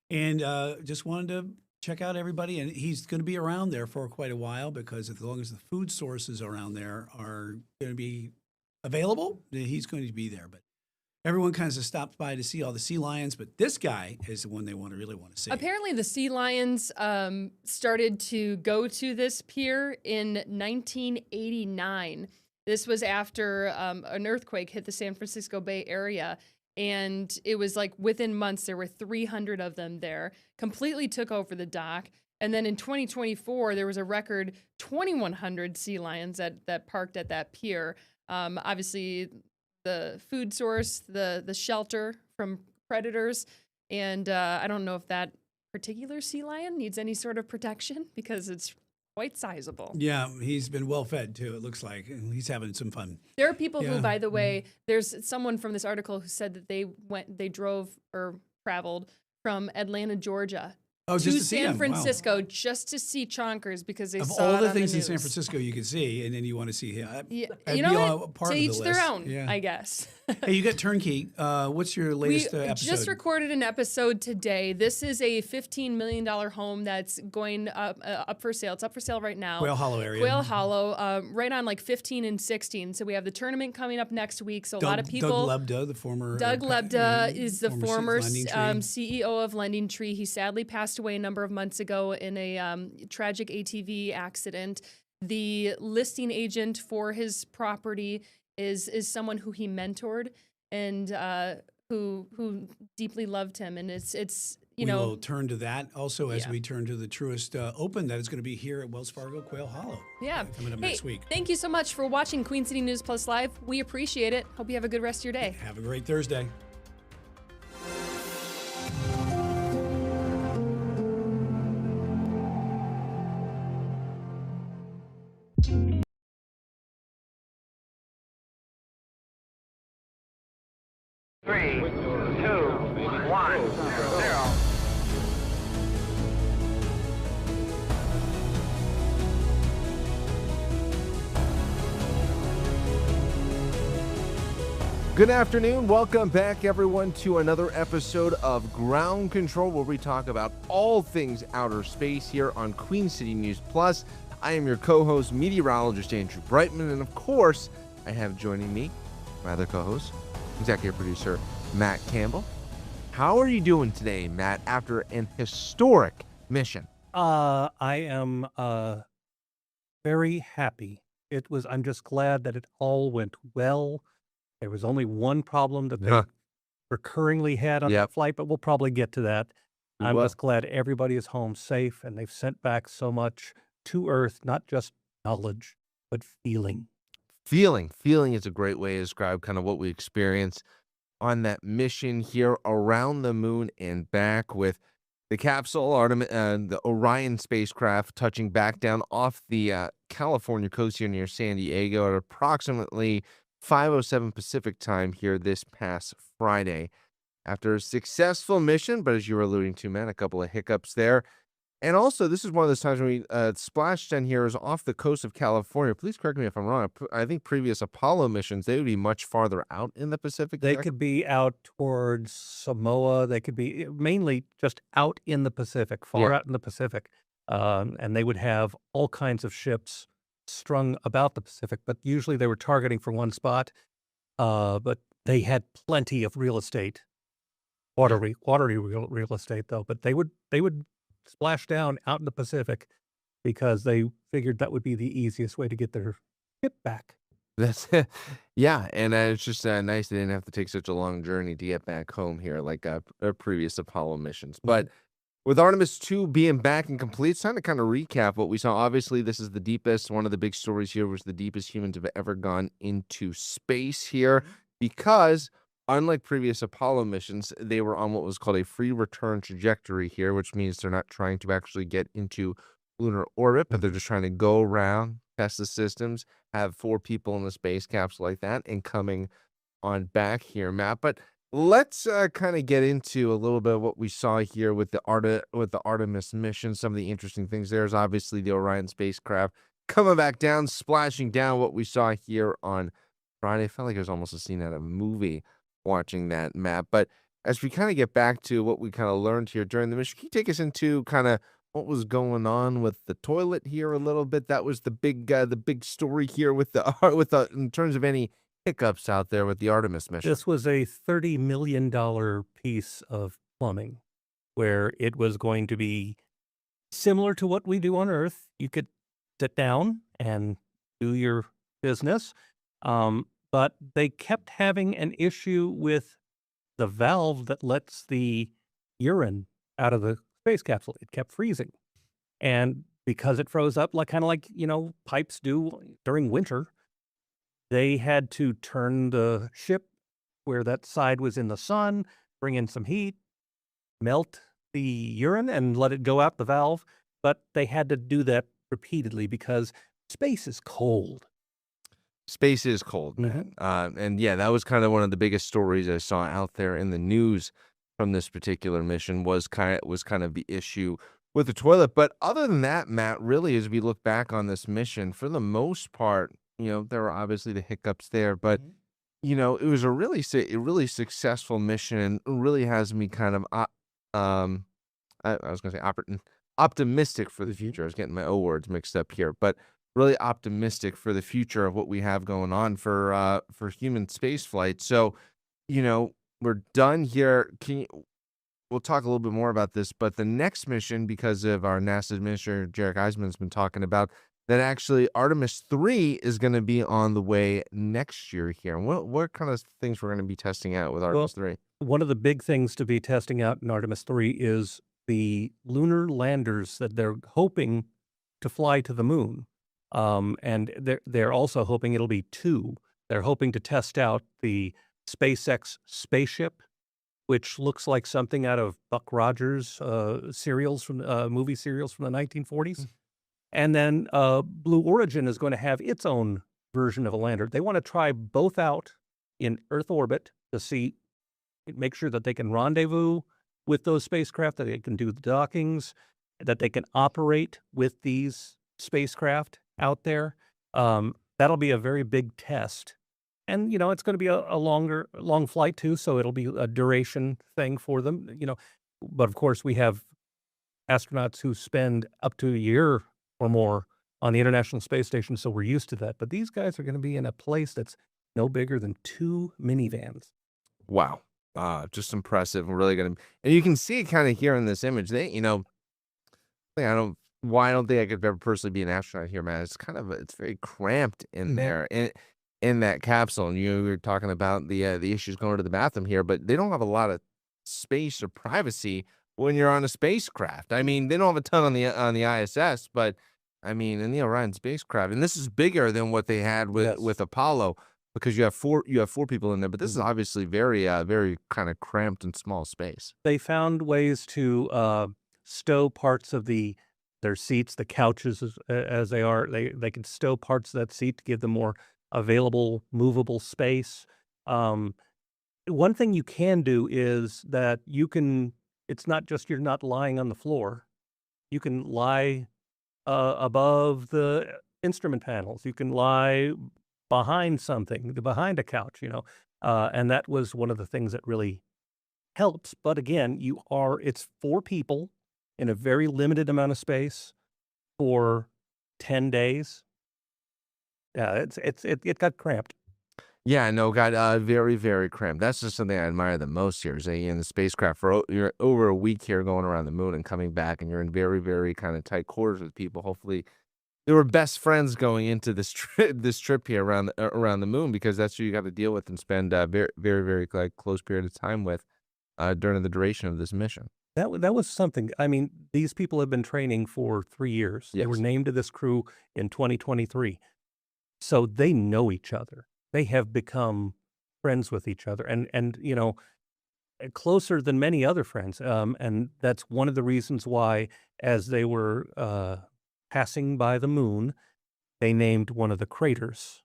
And just wanted to check out everybody. And he's going to be around there for quite a while because as long as the food sources around there are going to be available, then he's going to be there. But everyone kind of stopped by to see all the sea lions. But this guy is the one they really want to see. Apparently, the sea lions started to go to this pier in 1989. This was after an earthquake hit the San Francisco Bay Area. And it was like within months, there were 300 of them there, completely took over the dock. And then in 2024, there was a record 2,100 sea lions that parked at that pier. Obviously, the food source, the shelter from predators. And I don't know if that particular sea lion needs any sort of protection because it's quite sizable. Yeah, he's been well fed too, it looks like. And he's having some fun. There are people who, by the way, there's someone from this article who said that they drove or traveled from Atlanta, Georgia to San Francisco just to see Chonkers because they of saw all it the on things the in news. San Francisco you could see, and then you want to see him. Yeah, I'd you know be what? part To of the each their list. own, Yeah. I guess. Hey, you got Turnkey. What's your latest We episode? just recorded an episode today. This is a $15 million home that's going up for sale. It's up for sale right now. Quail Hollow area. Quail Hollow, right on like 15 and 16. So we have the tournament coming up next week. So a lot of people. Doug Lebda, the former. Doug Lebda is the former Lending Tree. CEO of Lending Tree. He sadly passed away a number of months ago in a tragic ATV accident. The listing agent for his property is someone who he mentored and who deeply loved him. And it's you we know. will turn to that also as we turn to the Truist Open that is going to be here at Wells Fargo Quail Hollow. Yeah. Coming up Hey, next week. Thank you so much for watching Queen City News Plus Live. We appreciate it. Hope you have a good rest of your day. Have a great Thursday. Three, two, one, zero. Good afternoon. Welcome back, everyone, to another episode of Ground Control, where we talk about all things outer space here on Queen City News Plus. I am your co-host, meteorologist Andrew Brightman, and of course, I have joining me, my other co-host, executive producer Matt Campbell. How are you doing today, Matt, after an historic mission? I am very happy. I'm just glad that it all went well. There was only one problem that they recurringly had on the flight, but we'll probably get to that. I'm just glad everybody is home safe, and they've sent back so much to Earth, not just knowledge, but feeling. Feeling is a great way to describe kind of what we experienced on that mission here around the moon and back, with the capsule Artemis and the Orion spacecraft touching back down off the California coast here near San Diego at approximately 5:07 Pacific time here this past Friday. After a successful mission, but as you were alluding to, man, a couple of hiccups there. And also, this is one of those times when we Splashdown here is off the coast of California. Please correct me if I'm wrong. I think previous Apollo missions, they would be much farther out in the Pacific. They could be out towards Samoa. They could be mainly just out in the Pacific, far out in the Pacific. And they would have all kinds of ships strung about the Pacific, but usually they were targeting for one spot. But they had plenty of real estate, watery real estate though. But they would splash down out in the Pacific because they figured that would be the easiest way to get their ship back. That's yeah, and it's just nice they didn't have to take such a long journey to get back home here like our previous Apollo missions. But with Artemis 2 being back and complete, it's time to kind of recap what we saw. Obviously, this is the deepest. One of the big stories here was the deepest humans have ever gone into space here, because unlike previous Apollo missions, they were on what was called a free return trajectory here, which means they're not trying to actually get into lunar orbit, but they're just trying to go around, test the systems, have 4 people in the space capsule like that, and coming on back here, Matt. But let's kind of get into a little bit of what we saw here with the Artemis mission. Some of the interesting things there is obviously the Orion spacecraft coming back down, splashing down. What we saw here on Friday, I felt like it was almost a scene out of a movie watching that, Matt. But as we kind of get back to what we kind of learned here during the mission, can you take us into kind of what was going on with the toilet here a little bit? That was the big story here with the in terms of any hiccups out there with the Artemis mission. This was a $30 million piece of plumbing where it was going to be similar to what we do on Earth. You could sit down and do your business, but they kept having an issue with the valve that lets the urine out of the space capsule. It kept freezing. And because it froze up, kind of like, pipes do during winter, they had to turn the ship where that side was in the sun, bring in some heat, melt the urine, and let it go out the valve. But they had to do that repeatedly because space is cold. Space is cold, man. And yeah, that was kind of one of the biggest stories I saw out there in the news from this particular mission was kind of the issue with the toilet. But other than that, Matt, really, as we look back on this mission, for the most part, there were obviously the hiccups there, but it was a really successful mission, and really has me kind of I was going to say optimistic for the future. I was getting my O words mixed up here, but really optimistic for the future of what we have going on for human space flight. So, we're done here. We'll talk a little bit more about this, but the next mission, because of our NASA Administrator Jarek Eisman's been talking about, that actually Artemis 3 is going to be on the way next year here. What kind of things we're going to be testing out with Artemis 3? One of the big things to be testing out in Artemis 3 is the lunar landers that they're hoping to fly to the moon. And they're also hoping it'll be 2. They're hoping to test out the SpaceX spaceship, which looks like something out of Buck Rogers movie serials from the 1940s. And then Blue Origin is going to have its own version of a lander. They want to try both out in Earth orbit to make sure that they can rendezvous with those spacecraft, that they can do the dockings, that they can operate with these spacecraft out there. That'll be a very big test. And, it's going to be a long flight too, so it'll be a duration thing for them, But of course, we have astronauts who spend up to a year or more on the International Space Station, so we're used to that. But these guys are going to be in a place that's no bigger than 2 minivans. Wow. Just impressive. And really going to, and you can see it kind of here in this image. I don't think I could ever personally be an astronaut here, man. It's very cramped in there in that capsule. And you were talking about the issues going to the bathroom here, but they don't have a lot of space or privacy when you're on a spacecraft. I mean, they don't have a ton on the ISS, but I mean, in the Orion spacecraft, and this is bigger than what they had with Apollo, because you have four people in there. But this is obviously very very kind of cramped and small space. They found ways to stow parts of their seats, the couches as they are. They can stow parts of that seat to give them more available, movable space. One thing you can do is that it's not just you're not lying on the floor. You can lie above the instrument panels. You can lie behind behind a couch, and that was one of the things that really helps. But again, it's 4 people in a very limited amount of space for 10 days. Yeah, it got cramped. Yeah, no, got very, very cramped. That's just something I admire the most here. Is that you're in the spacecraft for you're over a week here, going around the moon and coming back, and you're in very, very kind of tight quarters with people. Hopefully, they were best friends going into this trip here around the moon, because that's who you got to deal with and spend very, very, very close period of time with during the duration of this mission. That was something. I mean, these people have been training for 3 years. They were named to this crew in 2023, so they know each other. They have become friends with each other, and closer than many other friends. And that's one of the reasons why, as they were passing by the moon, they named one of the craters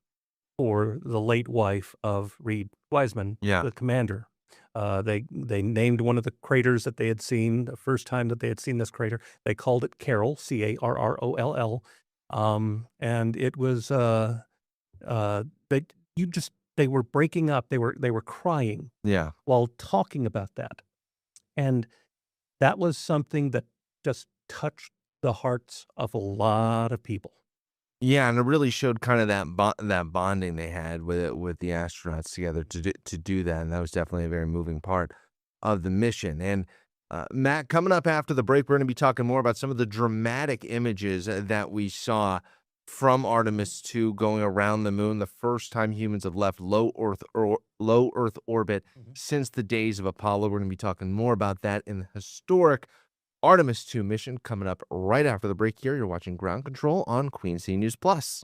for the late wife of Reed Wiseman, Yeah. the commander. They named one of the craters that they had seen the first time that they had seen this crater. They called it Carroll, Carroll, and it was they they were breaking up. They were crying Yeah. while talking about that, and that was something that just touched the hearts of a lot of people. Yeah, and it really showed kind of that bonding they had with the astronauts together to do that, and that was definitely a very moving part of the mission. And Matt, coming up after the break, we're going to be talking more about some of the dramatic images that we saw from Artemis 2 going around the moon, the first time humans have left low Earth orbit since the days of Apollo. We're going to be talking more about that in the historic Artemis 2 mission coming up right after the break here. You're watching Ground Control on Queen City News Plus.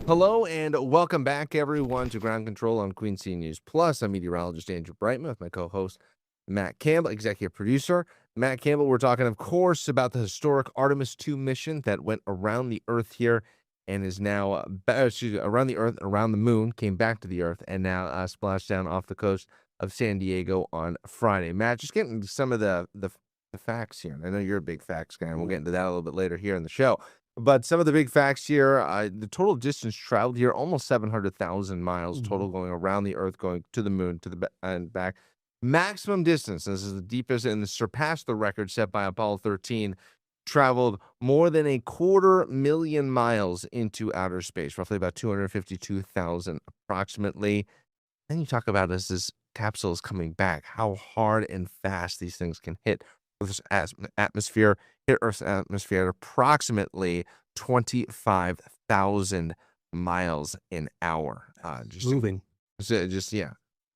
Hello and welcome back, everyone, to Ground Control on Queen City News Plus. I'm meteorologist Andrew Brightman with my co-host Matt Campbell, executive producer. Matt Campbell, we're talking, of course, about the historic Artemis 2 mission that went around the Earth here and is now around the Earth, around the moon, came back to the Earth, and now splashed down off the coast of San Diego on Friday. Matt, just getting some of the facts here. And I know you're a big facts guy, and we'll get into that a little bit later here in the show. But some of the big facts here, the total distance traveled here, almost 700,000 miles total going around the Earth, going to the moon, to the and back. Maximum distance, this is the deepest, and surpassed the record set by Apollo 13, traveled more than 250,000 miles into outer space, roughly about 252,000 approximately. Then you talk about as this capsule is coming back, how hard and fast these things can hit Earth's atmosphere, hit Earth's atmosphere at approximately 25,000 miles an hour. Just Moving. Just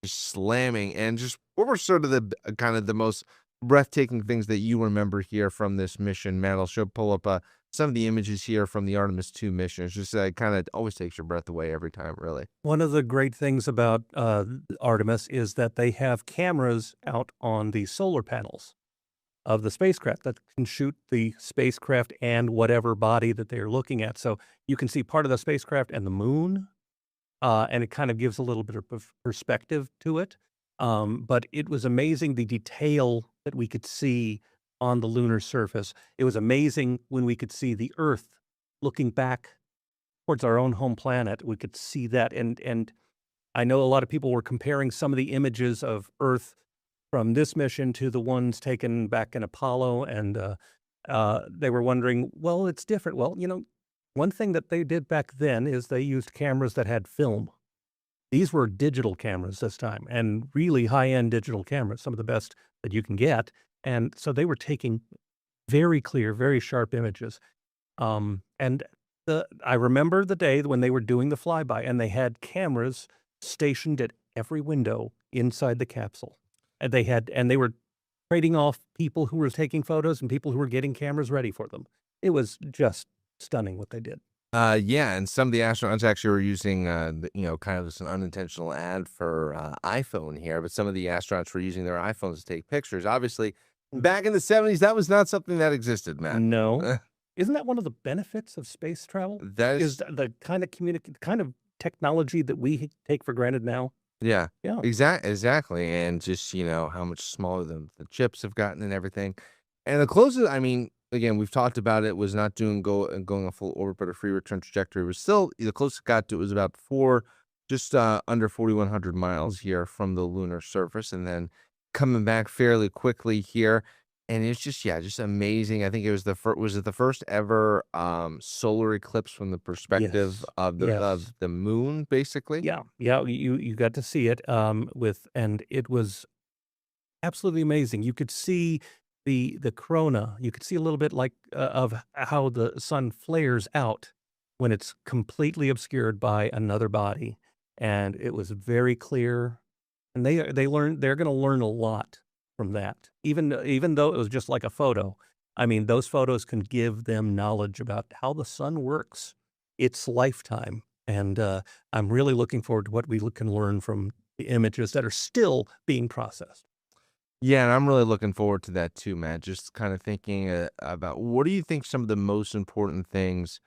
slamming. And just what were sort of the kind of the most breathtaking things that you remember here from this mission? Matt, I'll pull up some of the images here from the Artemis 2 mission. It's just kind of always takes your breath away every time, really. One of the great things about Artemis is that they have cameras out on the solar panels of the spacecraft that can shoot the spacecraft and whatever body that they're looking at. So you can see part of the spacecraft and the moon, and it kind of gives a little bit of perspective to it. But it was amazing the detail that we could see on the lunar surface. It was amazing when we could see the Earth looking back towards our own home planet, we could see that. And I know a lot of people were comparing some of the images of Earth from this mission to the ones taken back in Apollo, and they were wondering, well, it's different. Well, one thing that they did back then is they used cameras that had film. These were digital cameras this time, and really high-end digital cameras, some of the best that you can get. And so they were taking very clear, very sharp images. And I remember the day when they were doing the flyby, and they had cameras stationed at every window inside the capsule. And they were trading off people who were taking photos and people who were getting cameras ready for them. It was just stunning what they did. Yeah, and some of the astronauts actually were using, kind of as an unintentional ad for iPhone here, but some of the astronauts were using their iPhones to take pictures. Obviously, back in the 70s, that was not something that existed, Matt. No. Isn't that one of the benefits of space travel? That is the kind of technology that we take for granted now? Yeah, Yeah. exactly, and just, how much smaller the chips have gotten and everything. And the closest, I mean, again, we've talked about it, was not going a full orbit, but a free return trajectory was still, the closest it got to it was about just under 4,100 miles here from the lunar surface, and then coming back fairly quickly here. And it's just amazing. I think it was the first ever solar eclipse from the perspective Yes. of Yes. the moon, basically. Yeah. You got to see it and it was absolutely amazing. You could see the corona. You could see a little bit like of how the sun flares out when it's completely obscured by another body, and it was very clear. And they're going to learn a lot from that, even though it was just like a photo. I mean, those photos can give them knowledge about how the sun works, its lifetime, and I'm really looking forward to what we can learn from the images that are still being processed. Yeah, and I'm really looking forward to that too, Matt. Just kind of thinking about what do you think some of the most important things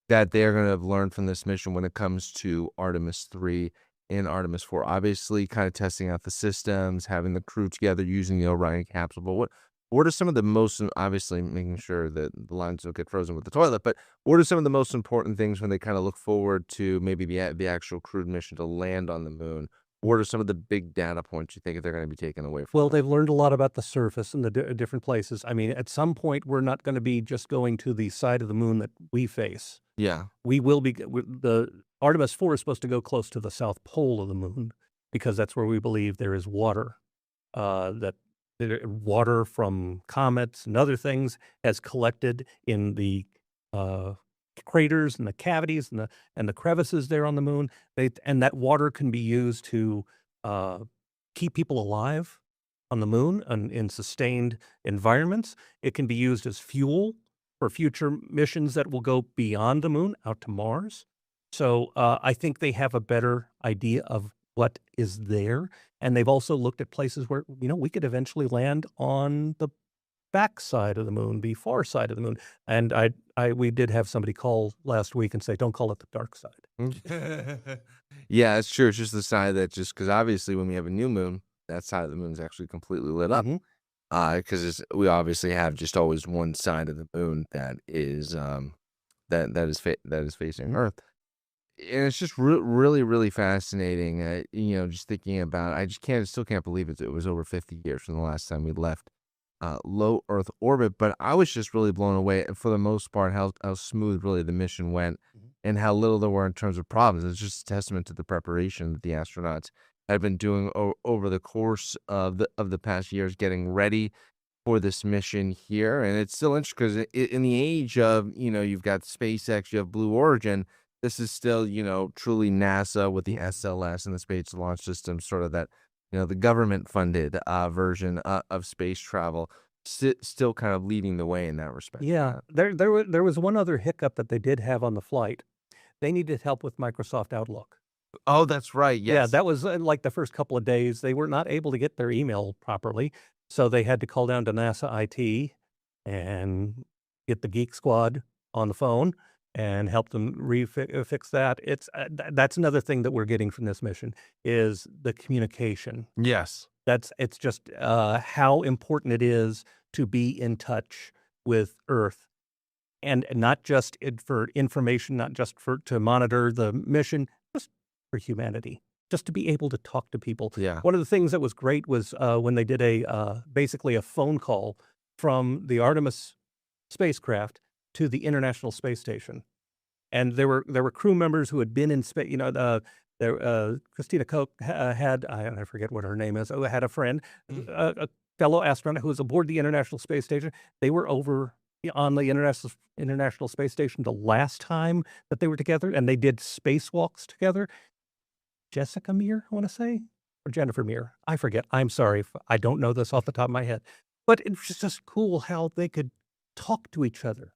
that they're going to have learned from this mission when it comes to Artemis 3 and Artemis 4? Obviously, kind of testing out the systems, having the crew together, using the Orion capsule. But what are some of the most, obviously making sure that the lines don't get frozen with the toilet, but what are some of the most important things when they kind of look forward to maybe the actual crewed mission to land on the moon? What are some of the big data points you think they're going to be taken away from? Well, they've learned a lot about the surface and the different places. I mean, at some point, we're not going to be just going to the side of the moon that we face. Yeah. We will be. The Artemis 4 is supposed to go close to the south pole of the moon because that's where we believe there is water. Water from comets and other things has collected in the craters and the cavities and the crevices there on the moon. And that water can be used to keep people alive on the moon and in sustained environments. It can be used as fuel for future missions that will go beyond the moon out to Mars. So I think they have a better idea of what is there. And they've also looked at places where, we could eventually land on the back side of the moon, the far side of the moon. And we did have somebody call last week and say, don't call it the dark side. Yeah, it's true. It's just the side that because obviously when we have a new moon, that side of the moon is actually completely lit up. Because we obviously have just always one side of the moon that is that is facing Earth, and it's just really, really fascinating. Just thinking about, I just still can't believe it. It was over 50 years from the last time we left low Earth orbit, but I was just really blown away for the most part how smooth really the mission went, and how little there were in terms of problems. It's just a testament to the preparation that the astronauts had been doing over the course of the past years, getting ready for this mission here. And it's still interesting because in the age of, you've got SpaceX, you have Blue Origin, this is still, truly NASA with the SLS and the Space Launch System, sort of that, the government-funded version of space travel, still kind of leading the way in that respect. Yeah, there was one other hiccup that they did have on the flight. They needed help with Microsoft Outlook. Oh, that's right. Yes. Yeah, that was like the first couple of days. They were not able to get their email properly, so they had to call down to NASA IT and get the Geek Squad on the phone and help them fix that. That's another thing that we're getting from this mission is the communication. Yes. It's just how important it is to be in touch with Earth and not just for information, not just to monitor the mission, just for humanity, just to be able to talk to people. Yeah. One of the things that was great was when they did basically a phone call from the Artemis spacecraft to the International Space Station. And there were crew members who had been in space. Christina Koch had, I forget what her name is, had a friend, a fellow astronaut who was aboard the International Space Station. They were over on the International Space Station the last time that they were together, and they did spacewalks together. Jessica Meir, I want to say, or Jennifer Meir. I forget. I'm sorry. I don't know this off the top of my head. But it's just cool how they could talk to each other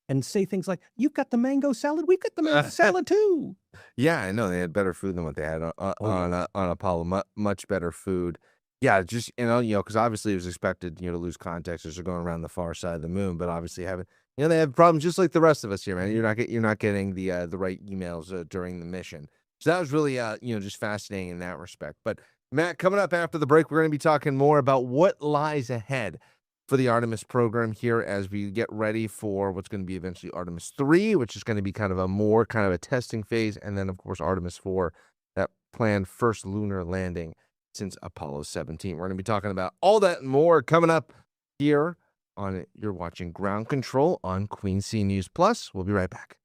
and say things like, "You've got the mango salad. We've got the mango salad too." Yeah, I know they had better food than what they had on Apollo. Much better food. Yeah, just because obviously it was expected, to lose context as they're going around the far side of the moon, but obviously having, they have problems just like the rest of us here, man. You're not getting the right emails during the mission. So that was really just fascinating in that respect. But Matt, coming up after the break, we're going to be talking more about what lies ahead for the Artemis program here as we get ready for what's going to be eventually Artemis 3, which is going to be kind of a testing phase, and then of course Artemis 4, that planned first lunar landing since Apollo 17. We're going to be talking about all that and more coming up here on You're Watching Ground Control on Queen C News Plus. We'll be right back.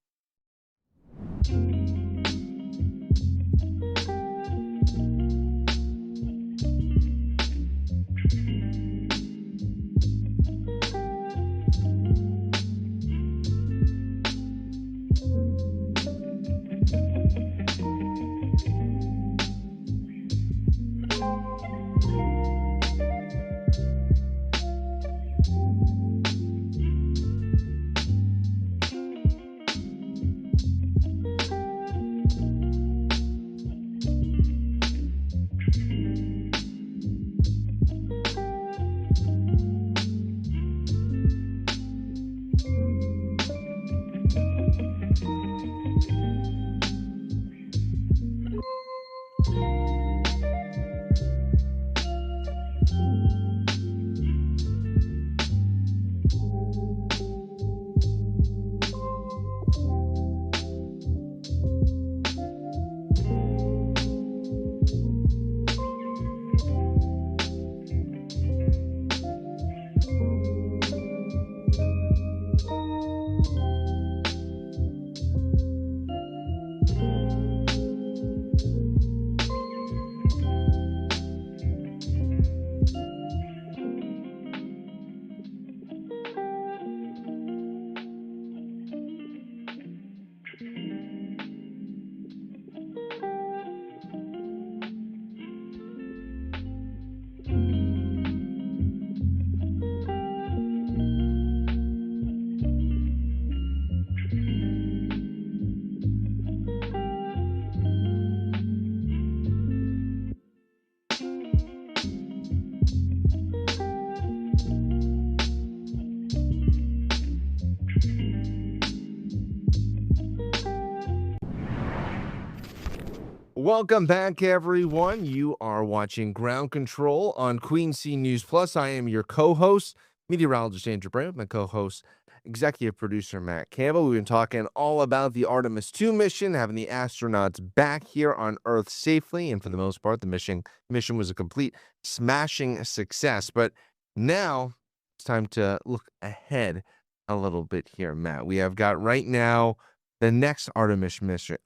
Welcome back, everyone. You are watching Ground Control on Queen C News Plus. I am your co-host, meteorologist Andrew Bray, with my co-host, executive producer Matt Campbell. We've been talking all about the Artemis 2 mission, having the astronauts back here on Earth safely, and for the most part, the mission was a complete smashing success. But now it's time to look ahead a little bit here, Matt. We have got right now the next Artemis mission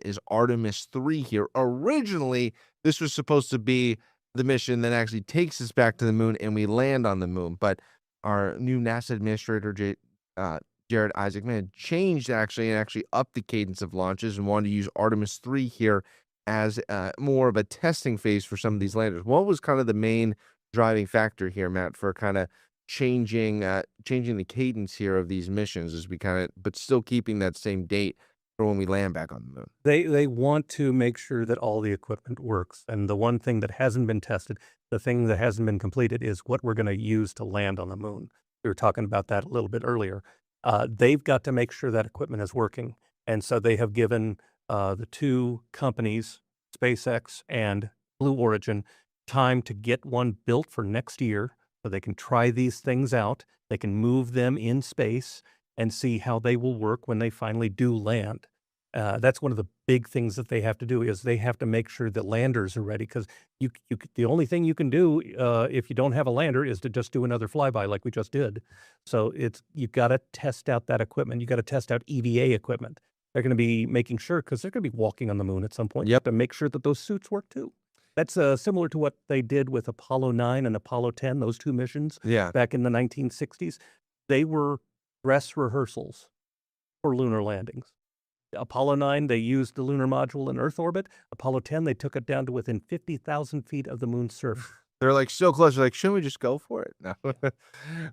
is Artemis 3 here. Originally, this was supposed to be the mission that actually takes us back to the moon and we land on the moon. But our new NASA administrator, Jared Isaacman, had changed and actually upped the cadence of launches and wanted to use Artemis 3 here as more of a testing phase for some of these landers. What was kind of the main driving factor here, Matt, for kind of changing the cadence here of these missions as we but still keeping that same date for when we land back on the moon? They want to make sure that all the equipment works. And the one thing that hasn't been tested, the thing that hasn't been completed, is what we're going to use to land on the moon. We were talking about that a little bit earlier. They've got to make sure that equipment is working. And so they have given the two companies, SpaceX and Blue Origin, time to get one built for next year. so they can try these things out. They can move them in space and see how they will work when they finally do land. That's one of the big things that they have to do is they have to make sure that landers are ready because the only thing you can do if you don't have a lander is to just do another flyby like we just did. So you've got to test out that equipment. You got to test out EVA equipment. They're going to be making sure because they're going to be walking on the moon at some point. You have to make sure that those suits work too. That's similar to what they did with Apollo 9 and Apollo 10, those two missions back in the 1960s. They were dress rehearsals for lunar landings. Apollo 9, they used the lunar module in Earth orbit. Apollo 10, they took it down to within 50,000 feet of the moon's surface. They're like so close. They're like, shouldn't we just go for it? No.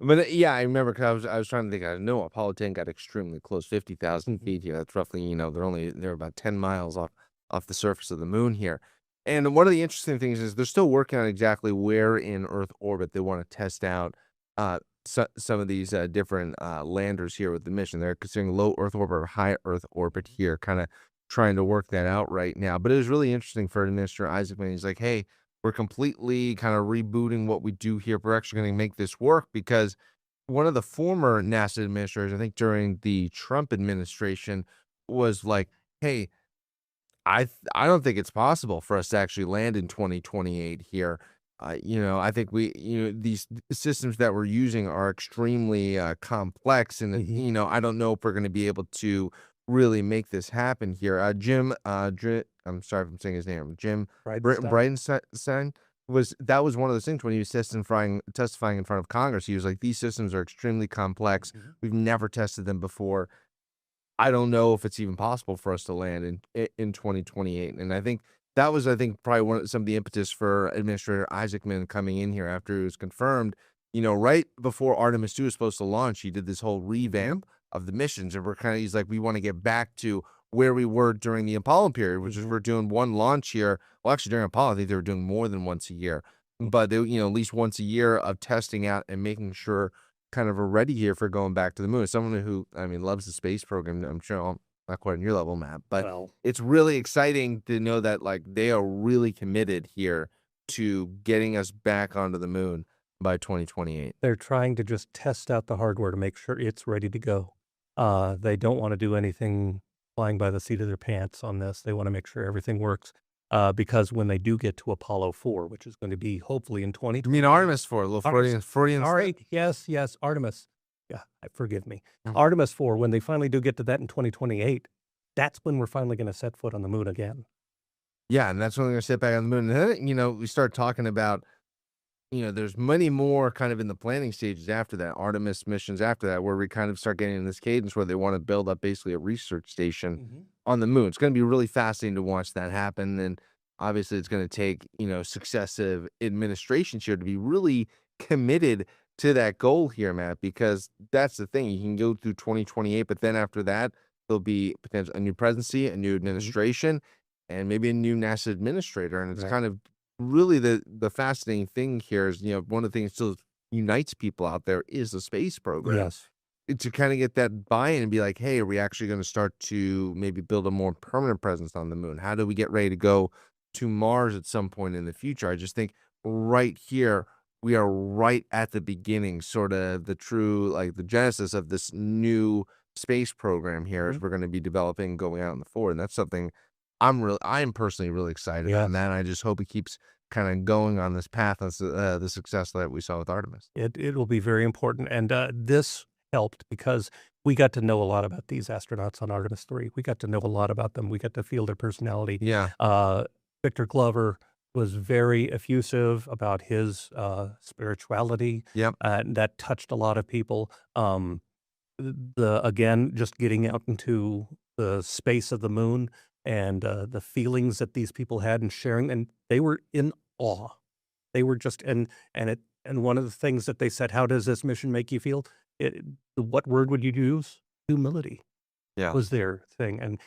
But yeah, I remember because I was trying to think. I know Apollo 10 got extremely close, 50,000 feet here. That's roughly, they're about 10 miles off the surface of the moon here. And one of the interesting things is they're still working on exactly where in Earth orbit they want to test out some of these different landers here with the mission. They're considering low Earth orbit or high Earth orbit here, kind of trying to work that out right now. But it was really interesting for Administrator Isaacman. He's like, hey, we're completely kind of rebooting what we do here. We're actually going to make this work because one of the former NASA administrators, I think during the Trump administration, was like, hey, I don't think it's possible for us to actually land in 2028 here. I think these systems that we're using are extremely complex, and I don't know if we're going to be able to really make this happen here. Jim, I'm sorry if I'm saying his name, Jim Bridenstine was one of those things when he was testifying in front of Congress. He was like, these systems are extremely complex. We've never tested them before. I don't know if it's even possible for us to land in 2028. And I think that was, probably some of the impetus for Administrator Isaacman coming in here after it was confirmed. Right before Artemis 2 was supposed to launch, he did this whole revamp of the missions. And he's like, we want to get back to where we were during the Apollo period, which is we're doing one launch here. Well, actually, during Apollo, I think they were doing more than once a year. But, they, at least once a year of testing out and making sure kind of are ready here for going back to the moon. As someone who, loves the space program, I'm sure I'm not quite on your level, Matt, but it's really exciting to know that, they are really committed here to getting us back onto the moon by 2028. They're trying to just test out the hardware to make sure it's ready to go. They don't want to do anything flying by the seat of their pants on this. They want to make sure everything works. Because when they do get to Apollo 4, which is going to be hopefully in 2020. You mean Artemis 4, a little Freudian. All right, yes, Artemis. Yeah, forgive me. Artemis 4, when they finally do get to that in 2028, that's when we're finally going to set foot on the moon again. Yeah, and that's when we're going to sit back on the moon. And then, we start talking about, there's many more kind of in the planning stages after that, Artemis missions after that, where we kind of start getting in this cadence where they want to build up basically a research station on the moon. It's going to be really fascinating to watch that happen. And obviously it's going to take, successive administrations here to be really committed to that goal here, Matt, because that's the thing. You can go through 2028, but then after that, there'll be potentially a new presidency, a new administration, and maybe a new NASA administrator. And it's kind of really the fascinating thing here is, one of the things that still unites people out there is the space program. Yes. To kind of get that buy-in and be like, hey, are we actually going to start to maybe build a more permanent presence on the moon? How do we get ready to go to Mars at some point in the future? I just think right here, we are right at the beginning, sort of the true, the genesis of this new space program here as we're going to be developing going out in the forward. And that's something I'm personally really excited on that. And I just hope it keeps kind of going on this path of the success that we saw with Artemis. It will be very important. And this helped because we got to know a lot about these astronauts on Artemis 3. We got to know a lot about them. We got to feel their personality. Yeah. Victor Glover was very effusive about his spirituality. Yep. And that touched a lot of people. Again, just getting out into the space of the moon and the feelings that these people had and sharing, and they were in awe. They were just and one of the things that they said, how does this mission make you feel? What word would you use? Humility. Yeah. Was their thing. And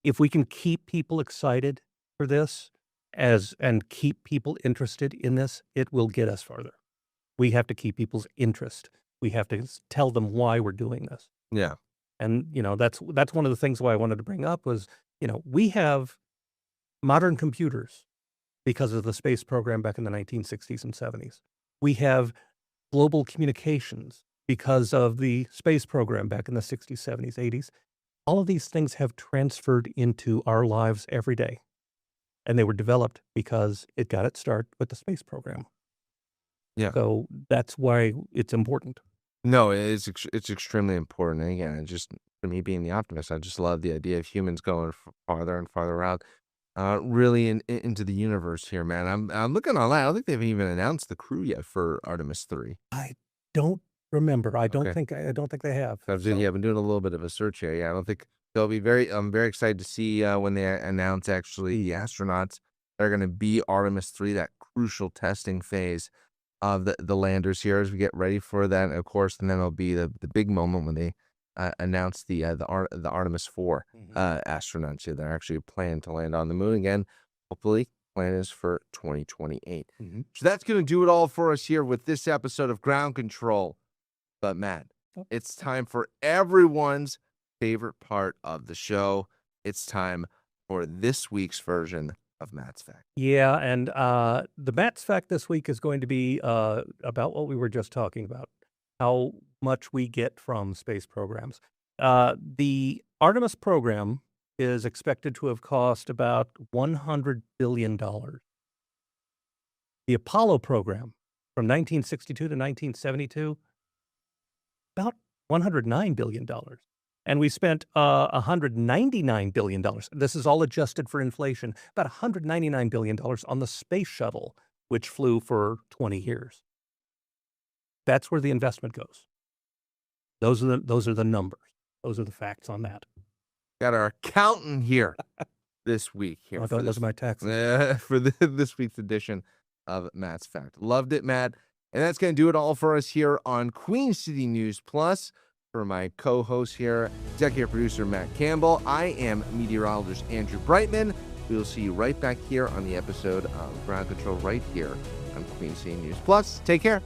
if we can keep people excited for this and keep people interested in this, it will get us farther. We have to keep people's interest. We have to tell them why we're doing this. Yeah. And, that's one of the things why I wanted to bring up was, we have modern computers because of the space program back in the 1960s and 70s. We have global communications because of the space program back in the 60s, 70s, 80s. All of these things have transferred into our lives every day. And they were developed because it got its start with the space program. Yeah. So that's why it's important. No, it's extremely important. And again, just for me being the optimist, I just love the idea of humans going farther and farther out, really into the universe here, man. I'm looking online. I don't think they've even announced the crew yet for Artemis 3. I don't remember. I don't Okay. think they have. I've been doing a little bit of a search here. Yeah, I don't think they'll be I'm very excited to see when they announce actually the astronauts that are going to be Artemis 3, that crucial testing phase of the landers here as we get ready for that. And of course, and then it'll be the big moment when they announce the Artemis 4 astronauts here. They're actually planning to land on the moon again. Hopefully, plan is for 2028. So that's going to do it all for us here with this episode of Ground Control. But Matt, it's time for everyone's favorite part of the show. It's time for this week's version of Matt's Fact. Yeah, and the Matt's Fact this week is going to be about what we were just talking about, how much we get from space programs. The Artemis program is expected to have cost about $100 billion. The Apollo program from 1962 to 1972, about $109 billion. And we spent $199 billion. This is all adjusted for inflation. About $199 billion on the space shuttle, which flew for 20 years. That's where the investment goes. Those are the numbers. Those are the facts on that. Got our accountant here this week. Here I thought those are my taxes. For this week's edition of Matt's Fact. Loved it, Matt. And that's going to do it all for us here on Queen City News Plus. For my co-host here, executive producer Matt Campbell, I am meteorologist Andrew Brightman. We will see you right back here on the episode of Ground Control right here on Queen City News Plus. Take care.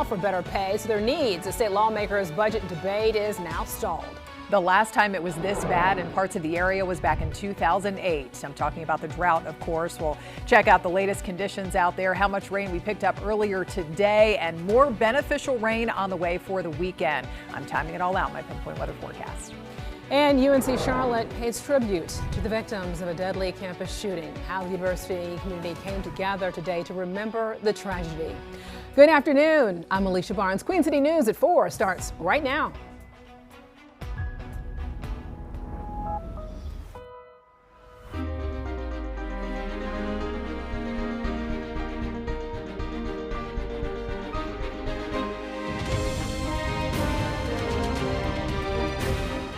For better pay to their needs. The state lawmakers' budget debate is now stalled. The last time it was this bad in parts of the area was back in 2008. I'm talking about the drought, of course. We'll check out the latest conditions out there, how much rain we picked up earlier today, and more beneficial rain on the way for the weekend. I'm timing it all out in my pinpoint weather forecast. And UNC Charlotte pays tribute to the victims of a deadly campus shooting. How the university community came together today to remember the tragedy. Good afternoon. I'm Alicia Barnes. Queen City News at 4 starts right now.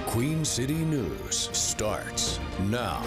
Queen City News starts now.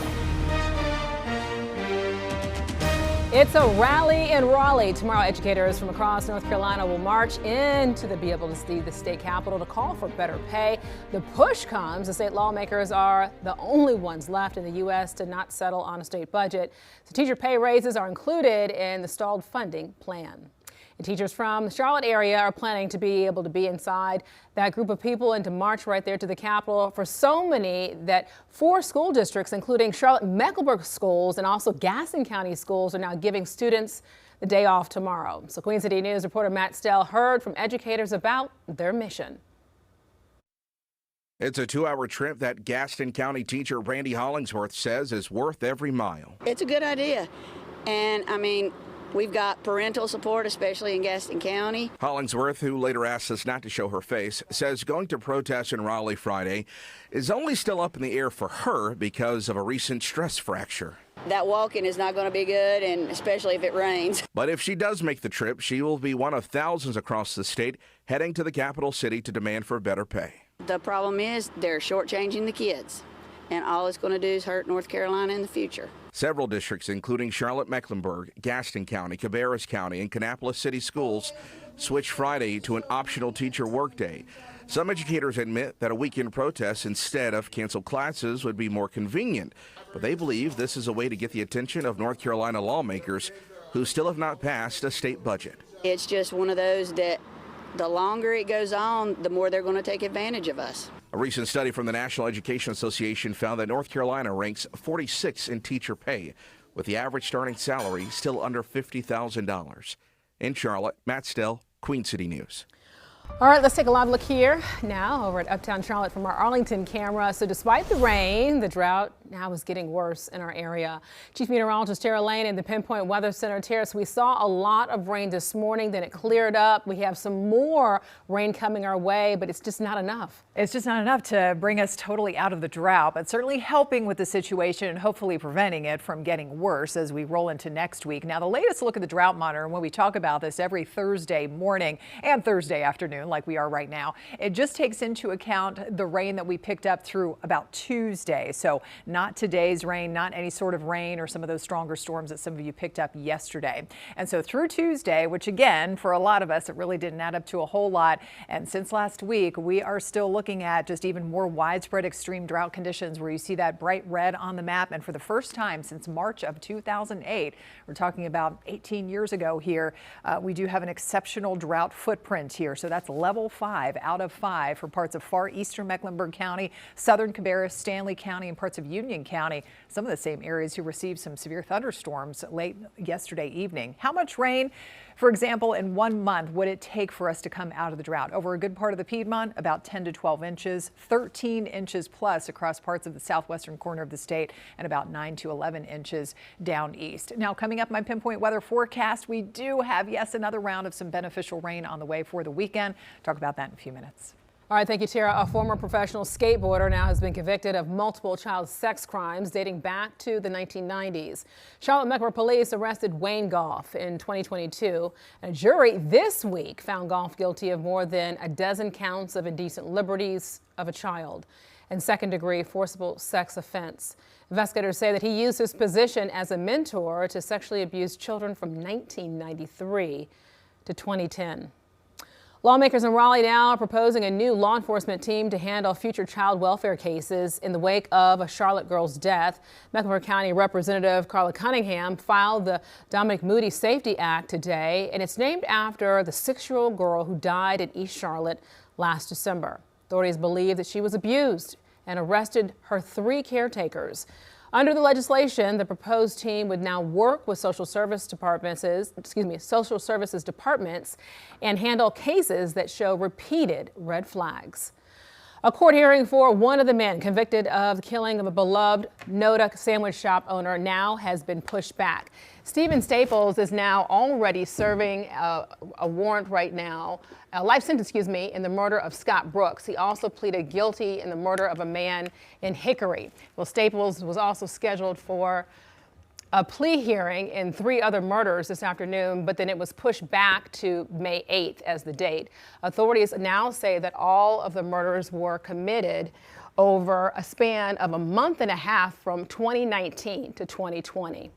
It's a rally in Raleigh. Tomorrow, educators from across North Carolina will march in to be able to see the state capitol to call for better pay. The push comes. The state lawmakers are the only ones left in the U.S. to not settle on a state budget. So teacher pay raises are included in the stalled funding plan. And teachers from the Charlotte area are planning to be able to be inside that group of people and to march right there to the Capitol for so many that 4 school districts, including Charlotte-Mecklenburg schools and also Gaston County schools, are now giving students the day off tomorrow. So Queen City News reporter Matt Stell heard from educators about their mission. It's a 2-hour trip that Gaston County teacher Randy Hollingsworth says is worth every mile. It's a good idea. And I mean, we've got parental support, especially in Gaston County. Hollingsworth, who later asked us not to show her face, says going to protest in Raleigh Friday is only still up in the air for her because of a recent stress fracture. That walking is not going to be good, and especially if it rains. But if she does make the trip, she will be one of thousands across the state heading to the capital city to demand for better pay. The problem is they're shortchanging the kids, and all it's going to do is hurt North Carolina in the future. Several districts, including Charlotte-Mecklenburg, Gaston County, Cabarrus County, and Kannapolis City Schools, switched Friday to an optional teacher workday. Some educators admit that a weekend protest instead of canceled classes would be more convenient, but they believe this is a way to get the attention of North Carolina lawmakers who still have not passed a state budget. It's just one of those that the longer it goes on, the more they're going to take advantage of us. A recent study from the National Education Association found that North Carolina ranks 46 in teacher pay, with the average starting salary still under $50,000. In Charlotte, Matt Stell, Queen City News. All right, let's take a live look here now over at Uptown Charlotte from our Arlington camera. So despite the rain, the drought now is getting worse in our area. Chief Meteorologist Tara Lane in the Pinpoint Weather Center. Tara, so we saw a lot of rain this morning, then it cleared up. We have some more rain coming our way, but it's just not enough. It's just not enough to bring us totally out of the drought, but certainly helping with the situation and hopefully preventing it from getting worse as we roll into next week. Now, the latest look at the drought monitor, and when we talk about this every Thursday morning and Thursday afternoon, like we are right now, it just takes into account the rain that we picked up through about Tuesday. So not today's rain, not any sort of rain or some of those stronger storms that some of you picked up yesterday. And so through Tuesday, which again, for a lot of us, it really didn't add up to a whole lot. And since last week, we are still looking at just even more widespread extreme drought conditions where you see that bright red on the map. And for the first time since March of 2008, we're talking about 18 years ago here, we do have an exceptional drought footprint here. So that's level 5 out of 5 for parts of far eastern Mecklenburg County, southern Cabarrus, Stanley County, and parts of Union County, some of the same areas who received some severe thunderstorms late yesterday evening. How much rain, for example, in 1 month would it take for us to come out of the drought? Over a good part of the Piedmont, about 10 to 12 inches, 13 inches plus across parts of the southwestern corner of the state, and about 9 to 11 inches down east. Now, coming up my Pinpoint weather forecast, we do have, yes, another round of some beneficial rain on the way for the weekend. Talk about that in a few minutes. All right, thank you, Tara. A former professional skateboarder now has been convicted of multiple child sex crimes dating back to the 1990s. Charlotte Mecklenburg Police arrested Wayne Goff in 2022. A jury this week found Goff guilty of more than a dozen counts of indecent liberties of a child and second-degree forcible sex offense. Investigators say that he used his position as a mentor to sexually abuse children from 1993 to 2010. Lawmakers in Raleigh now are proposing a new law enforcement team to handle future child welfare cases in the wake of a Charlotte girl's death. Mecklenburg County Representative Carla Cunningham filed the Dominic Moody Safety Act today, and it's named after the 6-year-old girl who died in East Charlotte last December. Authorities believe that she was abused and arrested her 3 caretakers. Under the legislation, the proposed team would now work with social services departments and handle cases that show repeated red flags. A court hearing for one of the men convicted of the killing of a beloved Noda sandwich shop owner now has been pushed back. Stephen Staples is now already serving a warrant right now, a life sentence, in the murder of Scott Brooks. He also pleaded guilty in the murder of a man in Hickory. Well, Staples was also scheduled for a plea hearing in 3 other murders this afternoon, but then it was pushed back to May 8th as the date. Authorities now say that all of the murders were committed over a span of a month and a half from 2019 to 2020.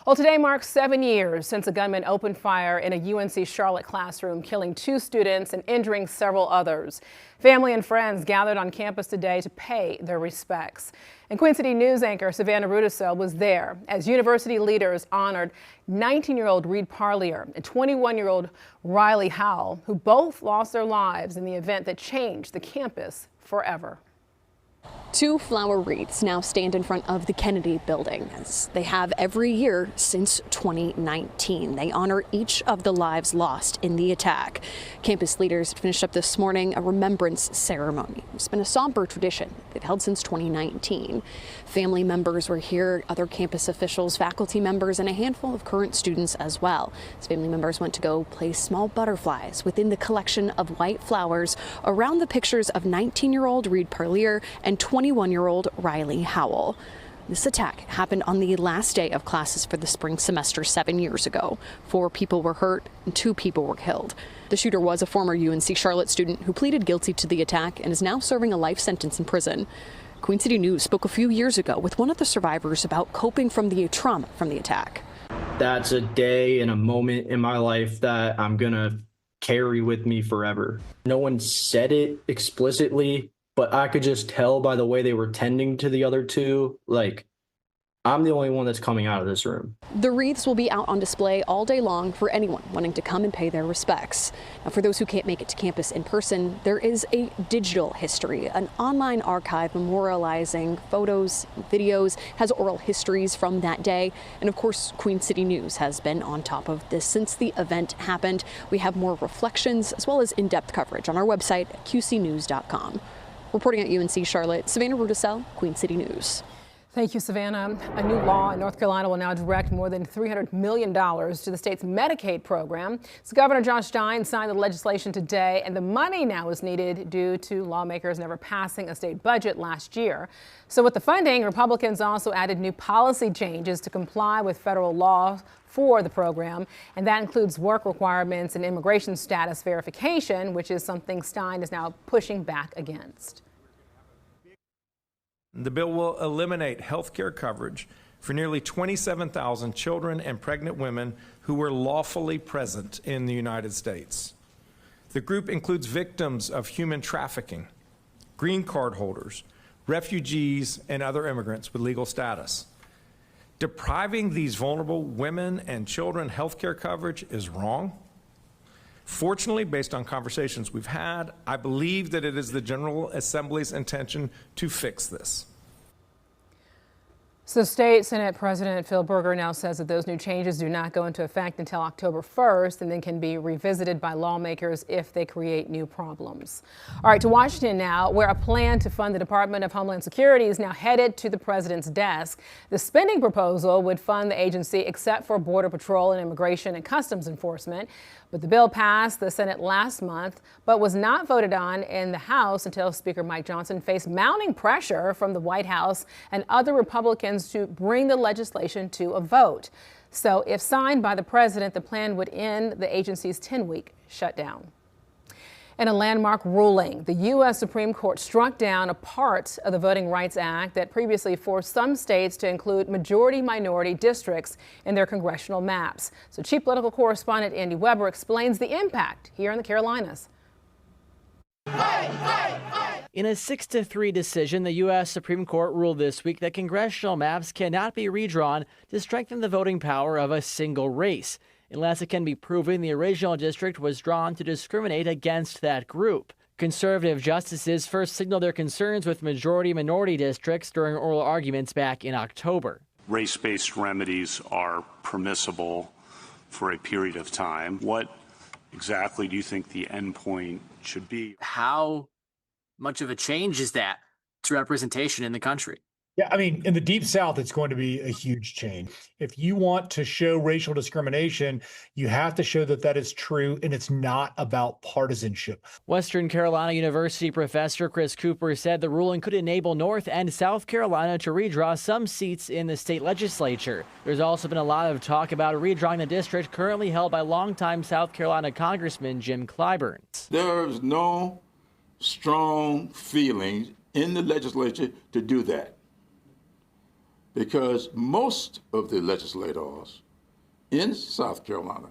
Well, today marks 7 years since a gunman opened fire in a UNC Charlotte classroom, killing 2 students and injuring several others. Family and friends gathered on campus today to pay their respects. And Queen City News anchor Savannah Rudisil was there as university leaders honored 19-year-old Reed Parlier and 21-year-old Riley Howell, who both lost their lives in the event that changed the campus forever. 2 flower wreaths now stand in front of the Kennedy building, as they have every year since 2019. They honor each of the lives lost in the attack. Campus leaders finished up this morning a remembrance ceremony. It's been a somber tradition they've held since 2019. Family members were here, other campus officials, faculty members, and a handful of current students as well. As family members went to go place small butterflies within the collection of white flowers around the pictures of 19-year-old Reed Parlier and 21-year-old Riley Howell. This attack happened on the last day of classes for the spring semester 7 years ago. 4 people were hurt and 2 people were killed. The shooter was a former UNC Charlotte student who pleaded guilty to the attack and is now serving a life sentence in prison. Queen City News spoke a few years ago with one of the survivors about coping from the trauma from the attack. That's a day and a moment in my life that I'm gonna carry with me forever. No one said it explicitly, but I could just tell by the way they were tending to the other two, like, I'm the only one that's coming out of this room. The wreaths will be out on display all day long for anyone wanting to come and pay their respects. Now, for those who can't make it to campus in person, there is a digital history, an online archive memorializing photos, videos, has oral histories from that day. And of course, Queen City News has been on top of this since the event happened. We have more reflections as well as in-depth coverage on our website at qcnews.com. Reporting at UNC Charlotte, Savannah Rudisell, Queen City News. Thank you, Savannah. A new law in North Carolina will now direct more than $300 million to the state's Medicaid program. So Governor Josh Stein signed the legislation today, and the money now is needed due to lawmakers never passing a state budget last year. So with the funding, Republicans also added new policy changes to comply with federal law for the program, and that includes work requirements and immigration status verification, which is something Stein is now pushing back against. The bill will eliminate health care coverage for nearly 27,000 children and pregnant women who were lawfully present in the United States. The group includes victims of human trafficking, green card holders, refugees, and other immigrants with legal status. Depriving these vulnerable women and children health care coverage is wrong. Fortunately, based on conversations we've had, I believe that it is the General Assembly's intention to fix this. So State Senate President Phil Berger now says that those new changes do not go into effect until October 1st and then can be revisited by lawmakers if they create new problems. All right, to Washington now, where a plan to fund the Department of Homeland Security is now headed to the president's desk. The spending proposal would fund the agency except for Border Patrol and Immigration and Customs Enforcement. But the bill passed the Senate last month, but was not voted on in the House until Speaker Mike Johnson faced mounting pressure from the White House and other Republicans to bring the legislation to a vote. So if signed by the president, the plan would end the agency's 10-week shutdown. In a landmark ruling, the U.S. Supreme Court struck down a part of the Voting Rights Act that previously forced some states to include majority-minority districts in their congressional maps. So chief political correspondent Andy Weber explains the impact here in the Carolinas. In a 6-3 decision, the U.S. Supreme Court ruled this week that congressional maps cannot be redrawn to strengthen the voting power of a single race, unless it can be proven the original district was drawn to discriminate against that group. Conservative justices first signaled their concerns with majority-minority districts during oral arguments back in October. Race-based remedies are permissible for a period of time. What exactly do you think the endpoint should be? How much of a change is that to representation in the country? Yeah, I mean, in the Deep South, it's going to be a huge change. If you want to show racial discrimination, you have to show that that is true, and it's not about partisanship. Western Carolina University professor Chris Cooper said the ruling could enable North and South Carolina to redraw some seats in the state legislature. There's also been a lot of talk about redrawing the district currently held by longtime South Carolina Congressman Jim Clyburn. There's no strong feeling in the legislature to do that, because most of the legislators in South Carolina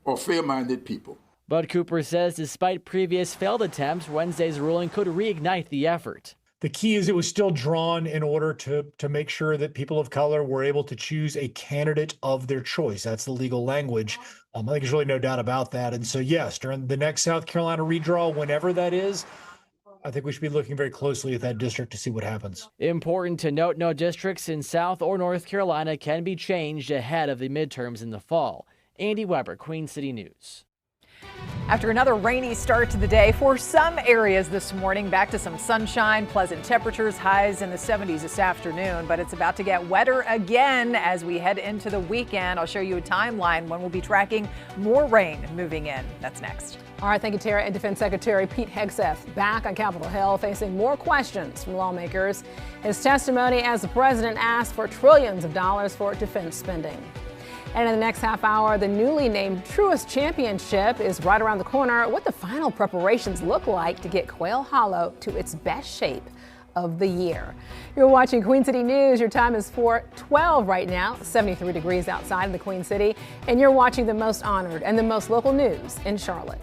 are fair-minded people. But Cooper says despite previous failed attempts, Wednesday's ruling could reignite the effort. The key is it was still drawn in order to make sure that people of color were able to choose a candidate of their choice. That's the legal language. I think there's really no doubt about that. And so, yes, during the next South Carolina redraw, whenever that is, I think we should be looking very closely at that district to see what happens. Important to note, no districts in South or North Carolina can be changed ahead of the midterms in the fall. Andy Weber, Queen City News. After another rainy start to the day for some areas this morning, back to some sunshine, pleasant temperatures, highs in the 70s this afternoon, but it's about to get wetter again as we head into the weekend. I'll show you a timeline when we'll be tracking more rain moving in. That's next. All right, thank you, Tara. And Defense Secretary Pete Hegseth back on Capitol Hill facing more questions from lawmakers. His testimony as the president asked for trillions of dollars for defense spending. And in the next half hour, the newly named Truist Championship is right around the corner. What the final preparations look like to get Quail Hollow to its best shape of the year. You're watching Queen City News. Your time is 4:12 right now, 73 degrees outside of the Queen City. And you're watching the most honored and the most local news in Charlotte.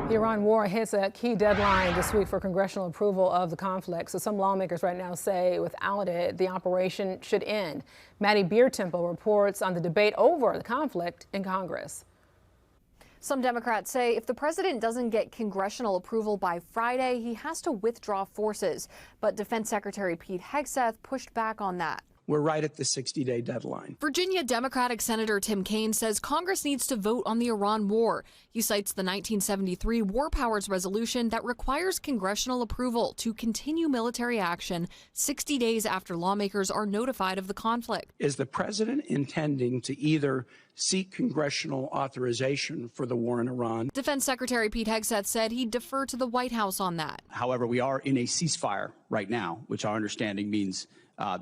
The Iran war hits a key deadline this week for congressional approval of the conflict. So some lawmakers right now say without it, the operation should end. Maddie Beertemple reports on the debate over the conflict in Congress. Some Democrats say if the president doesn't get congressional approval by Friday, he has to withdraw forces. But Defense Secretary Pete Hegseth pushed back on that. We're right at the 60-day deadline. Virginia Democratic Senator Tim Kaine says Congress needs to vote on the Iran war. He cites the 1973 War Powers Resolution that requires congressional approval to continue military action 60 days after lawmakers are notified of the conflict. Is the president intending to either seek congressional authorization for the war in Iran? Defense Secretary Pete Hegseth said he'd defer to the White House on that. However, we are in a ceasefire right now, which our understanding means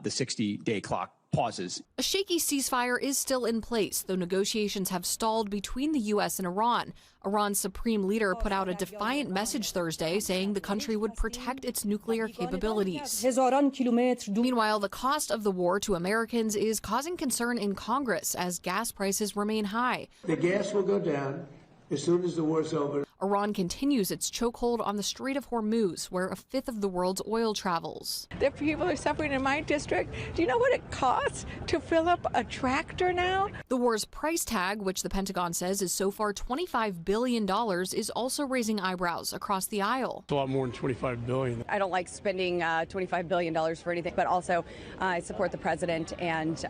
the 60-day clock pauses. A shaky ceasefire is still in place, though negotiations have stalled between the U.S. and Iran. Iran's supreme leader put out a defiant message Thursday saying the country would protect its nuclear capabilities. Meanwhile, the cost of the war to Americans is causing concern in Congress as gas prices remain high. The gas will go down as soon as the war's over. Iran continues its chokehold on the Strait of Hormuz, where a fifth of the world's oil travels. The people are suffering in my district. Do you know what it costs to fill up a tractor now? The war's price tag, which the Pentagon says is so far $25 billion, is also raising eyebrows across the aisle. It's a lot more than $25 billion. I don't like spending $25 billion for anything, but also I support the president, and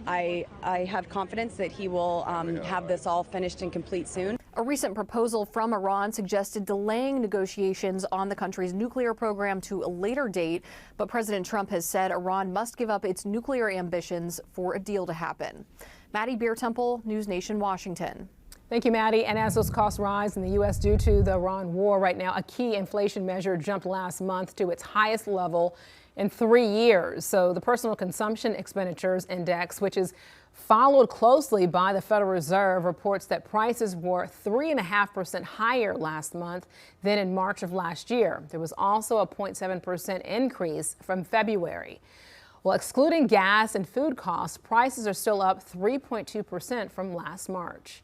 I have confidence that he will have this all finished and complete soon. A recent proposal from Iran suggested delaying negotiations on the country's nuclear program to a later date, but President Trump has said Iran must give up its nuclear ambitions for a deal to happen. Maddie Beertemple, News Nation, Washington. Thank you, Maddie. And as those costs rise in the U.S. due to the Iran war right now, a key inflation measure jumped last month to its highest level in 3 years. So the personal consumption expenditures index, which is followed closely by the Federal Reserve, reports that prices were 3.5% higher last month than in March of last year. There was also a 0.7% increase from February. Well, excluding gas and food costs, prices are still up 3.2% from last March.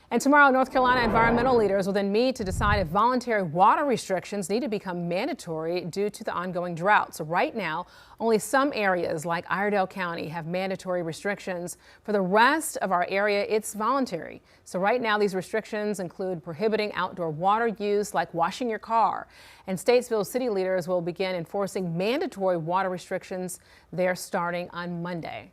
And tomorrow, North Carolina environmental leaders will then meet to decide if voluntary water restrictions need to become mandatory due to the ongoing drought. So right now, only some areas like Iredell County have mandatory restrictions. For the rest of our area, it's voluntary. So right now, these restrictions include prohibiting outdoor water use like washing your car. And Statesville city leaders will begin enforcing mandatory water restrictions there starting on Monday.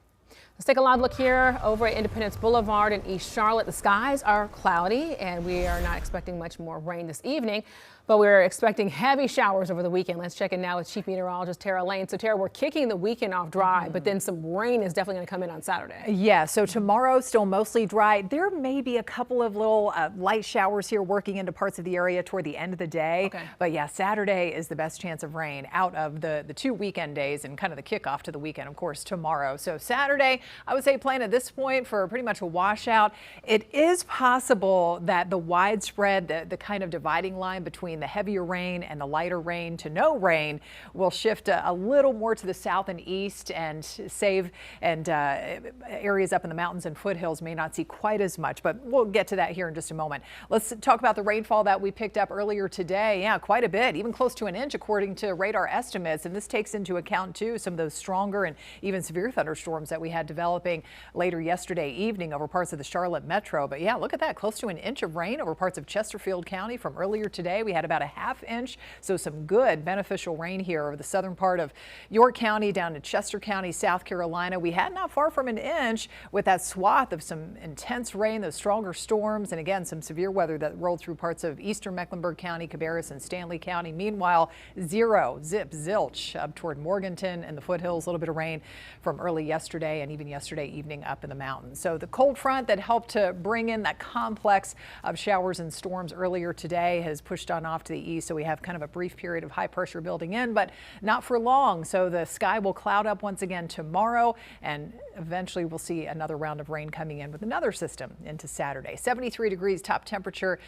Let's take a live look here over at Independence Boulevard in East Charlotte. The skies are cloudy and we are not expecting much more rain this evening, but we're expecting heavy showers over the weekend. Let's check in now with Chief Meteorologist Tara Lane. So Tara, we're kicking the weekend off dry, but then some rain is definitely going to come in on Saturday. Yeah, so tomorrow still mostly dry. There may be a couple of little light showers here working into parts of the area toward the end of the day. Okay. But yeah, Saturday is the best chance of rain out of the 2 weekend days and kind of the kickoff to the weekend, of course, tomorrow. So Saturday, I would say plan at this point for pretty much a washout. It is possible that the widespread, the kind of dividing line between the heavier rain and the lighter rain to no rain will shift a little more to the south and east and save, and areas up in the mountains and foothills may not see quite as much, but we'll get to that here in just a moment. Let's talk about the rainfall that we picked up earlier today. Yeah, quite a bit, even close to an inch according to radar estimates, and this takes into account too some of those stronger and even severe thunderstorms that we had developing later yesterday evening over parts of the Charlotte metro. But yeah, look at that, close to an inch of rain over parts of Chesterfield County from earlier today. We had about a ½ inch, so some good beneficial rain here over the southern part of York County down to Chester County, South Carolina. We had not far from an inch with that swath of some intense rain, those stronger storms, and again some severe weather that rolled through parts of eastern Mecklenburg County, Cabarrus and Stanley County. Meanwhile, zero, zip, zilch up toward Morganton and the foothills. A little bit of rain from early yesterday and even yesterday evening up in the mountains. So the cold front that helped to bring in that complex of showers and storms earlier today has pushed on off to the east. So we have kind of a brief period of high pressure building in, but not for long. So the sky will cloud up once again tomorrow, and eventually we'll see another round of rain coming in with another system into Saturday. 73 degrees top temperature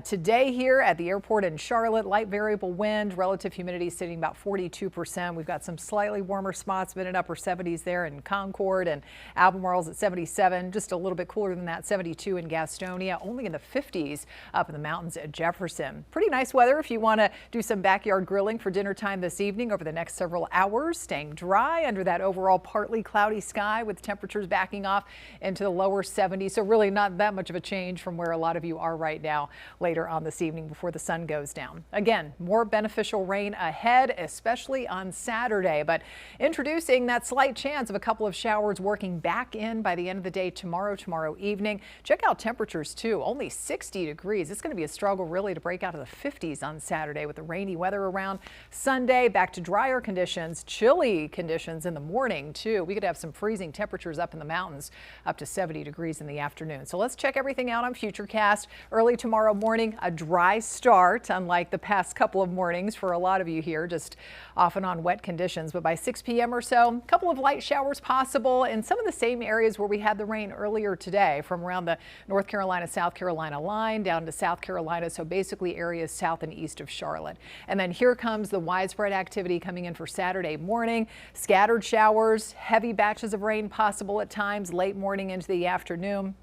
today here at the airport in Charlotte. Light variable wind, relative humidity sitting about 42%. We've got some slightly warmer spots, mid and upper 70s there in Concord, and Albemarle's at 77, just a little bit cooler than that, 72 in Gastonia, only in the 50s up in the mountains at Jefferson. Pretty nice weather if you want to do some backyard grilling for dinner time this evening over the next several hours, staying dry under that overall partly cloudy sky with temperatures backing off into the lower 70s. So really not that much of a change from where a lot of you are right now later on this evening before the sun goes down. Again, more beneficial rain ahead, especially on Saturday, but introducing that slight chance of a couple of showers working back in by the end of the day tomorrow evening. Check out temperatures too, only 60 degrees. It's going to be a struggle really to break out of the 50s on Saturday with the rainy weather around. Sunday, back to drier conditions, chilly conditions in the morning too. We could have some freezing temperatures up in the mountains, up to 70 degrees in the afternoon. So let's check everything out on Futurecast. Early tomorrow morning, a dry start, unlike the past couple of mornings for a lot of you here, just off and on wet conditions. But by 6 p.m. or so, a couple of light showers possible in some of the same areas where we had the rain earlier today, from around the North Carolina, South Carolina line down to South Carolina. So basically areas south and east of Charlotte. And then here comes the widespread activity coming in for Saturday morning. Scattered showers, heavy batches of rain possible at times late morning into the afternoon.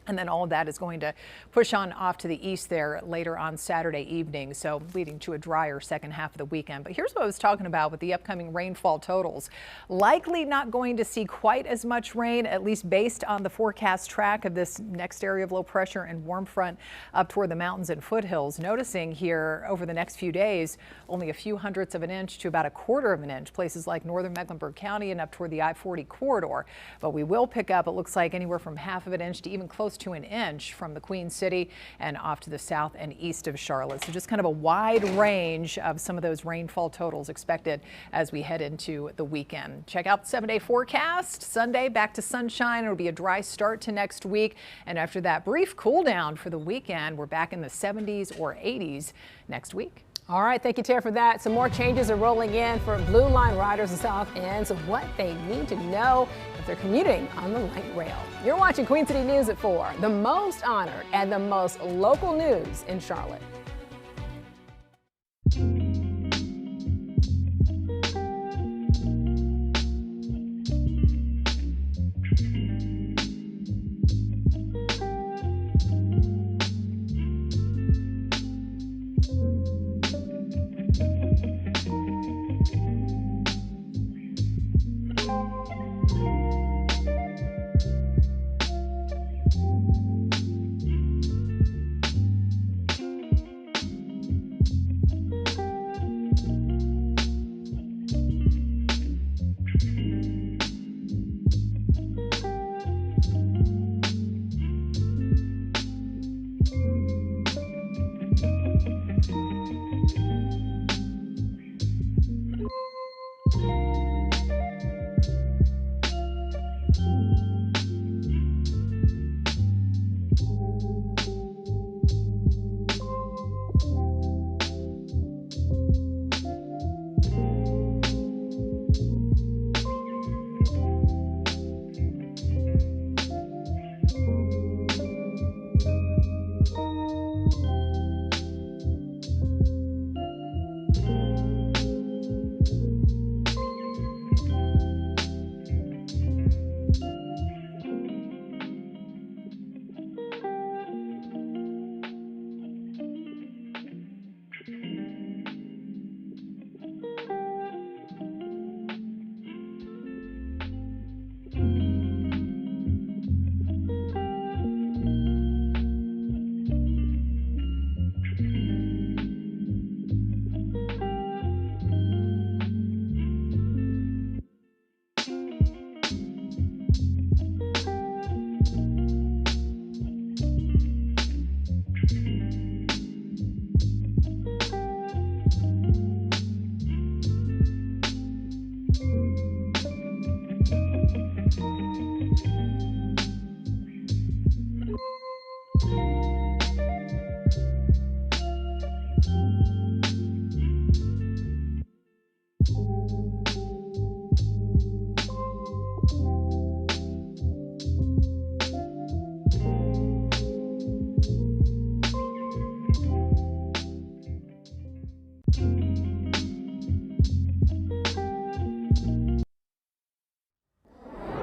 And then all of that is going to push on off to the east there later on Saturday evening, so leading to a drier second half of the weekend. But here's what I was talking about with the upcoming rainfall totals. Likely not going to see quite as much rain, at least based on the forecast track of this next area of low pressure and warm front up toward the mountains and foothills. Noticing here over the next few days, only a few hundredths of an inch to about a quarter of an inch, places like northern Mecklenburg County and up toward the I-40 corridor. But we will pick up, it looks like, anywhere from half of an inch to even close to an inch from the Queen City and off to the south and east of Charlotte. So just kind of a wide range of some of those rainfall totals expected as we head into the weekend. Check out the 7-day forecast. Sunday back to sunshine. It'll be a dry start to next week. And after that brief cool down for the weekend, we're back in the 70s or 80s next week. All right, thank you, Tara, for that. Some more changes are rolling in for Blue Line riders in South End, so what they need to know if they're commuting on the light rail. You're watching Queen City News at 4, the most honored and the most local news in Charlotte.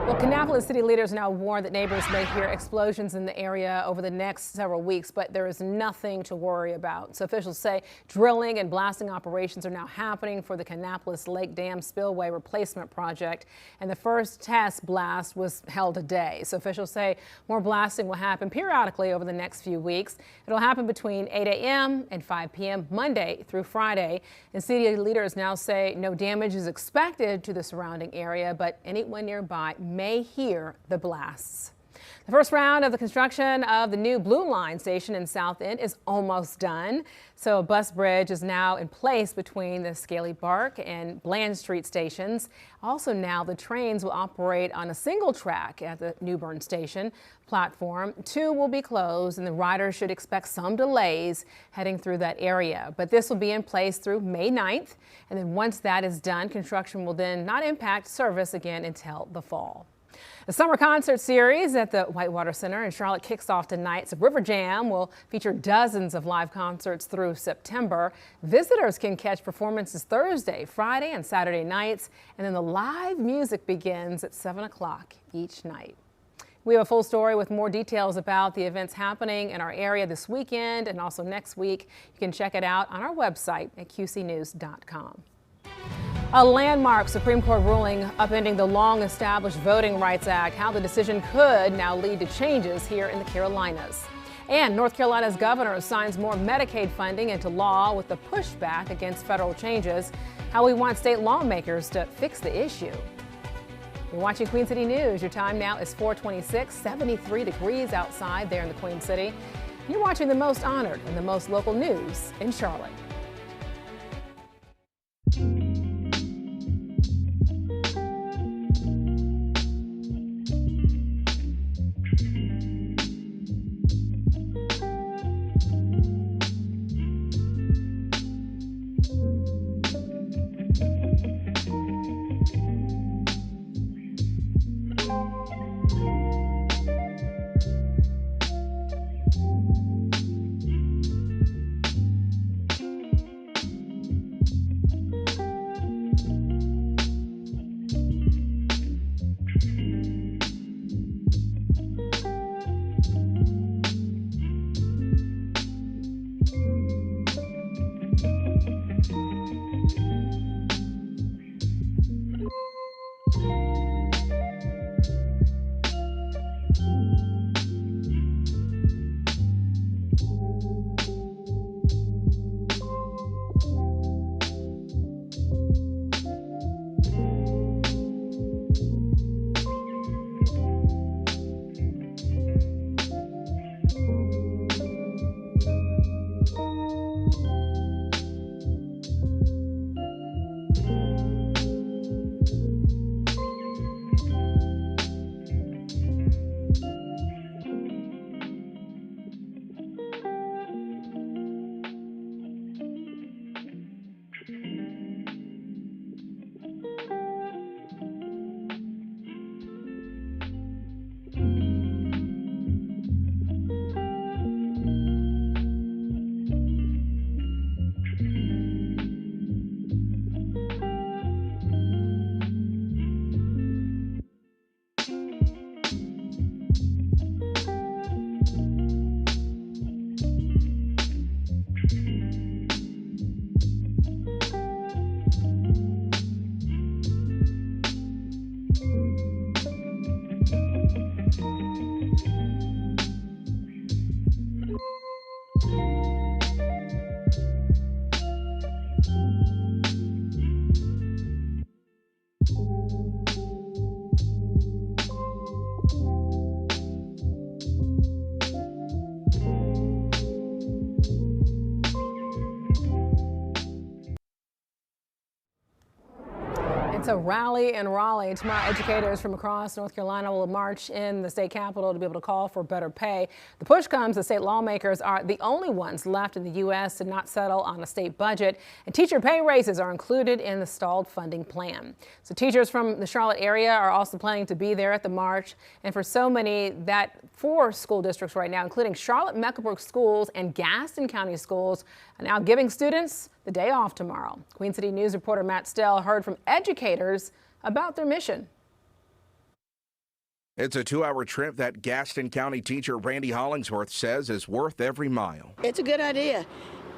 Well, Kannapolis city leaders now warn that neighbors may hear explosions in the area over the next several weeks, but there is nothing to worry about. So officials say drilling and blasting operations are now happening for the Kannapolis Lake Dam Spillway Replacement Project, and the first test blast was held today. So officials say more blasting will happen periodically over the next few weeks. It'll happen between 8 a.m. and 5 p.m. Monday through Friday, and city leaders now say no damage is expected to the surrounding area, but anyone nearby may hear the blasts. The first round of the construction of the new Blue Line station in South End is almost done. So a bus bridge is now in place between the Scaly Bark and Bland Street stations. Also now the trains will operate on a single track at the New Bern station platform. 2 will be closed and the riders should expect some delays heading through that area. But this will be in place through May 9th. And then once that is done, construction will then not impact service again until the fall. The summer concert series at the Whitewater Center in Charlotte kicks off tonight. So River Jam will feature dozens of live concerts through September. Visitors can catch performances Thursday, Friday, and Saturday nights. And then the live music begins at 7 o'clock each night. We have a full story with more details about the events happening in our area this weekend and also next week. You can check it out on our website at qcnews.com. A landmark Supreme Court ruling upending the long-established Voting Rights Act, how the decision could now lead to changes here in the Carolinas. And North Carolina's governor signs more Medicaid funding into law with the pushback against federal changes, how we want state lawmakers to fix the issue. You're watching Queen City News. Your time now is 4:26, 73 degrees outside there in the Queen City. You're watching the most honored and the most local news in Charlotte. It's a rally in Raleigh. Tomorrow, educators from across North Carolina will march in the state capitol to be able to call for better pay. The push comes as state lawmakers are the only ones left in the U.S. to not settle on a state budget, and teacher pay raises are included in the stalled funding plan. So teachers from the Charlotte area are also planning to be there at the march, and for so many, that 4 school districts right now, including Charlotte-Mecklenburg schools and Gaston County schools, are now giving students the day off tomorrow. Queen City News reporter Matt Stell heard from educators about their mission. It's a 2-hour trip that Gaston County teacher Randy Hollingsworth says is worth every mile. It's a good idea.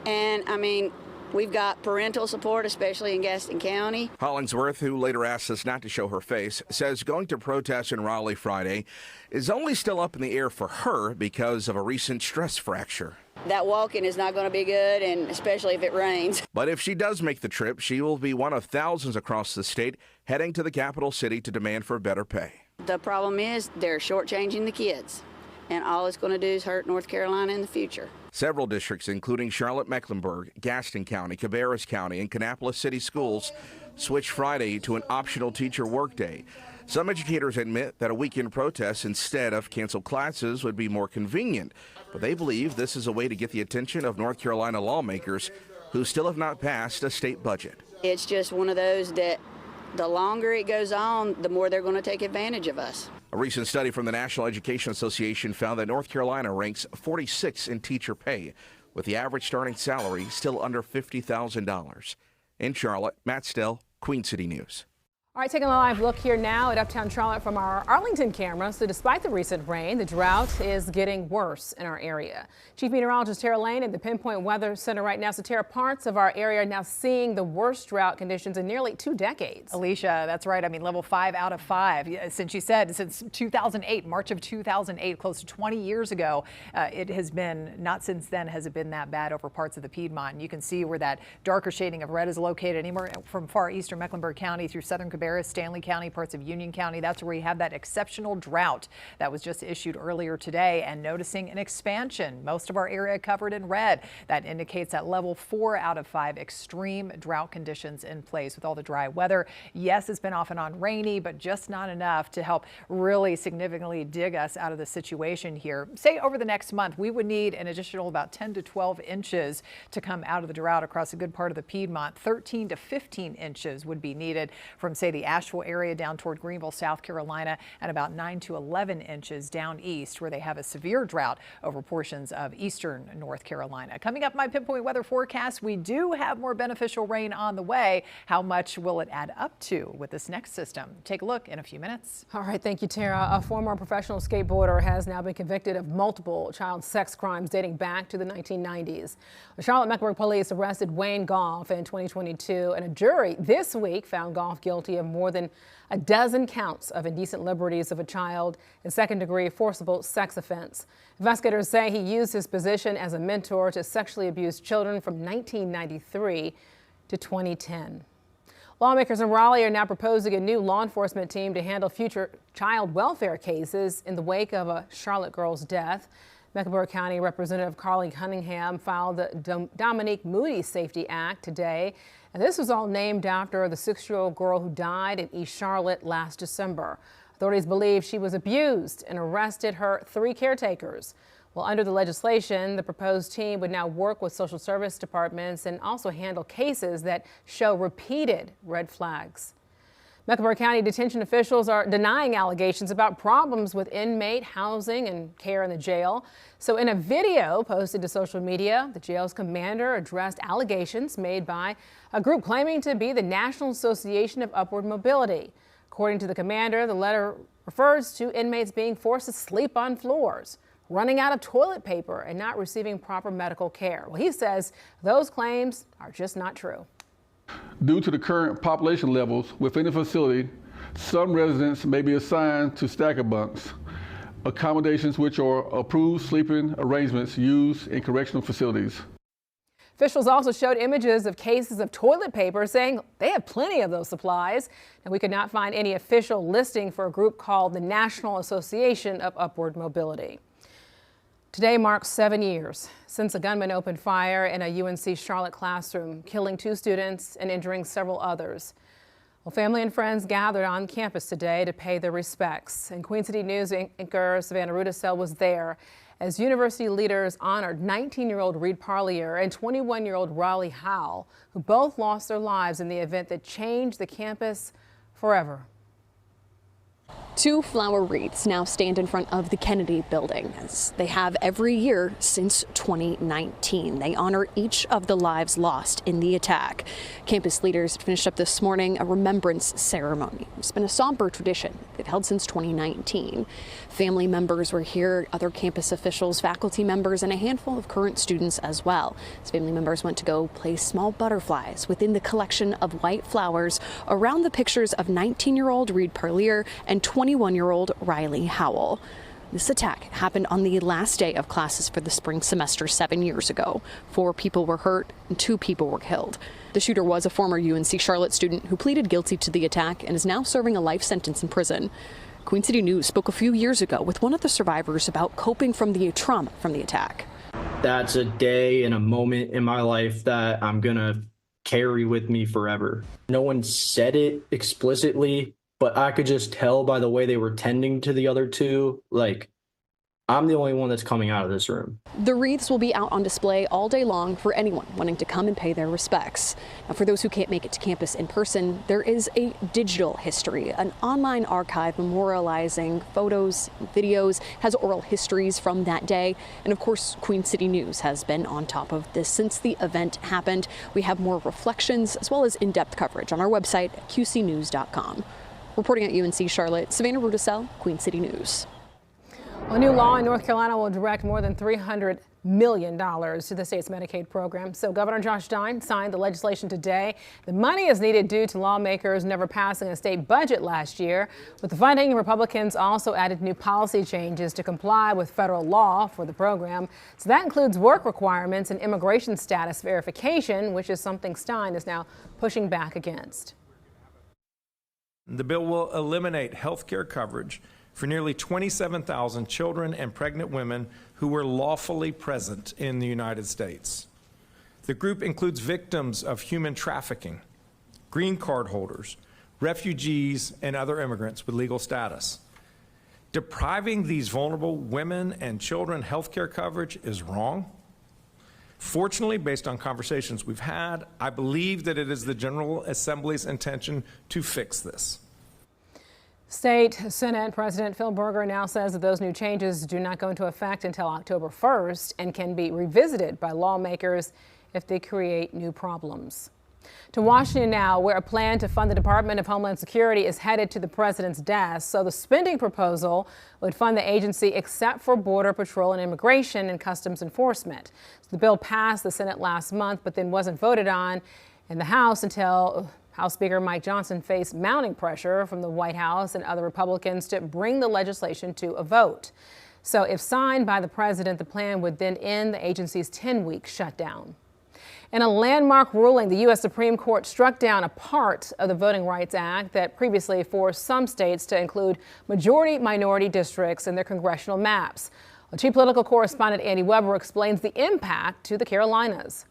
And I mean, we've got parental support, especially in Gaston County. Hollingsworth, who later asked us not to show her face, says going to protest in Raleigh Friday is only still up in the air for her because of a recent stress fracture. That walking is not going to be good, and especially if it rains. But if she does make the trip, she will be one of thousands across the state heading to the capital city to demand for better pay. The problem is they're shortchanging the kids, and all it's going to do is hurt North Carolina in the future. Several districts, including Charlotte-Mecklenburg, Gaston County, Cabarrus County, and Kannapolis City Schools, switched Friday to an optional teacher workday. Some educators admit that a weekend protest instead of canceled classes would be more convenient, but they believe this is a way to get the attention of North Carolina lawmakers who still have not passed a state budget. It's just one of those that the longer it goes on, the more they're going to take advantage of us. A recent study from the National Education Association found that North Carolina ranks 46 in teacher pay, with the average starting salary still under $50,000. In Charlotte, Matt Stell, Queen City News. All right, taking a live look here now at uptown Charlotte from our Arlington camera. So despite the recent rain, the drought is getting worse in our area. Chief Meteorologist Tara Lane at the Pinpoint Weather Center right now. So Tara, parts of our area are now seeing the worst drought conditions in nearly 2 decades. Alicia, that's right. I mean, level 5 out of 5. Since you said, since 2008, March of 2008, close to 20 years ago, it has been, not since then has it been that bad over parts of the Piedmont. And you can see where that darker shading of red is located anywhere from far eastern Mecklenburg County through southern Cabarrus, Stanley County, parts of Union County. That's where you have that exceptional drought that was just issued earlier today, and noticing an expansion. Most of our area covered in red. That indicates that level 4 out of 5 extreme drought conditions in place with all the dry weather. Yes, it's been off and on rainy, but just not enough to help really significantly dig us out of the situation here. Say over the next month, we would need an additional about 10 to 12 inches to come out of the drought across a good part of the Piedmont. 13 to 15 inches would be needed from, say, the Asheville area down toward Greenville, South Carolina, and about 9 to 11 inches down east, where they have a severe drought over portions of eastern North Carolina. Coming up, my Pinpoint weather forecast, we do have more beneficial rain on the way. How much will it add up to with this next system? Take a look in a few minutes. All right, thank you, Tara. A former professional skateboarder has now been convicted of multiple child sex crimes dating back to the 1990s. The Charlotte-Mecklenburg police arrested Wayne Goff in 2022, and a jury this week found Goff guilty of more than a dozen counts of indecent liberties of a child and second-degree forcible sex offense. Investigators say he used his position as a mentor to sexually abuse children from 1993 to 2010. Lawmakers in Raleigh are now proposing a new law enforcement team to handle future child welfare cases in the wake of a Charlotte girl's death. Mecklenburg County Representative Carly Cunningham filed the Dominique Moody Safety Act today, and this was all named after the 6-year-old girl who died in East Charlotte last December. Authorities believe she was abused and arrested her 3 caretakers. Well, under the legislation, the proposed team would now work with social service departments and also handle cases that show repeated red flags. Mecklenburg County detention officials are denying allegations about problems with inmate housing and care in the jail. So in a video posted to social media, the jail's commander addressed allegations made by a group claiming to be the National Association of Upward Mobility. According to the commander, the letter refers to inmates being forced to sleep on floors, running out of toilet paper, and not receiving proper medical care. Well, he says those claims are just not true. Due to the current population levels within the facility, some residents may be assigned to stacker bunks, accommodations which are approved sleeping arrangements used in correctional facilities. Officials also showed images of cases of toilet paper, saying they have plenty of those supplies. And we could not find any official listing for a group called the National Association of Upward Mobility. Today marks 7 years since a gunman opened fire in a UNC Charlotte classroom, killing 2 students and injuring several others. Well, family and friends gathered on campus today to pay their respects. And Queen City News anchor Savannah Rudisell was there as university leaders honored 19-year-old Reed Parlier and 21-year-old Riley Howell, who both lost their lives in the event that changed the campus forever. Two flower wreaths now stand in front of the Kennedy building, as they have every year since 2019. They honor each of the lives lost in the attack. Campus leaders finished up this morning a remembrance ceremony. It's been a somber tradition they've held since 2019. Family members were here, other campus officials, faculty members, and a handful of current students as well. As family members went to go place small butterflies within the collection of white flowers around the pictures of 19-year-old Reed Parlier and 21-year-old Riley Howell. This attack happened on the last day of classes for the spring semester 7 years ago. 4 people were hurt and 2 people were killed. The shooter was a former UNC Charlotte student who pleaded guilty to the attack and is now serving a life sentence in prison. Queen City News spoke a few years ago with one of the survivors about coping from the trauma from the attack. That's a day and a moment in my life that I'm gonna carry with me forever. No one said it explicitly, but I could just tell by the way they were tending to the other two, like, I'm the only one that's coming out of this room. The wreaths will be out on display all day long for anyone wanting to come and pay their respects. Now, for those who can't make it to campus in person, there is a digital history, an online archive memorializing photos, videos, has oral histories from that day. And of course, Queen City News has been on top of this since the event happened. We have more reflections as well as in-depth coverage on our website at qcnews.com. Reporting at UNC Charlotte, Savannah Rudisell, Queen City News. A new law in North Carolina will direct more than $300 million to the state's Medicaid program. So Governor Josh Stein signed the legislation today. The money is needed due to lawmakers never passing a state budget last year. With the funding, Republicans also added new policy changes to comply with federal law for the program. So that includes work requirements and immigration status verification, which is something Stein is now pushing back against. The bill will eliminate health care coverage for nearly 27,000 children and pregnant women who were lawfully present in the United States. The group includes victims of human trafficking, green card holders, refugees, and other immigrants with legal status. Depriving these vulnerable women and children health care coverage is wrong. Fortunately, based on conversations we've had, I believe that it is the General Assembly's intention to fix this. State Senate President Phil Berger now says that those new changes do not go into effect until October 1st and can be revisited by lawmakers if they create new problems. To Washington now, where a plan to fund the Department of Homeland Security is headed to the president's desk. So the spending proposal would fund the agency except for Border Patrol and Immigration and Customs Enforcement. So the bill passed the Senate last month, but then wasn't voted on in the House until House Speaker Mike Johnson faced mounting pressure from the White House and other Republicans to bring the legislation to a vote. So if signed by the president, the plan would then end the agency's 10-week shutdown. In a landmark ruling, the U.S. Supreme Court struck down a part of the Voting Rights Act that previously forced some states to include majority-minority districts in their congressional maps. Well, Chief Political Correspondent Andy Weber explains the impact to the Carolinas.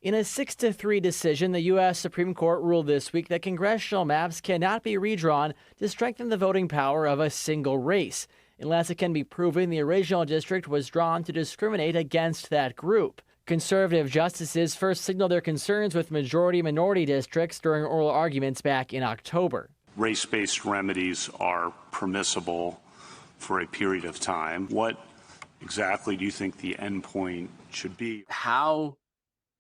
In a 6-3 decision, the U.S. Supreme Court ruled this week that congressional maps cannot be redrawn to strengthen the voting power of a single race, unless it can be proven the original district was drawn to discriminate against that group. Conservative justices first signaled their concerns with majority-minority districts during oral arguments back in October. Race-based remedies are permissible for a period of time. What exactly do you think the end point should be? How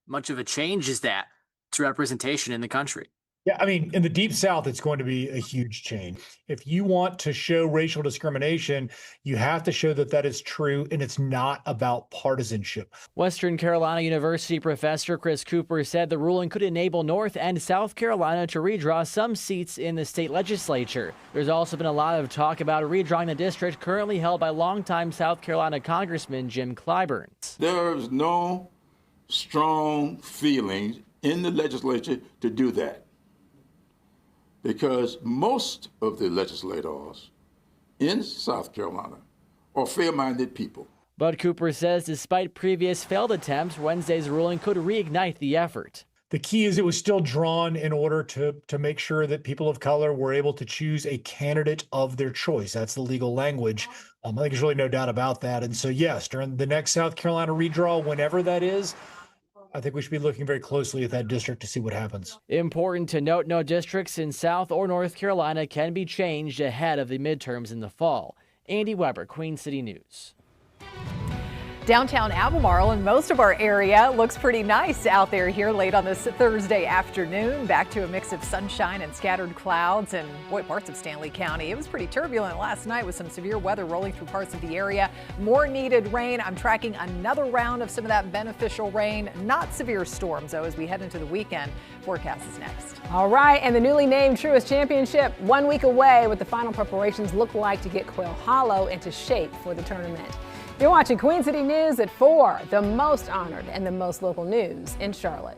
much of a change is that to representation in the country? Yeah, I mean, in the Deep South, it's going to be a huge change. If you want to show racial discrimination, you have to show that that is true, and it's not about partisanship. Western Carolina University professor Chris Cooper said the ruling could enable North and South Carolina to redraw some seats in the state legislature. There's also been a lot of talk about redrawing the district currently held by longtime South Carolina Congressman Jim Clyburn. There's no strong feeling in the legislature to do that, because most of the legislators in South Carolina are fair-minded people. But Cooper says despite previous failed attempts, Wednesday's ruling could reignite the effort. The key is it was still drawn in order to make sure that people of color were able to choose a candidate of their choice. That's the legal language. I think there's really no doubt about that. And so, yes, during the next South Carolina redraw, whenever that is, I think we should be looking very closely at that district to see what happens. Important to note, no districts in South or North Carolina can be changed ahead of the midterms in the fall. Andy Weber, Queen City News. Downtown Albemarle and most of our area looks pretty nice out there here late on this Thursday afternoon. Back to a mix of sunshine and scattered clouds and parts of Stanley County. It was pretty turbulent last night with some severe weather rolling through parts of the area. More needed rain. I'm tracking another round of some of that beneficial rain. Not severe storms, though, as we head into the weekend. Forecast is next. All right, and the newly named Truist Championship 1 week away, what the final preparations look like to get Quail Hollow into shape for the tournament. You're watching Queen City News at 4, the most honored and the most local news in Charlotte.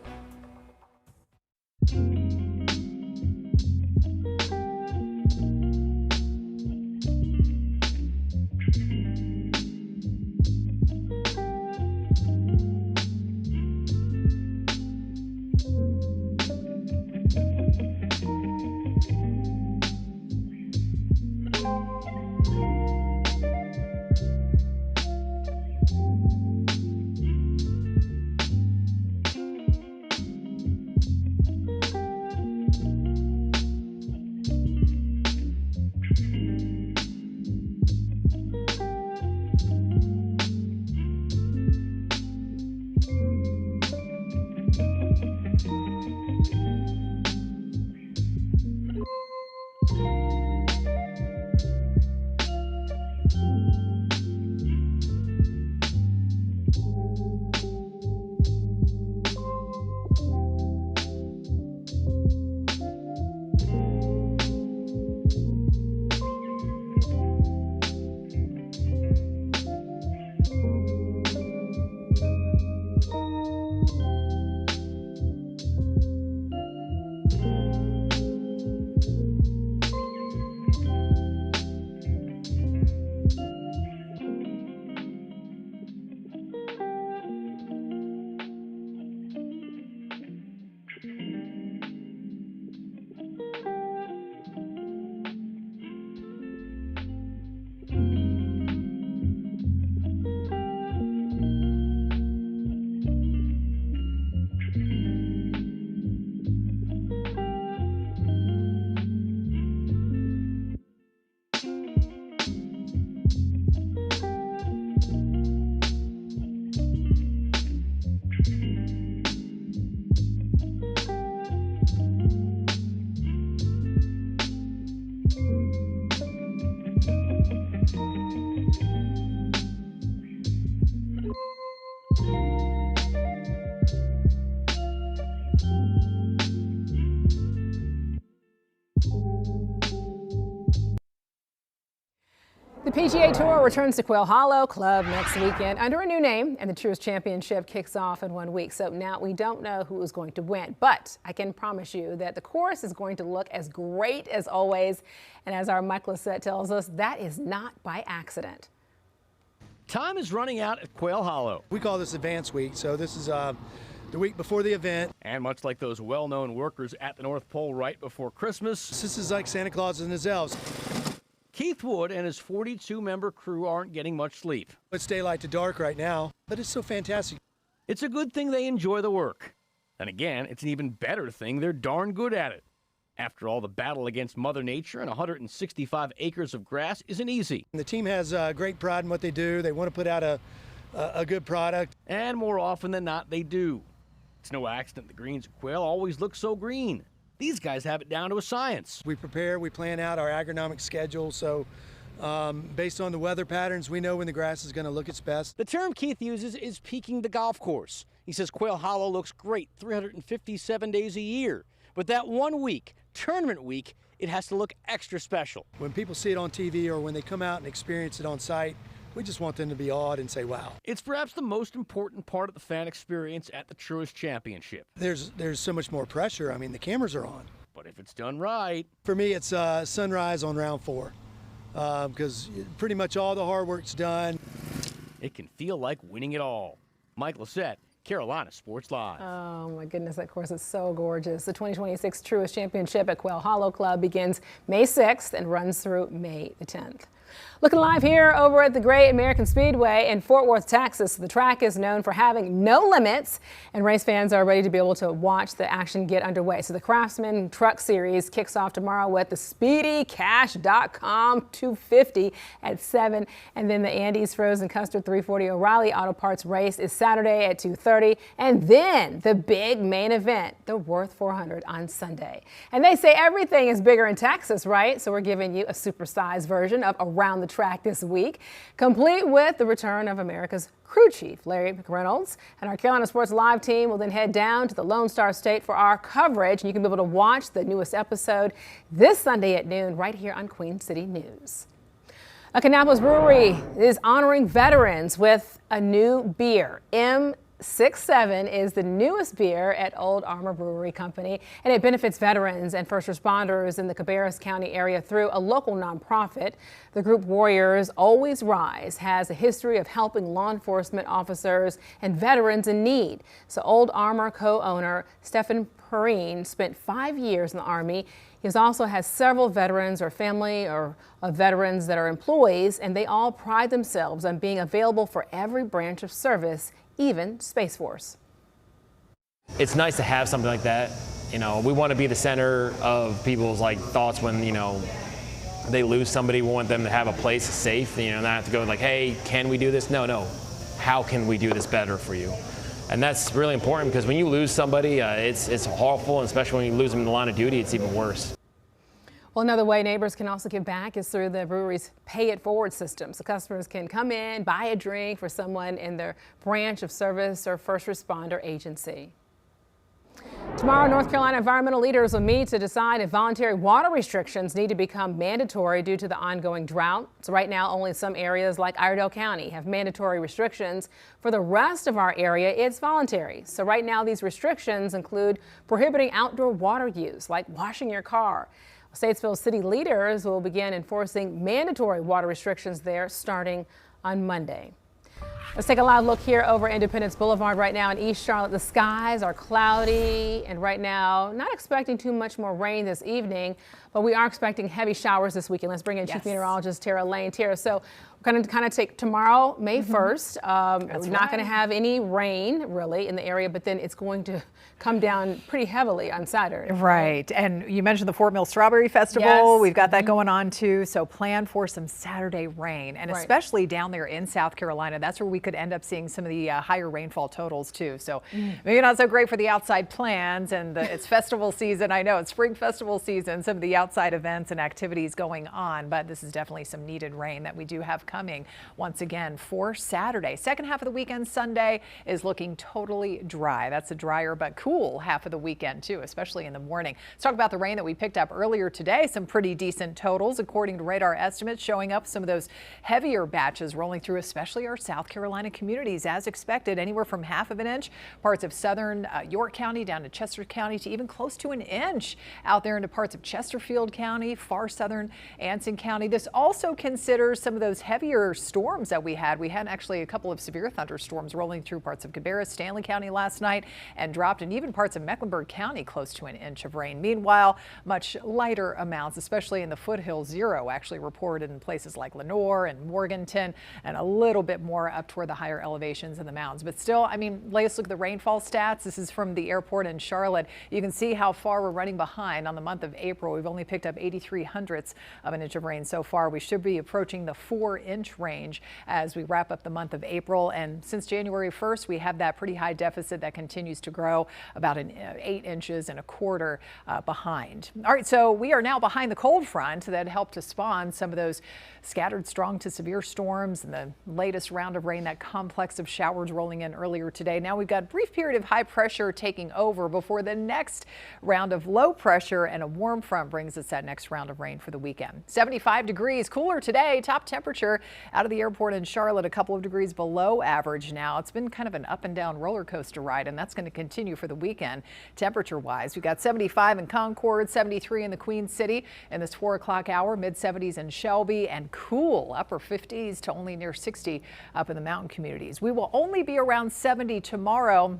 The PGA Tour returns to Quail Hollow Club next weekend under a new name, and the Truist Championship kicks off in 1 week. So now we don't know who is going to win, but I can promise you that the course is going to look as great as always. And as our Mike Lissette tells us, that is not by accident. Time is running out at Quail Hollow. We call this Advance Week, so this is the week before the event. And much like those well-known workers at the North Pole right before Christmas, this is like Santa Claus and his elves. Keith Wood and his 42-member crew aren't getting much sleep. It's daylight to dark right now, but it's so fantastic. It's a good thing they enjoy the work. And again, it's an even better thing they're darn good at it. After all, the battle against Mother Nature and 165 acres of grass isn't easy. The team has great pride in what they do. They want to put out a good product. And more often than not, they do. It's no accident the greens at Quail always look so green. These guys have it down to a science. We prepare, we plan out our agronomic schedule, so based on the weather patterns, we know when the grass is going to look its best. The term Keith uses is peaking the golf course. He says Quail Hollow looks great 357 days a year, but that 1 week, tournament week, it has to look extra special. When people see it on TV or when they come out and experience it on site, we just want them to be awed and say, wow. It's perhaps the most important part of the fan experience at the Truist Championship. There's so much more pressure. I mean, the cameras are on. But if it's done right. For me, it's sunrise on round 4 because pretty much all the hard work's done. It can feel like winning it all. Mike Lissette, Carolina Sports Live. Oh my goodness, that course is so gorgeous. The 2026 Truist Championship at Quail Hollow Club begins May 6th and runs through May the 10th. Looking live here over at the Great American Speedway in Fort Worth, Texas. The track is known for having no limits, and race fans are ready to be able to watch the action get underway. So the Craftsman Truck Series kicks off tomorrow with the SpeedyCash.com 250 at 7, and then the Andes Frozen Custard 340 O'Reilly Auto Parts race is Saturday at 2:30, and then the big main event, the Worth 400 on Sunday. And they say everything is bigger in Texas, right? So we're giving you a supersized version of Around the Track this week, complete with the return of America's crew chief, Larry McReynolds. And our Carolina Sports Live team will then head down to the Lone Star State for our coverage. And you can be able to watch the newest episode this Sunday at noon right here on Queen City News. A Kannapolis brewery is honoring veterans with a new beer. M67 is the newest beer at Old Armor Brewery Company, and it benefits veterans and first responders in the Cabarrus County area through a local nonprofit. The group Warriors Always Rise has a history of helping law enforcement officers and veterans in need. So Old Armor co-owner Stephen Perrine spent 5 years in the Army. He also has several veterans or family or of veterans that are employees, and they all pride themselves on being available for every branch of service, even Space Force. It's nice to have something like that. You know, we want to be the center of people's thoughts when, they lose somebody. We want them to have a place safe, not have to go like, hey, can we do this? No. How can we do this better for you? And that's really important because when you lose somebody, it's awful, and especially when you lose them in the line of duty, it's even worse. Well, another way neighbors can also give back is through the brewery's Pay It Forward system. So customers can come in, buy a drink for someone in their branch of service or first responder agency. Tomorrow, North Carolina environmental leaders will meet to decide if voluntary water restrictions need to become mandatory due to the ongoing drought. So right now, only some areas like Iredell County have mandatory restrictions. For the rest of our area, it's voluntary. So right now, these restrictions include prohibiting outdoor water use, like washing your car. Statesville city leaders will begin enforcing mandatory water restrictions there starting on Monday. Let's take a live look here over Independence Boulevard right now in East Charlotte. The skies are cloudy, and right now, not expecting too much more rain this evening, but we are expecting heavy showers this weekend. Let's bring in Chief Meteorologist Tara Lane. Tara, so we're going to kind of take tomorrow, May 1st. We're not going to have any rain really in the area, but then it's going to come down pretty heavily on Saturday. Right. And you mentioned the Fort Mill Strawberry Festival. Yes. We've got that going on too. So plan for some Saturday rain, and especially down there in South Carolina. That's where we could end up seeing some of the higher rainfall totals too. So maybe not so great for the outside plans, and it's festival season. I know it's spring festival season, some of the outside events and activities going on, but this is definitely some needed rain that we do have coming once again for Saturday. Second half of the weekend, Sunday, is looking totally dry. That's a drier but cool half of the weekend too, especially in the morning. Let's talk about the rain that we picked up earlier today. Some pretty decent totals according to radar estimates, showing up some of those heavier batches rolling through, especially our South Carolina communities as expected, anywhere from ½ of an inch, parts of southern York County down to Chester County, to even close to an inch out there into parts of Chesterfield County, far southern Anson County. This also considers some of those heavier storms that we had. We had actually a couple of severe thunderstorms rolling through parts of Cabarrus, Stanley County last night, and dropped in even parts of Mecklenburg County close to an inch of rain. Meanwhile, much lighter amounts, especially in the foothills, 0 actually reported in places like Lenoir and Morganton, and a little bit more up toward the higher elevations in the mountains. But still, I mean, let's look at the rainfall stats. This is from the airport in Charlotte. You can see how far we're running behind on the month of April. We've only picked up 0.83 of an inch of rain so far. We should be approaching the 4-inch range as we wrap up the month of April. And since January 1st, we have that pretty high deficit that continues to grow, about 8 inches and a quarter behind. All right, so we are now behind the cold front that helped to spawn some of those scattered strong to severe storms and the latest round of rain, that complex of showers rolling in earlier today. Now we've got a brief period of high pressure taking over before the next round of low pressure, and a warm front brings us that next round of rain for the weekend. 75 degrees cooler today. Top temperature out of the airport in Charlotte, a couple of degrees below average now. It's been kind of an up and down roller coaster ride, and that's going to continue for the weekend. Temperature wise, we got 75 in Concord, 73 in the Queen City in this 4 o'clock hour, mid 70s in Shelby, and cool upper 50s to only near 60 up in the mountain communities. We will only be around 70 tomorrow.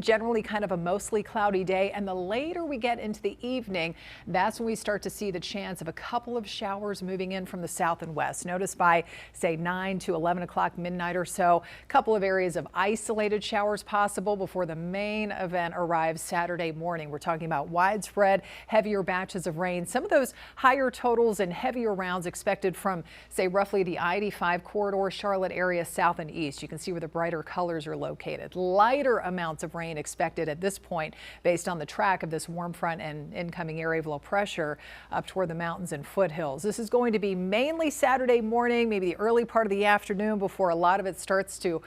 Generally kind of a mostly cloudy day, and the later we get into the evening, that's when we start to see the chance of a couple of showers moving in from the south and west. Notice by, say, 9 to 11 o'clock midnight or so, a couple of areas of isolated showers possible before the main event arrives Saturday morning. We're talking about widespread, heavier batches of rain. Some of those higher totals and heavier rounds expected from, say, roughly the I-85 corridor, Charlotte area, south and east. You can see where the brighter colors are located. Lighter amounts of rain expected at this point based on the track of this warm front and incoming area of low pressure up toward the mountains and foothills. This is going to be mainly Saturday morning, maybe the early part of the afternoon before a lot of it starts to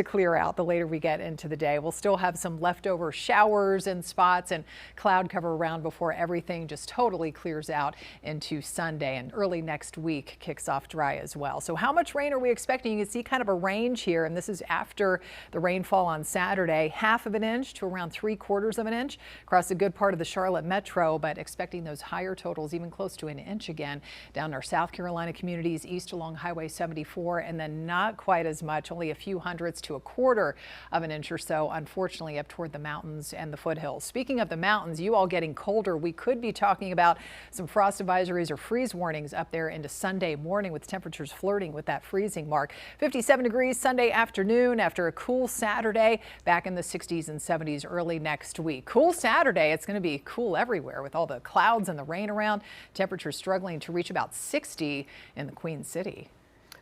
clear out the later we get into the day. We'll still have some leftover showers in spots and cloud cover around before everything just totally clears out into Sunday, and early next week kicks off dry as well. So how much rain are we expecting? You can see kind of a range here, and this is after the rainfall on Saturday. Half of an inch to around 3/4 of an inch across a good part of the Charlotte metro, but expecting those higher totals, even close to an inch again down our South Carolina communities east along Highway 74, and then not quite as much, only a few hundredths to 1/4 of an inch or so, unfortunately, up toward the mountains and the foothills. Speaking of the mountains, you all getting colder, we could be talking about some frost advisories or freeze warnings up there into Sunday morning, with temperatures flirting with that freezing mark. 57 degrees Sunday afternoon after a cool Saturday, back in the 60s and 70s early next week. Cool Saturday. It's going to be cool everywhere with all the clouds and the rain around. Temperatures struggling to reach about 60 in the Queen City.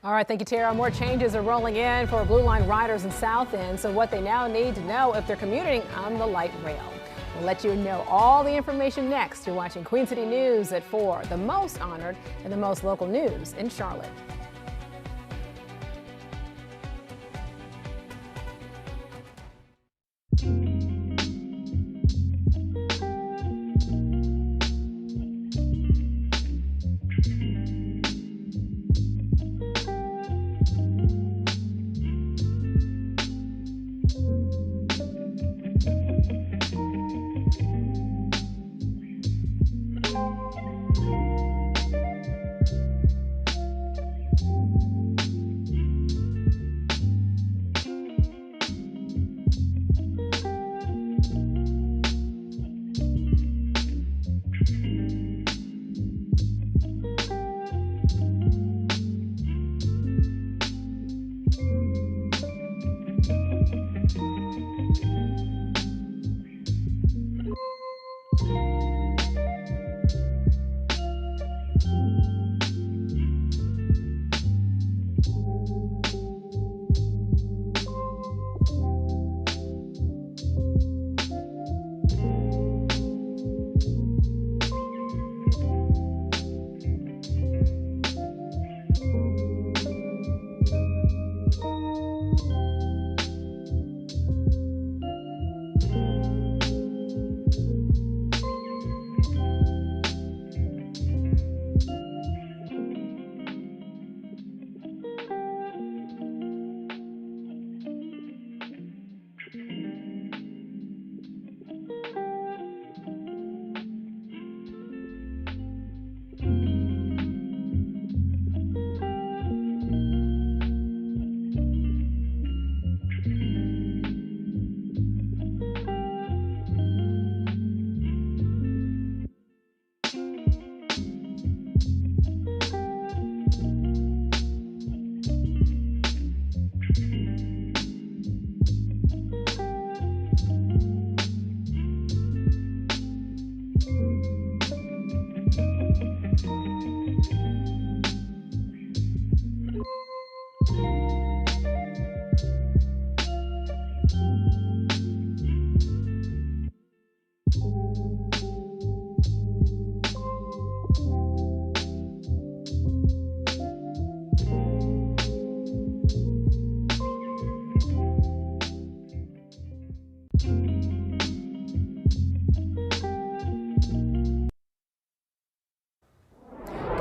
All right, thank you, Tara. More changes are rolling in for Blue Line riders in South End, so what they now need to know if they're commuting on the light rail. We'll let you know all the information next. You're watching Queen City News at 4, the most honored and the most local news in Charlotte.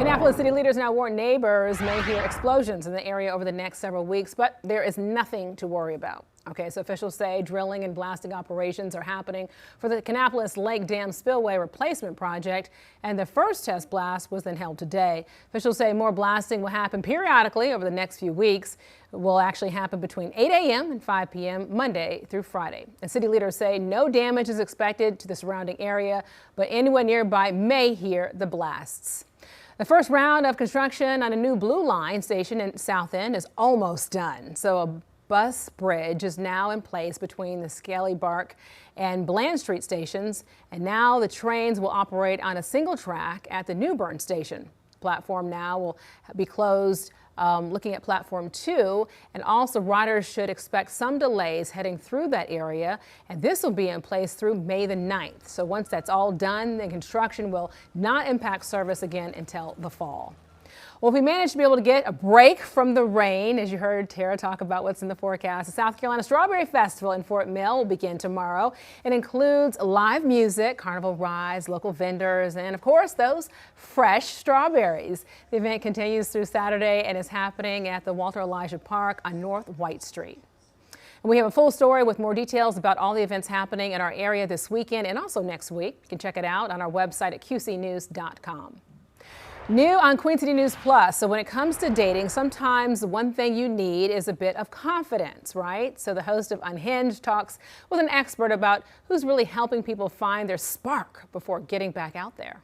Kannapolis city leaders now warn neighbors may hear explosions in the area over the next several weeks, but there is nothing to worry about. Okay, so officials say drilling and blasting operations are happening for the Kannapolis Lake Dam Spillway Replacement Project, and the first test blast was then held today. Officials say more blasting will happen periodically over the next few weeks. It will actually happen between 8 a.m. and 5 p.m. Monday through Friday. And city leaders say no damage is expected to the surrounding area, but anyone nearby may hear the blasts. The first round of construction on a new Blue Line station in South End is almost done. So a bus bridge is now in place between the Scaly Bark and Bland Street stations, and now the trains will operate on a single track at the New Bern station. The platform now will be closed looking at platform 2, and also riders should expect some delays heading through that area, and this will be in place through May the 9th. So once that's all done, the construction will not impact service again until the fall. Well, if we manage to be able to get a break from the rain, as you heard Tara talk about what's in the forecast, the South Carolina Strawberry Festival in Fort Mill will begin tomorrow. It includes live music, carnival rides, local vendors, and of course, those fresh strawberries. The event continues through Saturday and is happening at the Walter Elijah Park on North White Street. And we have a full story with more details about all the events happening in our area this weekend and also next week. You can check it out on our website at qcnews.com. New on Queen City News Plus. So when it comes to dating, sometimes the one thing you need is a bit of confidence, right? So the host of Unhinged talks with an expert about who's really helping people find their spark before getting back out there.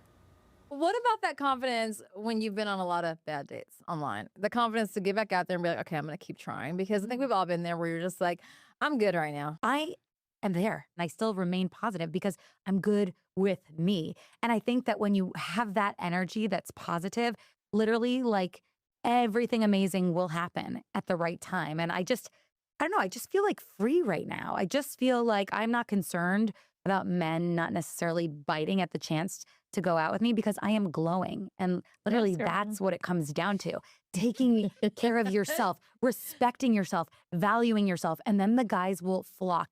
What about that confidence when you've been on a lot of bad dates online? The confidence to get back out there and be like, okay, I'm going to keep trying, because I think we've all been there where you're just like, I'm good right now. I am there and I still remain positive because I'm good with me. And I think that when you have that energy that's positive, literally like everything amazing will happen at the right time. And I don't know, I just feel like free right now. I just feel like I'm not concerned about men not necessarily biting at the chance to go out with me because I am glowing. And literally that's what it comes down to. Taking care of yourself, respecting yourself, valuing yourself, and then the guys will flock.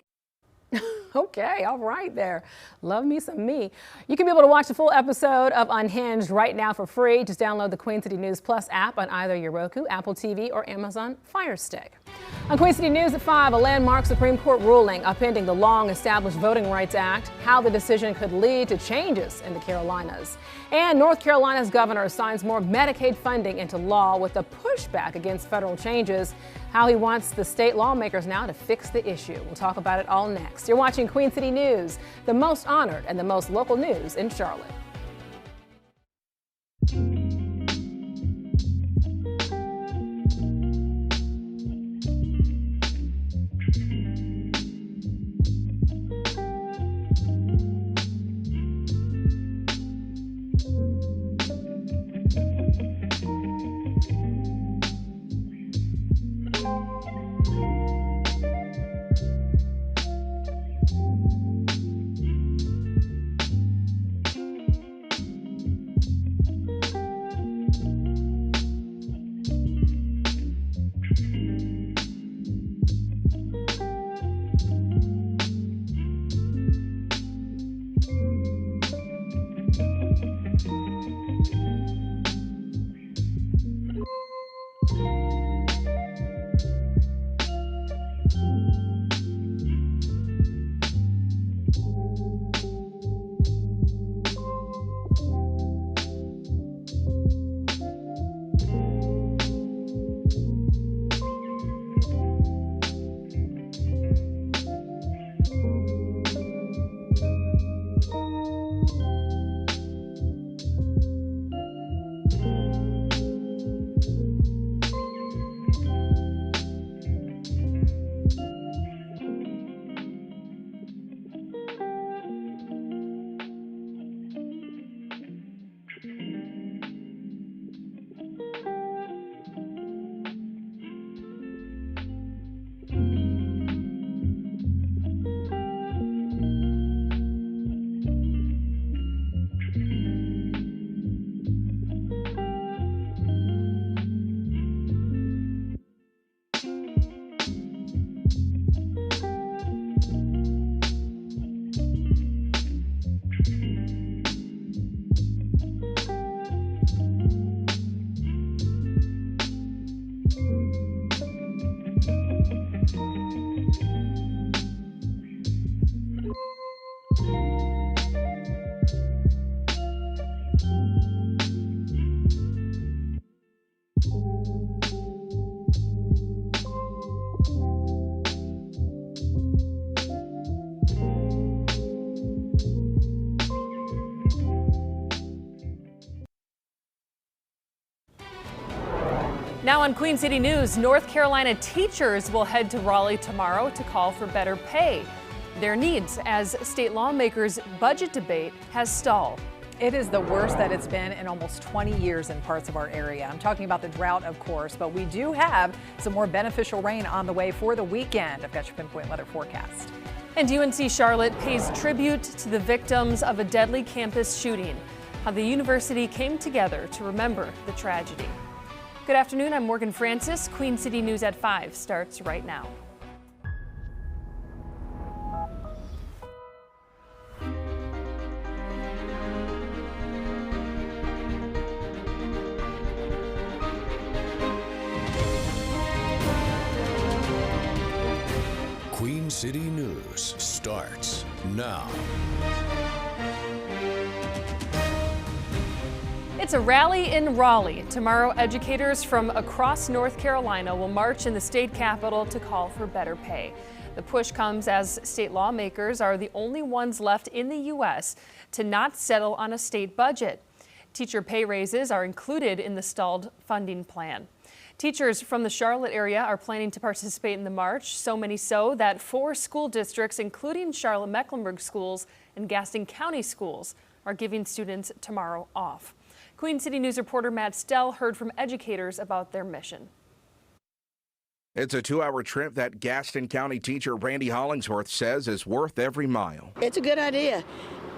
Okay, all right there. Love me some me. You can be able to watch the full episode of Unhinged right now for free. Just download the Queen City News Plus app on either your Roku, Apple TV, or Amazon Fire Stick. On Queen City News at 5, a landmark Supreme Court ruling upending the long-established Voting Rights Act, how the decision could lead to changes in the Carolinas. And North Carolina's governor signs more Medicaid funding into law with a pushback against federal changes, how he wants the state lawmakers now to fix the issue. We'll talk about it all next. You're watching Queen City News, the most honored and the most local news in Charlotte. Now on Queen City News, North Carolina teachers will head to Raleigh tomorrow to call for better pay. Their needs as state lawmakers' budget debate has stalled. It is the worst that it's been in almost 20 years in parts of our area. I'm talking about the drought, of course, but we do have some more beneficial rain on the way for the weekend. I've got your pinpoint weather forecast. And UNC Charlotte pays tribute to the victims of a deadly campus shooting. How the university came together to remember the tragedy. Good afternoon, I'm Morgan Francis. Queen City News at 5 starts right now. Queen City News starts now. It's a rally in Raleigh. Tomorrow, educators from across North Carolina will march in the state capitol to call for better pay. The push comes as state lawmakers are the only ones left in the U.S. to not settle on a state budget. Teacher pay raises are included in the stalled funding plan. Teachers from the Charlotte area are planning to participate in the march, so many so that 4 school districts, including Charlotte-Mecklenburg schools and Gaston County schools, are giving students tomorrow off. Queen City News reporter Matt Stell heard from educators about their mission. It's a 2-hour trip that Gaston County teacher Randy Hollingsworth says is worth every mile. It's a good idea.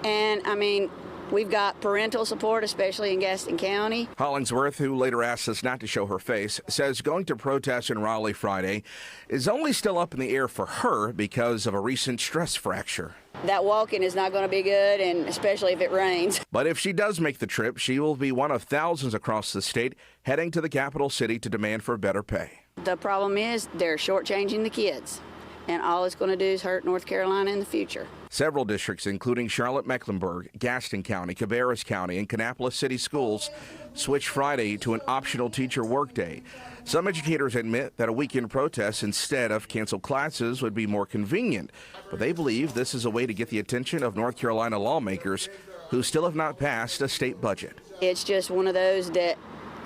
And I mean, we've got parental support, especially in Gaston County. Hollingsworth, who later asked us not to show her face, says going to protest in Raleigh Friday is only still up in the air for her because of a recent stress fracture. That walking is not going to be good, and especially if it rains. But if she does make the trip, she will be one of thousands across the state heading to the capital city to demand for better pay. The problem is they're shortchanging the kids, and all it's going to do is hurt North Carolina in the future. Several districts, including Charlotte-Mecklenburg, Gaston County, Cabarrus County, and Kannapolis City Schools, switched Friday to an optional teacher workday. Some educators admit that a weekend protest instead of canceled classes would be more convenient, but they believe this is a way to get the attention of North Carolina lawmakers who still have not passed a state budget. It's just one of those that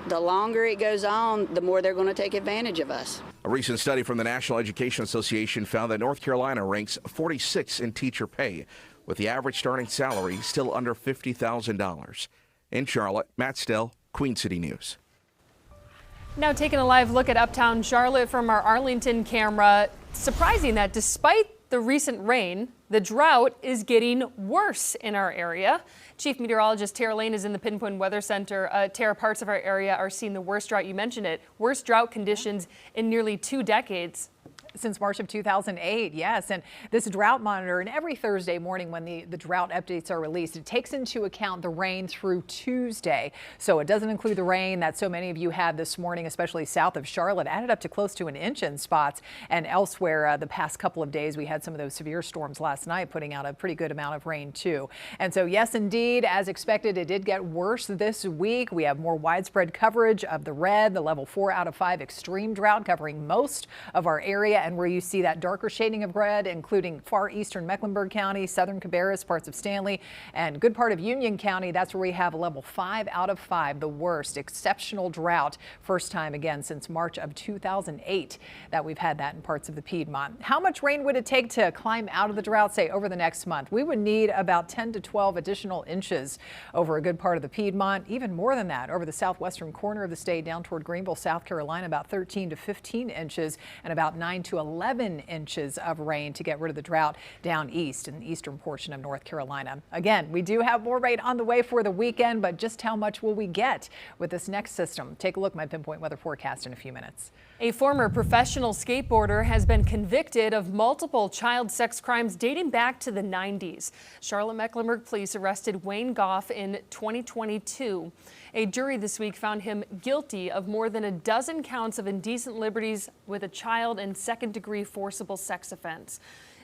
the longer it goes on, the more they're going to take advantage of us. A recent study from the National Education Association found that North Carolina ranks 46 in teacher pay, with the average starting salary still under $50,000. In Charlotte, Matt Stell, Queen City News. Now taking a live look at uptown Charlotte from our Arlington camera. Surprising that despite the recent rain, the drought is getting worse in our area. Chief Meteorologist Tara Lane is in the Pinpoint Weather Center. Tara, parts of our area are seeing the worst drought. You mentioned it. Worst drought conditions in nearly 2 decades. Since March of 2008, yes. And this drought monitor, and every Thursday morning when the drought updates are released, it takes into account the rain through Tuesday. So it doesn't include the rain that so many of you had this morning, especially south of Charlotte, added up to close to an inch in spots. And elsewhere the past couple of days, we had some of those severe storms last night, putting out a pretty good amount of rain too. And so yes, indeed, as expected, it did get worse this week. We have more widespread coverage of the red, the level 4 out of 5 extreme drought covering most of our area. And where you see that darker shading of red, including far eastern Mecklenburg County, southern Cabarrus, parts of Stanley, and good part of Union County, that's where we have a level 5 out of 5, the worst exceptional drought. First time again since March of 2008 that we've had that in parts of the Piedmont. How much rain would it take to climb out of the drought, say, over the next month? We would need about 10 to 12 additional inches over a good part of the Piedmont, even more than that over the southwestern corner of the state down toward Greenville, South Carolina, about 13 to 15 inches, and about 9 to 11 inches of rain to get rid of the drought down east in the eastern portion of North Carolina. Again, we do have more rain on the way for the weekend, but just how much will we get with this next system? Take a look at my Pinpoint weather forecast in a few minutes. A former professional skateboarder has been convicted of multiple child sex crimes dating back to the 90s. Charlotte-Mecklenburg police arrested Wayne Goff in 2022. A jury this week found him guilty of more than a dozen counts of indecent liberties with a child and second-degree forcible sex offense.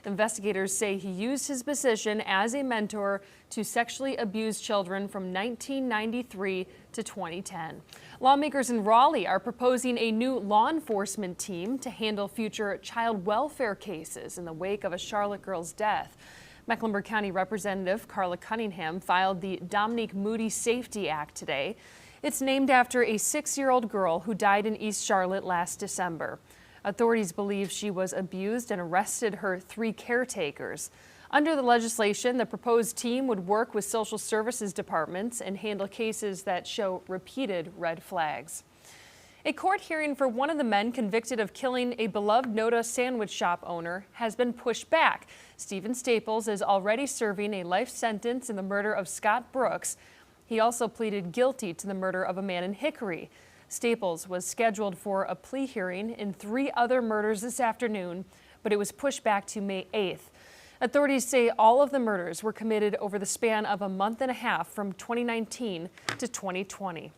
Investigators say he used his position as a mentor to sexually abuse children from 1993 to 2010. Lawmakers in Raleigh are proposing a new law enforcement team to handle future child welfare cases in the wake of a Charlotte girl's death. Mecklenburg County Representative Carla Cunningham filed the Dominique Moody Safety Act today. It's named after a 6-year-old girl who died in East Charlotte last December. Authorities believe she was abused and arrested her 3 caretakers. Under the legislation, the proposed team would work with social services departments and handle cases that show repeated red flags. A court hearing for one of the men convicted of killing a beloved Noda sandwich shop owner has been pushed back. Stephen Staples is already serving a life sentence in the murder of Scott Brooks. He also pleaded guilty to the murder of a man in Hickory. Staples was scheduled for a plea hearing in 3 other murders this afternoon, but it was pushed back to May 8th. Authorities say all of the murders were committed over the span of a month and a half from 2019 to 2020.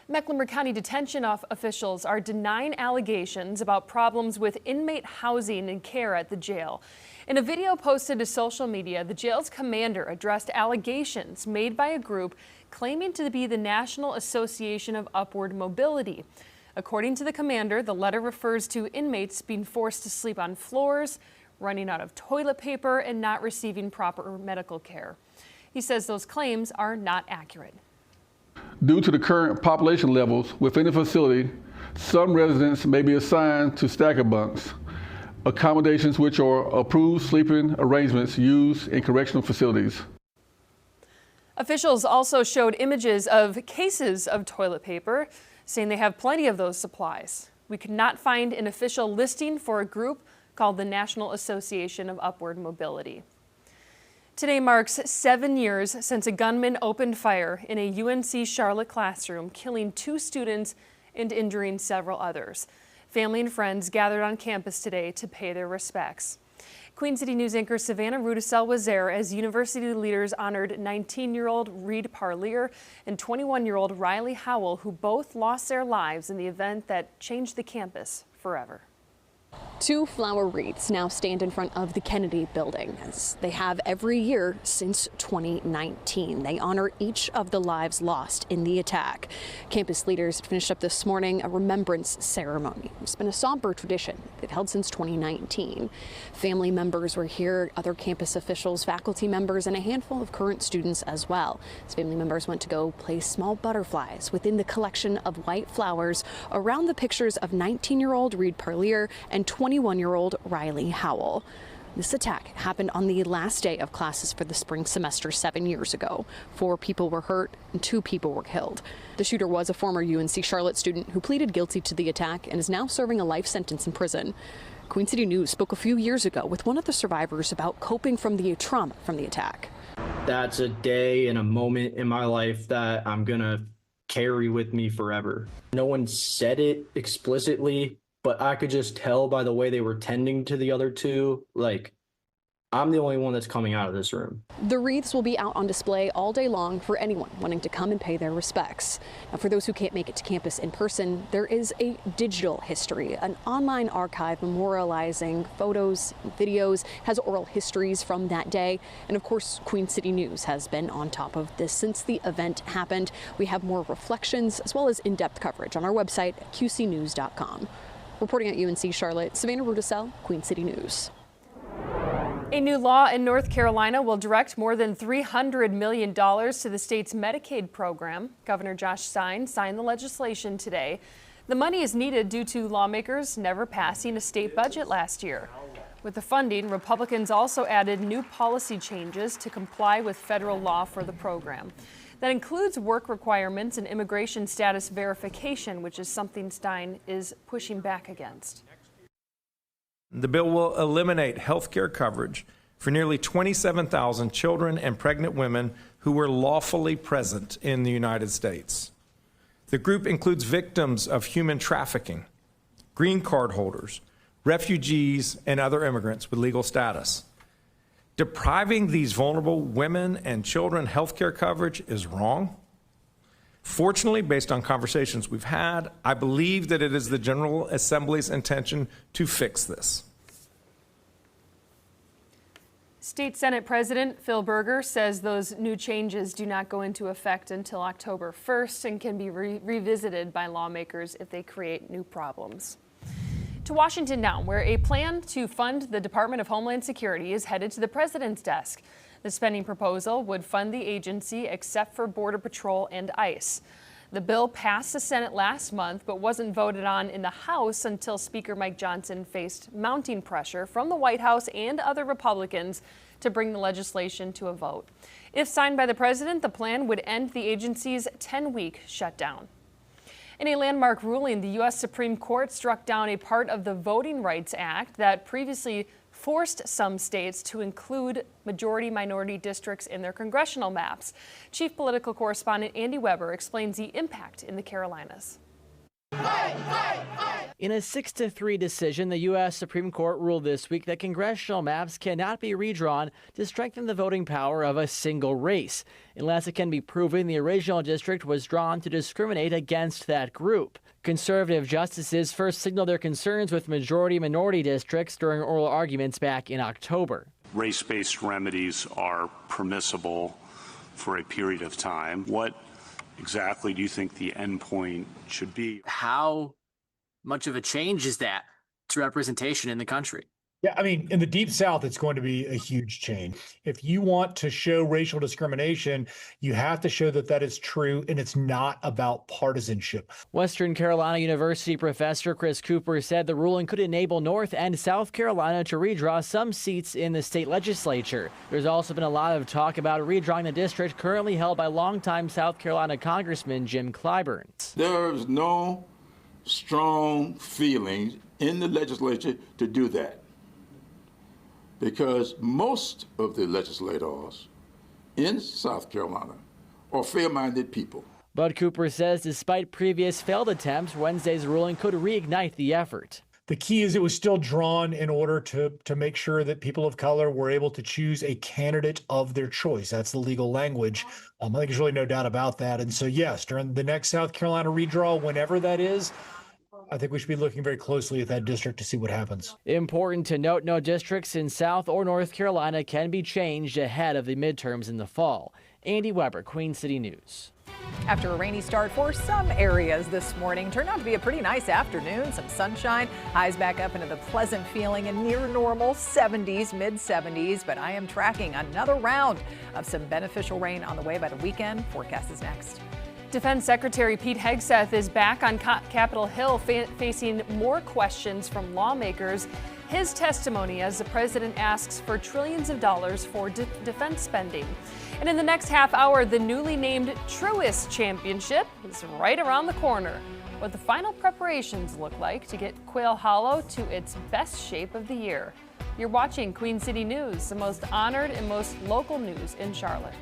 Mecklenburg County detention officials are denying allegations about problems with inmate housing and care at the jail. In a video posted to social media, the jail's commander addressed allegations made by a group claiming to be the National Association of Upward Mobility. According to the commander, the letter refers to inmates being forced to sleep on floors, running out of toilet paper, and not receiving proper medical care. He says those claims are not accurate. Due to the current population levels within the facility, some residents may be assigned to stacker bunks, accommodations which are approved sleeping arrangements used in correctional facilities. Officials also showed images of cases of toilet paper, saying they have plenty of those supplies. We could not find an official listing for a group called the National Association of Upward Mobility. Today marks 7 years since a gunman opened fire in a UNC Charlotte classroom, killing 2 students and injuring several others. Family and friends gathered on campus today to pay their respects. Queen City News anchor Savannah Rudisell was there as university leaders honored 19-year-old Reed Parlier and 21-year-old Riley Howell, who both lost their lives in the event that changed the campus forever. 2 flower wreaths now stand in front of the Kennedy building, as they have every year since 2019. They honor each of the lives lost in the attack. Campus leaders finished up this morning a remembrance ceremony. It's been a somber tradition they've held since 2019. Family members were here, other campus officials, faculty members, and a handful of current students as well. As family members went to go place small butterflies within the collection of white flowers around the pictures of 19-year-old Reed Parlier and 21-year-old Riley Howell. This attack happened on the last day of classes for the spring semester 7 years ago. 4 people were hurt and 2 people were killed. The shooter was a former UNC Charlotte student who pleaded guilty to the attack and is now serving a life sentence in prison. Queen City News spoke a few years ago with one of the survivors about coping from the trauma from the attack. That's a day and a moment in my life that I'm gonna carry with me forever. No one said it explicitly, but I could just tell by the way they were tending to the other 2, like, I'm the only one that's coming out of this room. The wreaths will be out on display all day long for anyone wanting to come and pay their respects. Now, for those who can't make it to campus in person, there is a digital history, an online archive memorializing photos, videos, has oral histories from that day. And of course, Queen City News has been on top of this since the event happened. We have more reflections as well as in-depth coverage on our website at qcnews.com. Reporting at UNC Charlotte, Savannah Rudisell, Queen City News. A new law in North Carolina will direct more than $300 million to the state's Medicaid program. Governor Josh Stein signed the legislation today. The money is needed due to lawmakers never passing a state budget last year. With the funding, Republicans also added new policy changes to comply with federal law for the program. That includes work requirements and immigration status verification, which is something Stein is pushing back against. The bill will eliminate health care coverage for nearly 27,000 children and pregnant women who were lawfully present in the United States. The group includes victims of human trafficking, green card holders, refugees, and other immigrants with legal status. Depriving these vulnerable women and children health care coverage is wrong. Fortunately, based on conversations we've had, I believe that it is the General Assembly's intention to fix this. State Senate President Phil Berger says those new changes do not go into effect until October 1st and can be revisited by lawmakers if they create new problems. To Washington now, where a plan to fund the Department of Homeland Security is headed to the president's desk. The spending proposal would fund the agency except for Border Patrol and ICE. The bill passed the Senate last month but wasn't voted on in the House until Speaker Mike Johnson faced mounting pressure from the White House and other Republicans to bring the legislation to a vote. If signed by the president, the plan would end the agency's 10-week shutdown. In a landmark ruling, the U.S. Supreme Court struck down a part of the Voting Rights Act that previously forced some states to include majority-minority districts in their congressional maps. Chief political correspondent Andy Weber explains the impact in the Carolinas. In a 6-3 decision, the U.S. Supreme Court ruled this week that congressional maps cannot be redrawn to strengthen the voting power of a single race, unless it can be proven the original district was drawn to discriminate against that group. Conservative justices first signaled their concerns with majority-minority districts during oral arguments back in October. Race-based remedies are permissible for a period of time. What exactly do you think the endpoint should be? How much of a change is that to representation in the country? Yeah, I mean, in the Deep South, it's going to be a huge change. If you want to show racial discrimination, you have to show that that is true, and it's not about partisanship. Western Carolina University professor Chris Cooper said the ruling could enable North and South Carolina to redraw some seats in the state legislature. There's also been a lot of talk about redrawing the district currently held by longtime South Carolina Congressman Jim Clyburn. There's no strong feelings in the legislature to do that, because most of the legislators in South Carolina are fair-minded people. But Cooper says despite previous failed attempts, Wednesday's ruling could reignite the effort. The key is it was still drawn in order to make sure that people of color were able to choose a candidate of their choice. That's the legal language. I think there's really no doubt about that. And so, yes, during the next South Carolina redraw, whenever that is, I think we should be looking very closely at that district to see what happens. Important to note, no districts in South or North Carolina can be changed ahead of the midterms in the fall. Andy Weber, Queen City News. After a rainy start for some areas this morning, turned out to be a pretty nice afternoon. Some sunshine, highs back up into the pleasant feeling and near normal 70s, mid-70s. But I am tracking another round of some beneficial rain on the way by the weekend. Forecast is next. Defense Secretary Pete Hegseth is back on Capitol Hill facing more questions from lawmakers. His testimony as the president asks for trillions of dollars for defense spending. And in the next half hour, the newly named Truist Championship is right around the corner. What the final preparations look like to get Quail Hollow to its best shape of the year. You're watching Queen City News, the most honored and most local news in Charlotte.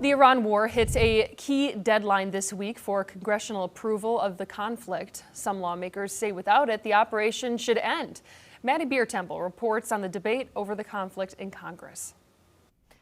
The Iran war hits a key deadline this week for congressional approval of the conflict. Some lawmakers say without it, the operation should end. Maddie Biertemple reports on the debate over the conflict in Congress.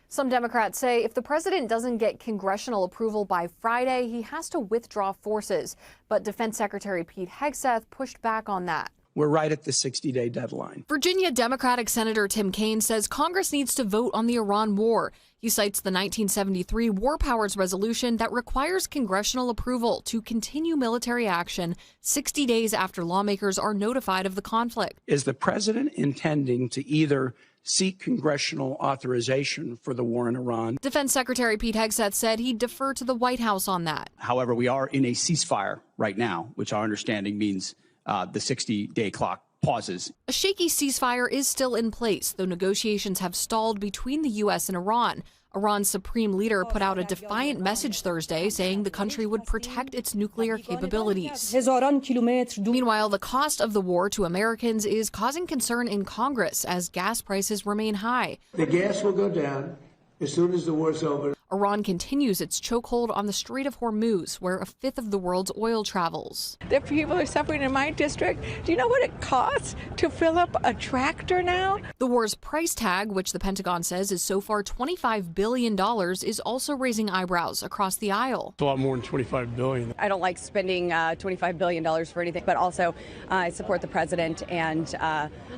Some Democrats say if the president doesn't get congressional approval by Friday, he has to withdraw forces. But Defense Secretary Pete Hegseth pushed back on that. We're right at the 60-day deadline. Virginia Democratic Senator Tim Kaine says Congress needs to vote on the Iran war. He cites the 1973 War Powers Resolution that requires congressional approval to continue military action 60 days after lawmakers are notified of the conflict. Is the president intending to either seek congressional authorization for the war in Iran? Defense Secretary Pete Hegseth said he'd defer to the White House on that. However, we are in a ceasefire right now, which our understanding means the 60-day clock pauses. A shaky ceasefire is still in place, though negotiations have stalled between the U.S. and Iran. Iran's supreme leader put out a defiant message Thursday saying the country would protect its nuclear capabilities. Meanwhile, the cost of the war to Americans is causing concern in Congress as gas prices remain high. The gas will go down as soon as the war's over. Iran continues its chokehold on the Strait of Hormuz, where a fifth of the world's oil travels. The people are suffering in my district. Do you know what it costs to fill up a tractor now? The war's price tag, which the Pentagon says is so far $25 billion, is also raising eyebrows across the aisle. It's a lot more than $25 billion. I don't like spending $25 billion for anything, but also I support the president, and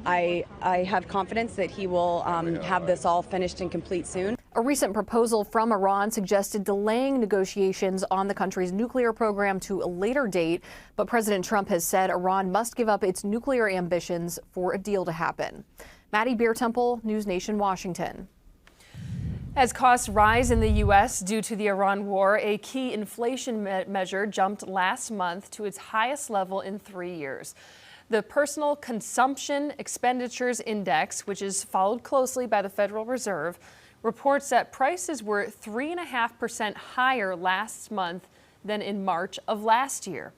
I have confidence that he will have this all finished and complete soon. A recent proposal from Iran suggested delaying negotiations on the country's nuclear program to a later date, but President Trump has said Iran must give up its nuclear ambitions for a deal to happen. Maddie Biertemple, News Nation, Washington. As costs rise in the U.S. due to the Iran war, a key inflation measure jumped last month to its highest level in 3 years. The Personal Consumption Expenditures Index, which is followed closely by the Federal Reserve, reports that prices were 3.5% higher last month than in March of last year.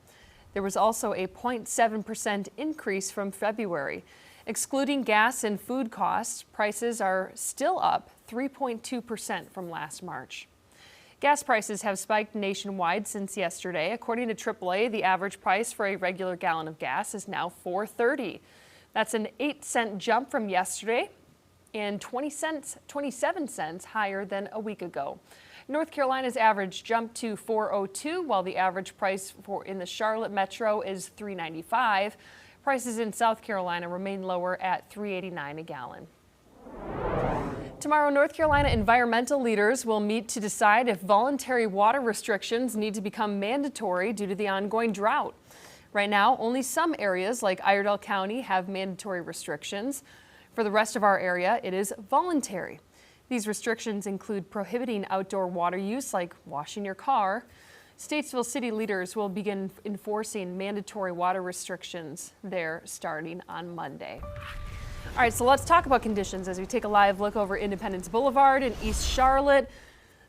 There was also a 0.7% increase from February. Excluding gas and food costs, prices are still up 3.2% from last March. Gas prices have spiked nationwide since yesterday. According to AAA, the average price for a regular gallon of gas is now $4.30. That's an 8-cent jump from yesterday and 27 cents higher than a week ago. North Carolina's average jumped to $4.02, while the average price in the Charlotte metro is $3.95. Prices in South Carolina remain lower at $3.89 a gallon. Tomorrow, North Carolina environmental leaders will meet to decide if voluntary water restrictions need to become mandatory due to the ongoing drought. Right now, only some areas like Iredell County have mandatory restrictions. For the rest of our area, it is voluntary. These restrictions include prohibiting outdoor water use like washing your car. Statesville city leaders will begin enforcing mandatory water restrictions there starting on Monday. All right, so let's talk about conditions as we take a live look over Independence Boulevard in East Charlotte.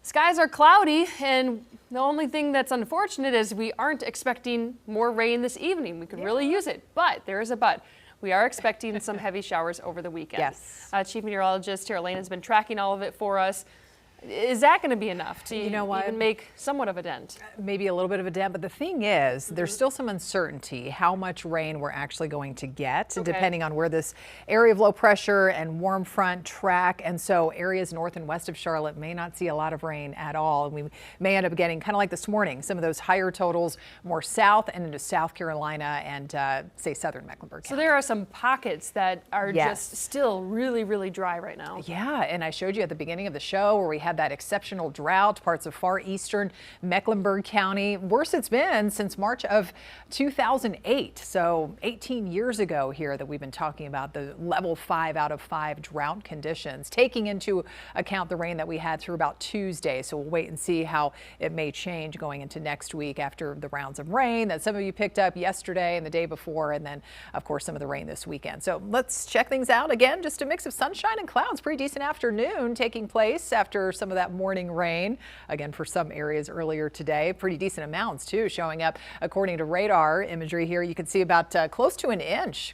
Skies are cloudy, and the only thing that's unfortunate is we aren't expecting more rain this evening. We could really use it, but there is a but. We are expecting some heavy showers over the weekend. Yes. Chief Meteorologist Tara Lane has been tracking all of it for us. Is that going to be enough to even make somewhat of a dent? Maybe a little bit of a dent, but the thing is, there's still some uncertainty how much rain we're actually going to get, depending on where this area of low pressure and warm front track. And so areas north and west of Charlotte may not see a lot of rain at all. And we may end up getting, kind of like this morning, some of those higher totals more south and into South Carolina and, say, southern Mecklenburg County. So there are some pockets that are just still really, really dry right now. Yeah, and I showed you at the beginning of the show where we had that exceptional drought, parts of far eastern Mecklenburg County. Worst it's been since March of 2008. So 18 years ago here that we've been talking about the level 5 out of 5 drought conditions, taking into account the rain that we had through about Tuesday. So we'll wait and see how it may change going into next week after the rounds of rain that some of you picked up yesterday and the day before, and then of course some of the rain this weekend. So let's check things out again. Just a mix of sunshine and clouds. Pretty decent afternoon taking place after some of that morning rain. Again, for some areas earlier today, pretty decent amounts too showing up. According to radar imagery here, you can see about close to an inch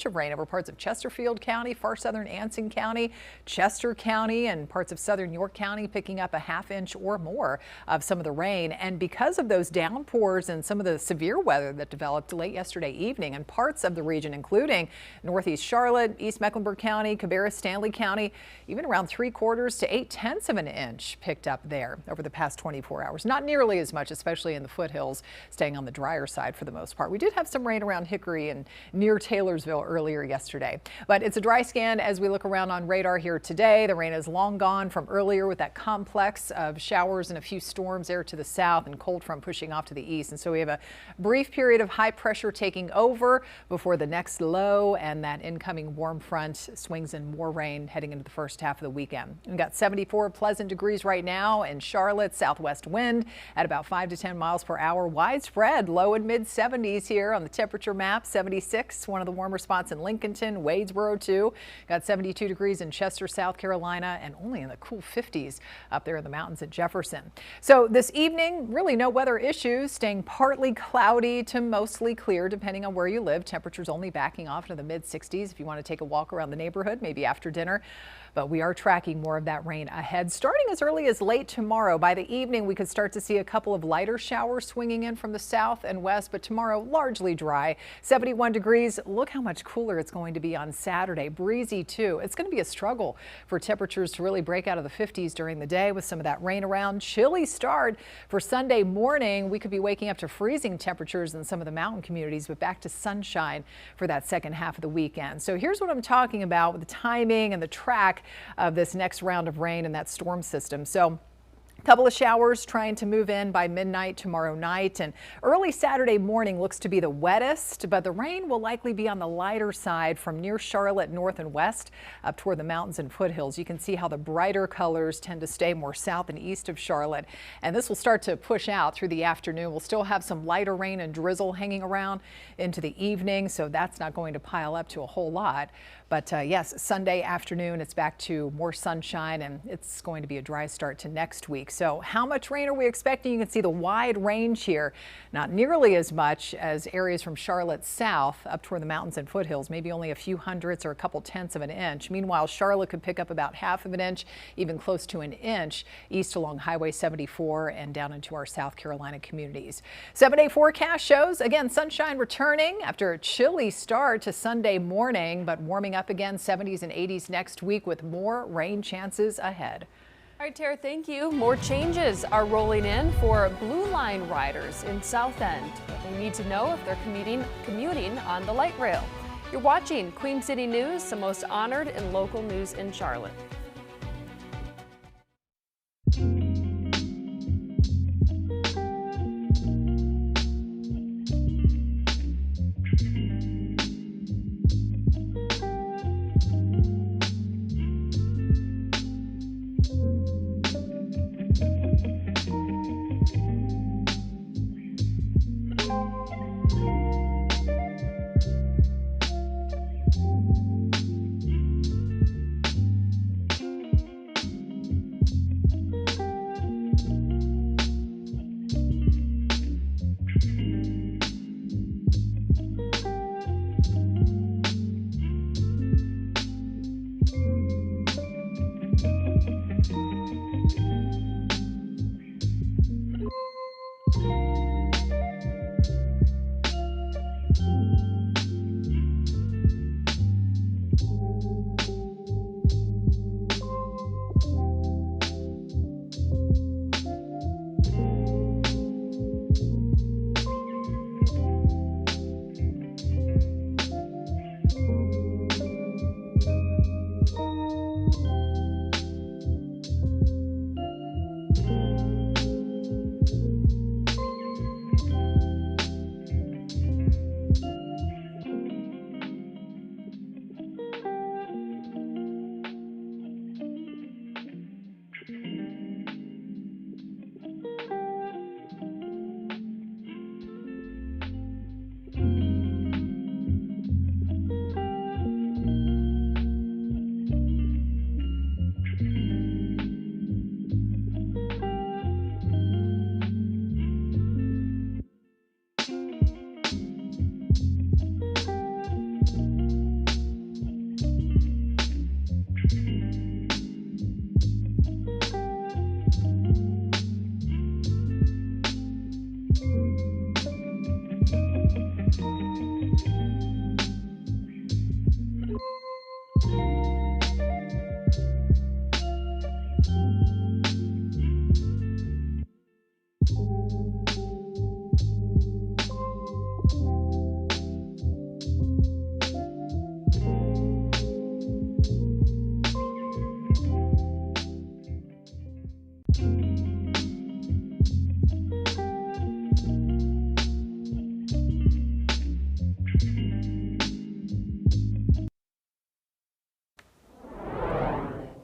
of rain over parts of Chesterfield County, far southern Anson County, Chester County, and parts of southern York County, picking up a half inch or more of some of the rain. And because of those downpours and some of the severe weather that developed late yesterday evening in parts of the region, including northeast Charlotte, East Mecklenburg County, Cabarrus, Stanley County, even around 3/4 to 8/10 of an inch picked up there over the past 24 hours. Not nearly as much, especially in the foothills, staying on the drier side for the most part. We did have some rain around Hickory and near Taylorsville earlier yesterday, but it's a dry scan as we look around on radar here today. The rain is long gone from earlier with that complex of showers and a few storms there to the south and cold front pushing off to the east. And so we have a brief period of high pressure taking over before the next low, and that incoming warm front swings in more rain heading into the first half of the weekend. We've got 74 pleasant degrees right now in Charlotte, southwest wind at about 5 to 10 miles per hour. Widespread low and mid 70s here on the temperature map. 76, one of the warmer spots in Lincolnton, Wadesboro too. Got 72 degrees in Chester, South Carolina, and only in the cool 50s up there in the mountains at Jefferson. So this evening, really no weather issues, staying partly cloudy to mostly clear depending on where you live. Temperatures only backing off into the mid 60s if you want to take a walk around the neighborhood, maybe after dinner. But we are tracking more of that rain ahead starting as early as late tomorrow. By the evening, we could start to see a couple of lighter showers swinging in from the south and west, but tomorrow largely dry. 71 degrees. Look how much cooler it's going to be on Saturday. Breezy too. It's going to be a struggle for temperatures to really break out of the 50s during the day with some of that rain around. Chilly start for Sunday morning. We could be waking up to freezing temperatures in some of the mountain communities, but back to sunshine for that second half of the weekend. So here's what I'm talking about with the timing and the track of this next round of rain and that storm system. So a couple of showers trying to move in by midnight tomorrow night, and early Saturday morning looks to be the wettest, but the rain will likely be on the lighter side from near Charlotte north and west up toward the mountains and foothills. You can see how the brighter colors tend to stay more south and east of Charlotte, and this will start to push out through the afternoon. We'll still have some lighter rain and drizzle hanging around into the evening, so that's not going to pile up to a whole lot. But yes, Sunday afternoon, it's back to more sunshine, and it's going to be a dry start to next week. So how much rain are we expecting? You can see the wide range here. Not nearly as much as areas from Charlotte south up toward the mountains and foothills, maybe only a few hundredths or a couple tenths of an inch. Meanwhile, Charlotte could pick up about half of an inch, even close to an inch east along Highway 74 and down into our South Carolina communities. 7-day forecast shows, again, sunshine returning after a chilly start to Sunday morning, but warming up again, 70s and 80s next week with more rain chances ahead. All right, Tara, thank you. More changes are rolling in for Blue Line riders in South End. They need to know if they're commuting on the light rail. You're watching Queen City News, the most honored and local news in Charlotte.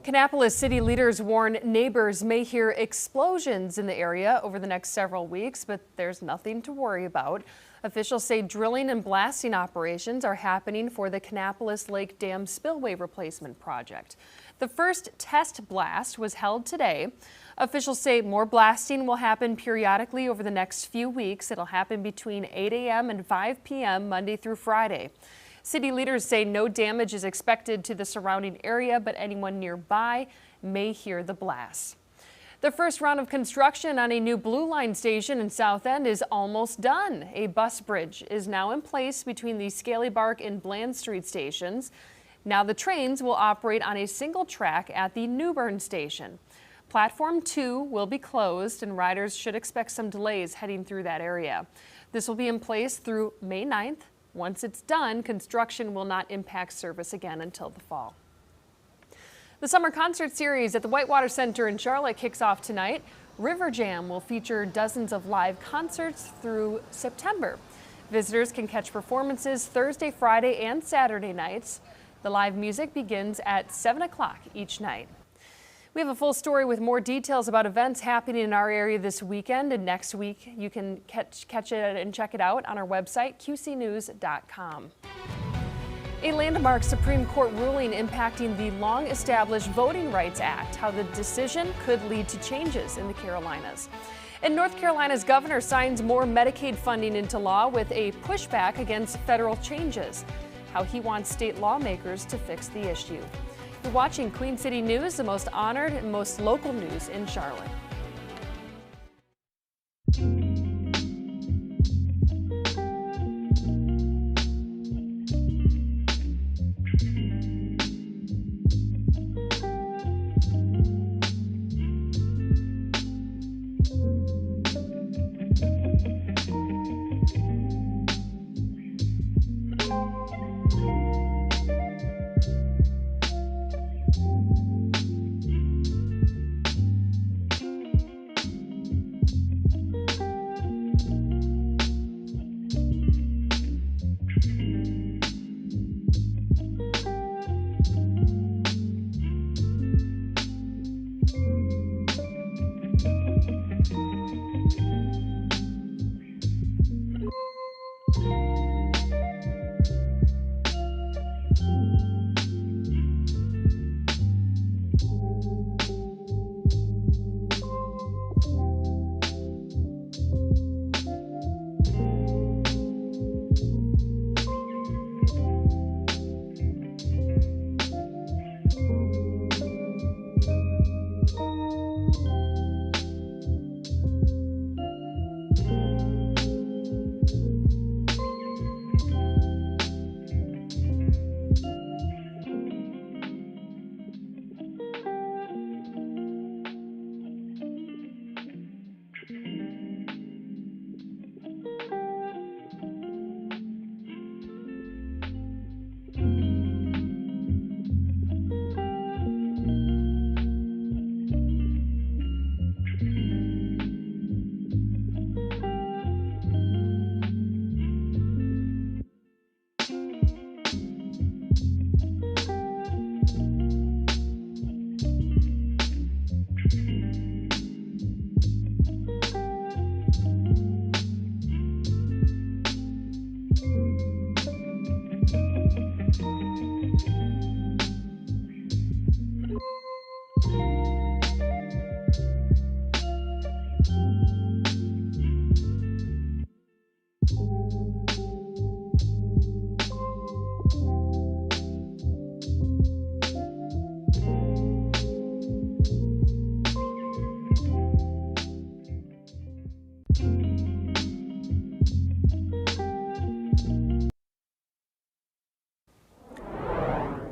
Kannapolis city leaders warn neighbors may hear explosions in the area over the next several weeks, but there's nothing to worry about. Officials say drilling and blasting operations are happening for the Kannapolis Lake Dam spillway replacement project. The first test blast was held today. Officials say more blasting will happen periodically over the next few weeks. It'll happen between 8 a.m. and 5 p.m. Monday through Friday. City leaders say no damage is expected to the surrounding area, but anyone nearby may hear the blasts. The first round of construction on a new Blue Line station in South End is almost done. A bus bridge is now in place between the Scalybark and Bland Street stations. Now the trains will operate on a single track at the Newbern station. Platform 2 will be closed, and riders should expect some delays heading through that area. This will be in place through May 9th. Once it's done, construction will not impact service again until the fall. The summer concert series at the Whitewater Center in Charlotte kicks off tonight. River Jam will feature dozens of live concerts through September. Visitors can catch performances Thursday, Friday, and Saturday nights. The live music begins at 7 o'clock each night. We have a full story with more details about events happening in our area this weekend and next week. You can catch it and check it out on our website, qcnews.com. A landmark Supreme Court ruling impacting the long-established Voting Rights Act, how the decision could lead to changes in the Carolinas. And North Carolina's governor signs more Medicaid funding into law with a pushback against federal changes, how he wants state lawmakers to fix the issue. You're watching Queen City News, the most honored and most local news in Charlotte.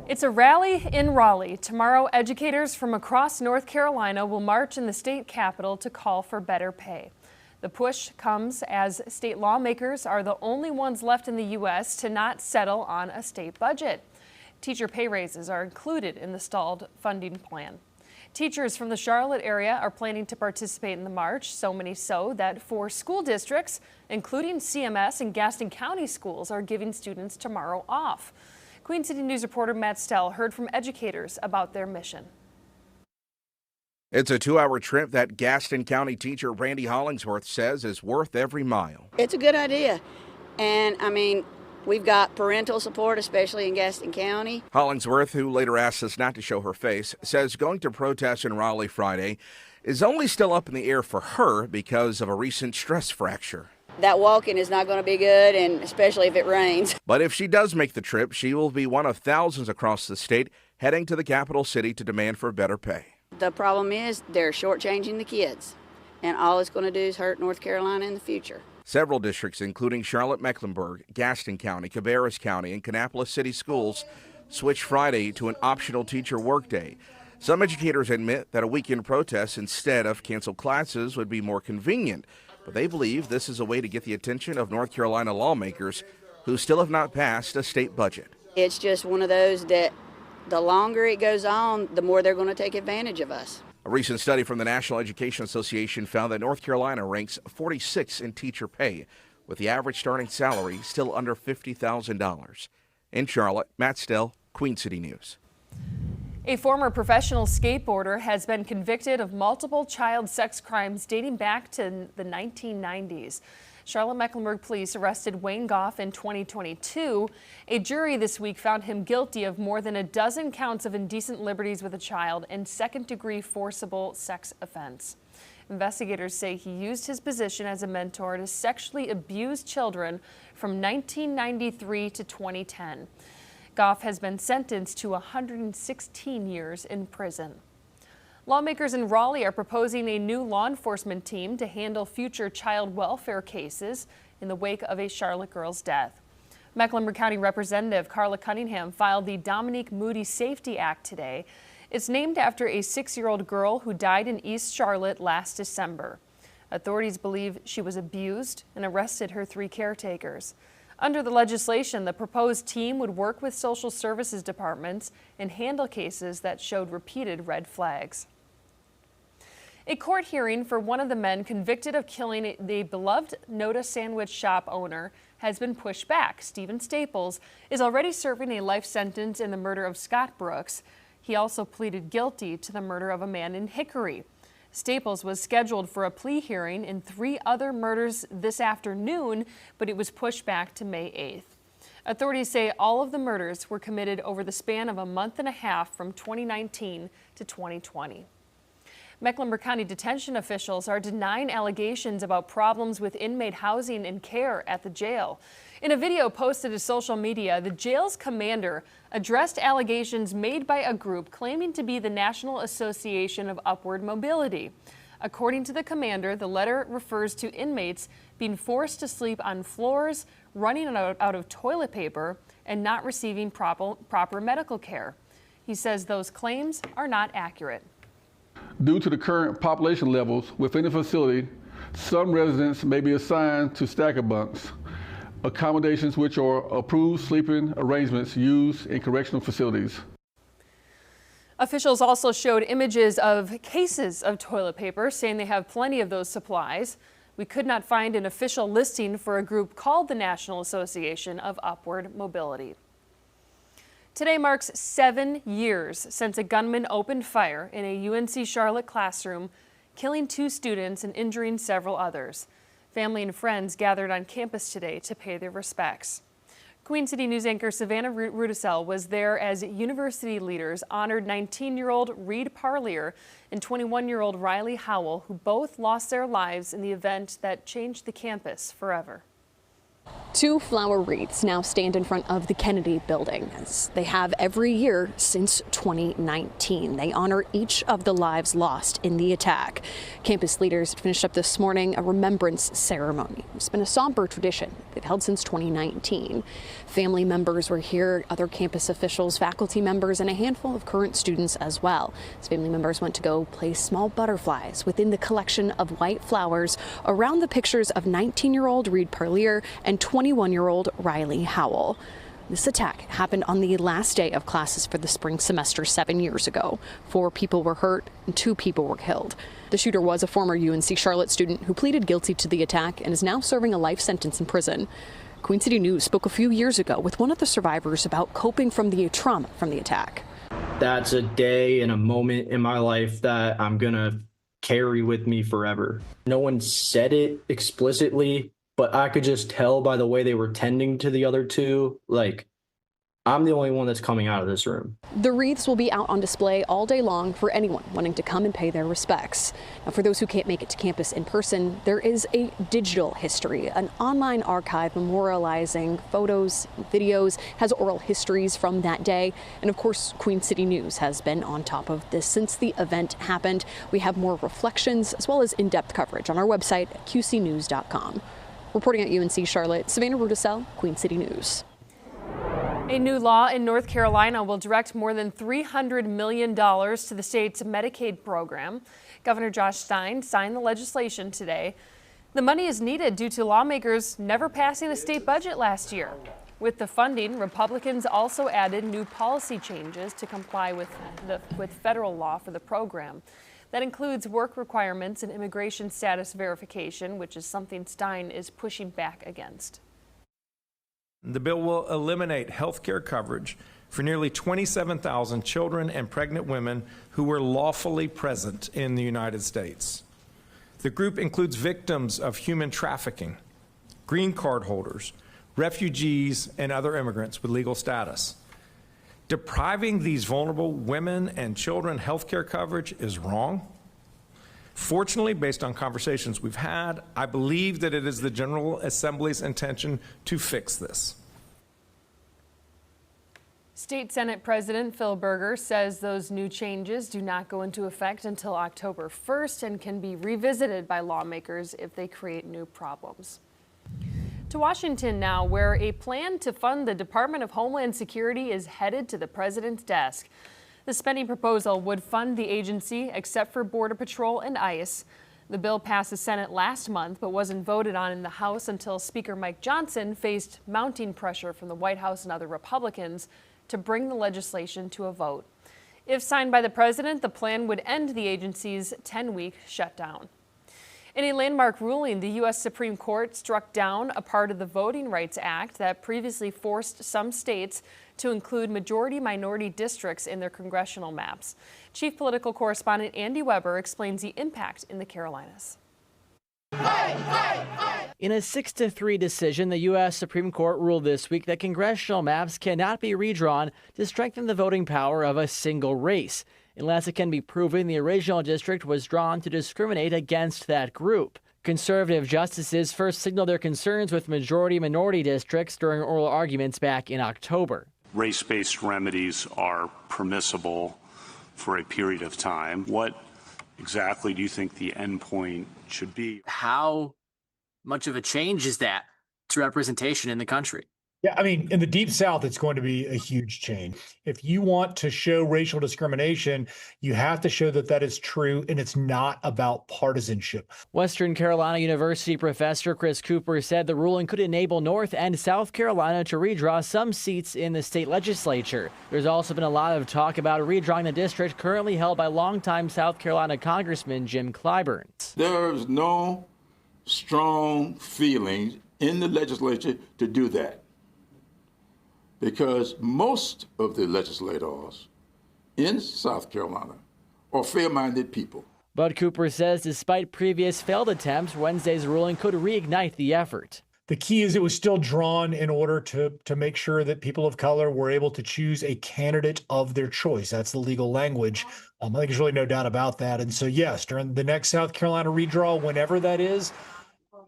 It's a rally in Raleigh. Tomorrow, educators from across North Carolina will march in the state capitol to call for better pay. The push comes as state lawmakers are the only ones left in the U.S. to not settle on a state budget. Teacher pay raises are included in the stalled funding plan. Teachers from the Charlotte area are planning to participate in the march, so many so that 4 school districts, including CMS and Gaston County schools, are giving students tomorrow off. Queen City News reporter Matt Stell heard from educators about their mission. It's a 2-hour trip that Gaston County teacher Randy Hollingsworth says is worth every mile. It's a good idea. And I mean, we've got parental support, especially in Gaston County. Hollingsworth, who later asked us not to show her face, says going to protest in Raleigh Friday is only still up in the air for her because of a recent stress fracture. That walking is not going to be good, and especially if it rains. But if she does make the trip, she will be one of thousands across the state heading to the capital city to demand for better pay. The problem is they're shortchanging the kids, and all it's going to do is hurt North Carolina in the future. Several districts, including Charlotte-Mecklenburg, Gaston County, Cabarrus County, and Kannapolis City Schools, switched Friday to an optional teacher workday. Some educators admit that a weekend protest instead of canceled classes would be more convenient, but they believe this is a way to get the attention of North Carolina lawmakers who still have not passed a state budget. It's just one of those that the longer it goes on, the more they're going to take advantage of us. A recent study from the National Education Association found that North Carolina ranks 46 in teacher pay, with the average starting salary still under $50,000. In Charlotte, Matt Stell, Queen City News. A former professional skateboarder has been convicted of multiple child sex crimes dating back to the 1990s. Charlotte-Mecklenburg police arrested Wayne Goff in 2022. A jury this week found him guilty of more than a dozen counts of indecent liberties with a child and second-degree forcible sex offense. Investigators say he used his position as a mentor to sexually abuse children from 1993 to 2010. Goff has been sentenced to 116 years in prison. Lawmakers in Raleigh are proposing a new law enforcement team to handle future child welfare cases in the wake of a Charlotte girl's death. Mecklenburg County Representative Carla Cunningham filed the Dominique Moody Safety Act today. It's named after a 6-year-old girl who died in East Charlotte last December. Authorities believe she was abused and arrested her 3 caretakers. Under the legislation, the proposed team would work with social services departments and handle cases that showed repeated red flags. A court hearing for one of the men convicted of killing the beloved Noda sandwich shop owner has been pushed back. Stephen Staples is already serving a life sentence in the murder of Scott Brooks. He also pleaded guilty to the murder of a man in Hickory. Staples was scheduled for a plea hearing in 3 other murders this afternoon, but it was pushed back to May 8th. Authorities say all of the murders were committed over the span of a month and a half from 2019 to 2020. Mecklenburg County detention officials are denying allegations about problems with inmate housing and care at the jail. In a video posted to social media, the jail's commander addressed allegations made by a group claiming to be the National Association of Upward Mobility. According to the commander, the letter refers to inmates being forced to sleep on floors, running out of toilet paper, and not receiving proper medical care. He says those claims are not accurate. Due to the current population levels within the facility, some residents may be assigned to stacker bunks, accommodations which are approved sleeping arrangements used in correctional facilities. Officials also showed images of cases of toilet paper, saying they have plenty of those supplies. We could not find an official listing for a group called the National Association of Upward Mobility. Today marks 7 years since a gunman opened fire in a UNC Charlotte classroom, killing 2 students and injuring several others. Family and friends gathered on campus today to pay their respects. Queen City News anchor Savannah Rudisell was there as university leaders honored 19-year-old Reed Parlier and 21-year-old Riley Howell, who both lost their lives in the event that changed the campus forever. 2 flower wreaths now stand in front of the Kennedy building, as they have every year since 2019. They honor each of the lives lost in the attack. Campus leaders finished up this morning a remembrance ceremony. It's been a somber tradition they've held since 2019. Family members were here, other campus officials, faculty members, and a handful of current students as well. As family members went to go place small butterflies within the collection of white flowers around the pictures of 19-year-old Reed Parlier and 21-year-old Riley Howell. This attack happened on the last day of classes for the spring semester 7 years ago. 4 people were hurt and 2 people were killed. The shooter was a former UNC Charlotte student who pleaded guilty to the attack and is now serving a life sentence in prison. Queen City News spoke a few years ago with one of the survivors about coping from the trauma from the attack. That's a day and a moment in my life that I'm going to carry with me forever. No one said it explicitly, but I could just tell by the way they were tending to the other two, like, I'm the only one that's coming out of this room. The wreaths will be out on display all day long for anyone wanting to come and pay their respects. Now, for those who can't make it to campus in person, there is a digital history, an online archive memorializing photos, videos, has oral histories from that day. And of course, Queen City News has been on top of this since the event happened. We have more reflections as well as in-depth coverage on our website at qcnews.com. Reporting at UNC Charlotte, Savannah Rudisell, Queen City News. A new law in North Carolina will direct more than $300 million to the state's Medicaid program. Governor Josh Stein signed the legislation today. The money is needed due to lawmakers never passing a state budget last year. With the funding, Republicans also added new policy changes to comply with federal law for the program. That includes work requirements and immigration status verification, which is something Stein is pushing back against. The bill will eliminate health care coverage for nearly 27,000 children and pregnant women who were lawfully present in the United States. The group includes victims of human trafficking, green card holders, refugees, and other immigrants with legal status. Depriving these vulnerable women and children health care coverage is wrong. Fortunately, based on conversations we've had, I believe that it is the General Assembly's intention to fix this. State Senate President Phil Berger says those new changes do not go into effect until October 1st and can be revisited by lawmakers if they create new problems. To Washington now, where a plan to fund the Department of Homeland Security is headed to the president's desk. The spending proposal would fund the agency except for Border Patrol and ICE. The bill passed the Senate last month but wasn't voted on in the House until Speaker Mike Johnson faced mounting pressure from the White House and other Republicans to bring the legislation to a vote. If signed by the president, the plan would end the agency's 10-week shutdown. In a landmark ruling, the U.S. Supreme Court struck down a part of the Voting Rights Act that previously forced some states to include majority-minority districts in their congressional maps. Chief Political Correspondent Andy Weber explains the impact in the Carolinas. In a 6-3 decision, the U.S. Supreme Court ruled this week that congressional maps cannot be redrawn to strengthen the voting power of a single race, unless it can be proven the original district was drawn to discriminate against that group. Conservative justices first signaled their concerns with majority-minority districts during oral arguments back in October. Race-based remedies are permissible for a period of time. What exactly do you think the end point should be? How much of a change is that to representation in the country? Yeah, I mean, in the Deep South, it's going to be a huge change. If you want to show racial discrimination, you have to show that that is true, and it's not about partisanship. Western Carolina University professor Chris Cooper said the ruling could enable North and South Carolina to redraw some seats in the state legislature. There's also been a lot of talk about redrawing the district currently held by longtime South Carolina Congressman Jim Clyburn. There's no strong feeling in the legislature to do that, because most of the legislators in South Carolina are fair-minded people. But Cooper says despite previous failed attempts, Wednesday's ruling could reignite the effort. The key is it was still drawn in order to make sure that people of color were able to choose a candidate of their choice. That's the legal language. I think there's really no doubt about that. And so, yes, during the next South Carolina redraw, whenever that is,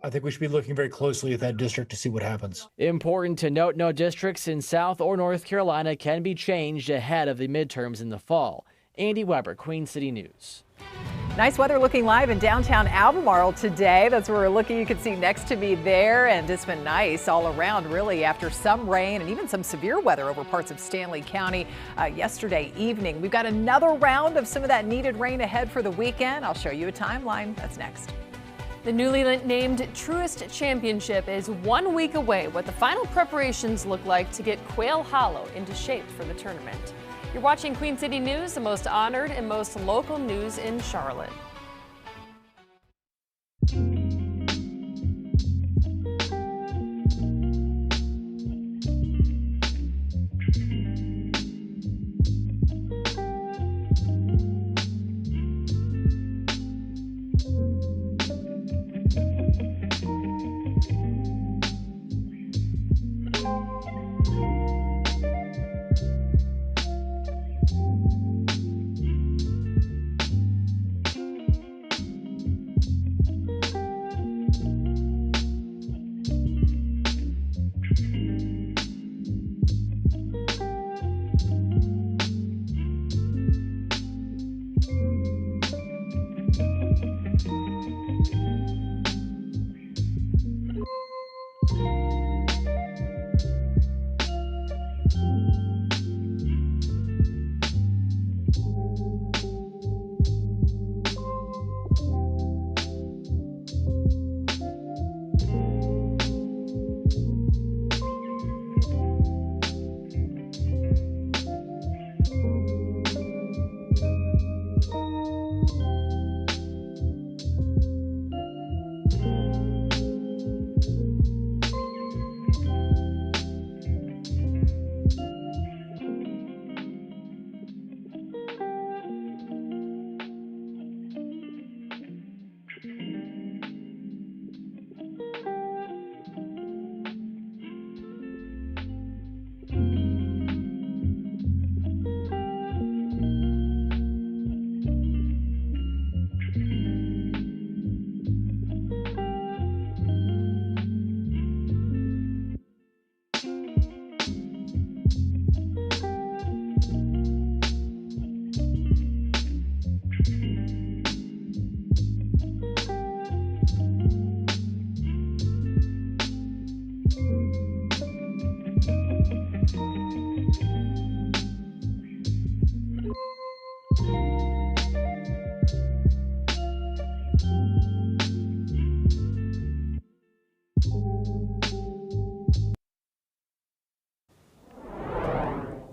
I think we should be looking very closely at that district to see what happens. Important to note, no districts in South or North Carolina can be changed ahead of the midterms in the fall. Andy Weber, Queen City News. Nice weather looking live in downtown Albemarle today. That's where we're looking. You can see next to me there, and it's been nice all around, really, after some rain and even some severe weather over parts of Stanley County yesterday evening. We've got another round of some of that needed rain ahead for the weekend. I'll show you a timeline. That's next. The newly named Truist Championship is 1 week away. What the final preparations look like to get Quail Hollow into shape for the tournament. You're watching Queen City News, the most honored and most local news in Charlotte.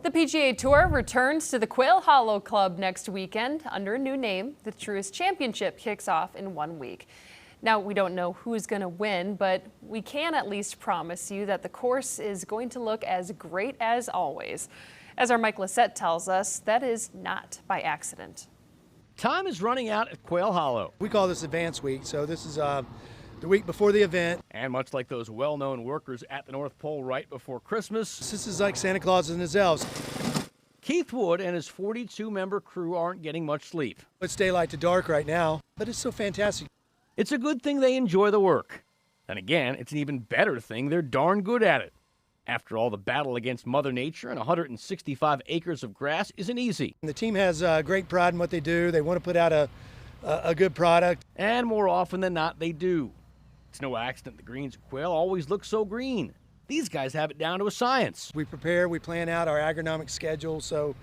The PGA Tour returns to the Quail Hollow Club next weekend under a new name. The Truist Championship kicks off in 1 week. Now, we don't know who's going to win, but we can at least promise you that the course is going to look as great as always. As our Mike Lissette tells us, that is not by accident. Time is running out at Quail Hollow. We call this Advance Week, so this is the week before the event. And much like those well-known workers at the North Pole right before Christmas, this is like Santa Claus and his elves. Keith Wood and his 42-member crew aren't getting much sleep. It's daylight to dark right now, but it's so fantastic. It's a good thing they enjoy the work. And again, it's an even better thing they're darn good at it. After all, the battle against Mother Nature and 165 acres of grass isn't easy. The team has great pride in what they do. They want to put out a good product. And more often than not, they do. It's no accident the greens at Quail always look so green. These guys have it down to a science. We prepare, we plan out our agronomic schedule, so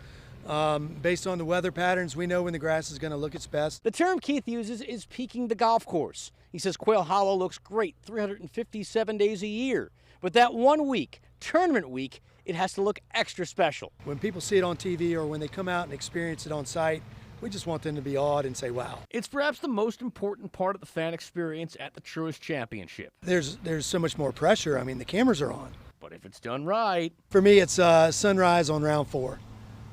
based on the weather patterns, we know when the grass is going to look its best. The term Keith uses is peaking the golf course. He says Quail Hollow looks great 357 days a year. But that 1 week, tournament week, it has to look extra special. When people see it on TV or when they come out and experience it on site, we just want them to be awed and say, wow. It's perhaps the most important part of the fan experience at the Truist Championship. There's so much more pressure. I mean, the cameras are on. But if it's done right. For me, it's sunrise on round 4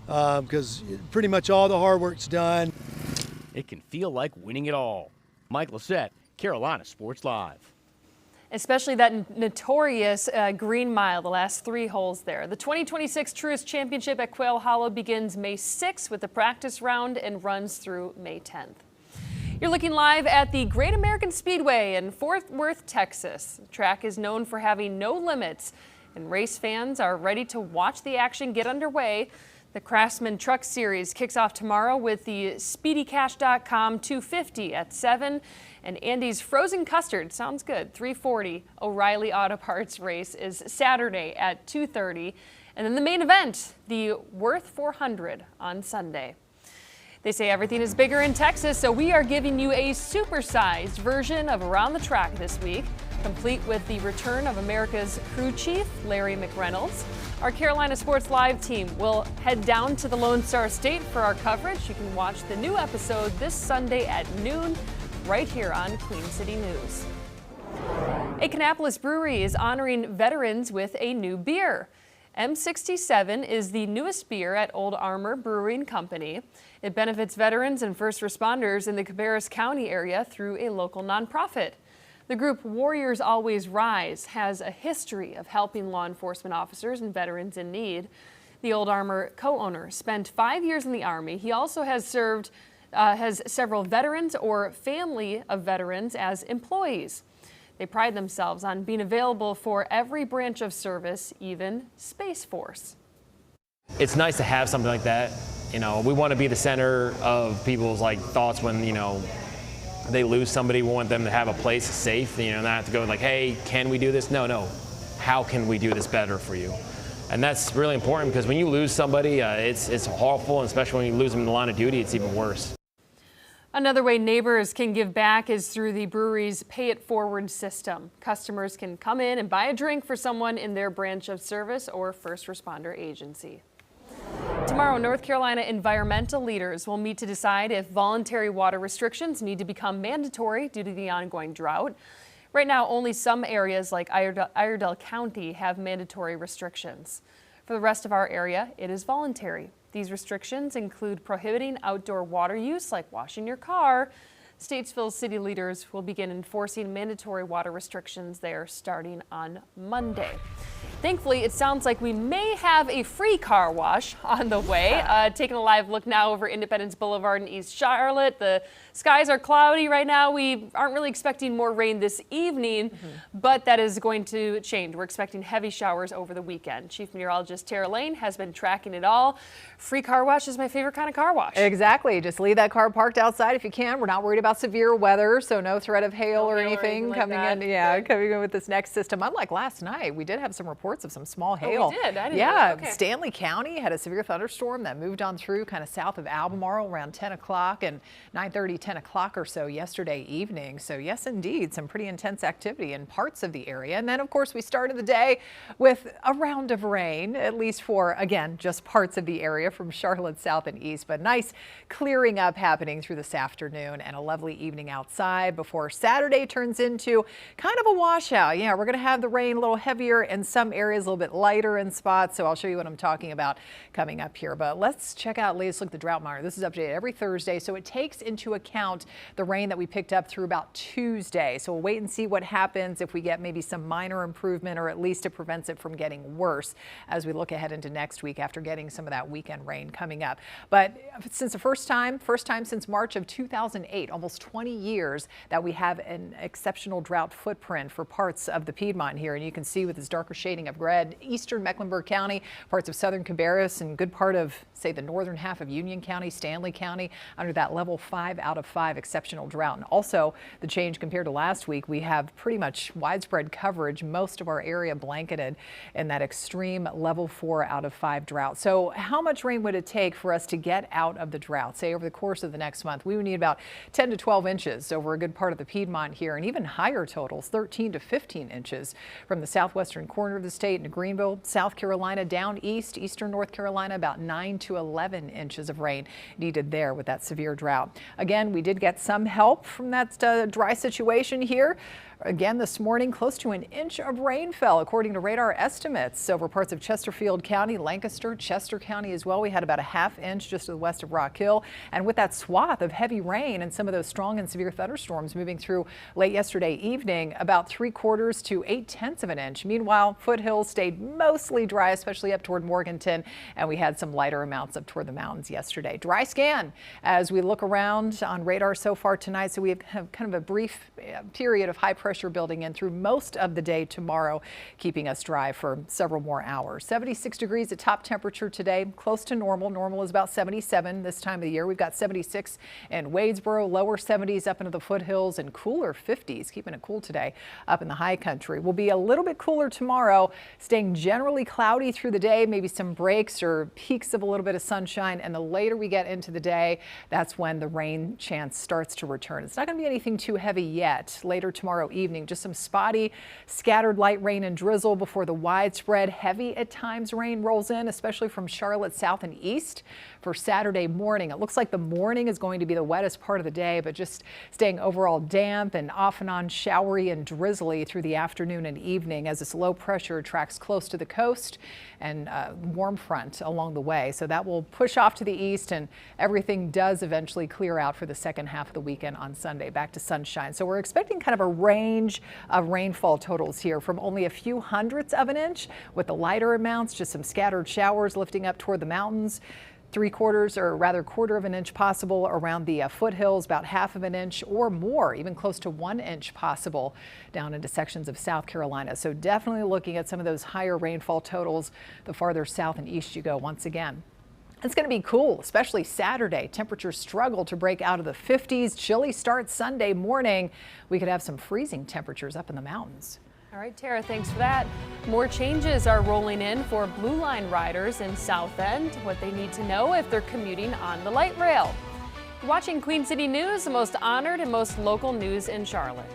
because pretty much all the hard work's done. It can feel like winning it all. Mike Lissette, Carolina Sports Live. Especially that notorious Green Mile, the last 3 holes there. The 2026 Truist Championship at Quail Hollow begins May 6th with the practice round and runs through May 10th. You're looking live at the Great American Speedway in Fort Worth, Texas. The track is known for having no limits, and race fans are ready to watch the action get underway. The Craftsman Truck Series kicks off tomorrow with the SpeedyCash.com 250 at 7. And Andy's Frozen Custard, sounds good, 340 O'Reilly Auto Parts race is Saturday at 2:30. And then the main event, the Worth 400 on Sunday. They say everything is bigger in Texas, so we are giving you a supersized version of Around the Track this week, complete with the return of America's crew chief, Larry McReynolds. Our Carolina Sports Live team will head down to the Lone Star State for our coverage. You can watch the new episode this Sunday at noon, right here on Queen City News. A Kannapolis brewery is honoring veterans with a new beer. M67 is the newest beer at Old Armor Brewing Company. It benefits veterans and first responders in the Cabarrus County area through a local nonprofit. The group Warriors Always Rise has a history of helping law enforcement officers and veterans in need. The Old Armor co-owner spent 5 years in the Army. He also has several veterans or family of veterans as employees. They pride themselves on being available for every branch of service, even Space Force. It's nice to have something like that. You know, we want to be the center of people's thoughts when, they lose somebody. We want them to have a place safe, not have to go hey, can we do this? No. How can we do this better for you? And that's really important because when you lose somebody, it's awful, and especially when you lose them in the line of duty, it's even worse. Another way neighbors can give back is through the brewery's Pay It Forward system. Customers can come in and buy a drink for someone in their branch of service or first responder agency. Tomorrow, North Carolina environmental leaders will meet to decide if voluntary water restrictions need to become mandatory due to the ongoing drought. Right now, only some areas like Iredell County have mandatory restrictions. For the rest of our area, it is voluntary. These restrictions include prohibiting outdoor water use like washing your car. Statesville city leaders will begin enforcing mandatory water restrictions there starting on Monday. Thankfully, it sounds like we may have a free car wash on the way. Taking a live look now over Independence Boulevard in East Charlotte. The skies are cloudy right now. We aren't really expecting more rain this evening, but that is going to change. We're expecting heavy showers over the weekend. Chief Meteorologist Tara Lane has been tracking it all. Free car wash is my favorite kind of car wash. Exactly. Just leave that car parked outside if you can. We're not worried about about severe weather, so no threat of hail or anything coming in. Yeah, coming in with this next system. Unlike last night, we did have some reports of some small hail. Oh, we did. I didn't yeah, know. Okay. Stanley County had a severe thunderstorm that moved on through kind of south of Albemarle around 10 o'clock and 9:30, 10 o'clock or so yesterday evening. So yes, indeed, some pretty intense activity in parts of the area. And then, of course, we started the day with a round of rain, at least for, again, just parts of the area from Charlotte south and east. But nice clearing up happening through this afternoon and a lovely evening outside before Saturday turns into kind of a washout. Yeah, we're going to have the rain a little heavier in some areas, a little bit lighter in spots. So I'll show you what I'm talking about coming up here. But let's check out latest look at the drought monitor. This is updated every Thursday, so it takes into account the rain that we picked up through about Tuesday. So we'll wait and see what happens if we get maybe some minor improvement, or at least it prevents it from getting worse as we look ahead into next week after getting some of that weekend rain coming up. But since the first time since March of 2008, almost 20 years that we have an exceptional drought footprint for parts of the Piedmont here. And you can see with this darker shading of red, eastern Mecklenburg County, parts of southern Cabarrus, and good part of, say, the northern half of Union County, Stanley County, under that level 5 out of 5 exceptional drought. And also the change compared to last week, we have pretty much widespread coverage, most of our area blanketed in that extreme level 4 out of 5 drought. So how much rain would it take for us to get out of the drought? Say over the course of the next month, we would need about 10 to 12 inches over a good part of the Piedmont here, and even higher totals, 13 to 15 inches from the southwestern corner of the state into Greenville, South Carolina, down east, eastern North Carolina, about 9 to 11 inches of rain needed there with that severe drought. Again, we did get some help from that dry situation here. Again, this morning, close to an inch of rain fell, according to radar estimates, over parts of Chesterfield County, Lancaster, Chester County as well. We had about a half inch just to the west of Rock Hill. And with that swath of heavy rain and some of those strong and severe thunderstorms moving through late yesterday evening, about 3/4 to 8/10 of an inch. Meanwhile, foothills stayed mostly dry, especially up toward Morganton, and we had some lighter amounts up toward the mountains yesterday. Dry scan as we look around on radar so far tonight. So we have kind of a brief period of high pressure building in through most of the day tomorrow, keeping us dry for several more hours. 76 degrees at top temperature today, close to normal. Normal is about 77 this time of the year. We've got 76 in Wadesboro, lower 70s up into the foothills, and cooler 50s, keeping it cool today up in the high country. Will be a little bit cooler tomorrow, staying generally cloudy through the day, maybe some breaks or peaks of a little bit of sunshine. And the later we get into the day, that's when the rain chance starts to return. It's not going to be anything too heavy yet. Later tomorrow evening, just some spotty, scattered light rain and drizzle before the widespread heavy at times rain rolls in, especially from Charlotte south and east for Saturday morning. It looks like the morning is going to be the wettest part of the day, but just staying overall damp and off and on showery and drizzly through the afternoon and evening as this low pressure tracks close to the coast and warm front along the way. So that will push off to the east, and everything does eventually clear out for the second half of the weekend on Sunday, back to sunshine. So we're expecting kind of a range of rainfall totals here from only a few hundredths of an inch with the lighter amounts, just some scattered showers lifting up toward the mountains. 3/4 or rather quarter of an inch possible around the foothills, about half of an inch or more, even close to 1 inch possible down into sections of South Carolina. So definitely looking at some of those higher rainfall totals the farther south and east you go once again. It's going to be cool, especially Saturday. Temperatures struggle to break out of the 50s. Chilly start Sunday morning. We could have some freezing temperatures up in the mountains. All right, Tara, thanks for that. More changes are rolling in for Blue Line riders in South End, what they need to know if they're commuting on the light rail. You're watching Queen City News, the most honored and most local news in Charlotte.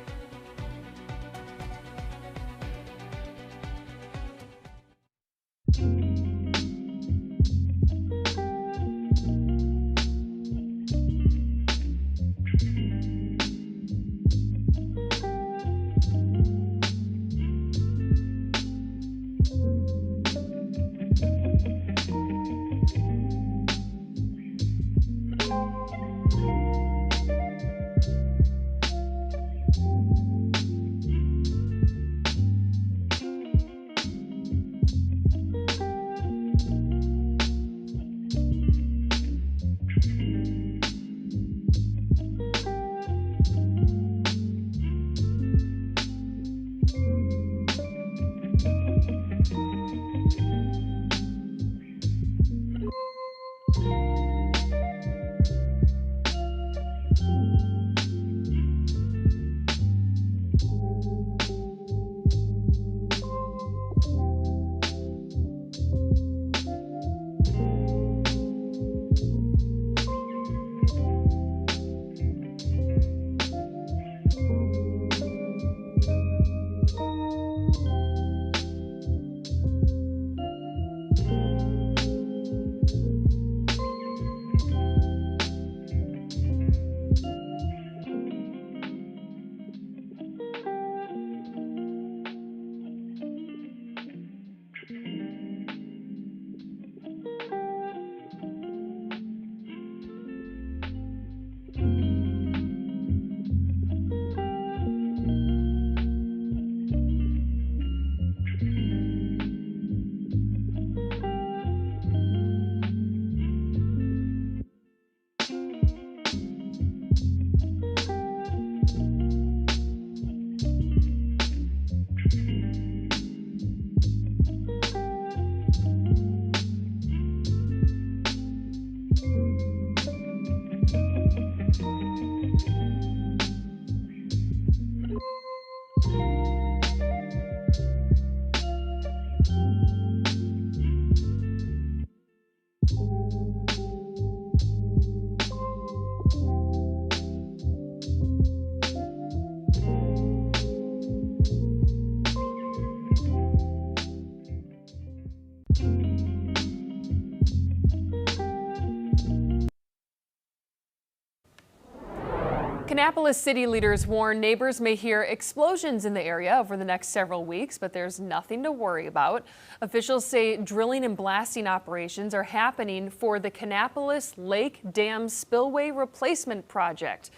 Kannapolis city leaders warn neighbors may hear explosions in the area over the next several weeks, but there's nothing to worry about. Officials say drilling and blasting operations are happening for the Kannapolis Lake Dam Spillway Replacement Project.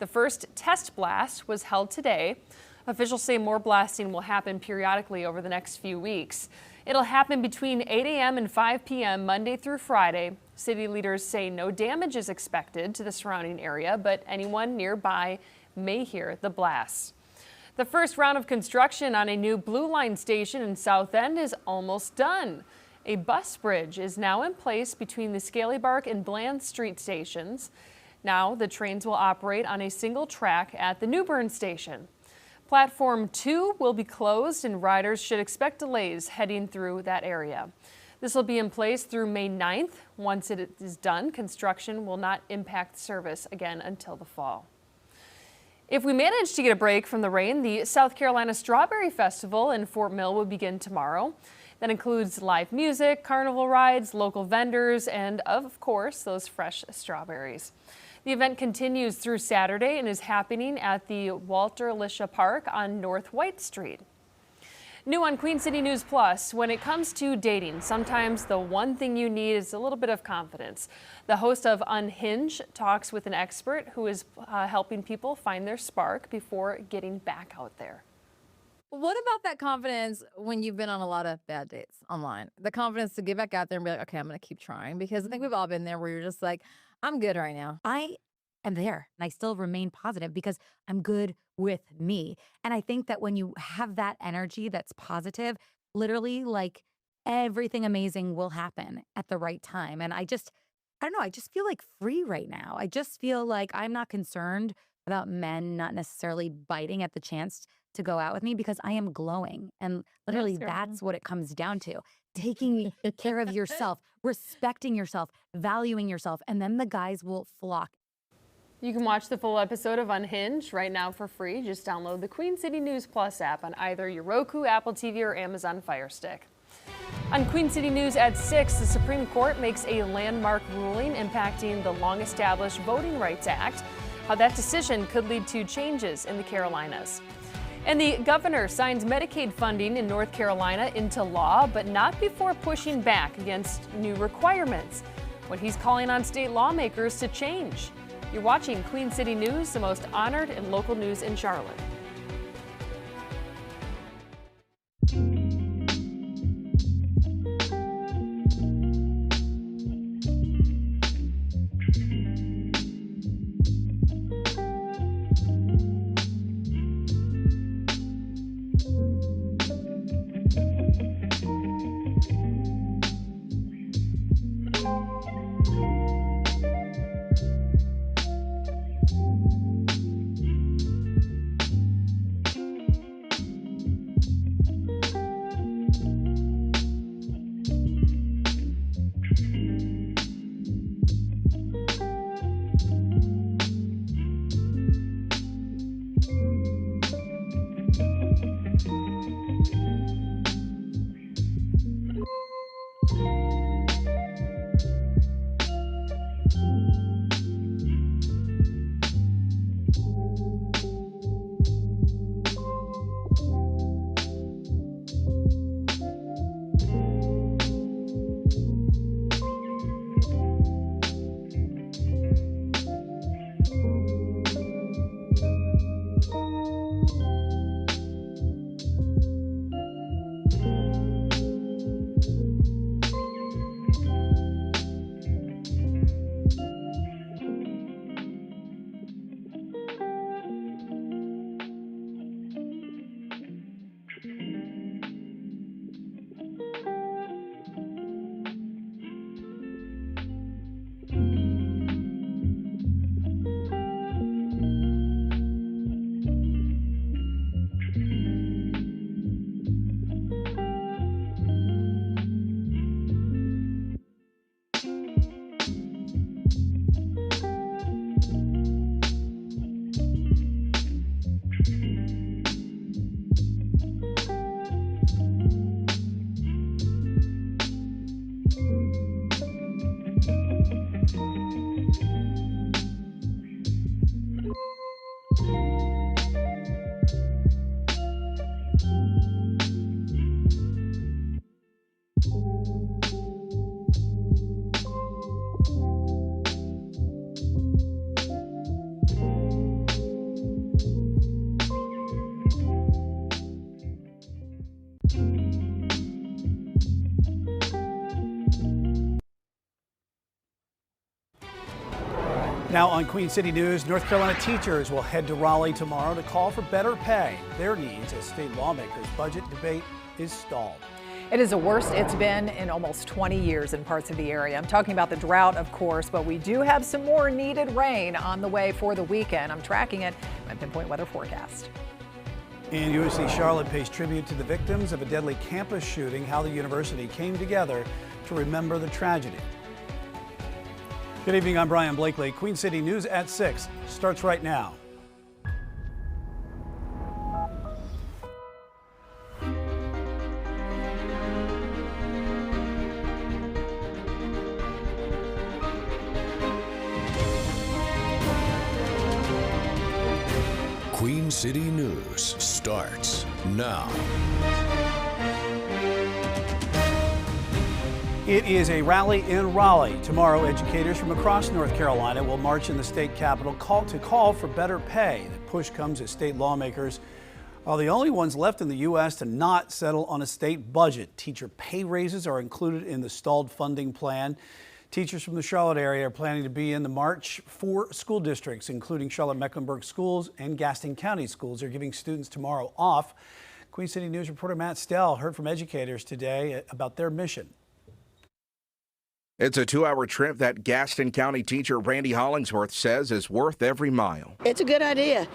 The first test blast was held today. Officials say more blasting will happen periodically over the next few weeks. It'll happen between 8 a.m. and 5 p.m. Monday through Friday. City leaders say no damage is expected to the surrounding area, but anyone nearby may hear the blasts. The first round of construction on a new Blue Line station in South End is almost done. A bus bridge is now in place between the Scalybark and Bland Street stations. Now the trains will operate on a single track at the Newbern station. Platform 2 will be closed and riders should expect delays heading through that area. This will be in place through May 9th. Once it is done, construction will not impact service again until the fall. If we manage to get a break from the rain, the South Carolina Strawberry Festival in Fort Mill will begin tomorrow. That includes live music, carnival rides, local vendors, and of course, those fresh strawberries. The event continues through Saturday and is happening at the Walter Lisha Park on North White Street. New on Queen City News Plus, when it comes to dating, sometimes the one thing you need is a little bit of confidence. The host of Unhinged talks with an expert who is helping people find their spark before getting back out there. What about that confidence when you've been on a lot of bad dates online? The confidence to get back out there and be like, okay, I'm going to keep trying, because I think we've all been there where you're just like, I'm good right now. I am there and I still remain positive because I'm good with me. And I think that when you have that energy that's positive, literally like everything amazing will happen at the right time. And I don't know, I just feel like free right now. I just feel like I'm not concerned about men not necessarily biting at the chance to go out with me because I am glowing. And literally that's what it comes down to. Taking care of yourself, respecting yourself, valuing yourself, and then the guys will flock. You can watch the full episode of Unhinged right now for free. Just download the Queen City News Plus app on either your Roku, Apple TV, or Amazon Fire Stick. On Queen City News at 6, the Supreme Court makes a landmark ruling impacting the long-established Voting Rights Act, how that decision could lead to changes in the Carolinas. And the governor signs Medicaid funding in North Carolina into law, but not before pushing back against new requirements, what he's calling on state lawmakers to change. You're watching Queen City News, the most honored and local news in Charlotte. Now on Queen City News, North Carolina teachers will head to Raleigh tomorrow to call for better pay. Their needs as state lawmakers' budget debate is stalled. It is the worst it's been in almost 20 years in parts of the area. I'm talking about the drought, of course, but we do have some more needed rain on the way for the weekend. I'm tracking it in my Pinpoint weather forecast. And USC Charlotte pays tribute to the victims of a deadly campus shooting, how the university came together to remember the tragedy. Good evening, I'm Brian Blakely. Queen City News at 6 starts right now. Queen City News starts now. It is a rally in Raleigh. Tomorrow, educators from across North Carolina will march in the state capitol to call for better pay. The push comes as state lawmakers are the only ones left in the U.S. to not settle on a state budget. Teacher pay raises are included in the stalled funding plan. Teachers from the Charlotte area are planning to be in the march. 4 school districts, including Charlotte-Mecklenburg schools and Gaston County schools, are giving students tomorrow off. Queen City News reporter Matt Stell heard from educators today about their mission. It's a 2-hour trip that Gaston County teacher Randy Hollingsworth says is worth every mile. It's a good idea.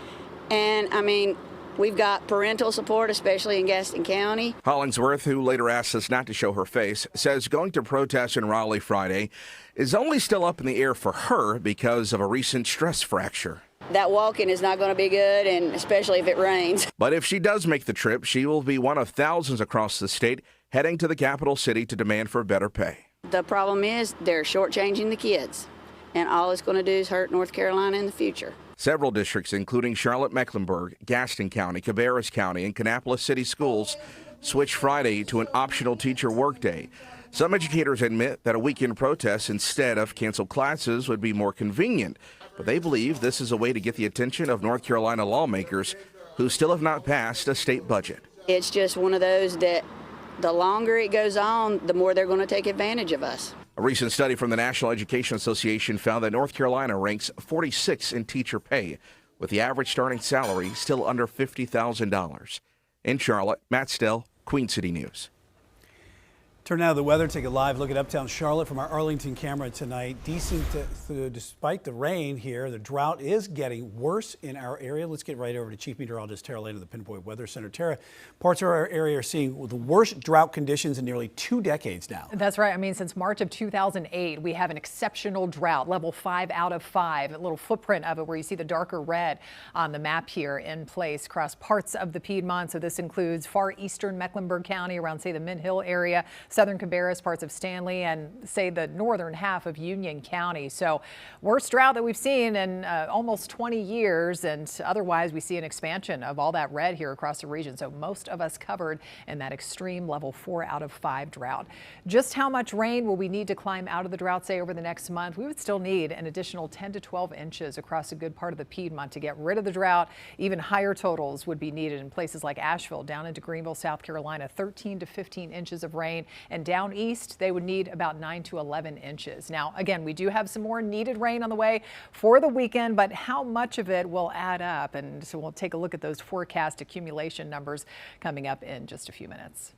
And I mean, we've got parental support, especially in Gaston County. Hollingsworth, who later asked us not to show her face, says going to protest in Raleigh Friday is only still up in the air for her because of a recent stress fracture. That walking is not going to be good, and especially if it rains. But if she does make the trip, she will be one of thousands across the state heading to the capital city to demand for better pay. The problem is they're shortchanging the kids, and all it's going to do is hurt North Carolina in the future. Several districts, including Charlotte-Mecklenburg, Gaston County, Cabarrus County, and Kannapolis City Schools, switched Friday to an optional teacher workday. Some educators admit that a weekend protest instead of canceled classes would be more convenient, but they believe this is a way to get the attention of North Carolina lawmakers who still have not passed a state budget. It's just one of those that the longer it goes on, the more they're going to take advantage of us. A recent study from the National Education Association found that North Carolina ranks 46 in teacher pay, with the average starting salary still under $50,000. In Charlotte, Matt Stell, Queen City News. Turn now to the weather. Take a live look at uptown Charlotte from our Arlington camera tonight. Despite the rain here, the drought is getting worse in our area. Let's get right over to Chief Meteorologist Tara Lane of the Pinpoint Weather Center. Tara, parts of our area are seeing the worst drought conditions in nearly 2 decades now. That's right. I mean, since March of 2008, we have an exceptional drought, level 5 out of 5. A little footprint of it where you see the darker red on the map here in place across parts of the Piedmont. So this includes far eastern Mecklenburg County around, say, the Mint Hill area, southern Cabarrus, parts of Stanley, and say the northern half of Union County. So worst drought that we've seen in almost 20 years, and otherwise we see an expansion of all that red here across the region. So most of us covered in that extreme level 4 out of 5 drought. Just how much rain will we need to climb out of the drought, say, over the next month? We would still need an additional 10 to 12 inches across a good part of the Piedmont to get rid of the drought. Even higher totals would be needed in places like Asheville, down into Greenville, South Carolina, 13 to 15 inches of rain, and down east, they would need about 9 to 11 inches. Now, again, we do have some more needed rain on the way for the weekend, but how much of it will add up? And so we'll take a look at those forecast accumulation numbers coming up in just a few minutes.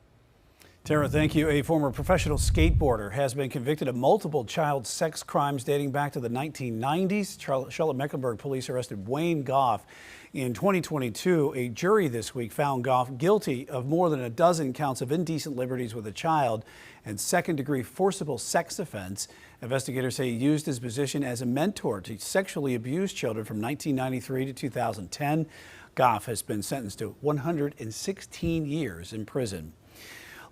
Tara, thank you. A former professional skateboarder has been convicted of multiple child sex crimes dating back to the 1990s. Charlotte-Mecklenburg police arrested Wayne Goff in 2022. A jury this week found Goff guilty of more than a dozen counts of indecent liberties with a child and second-degree forcible sex offense. Investigators say he used his position as a mentor to sexually abuse children from 1993 to 2010. Goff has been sentenced to 116 years in prison.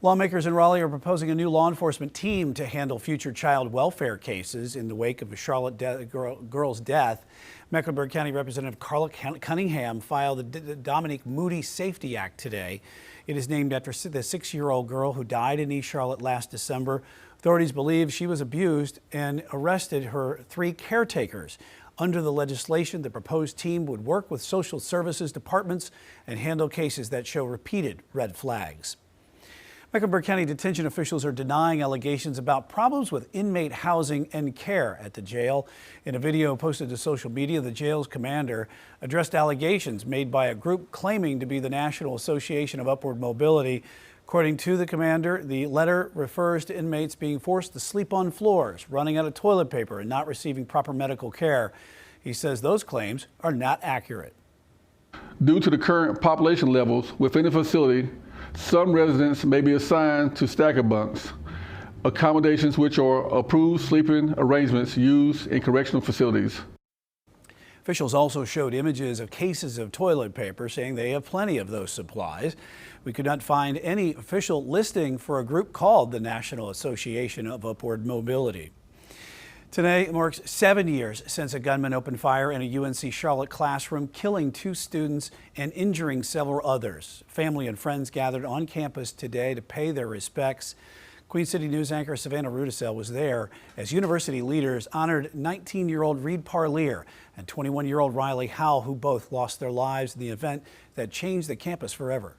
Lawmakers in Raleigh are proposing a new law enforcement team to handle future child welfare cases in the wake of a Charlotte girl's death. Mecklenburg County Representative Carla Cunningham filed the Dominique Moody Safety Act today. It is named after the 6-year-old girl who died in East Charlotte last December. Authorities believe she was abused and arrested her 3 caretakers. Under the legislation, the proposed team would work with social services departments and handle cases that show repeated red flags. Mecklenburg County detention officials are denying allegations about problems with inmate housing and care at the jail. In a video posted to social media, the jail's commander addressed allegations made by a group claiming to be the National Association of Upward Mobility. According to the commander, the letter refers to inmates being forced to sleep on floors, running out of toilet paper, and not receiving proper medical care. He says those claims are not accurate. Due to the current population levels within the facility, some residents may be assigned to stacker bunks, accommodations which are approved sleeping arrangements used in correctional facilities. Officials also showed images of cases of toilet paper, saying they have plenty of those supplies. We could not find any official listing for a group called the National Association of Upward Mobility. Today marks 7 years since a gunman opened fire in a UNC Charlotte classroom, killing 2 students and injuring several others. Family and friends gathered on campus today to pay their respects. Queen City News anchor Savannah Rudisell was there as university leaders honored 19-year-old Reed Parlier and 21-year-old Riley Howell, who both lost their lives in the event that changed the campus forever.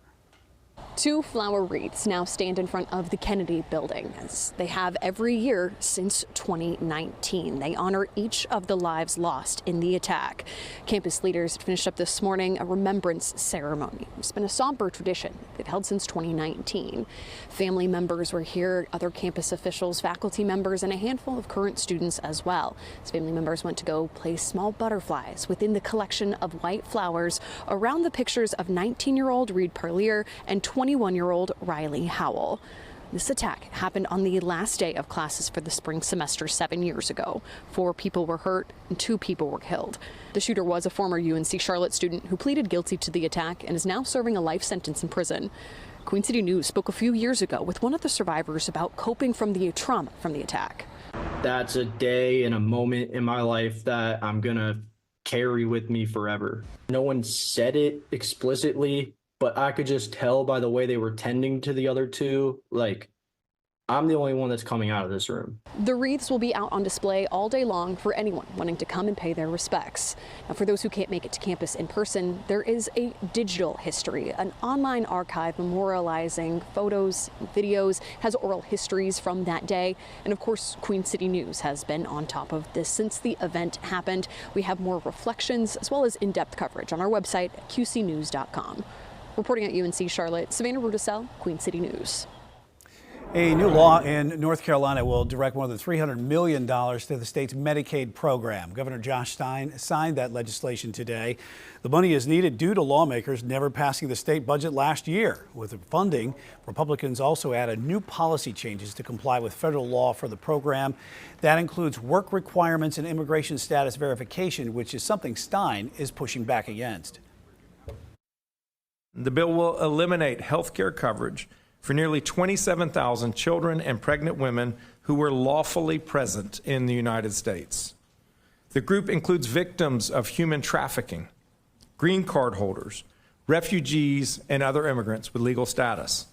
2 flower wreaths now stand in front of the Kennedy building, as they have every year since 2019. They honor each of the lives lost in the attack. Campus leaders finished up this morning a remembrance ceremony. It's been a somber tradition they've held since 2019. Family members were here, other campus officials, faculty members, and a handful of current students as well. As family members went to go place small butterflies within the collection of white flowers around the pictures of 19-year-old Reed Parlier and 21-year-old Riley Howell. This attack happened on the last day of classes for the spring semester 7 years ago. 4 people were hurt and 2 people were killed. The shooter was a former UNC Charlotte student who pleaded guilty to the attack and is now serving a life sentence in prison. Queen City News spoke a few years ago with one of the survivors about coping from the trauma from the attack. That's a day and a moment in my life that I'm gonna carry with me forever. No one said it explicitly, but I could just tell by the way they were tending to the other 2, like, I'm the only one that's coming out of this room. The wreaths will be out on display all day long for anyone wanting to come and pay their respects. Now, for those who can't make it to campus in person, there is a digital history, an online archive memorializing photos, videos, has oral histories from that day. And of course, Queen City News has been on top of this since the event happened. We have more reflections as well as in-depth coverage on our website at qcnews.com. Reporting at UNC Charlotte, Savannah Rudisell, Queen City News. A new law in North Carolina will direct more than $300 million to the state's Medicaid program. Governor Josh Stein signed that legislation today. The money is needed due to lawmakers never passing the state budget last year. With the funding, Republicans also added new policy changes to comply with federal law for the program. That includes work requirements and immigration status verification, which is something Stein is pushing back against. The bill will eliminate health care coverage for nearly 27,000 children and pregnant women who were lawfully present in the United States. The group includes victims of human trafficking, green card holders, refugees, and other immigrants with legal status.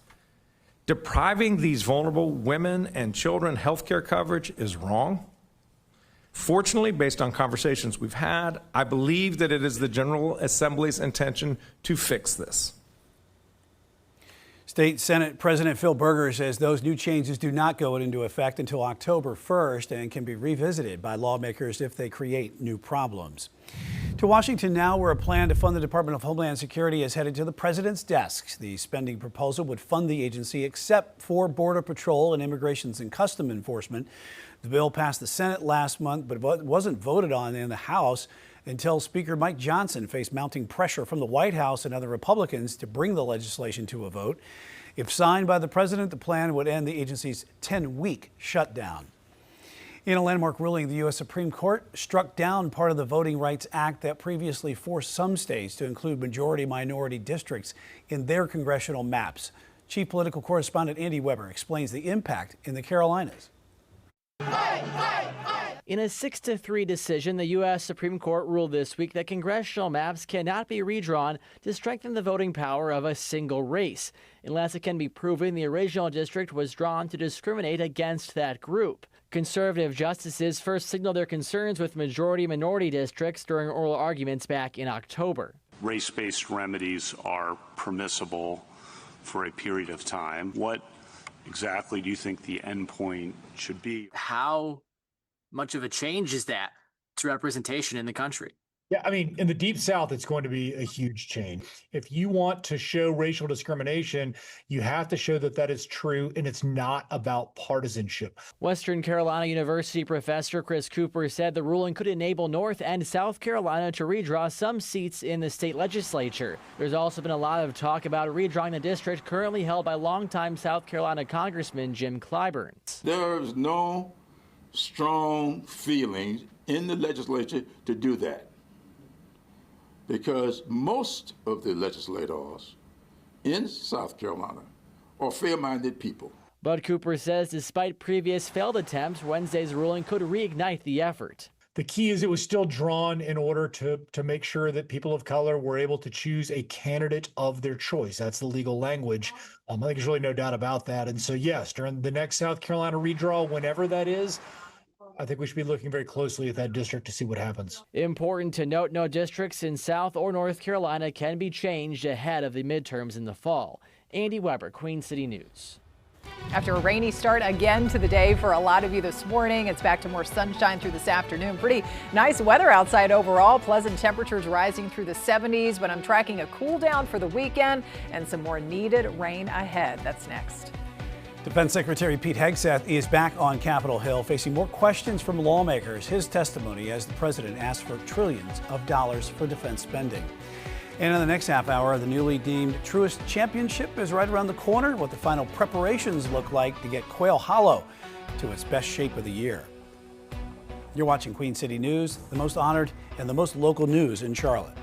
Depriving these vulnerable women and children health care coverage is wrong. Fortunately, based on conversations we've had, I believe that it is the General Assembly's intention to fix this. State Senate President Phil Berger says those new changes do not go into effect until October 1st and can be revisited by lawmakers if they create new problems. To Washington now, where a plan to fund the Department of Homeland Security is headed to the president's desk. The spending proposal would fund the agency except for Border Patrol and Immigration and Customs Enforcement. The bill passed the Senate last month, but it wasn't voted on in the House until Speaker Mike Johnson faced mounting pressure from the White House and other Republicans to bring the legislation to a vote. If signed by the president, the plan would end the agency's 10-week shutdown. In a landmark ruling, the U.S. Supreme Court struck down part of the Voting Rights Act that previously forced some states to include majority-minority districts in their congressional maps. Chief Political Correspondent Andy Weber explains the impact in the Carolinas. In a 6-3 decision, the U.S. Supreme Court ruled this week that congressional maps cannot be redrawn to strengthen the voting power of a single race, unless it can be proven the original district was drawn to discriminate against that group. Conservative justices first signaled their concerns with majority-minority districts during oral arguments back in October. Race-based remedies are permissible for a period of time. What exactly do you think the endpoint should be? How much of a change is that to representation in the country? Yeah, I mean, in the Deep South, it's going to be a huge change. If you want to show racial discrimination, you have to show that that is true, and it's not about partisanship. Western Carolina University professor Chris Cooper said the ruling could enable North and South Carolina to redraw some seats in the state legislature. There's also been a lot of talk about redrawing the district currently held by longtime South Carolina Congressman Jim Clyburn. There's no strong feelings in the legislature to do that, because most of the legislators in South Carolina are fair-minded people. But Cooper says despite previous failed attempts, Wednesday's ruling could reignite the effort. The key is it was still drawn in order to make sure that people of color were able to choose a candidate of their choice. That's the legal language. I think there's really no doubt about that. And so, yes, during the next South Carolina redraw, whenever that is, I think we should be looking very closely at that district to see what happens. Important to note, no districts in South or North Carolina can be changed ahead of the midterms in the fall. Andy Weber, Queen City News. After a rainy start again to the day for a lot of you this morning, it's back to more sunshine through this afternoon. Pretty nice weather outside overall. Pleasant temperatures rising through the 70s, but I'm tracking a cool down for the weekend and some more needed rain ahead. That's next. Defense Secretary Pete Hegseth is back on Capitol Hill, facing more questions from lawmakers. His testimony as the president asked for trillions of dollars for defense spending. And in the next half hour, the newly deemed Truist Championship is right around the corner. What the final preparations look like to get Quail Hollow to its best shape of the year. You're watching Queen City News, the most honored and the most local news in Charlotte.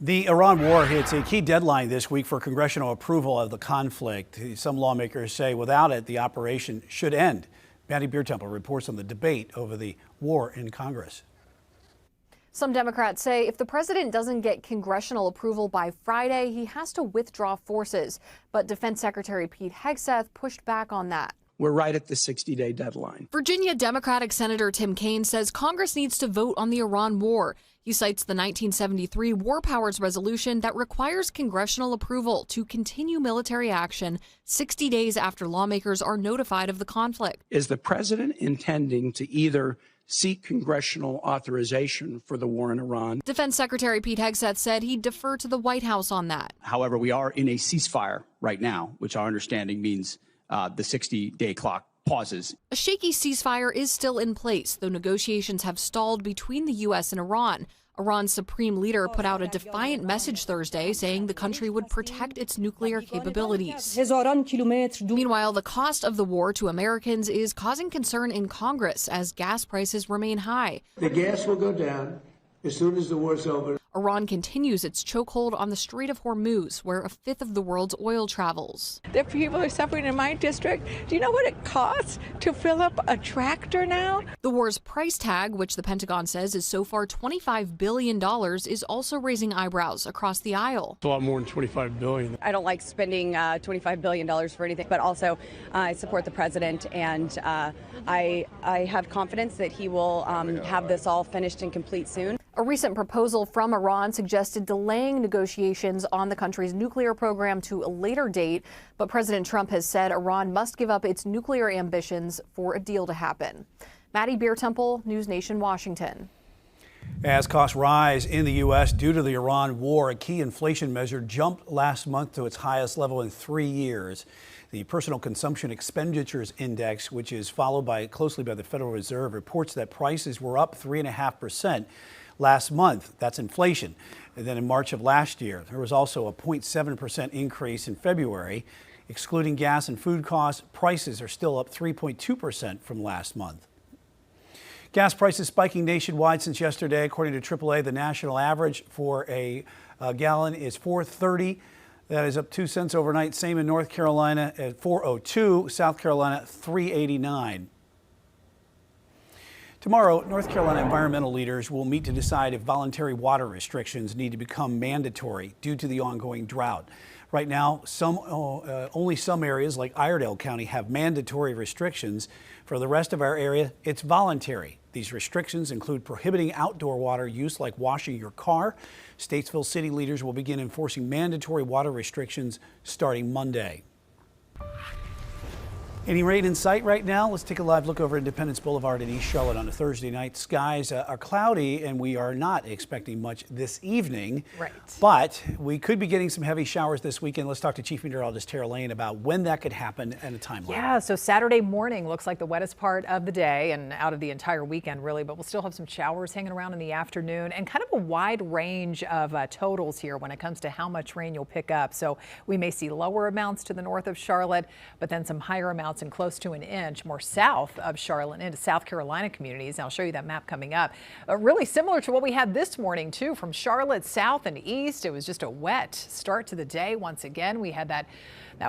The Iran war hits a key deadline this week for congressional approval of the conflict. Some lawmakers say without it, the operation should end. Patty Beertemple reports on the debate over the war in Congress. Some Democrats say if the president doesn't get congressional approval by Friday, he has to withdraw forces. But Defense Secretary Pete Hegseth pushed back on that. We're right at the 60-day deadline. Virginia Democratic Senator Tim Kaine says Congress needs to vote on the Iran war. He cites the 1973 War Powers Resolution that requires congressional approval to continue military action 60 days after lawmakers are notified of the conflict. Is the president intending to either seek congressional authorization for the war in Iran. Defense Secretary Pete Hegseth said he'd defer to the White House on that. However, we are in a ceasefire right now, which our understanding means the 60-day clock pauses. A shaky ceasefire is still in place, though negotiations have stalled between the U.S. and Iran. Iran's supreme leader put out a defiant message Thursday saying the country would protect its nuclear capabilities. Meanwhile, the cost of the war to Americans is causing concern in Congress as gas prices remain high. The gas will go down as soon as the war's over. Iran continues its chokehold on the Strait of Hormuz, where a fifth of the world's oil travels. The people are suffering in my district. Do you know what it costs to fill up a tractor now? The war's price tag, which the Pentagon says is so far $25 billion, is also raising eyebrows across the aisle. It's a lot more than $25 billion. I don't like spending $25 billion for anything, but also I support the president, and I have confidence that he will have this all finished and complete soon. A recent proposal from Iran suggested delaying negotiations on the country's nuclear program to a later date, but President Trump has said Iran must give up its nuclear ambitions for a deal to happen. Maddie Beertemple, News Nation, Washington. As costs rise in the U.S. due to the Iran war, a key inflation measure jumped last month to its highest level in 3 years. The Personal Consumption Expenditures Index, which is followed closely by the Federal Reserve, reports that prices were up 3.5% last month. That's inflation. And then in March of last year, there was also a 0.7% increase in February. Excluding gas and food costs, prices are still up 3.2% from last month. Gas prices spiking nationwide since yesterday. According to AAA, the national average for a gallon is $4.30. That is up 2 cents overnight. Same in North Carolina at $4.02. South Carolina, $3.89. Tomorrow, North Carolina environmental leaders will meet to decide if voluntary water restrictions need to become mandatory due to the ongoing drought. Right now, only some areas like Iredell County have mandatory restrictions. For the rest of our area, it's voluntary. These restrictions include prohibiting outdoor water use like washing your car. Statesville city leaders will begin enforcing mandatory water restrictions starting Monday. Any rain in sight right now? Let's take a live look over Independence Boulevard in East Charlotte on a Thursday night. Skies are cloudy, and we are not expecting much this evening. Right. But we could be getting some heavy showers this weekend. Let's talk to Chief Meteorologist Tara Lane about when that could happen and a timeline. Yeah, so Saturday morning looks like the wettest part of the day and out of the entire weekend, really. But we'll still have some showers hanging around in the afternoon and kind of a wide range of totals here when it comes to how much rain you'll pick up. So we may see lower amounts to the north of Charlotte, but then some higher amounts and close to an inch more south of Charlotte into South Carolina communities. And I'll show you that map coming up. Really similar to what we had this morning, too, from Charlotte south and east. It was just a wet start to the day. Once again, we had that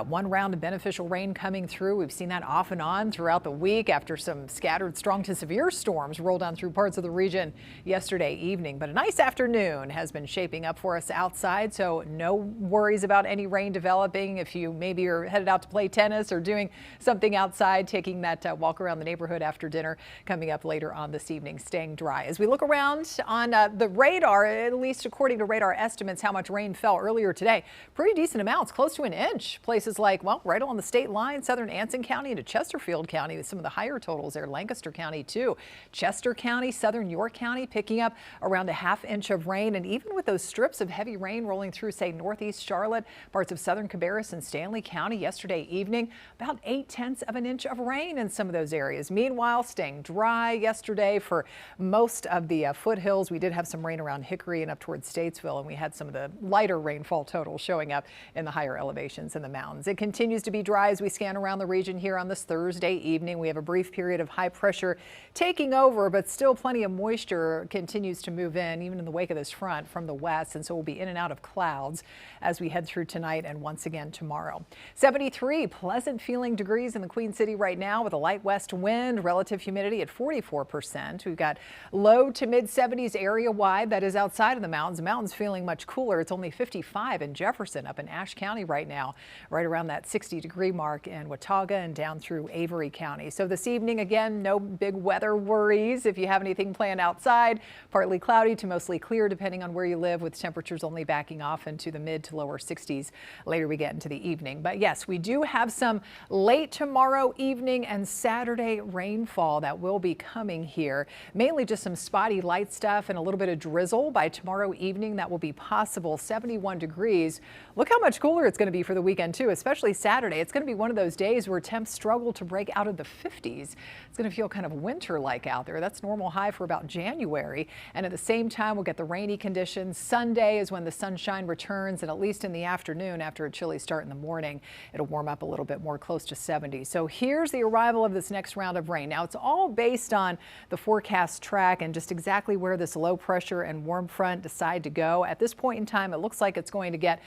one round of beneficial rain coming through. We've seen that off and on throughout the week after some scattered strong to severe storms rolled on through parts of the region yesterday evening. But a nice afternoon has been shaping up for us outside, so no worries about any rain developing. If you maybe are headed out to play tennis or doing something outside, taking that walk around the neighborhood after dinner coming up later on this evening, staying dry. As we look around on the radar, at least according to radar estimates, how much rain fell earlier today, pretty decent amounts, close to an inch. Places like, well, right along the state line, southern Anson County into Chesterfield County with some of the higher totals there. Lancaster County, too. Chester County, southern York County picking up around a ½ inch of rain. And even with those strips of heavy rain rolling through, say, northeast Charlotte, parts of southern Cabarrus and Stanley County yesterday evening, about 0.8 of an inch of rain in some of those areas. Meanwhile, staying dry yesterday for most of the foothills. We did have some rain around Hickory and up towards Statesville, and we had some of the lighter rainfall totals showing up in the higher elevations in the mountains. It continues to be dry as we scan around the region here on this Thursday evening. We have a brief period of high pressure taking over, but still plenty of moisture continues to move in, even in the wake of this front from the west. And so we'll be in and out of clouds as we head through tonight and once again tomorrow. 73 pleasant feeling degrees in the Queen City right now with a light west wind, relative humidity at 44%. We've got low to mid 70s area wide. That is outside of the mountains. The mountains feeling much cooler. It's only 55 in Jefferson up in Ashe County right now, right around that 60-degree mark in Watauga and down through Avery County. So this evening, again, no big weather worries if you have anything planned outside. Partly cloudy to mostly clear depending on where you live, with temperatures only backing off into the mid to lower 60s later we get into the evening. But yes, we do have some late to tomorrow evening and Saturday rainfall that will be coming here. Mainly just some spotty light stuff and a little bit of drizzle by tomorrow evening. That will be possible. 71 degrees. Look how much cooler it's going to be for the weekend too, especially Saturday. It's going to be one of those days where temps struggle to break out of the 50s. It's going to feel kind of winter-like out there. That's normal high for about January. And at the same time, we'll get the rainy conditions. Sunday is when the sunshine returns, and at least in the afternoon after a chilly start in the morning, it'll warm up a little bit more, close to 70. So here's the arrival of this next round of rain. Now, it's all based on the forecast track and just exactly where this low pressure and warm front decide to go. At this point in time, it looks like it's going to get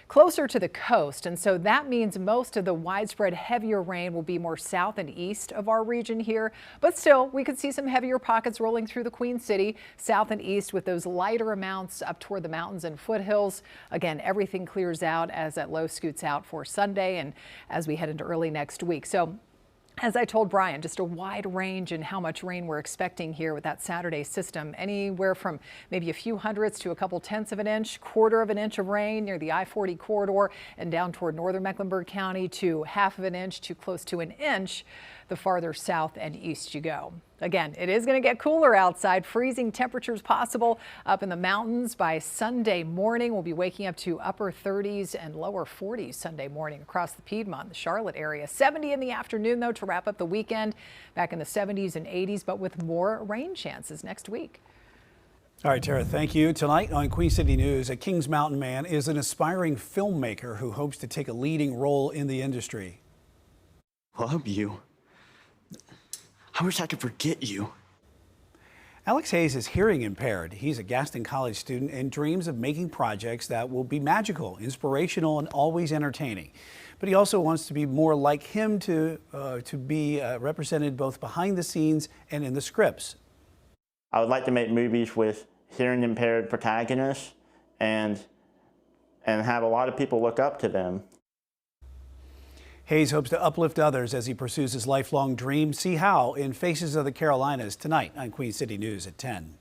closer to the coast, and so that means most of the widespread heavier rain will be more south and east of our region here. But still, we could see some heavier pockets rolling through the Queen City, south and east, with those lighter amounts up toward the mountains and foothills. Again, everything clears out as that low scoots out for Sunday and as we head into early next week. So as I told Brian, just a wide range in how much rain we're expecting here with that Saturday system. Anywhere from maybe a few hundredths to a couple tenths of an inch, quarter of an inch of rain near the I-40 corridor and down toward northern Mecklenburg County, to half of an inch to close to an inch the farther south and east you go. Again, it is going to get cooler outside. Freezing temperatures possible up in the mountains by Sunday morning. We'll be waking up to upper 30s and lower 40s Sunday morning across the Piedmont, the Charlotte area. 70 in the afternoon, though, to wrap up the weekend. Back in the 70s and 80s, but with more rain chances next week. All right, Tara, thank you. Tonight on Queen City News, a Kings Mountain man is an aspiring filmmaker who hopes to take a leading role in the industry. Love you. I wish I could forget you. Alex Hayes is hearing impaired. He's a Gaston College student and dreams of making projects that will be magical, inspirational, and always entertaining. But he also wants to be more like him, to be represented both behind the scenes and in the scripts. I would like to make movies with hearing impaired protagonists and have a lot of people look up to them. Hayes hopes to uplift others as he pursues his lifelong dream. See how in Faces of the Carolinas tonight on Queen City News at 10.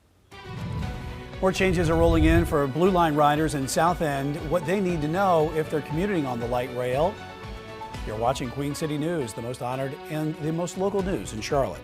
More changes are rolling in for Blue Line riders in South End, what they need to know if they're commuting on the light rail. You're watching Queen City News, the most honored and the most local news in Charlotte.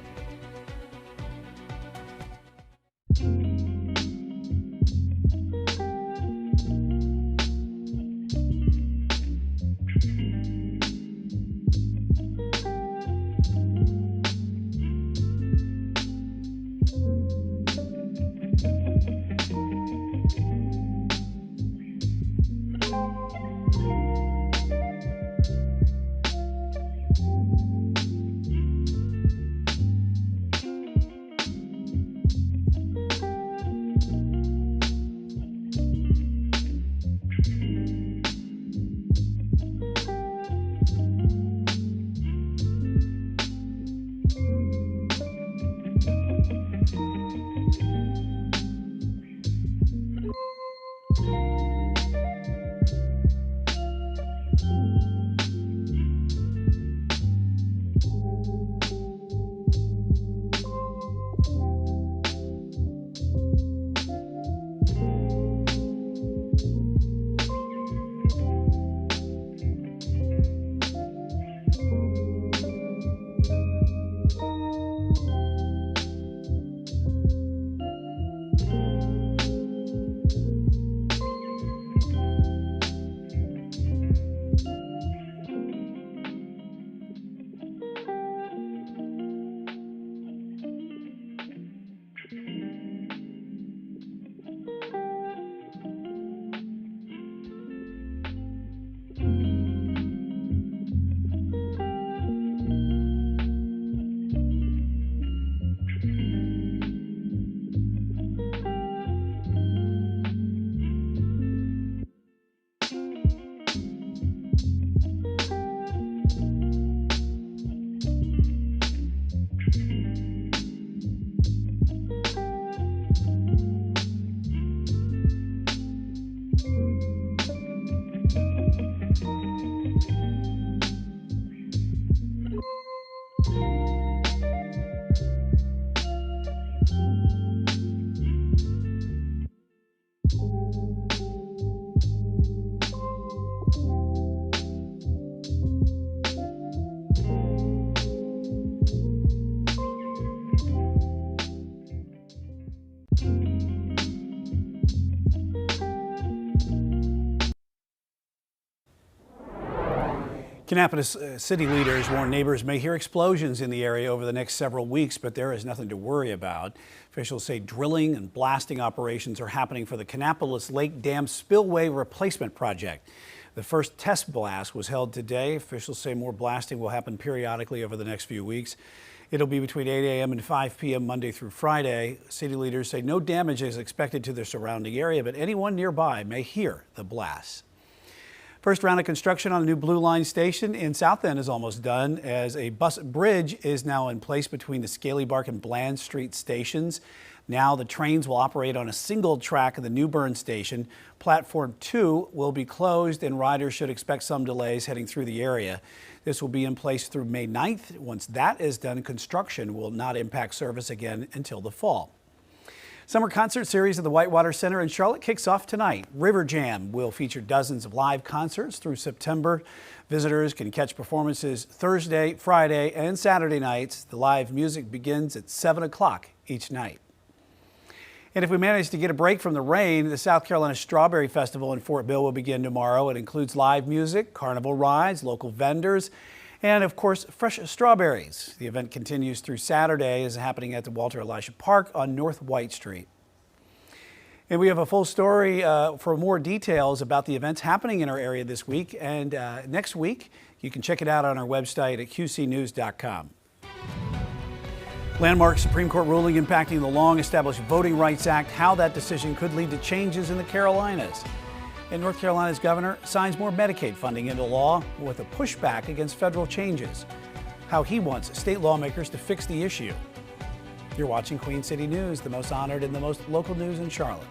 Kannapolis city leaders warn neighbors may hear explosions in the area over the next several weeks, but there is nothing to worry about. Officials say drilling and blasting operations are happening for the Kannapolis Lake Dam Spillway Replacement Project. The first test blast was held today. Officials say more blasting will happen periodically over the next few weeks. It'll be between 8 a.m. and 5 p.m. Monday through Friday. City leaders say no damage is expected to the surrounding area, but anyone nearby may hear the blasts. First round of construction on the new Blue Line station in South End is almost done, as a bus bridge is now in place between the Scalybark and Bland Street stations. Now the trains will operate on a single track at the New Bern station. Platform 2 will be closed, and riders should expect some delays heading through the area. This will be in place through May 9th. Once that is done, construction will not impact service again until the fall. Summer concert series at the Whitewater Center in Charlotte kicks off tonight. River Jam will feature dozens of live concerts through September. Visitors can catch performances Thursday, Friday, and Saturday nights. The live music begins at 7 o'clock each night. And if we manage to get a break from the rain, the South Carolina Strawberry Festival in Fort Bill will begin tomorrow. It includes live music, carnival rides, local vendors, and of course, fresh strawberries. The event continues through Saturday, is happening at the Walter Elisha Park on North White Street. And we have a full story for more details about the events happening in our area this week and next week. You can check it out on our website at qcnews.com. Landmark Supreme Court ruling impacting the long-established Voting Rights Act, how that decision could lead to changes in the Carolinas. And North Carolina's governor signs more Medicaid funding into law with a pushback against federal changes. How he wants state lawmakers to fix the issue. You're watching Queen City News, the most honored and the most local news in Charlotte.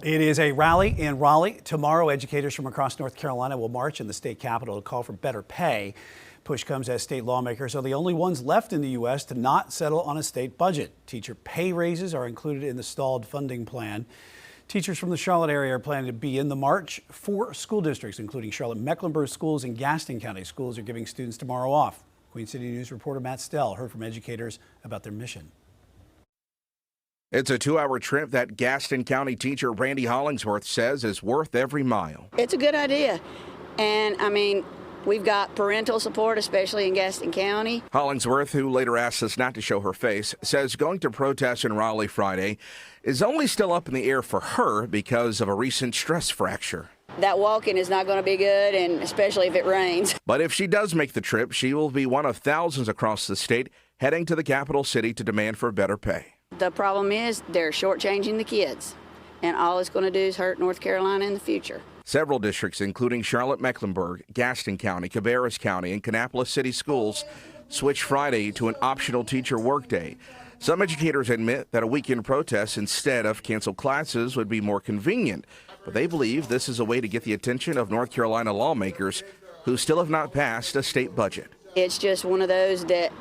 It is a rally in Raleigh. Tomorrow, educators from across North Carolina will march in the state capitol to call for better pay. Push comes as state lawmakers are the only ones left in the U.S. to not settle on a state budget. Teacher pay raises are included in the stalled funding plan. Teachers from the Charlotte area are planning to be in the march. 4 school districts, including Charlotte-Mecklenburg schools and Gaston County schools, are giving students tomorrow off. Queen City News reporter Matt Stell heard from educators about their mission. It's a 2-hour trip that Gaston County teacher Randy Hollingsworth says is worth every mile. It's a good idea. And I mean, we've got parental support, especially in Gaston County. Hollingsworth, who later asked us not to show her face, says going to protest in Raleigh Friday is only still up in the air for her because of a recent stress fracture. That walking is not going to be good, and especially if it rains. But if she does make the trip, she will be one of thousands across the state heading to the capital city to demand for better pay. The problem is they're shortchanging the kids, and all it's going to do is hurt North Carolina in the future. Several districts, including Charlotte-Mecklenburg, Gaston County, Cabarrus County, and Kannapolis City Schools, switched Friday to an optional teacher workday. Some educators admit that a weekend protest instead of canceled classes would be more convenient, but they believe this is a way to get the attention of North Carolina lawmakers who still have not passed a state budget. It's just one of those that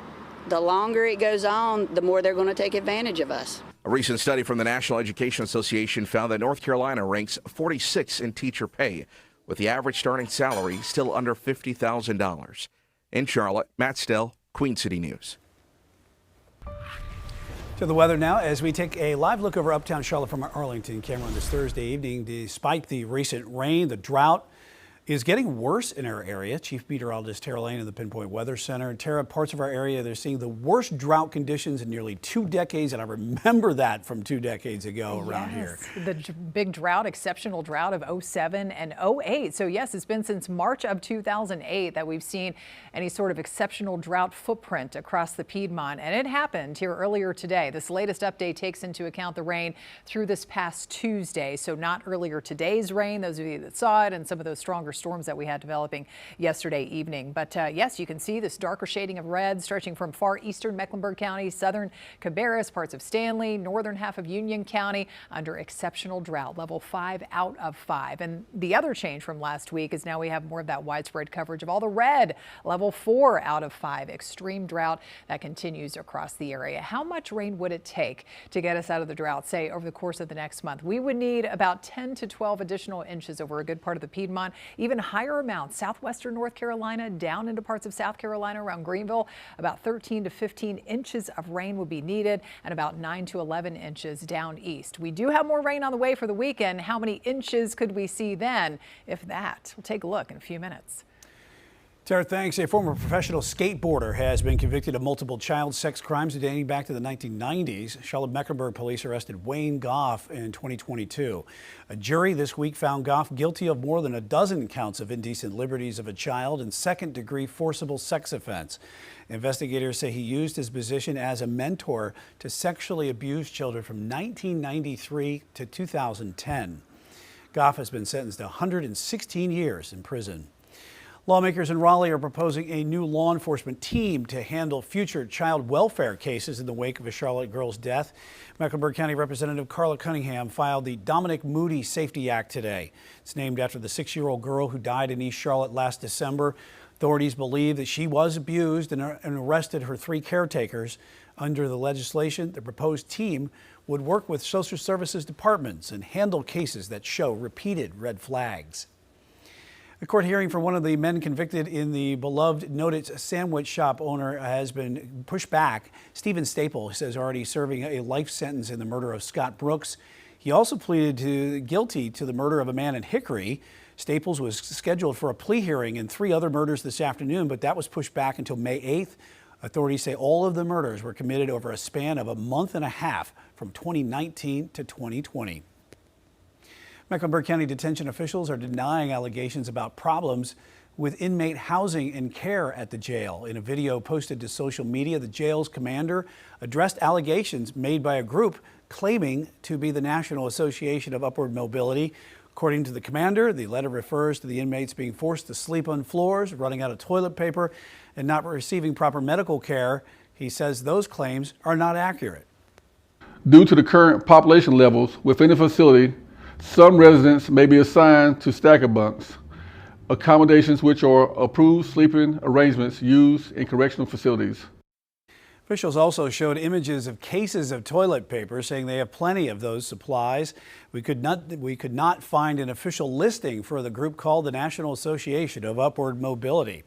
the longer it goes on, the more they're going to take advantage of us. A recent study from the National Education Association found that North Carolina ranks 46 in teacher pay, with the average starting salary still under $50,000. In Charlotte, Matt Stell, Queen City News. To the weather now, as we take a live look over uptown Charlotte from our Arlington camera on this Thursday evening. Despite the recent rain, the drought is getting worse in our area. Chief Meteorologist Tara Lane of the Pinpoint Weather Center. Tara, parts of our area, they're seeing the worst drought conditions in nearly 2 decades, and I remember that from 2 decades ago around here. The big drought, exceptional drought of 07 and 08. So yes, it's been since March of 2008 that we've seen any sort of exceptional drought footprint across the Piedmont, and it happened here earlier today. This latest update takes into account the rain through this past Tuesday, so not earlier today's rain, those of you that saw it, and some of those stronger storms that we had developing yesterday evening. But yes, you can see this darker shading of red stretching from far eastern Mecklenburg County, southern Cabarrus, parts of Stanley, northern half of Union County under exceptional drought, level 5 out of 5. And the other change from last week is now we have more of that widespread coverage of all the red, level 4 out of 5, extreme drought that continues across the area. How much rain would it take to get us out of the drought, say, over the course of the next month? We would need about 10 to 12 additional inches over a good part of the Piedmont, even higher amounts southwestern North Carolina down into parts of South Carolina around Greenville. About 13 to 15 inches of rain would be needed, and about 9 to 11 inches down east. We do have more rain on the way for the weekend. How many inches could we see then, if that? We'll take a look in a few minutes. Tara, thanks. A former professional skateboarder has been convicted of multiple child sex crimes dating back to the 1990s. Charlotte-Mecklenburg police arrested Wayne Goff in 2022. A jury this week found Goff guilty of more than a dozen counts of indecent liberties of a child and second-degree forcible sex offense. Investigators say he used his position as a mentor to sexually abuse children from 1993 to 2010. Goff has been sentenced to 116 years in prison. Lawmakers in Raleigh are proposing a new law enforcement team to handle future child welfare cases in the wake of a Charlotte girl's death. Mecklenburg County Representative Carla Cunningham filed the Dominic Moody Safety Act today. It's named after the 6-year-old girl who died in East Charlotte last December. Authorities believe that she was abused and arrested her 3 caretakers. Under the legislation, the proposed team would work with social services departments and handle cases that show repeated red flags. A court hearing for one of the men convicted in the beloved Noted sandwich shop owner has been pushed back. Stephen Staple says already serving a life sentence in the murder of Scott Brooks. He also pleaded guilty to the murder of a man in Hickory. Staples was scheduled for a plea hearing in 3 other murders this afternoon, but that was pushed back until May 8th. Authorities say all of the murders were committed over a span of a month and a half from 2019 to 2020. Mecklenburg County detention officials are denying allegations about problems with inmate housing and care at the jail. In a video posted to social media, the jail's commander addressed allegations made by a group claiming to be the National Association of Upward Mobility. According to the commander, the letter refers to the inmates being forced to sleep on floors, running out of toilet paper, and not receiving proper medical care. He says those claims are not accurate. Due to the current population levels within the facility, some residents may be assigned to stacker bunks, accommodations which are approved sleeping arrangements used in correctional facilities. Officials also showed images of cases of toilet paper, saying they have plenty of those supplies. We could not find an official listing for the group called the National Association of Upward Mobility.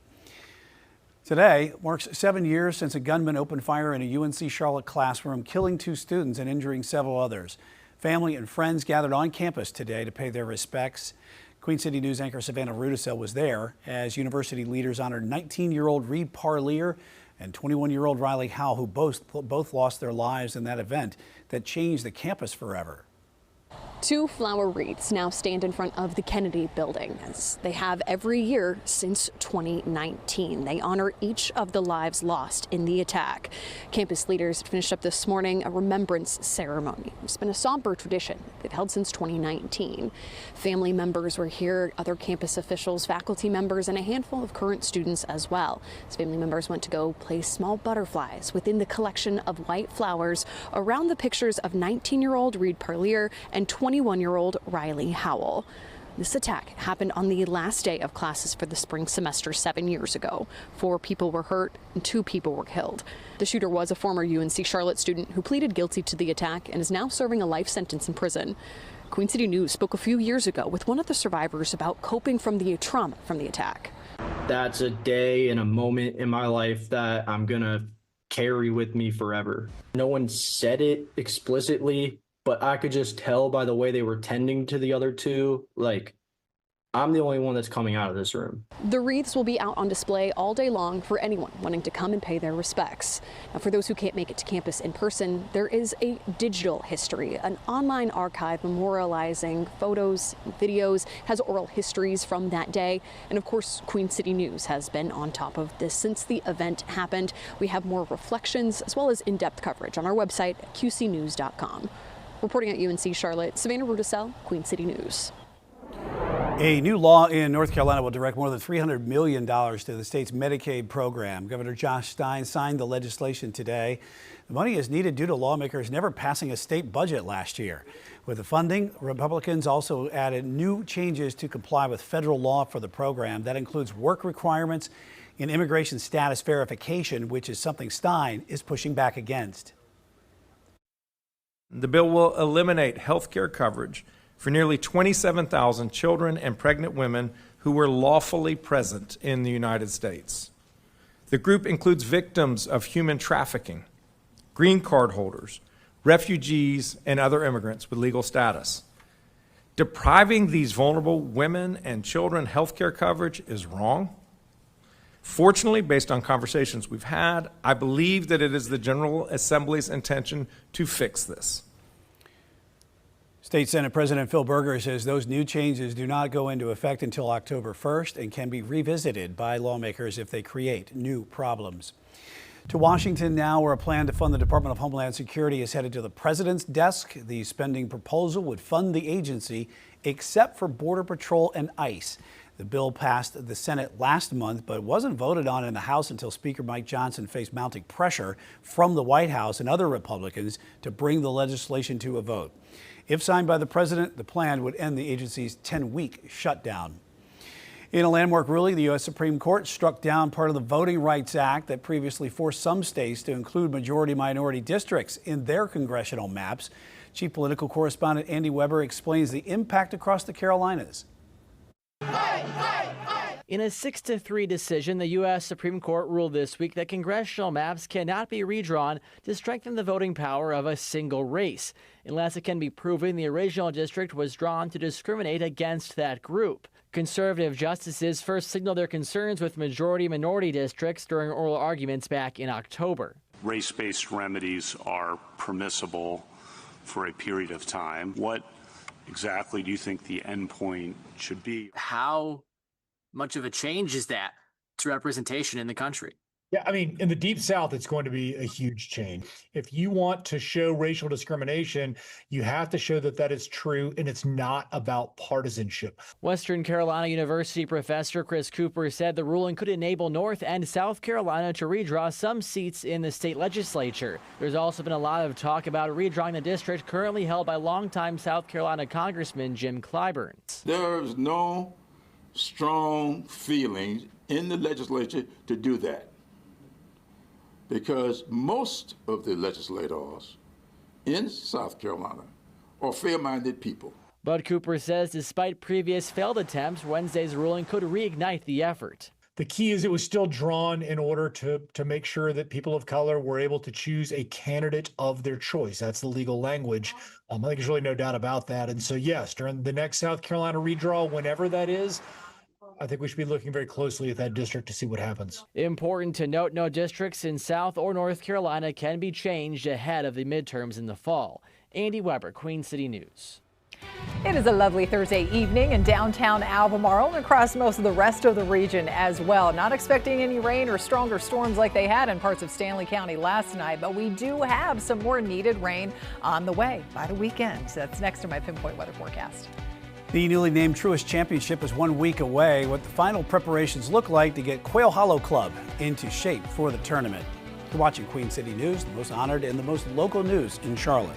Today marks 7 years since a gunman opened fire in a UNC Charlotte classroom, killing 2 students and injuring several others. Family and friends gathered on campus today to pay their respects. Queen City News anchor Savannah Rudisell was there as university leaders honored 19-year-old Reed Parlier and 21-year-old Riley Howell, who both lost their lives in that event that changed the campus forever. 2 flower wreaths now stand in front of the Kennedy building, as they have every year since 2019. They honor each of the lives lost in the attack. Campus leaders finished up this morning a remembrance ceremony. It's been a somber tradition they've held since 2019. Family members were here, other campus officials, faculty members, and a handful of current students as well. As family members went to go place small butterflies within the collection of white flowers around the pictures of 19-year-old Reed Parlier and 21-year-old Riley Howell. This attack happened on the last day of classes for the spring semester 7 years ago. 4 people were hurt and 2 people were killed. The shooter was a former UNC Charlotte student who pleaded guilty to the attack and is now serving a life sentence in prison. Queen City News spoke a few years ago with one of the survivors about coping from the trauma from the attack. That's a day and a moment in my life that I'm gonna carry with me forever. No one said it explicitly, but I could just tell by the way they were tending to the other 2, like, I'm the only one that's coming out of this room. The wreaths will be out on display all day long for anyone wanting to come and pay their respects. Now, for those who can't make it to campus in person, there is a digital history, an online archive memorializing photos, videos, has oral histories from that day. And of course, Queen City News has been on top of this since the event happened. We have more reflections as well as in-depth coverage on our website, qcnews.com. Reporting at UNC Charlotte, Savannah Rudisell, Queen City News. A new law in North Carolina will direct more than $300 million to the state's Medicaid program. Governor Josh Stein signed the legislation today. The money is needed due to lawmakers never passing a state budget last year. With the funding, Republicans also added new changes to comply with federal law for the program. That includes work requirements and immigration status verification, which is something Stein is pushing back against. The bill will eliminate health care coverage for nearly 27,000 children and pregnant women who were lawfully present in the United States. The group includes victims of human trafficking, green card holders, refugees, and other immigrants with legal status. Depriving these vulnerable women and children health care coverage is wrong. Fortunately, based on conversations we've had, I believe that it is the General Assembly's intention to fix this. State Senate President Phil Berger says those new changes do not go into effect until October 1st and can be revisited by lawmakers if they create new problems. To Washington now, where a plan to fund the Department of Homeland Security is headed to the president's desk. The spending proposal would fund the agency except for Border Patrol and ICE. The bill passed the Senate last month, but wasn't voted on in the House until Speaker Mike Johnson faced mounting pressure from the White House and other Republicans to bring the legislation to a vote. If signed by the president, the plan would end the agency's 10-week shutdown. In a landmark ruling, the U.S. Supreme Court struck down part of the Voting Rights Act that previously forced some states to include majority-minority districts in their congressional maps. Chief political correspondent Andy Weber explains the impact across the Carolinas. In a 6-3 decision, the U.S. Supreme Court ruled this week that congressional maps cannot be redrawn to strengthen the voting power of a single race, unless it can be proven the original district was drawn to discriminate against that group. Conservative justices first signaled their concerns with majority-minority districts during oral arguments back in October. Race-based remedies are permissible for a period of time. What exactly do you think the end point should be? How much of a change is that to representation in the country? Yeah, I mean, in the Deep South, it's going to be a huge change. If you want to show racial discrimination, you have to show that that is true, and it's not about partisanship. Western Carolina University professor Chris Cooper said the ruling could enable North and South Carolina to redraw some seats in the state legislature. There's also been a lot of talk about redrawing the district currently held by longtime South Carolina Congressman Jim Clyburn. There's no strong feelings in the legislature to do that, because most of the legislators in South Carolina are fair-minded people. But Cooper says despite previous failed attempts, Wednesday's ruling could reignite the effort. The key is it was still drawn in order to make sure that people of color were able to choose a candidate of their choice. That's the legal language. I think there's really no doubt about that. And so, yes, during the next South Carolina redraw, whenever that is, I think we should be looking very closely at that district to see what happens. Important to note, no districts in South or North Carolina can be changed ahead of the midterms in the fall. Andy Weber, Queen City News. It is a lovely Thursday evening in downtown Albemarle and across most of the rest of the region as well. Not expecting any rain or stronger storms like they had in parts of Stanley County last night, but we do have some more needed rain on the way by the weekend. So that's next to my Pinpoint weather forecast. The newly named Truist Championship is 1 week away. What the final preparations look like to get Quail Hollow Club into shape for the tournament. You're watching Queen City News, the most honored and the most local news in Charlotte.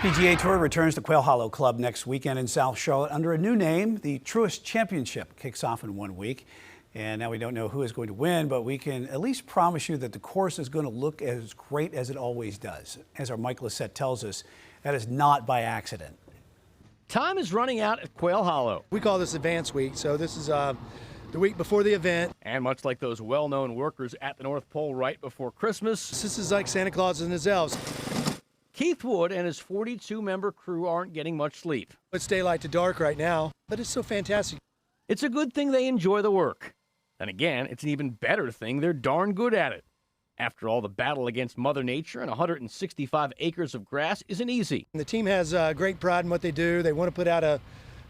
PGA Tour returns to Quail Hollow Club next weekend in South Charlotte under a new name. The Truist Championship kicks off in 1 week. And now we don't know who is going to win, but we can at least promise you that the course is going to look as great as it always does. As our Mike Lissette tells us, that is not by accident. Time is running out at Quail Hollow. We call this Advance Week, so this is the week before the event. And much like those well-known workers at the North Pole right before Christmas, this is like Santa Claus and his elves. Keith Wood and his 42-member crew aren't getting much sleep. It's daylight to dark right now, but it's so fantastic. It's a good thing they enjoy the work. And again, it's an even better thing they're darn good at it. After all, the battle against Mother Nature and 165 acres of grass isn't easy. And the team has great pride in what they do. They want to put out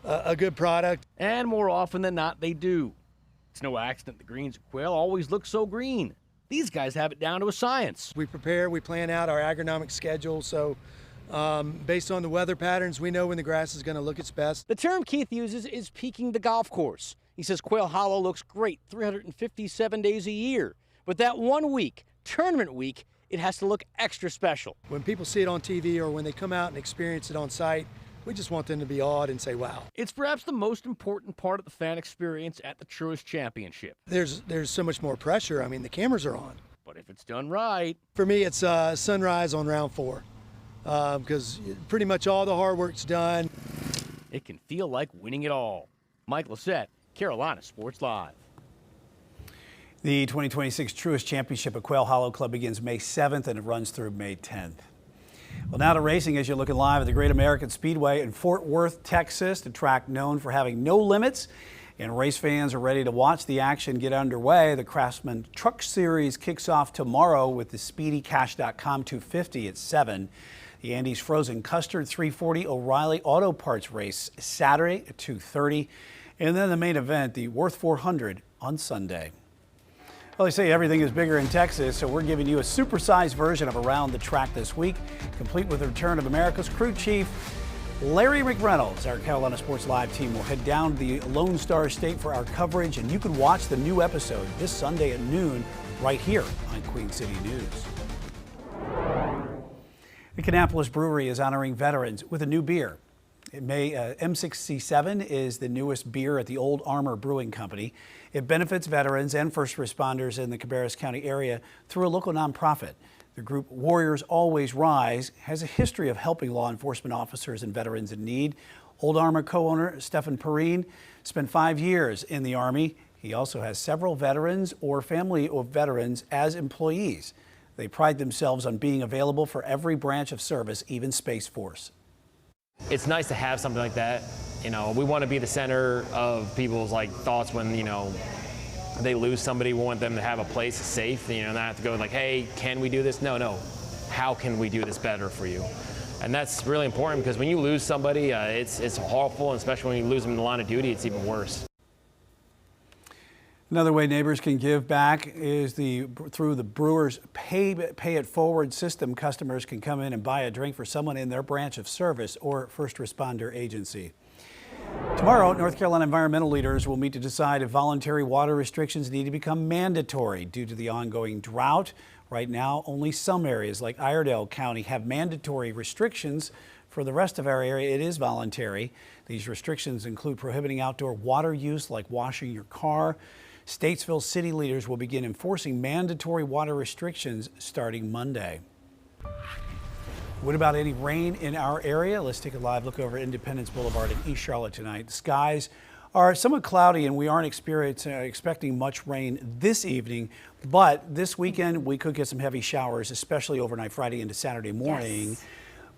a good product. And more often than not, they do. It's no accident the greens at Quail always look so green. These guys have it down to a science. We prepare, we plan out our agronomic schedule, so based on the weather patterns, we know when the grass is going to look its best. The term Keith uses is peaking the golf course. He says Quail Hollow looks great 357 days a year. But that 1 week, tournament week, it has to look extra special. When people see it on TV or when they come out and experience it on site, we just want them to be awed and say, wow. It's perhaps the most important part of the fan experience at the Truist Championship. There's so much more pressure. I mean, the cameras are on. But if it's done right. For me, it's sunrise on round 4 because pretty much all the hard work's done. It can feel like winning it all. Mike Lissette, Carolina Sports Live. The 2026 Truist Championship at Quail Hollow Club begins May 7th and it runs through May 10th. Well, now to racing as you're looking live at the Great American Speedway in Fort Worth, Texas, the track known for having no limits. And race fans are ready to watch the action get underway. The Craftsman Truck Series kicks off tomorrow with the Speedy Cash.com 250 at 7. The Andy's Frozen Custard 340 O'Reilly Auto Parts race Saturday at 2:30. And then the main event, the Worth 400 on Sunday. Well, they say everything is bigger in Texas, so we're giving you a supersized version of Around the Track this week, complete with the return of America's crew chief, Larry McReynolds. Our Carolina Sports Live team will head down to the Lone Star State for our coverage, and you can watch the new episode this Sunday at noon right here on Queen City News. The Kannapolis Brewery is honoring veterans with a new beer. M67 is the newest beer at the Old Armor Brewing Company. It benefits veterans and first responders in the Cabarrus County area through a local nonprofit. The group Warriors Always Rise has a history of helping law enforcement officers and veterans in need. Old Armor co-owner Stephen Perrine spent 5 years in the Army. He also has several veterans or family of veterans as employees. They pride themselves on being available for every branch of service, even Space Force. It's nice to have something like that. You know, we want to be the center of people's thoughts when, they lose somebody. We want them to have a place safe, not have to go hey, can we do this? No. How can we do this better for you? And that's really important because when you lose somebody, it's awful, and especially when you lose them in the line of duty, it's even worse. Another way neighbors can give back is through the Brewers Pay It Forward system. Customers can come in and buy a drink for someone in their branch of service or first responder agency. Tomorrow, North Carolina environmental leaders will meet to decide if voluntary water restrictions need to become mandatory due to the ongoing drought. Right now, only some areas like Iredell County have mandatory restrictions. For the rest of our area, it is voluntary. These restrictions include prohibiting outdoor water use like washing your car. Statesville city leaders will begin enforcing mandatory water restrictions starting Monday. What about any rain in our area? Let's take a live look over Independence Boulevard in East Charlotte tonight. The skies are somewhat cloudy and we aren't expecting much rain this evening, but this weekend we could get some heavy showers, especially overnight Friday into Saturday morning. Yes.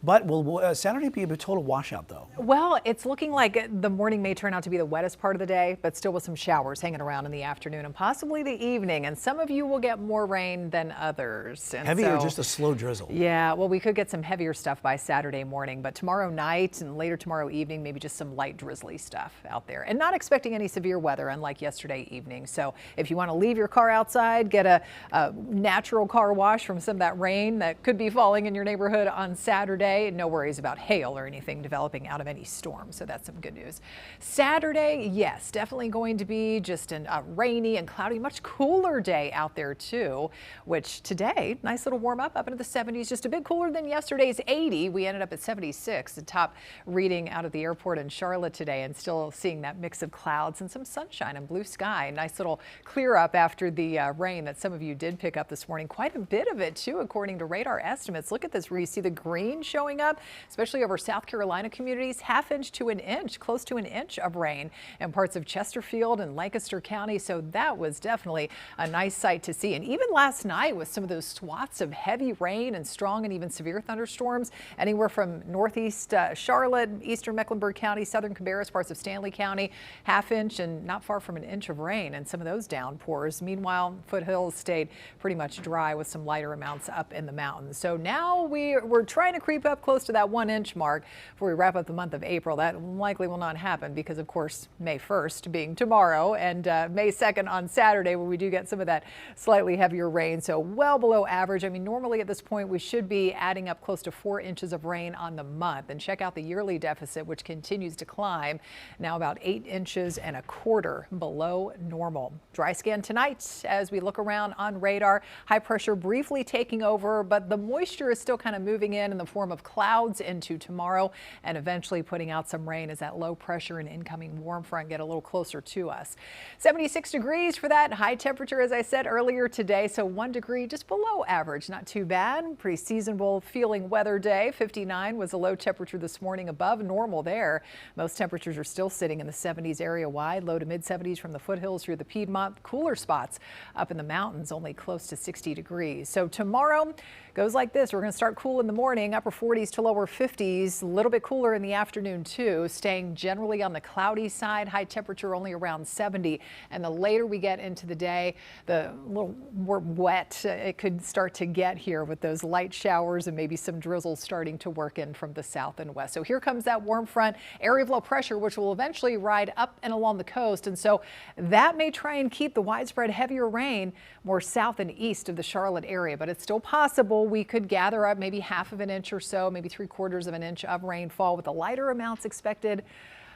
But will Saturday be a total washout, though? Well, it's looking like the morning may turn out to be the wettest part of the day, but still with some showers hanging around in the afternoon and possibly the evening. And some of you will get more rain than others. And heavy or just a slow drizzle? Yeah, well, we could get some heavier stuff by Saturday morning, but tomorrow night and later tomorrow evening, maybe just some light drizzly stuff out there. And not expecting any severe weather, unlike yesterday evening. So if you want to leave your car outside, get a natural car wash from some of that rain that could be falling in your neighborhood on Saturday. No worries about hail or anything developing out of any storm, so that's some good news. Saturday, yes, definitely going to be just a rainy and cloudy, much cooler day out there too, which today, nice little warm up into the 70s, just a bit cooler than yesterday's 80. We ended up at 76, the top reading out of the airport in Charlotte today, and still seeing that mix of clouds and some sunshine and blue sky. Nice little clear up after the rain that some of you did pick up this morning. Quite a bit of it too, according to radar estimates. Look at this where you see the green showing up, especially over South Carolina communities, ½ inch to an inch, close to an inch of rain in parts of Chesterfield and Lancaster County. So that was definitely a nice sight to see. And even last night with some of those swaths of heavy rain and strong and even severe thunderstorms, anywhere from northeast Charlotte, eastern Mecklenburg County, southern Cabarrus, parts of Stanley County, ½ inch and not far from an inch of rain and some of those downpours. Meanwhile, foothills stayed pretty much dry with some lighter amounts up in the mountains. So now we're trying to creep up close to that 1 inch mark before we wrap up the month of April. That likely will not happen because, of course, May 1st being tomorrow and May 2nd on Saturday, where we do get some of that slightly heavier rain. So well below average. I mean, normally at this point, we should be adding up close to 4 inches of rain on the month. And check out the yearly deficit, which continues to climb, now about 8 inches and a quarter below normal. Dry scan tonight as we look around on radar. High pressure briefly taking over, but the moisture is still kind of moving in the form of of clouds into tomorrow and eventually putting out some rain as that low pressure and incoming warm front get a little closer to us. 76 degrees for that high temperature, as I said earlier today. So 1 degree just below average. Not too bad. Pretty seasonable feeling weather day. 59 was a low temperature this morning, above normal there. Most temperatures are still sitting in the 70s area wide, low to mid 70s from the foothills through the Piedmont. Cooler spots up in the mountains, only close to 60 degrees. So tomorrow goes like this. We're going to start cool in the morning, upper 40s to lower 50s, a little bit cooler in the afternoon too, staying generally on the cloudy side, high temperature only around 70. And the later we get into the day, the little more wet it could start to get here with those light showers and maybe some drizzles starting to work in from the south and west. So here comes that warm front, area of low pressure, which will eventually ride up and along the coast. And so that may try and keep the widespread heavier rain more south and east of the Charlotte area, but it's still possible we could gather up maybe half of an inch or so, maybe 3/4 of an inch of rainfall, with the lighter amounts expected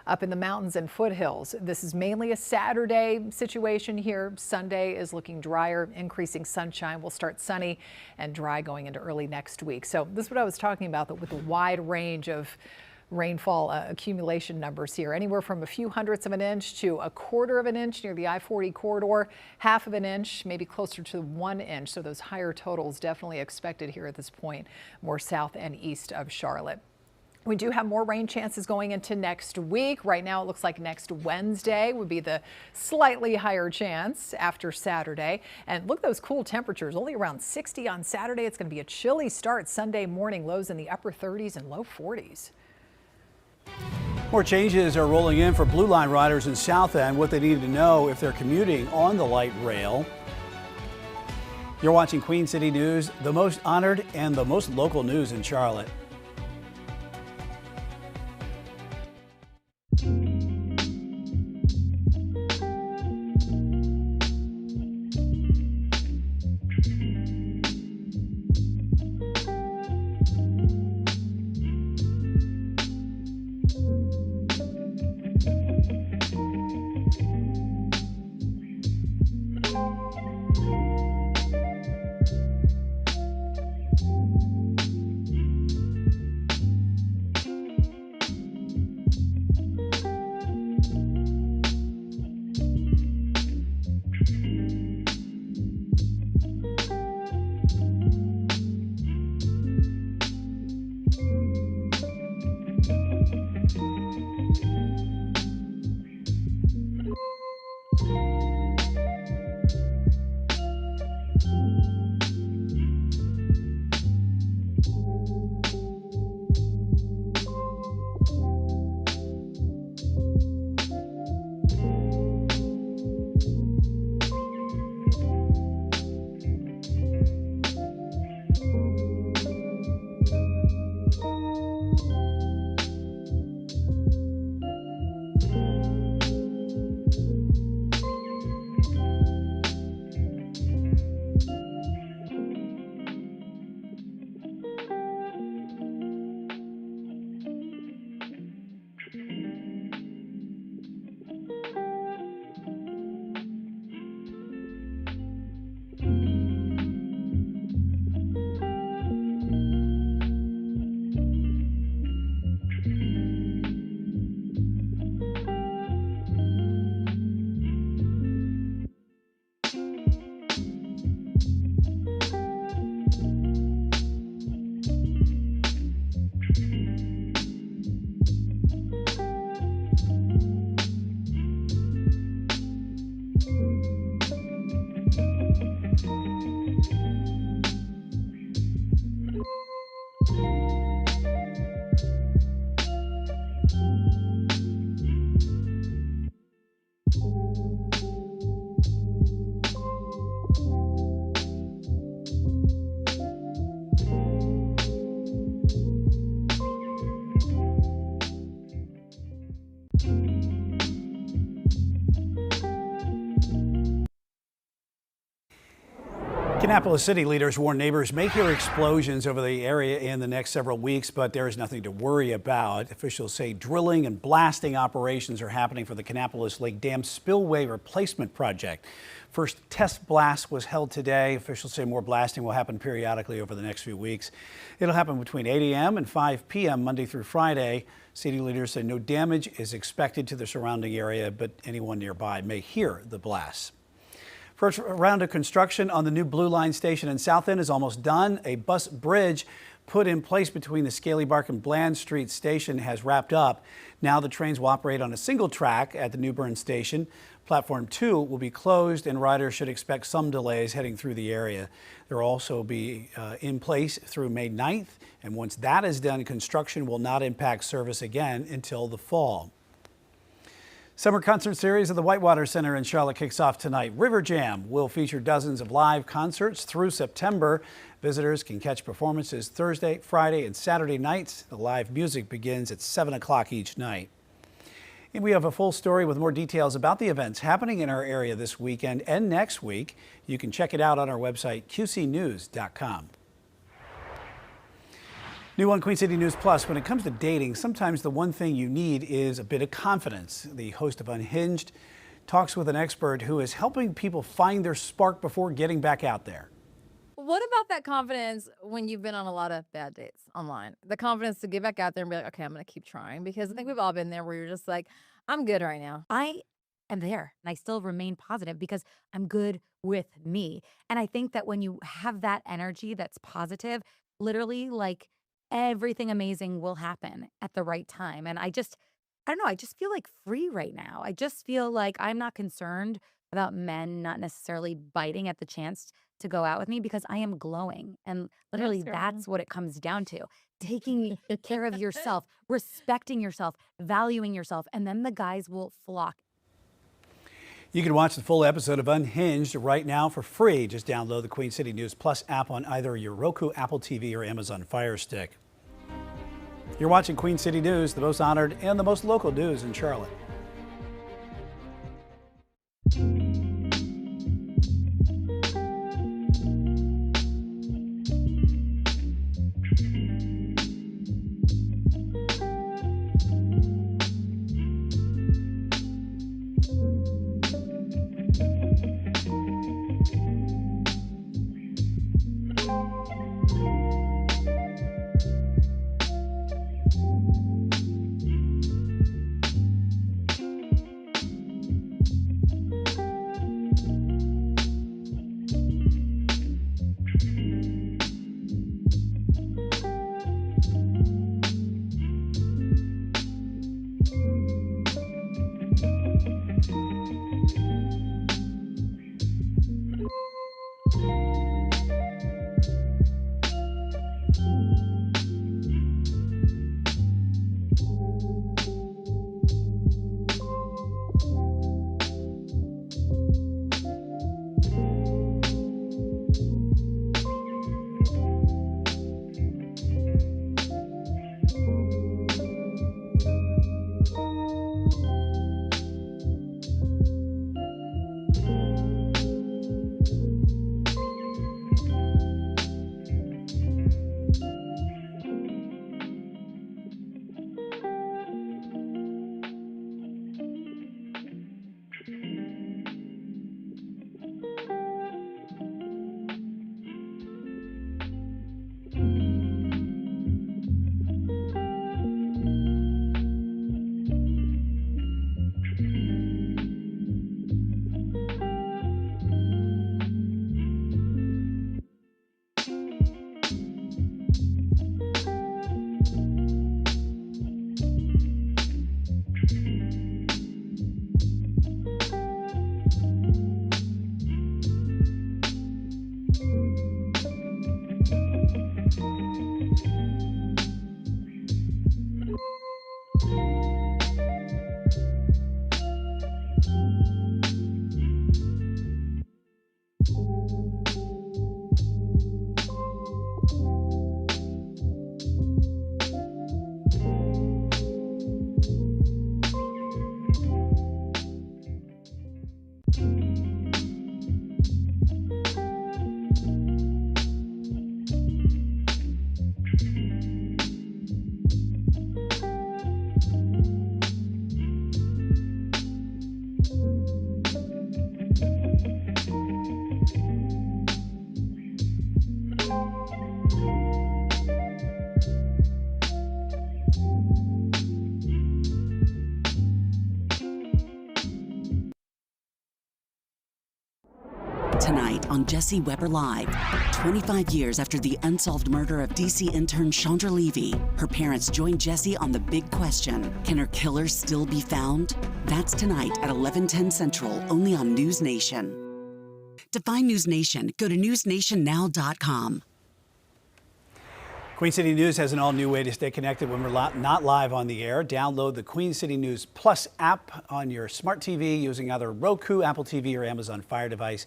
up in the mountains and foothills. This is mainly a Saturday situation here. Sunday is looking drier, increasing sunshine. Will start sunny and dry going into early next week. So this is what I was talking about, that with the wide range of rainfall accumulation numbers here, anywhere from a few hundredths of an inch to a 1/4 of an inch near the I-40 corridor, half of an inch, maybe closer to 1 inch. So those higher totals definitely expected here at this point, more south and east of Charlotte. We do have more rain chances going into next week. Right now, it looks like next Wednesday would be the slightly higher chance after Saturday. And look at those cool temperatures, only around 60 on Saturday. It's going to be a chilly start Sunday morning, lows in the upper 30s and low 40s. More changes are rolling in for Blue Line riders in South End, what they need to know if they're commuting on the light rail. You're watching Queen City News, the most honored and the most local news in Charlotte. Kannapolis City leaders warn neighbors may hear explosions over the area in the next several weeks, but there is nothing to worry about. Officials say drilling and blasting operations are happening for the Kannapolis Lake Dam spillway replacement project. First test blast was held today. Officials say more blasting will happen periodically over the next few weeks. It'll happen between 8 a.m. and 5 p.m. Monday through Friday. City leaders say no damage is expected to the surrounding area, but anyone nearby may hear the blasts. First round of construction on the new Blue Line station in South End is almost done. A bus bridge put in place between the Scaly Bark and Bland Street station has wrapped up. Now the trains will operate on a single track at the New Bern station. Platform 2 will be closed and riders should expect some delays heading through the area. There will also be in place through May 9th. And once that is done, construction will not impact service again until the fall. Summer concert series at the Whitewater Center in Charlotte kicks off tonight. River Jam will feature dozens of live concerts through September. Visitors can catch performances Thursday, Friday, and Saturday nights. The live music begins at 7 o'clock each night. And we have a full story with more details about the events happening in our area this weekend and next week. You can check it out on our website, qcnews.com. New on Queen City News Plus, when it comes to dating, sometimes the one thing you need is a bit of confidence. The host of Unhinged talks with an expert who is helping people find their spark before getting back out there. What about that confidence when you've been on a lot of bad dates online? The confidence to get back out there and be like, okay, I'm going to keep trying, because I think we've all been there where you're just like, I'm good right now. I am there and I still remain positive because I'm good with me. And I think that when you have that energy that's positive, literally like everything amazing will happen at the right time. And I don't know, I just feel like free right now. I just feel like I'm not concerned about men not necessarily biting at the chance to go out with me because I am glowing. And literally that's what it comes down to. Taking care of yourself, respecting yourself, valuing yourself, and then the guys will flock. You can watch the full episode of Unhinged right now for free. Just download the Queen City News Plus app on either your Roku, Apple TV, or Amazon Fire Stick. You're watching Queen City News, the most honored and the most local news in Charlotte. Tonight on Jesse Weber Live, 25 years after the unsolved murder of DC intern Chandra Levy, her parents join Jesse on the big question: can her killer still be found? That's tonight at 11:10 Central, only on News Nation. To find News Nation, go to newsnationnow.com. Queen City News has an all-new way to stay connected when we're not live on the air. Download the Queen City News Plus app on your smart TV using either Roku, Apple TV, or Amazon Fire device.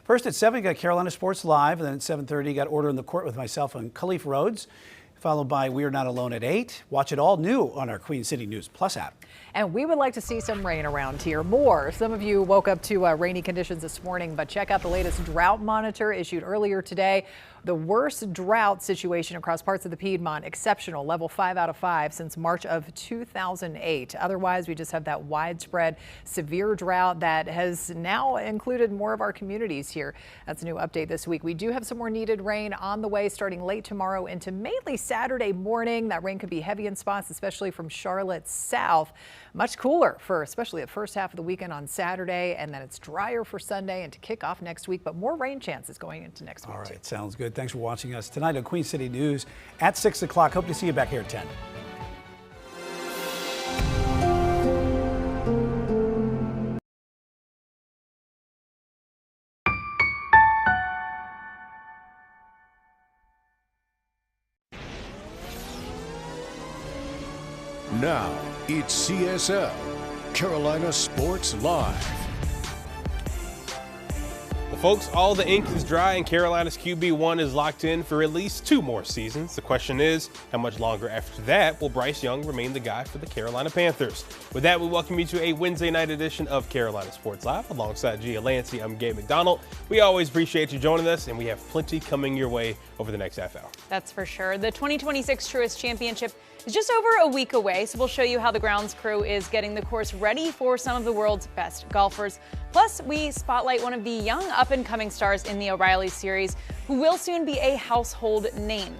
First at 7, you got Carolina Sports Live, and then at 7:30, you got Order in the Court with myself and Khalif Rhodes, followed by We're Not Alone at 8. Watch it all new on our Queen City News Plus app. And we would like to see some rain around here. More. Some of you woke up to rainy conditions this morning, but check out the latest drought monitor issued earlier today. The worst drought situation across parts of the Piedmont, exceptional, level 5 out of 5 since March of 2008. Otherwise, we just have that widespread severe drought that has now included more of our communities here. That's a new update this week. We do have some more needed rain on the way starting late tomorrow into mainly Saturday morning. That rain could be heavy in spots, especially from Charlotte south. Much cooler for especially the first half of the weekend on Saturday, and then it's drier for Sunday and to kick off next week, but more rain chances going into next week. All right, sounds good. Thanks for watching us tonight on Queen City News at 6 o'clock. Hope to see you back here at 10. Now, it's CSL, Carolina Sports Live. Well, folks, all the ink is dry and Carolina's QB1 is locked in for at least 2 more seasons. The question is, how much longer after that will Bryce Young remain the guy for the Carolina Panthers? With that, we welcome you to a Wednesday night edition of Carolina Sports Live. Alongside Gia Lancey, I'm Gabe McDonald. We always appreciate you joining us, and we have plenty coming your way over the next half hour. That's for sure. The 2026 Truist Championship is just over a week away, so we'll show you how the grounds crew is getting the course ready for some of the world's best golfers. Plus, we spotlight one of the young up-and-coming stars in the O'Reilly series who will soon be a household name.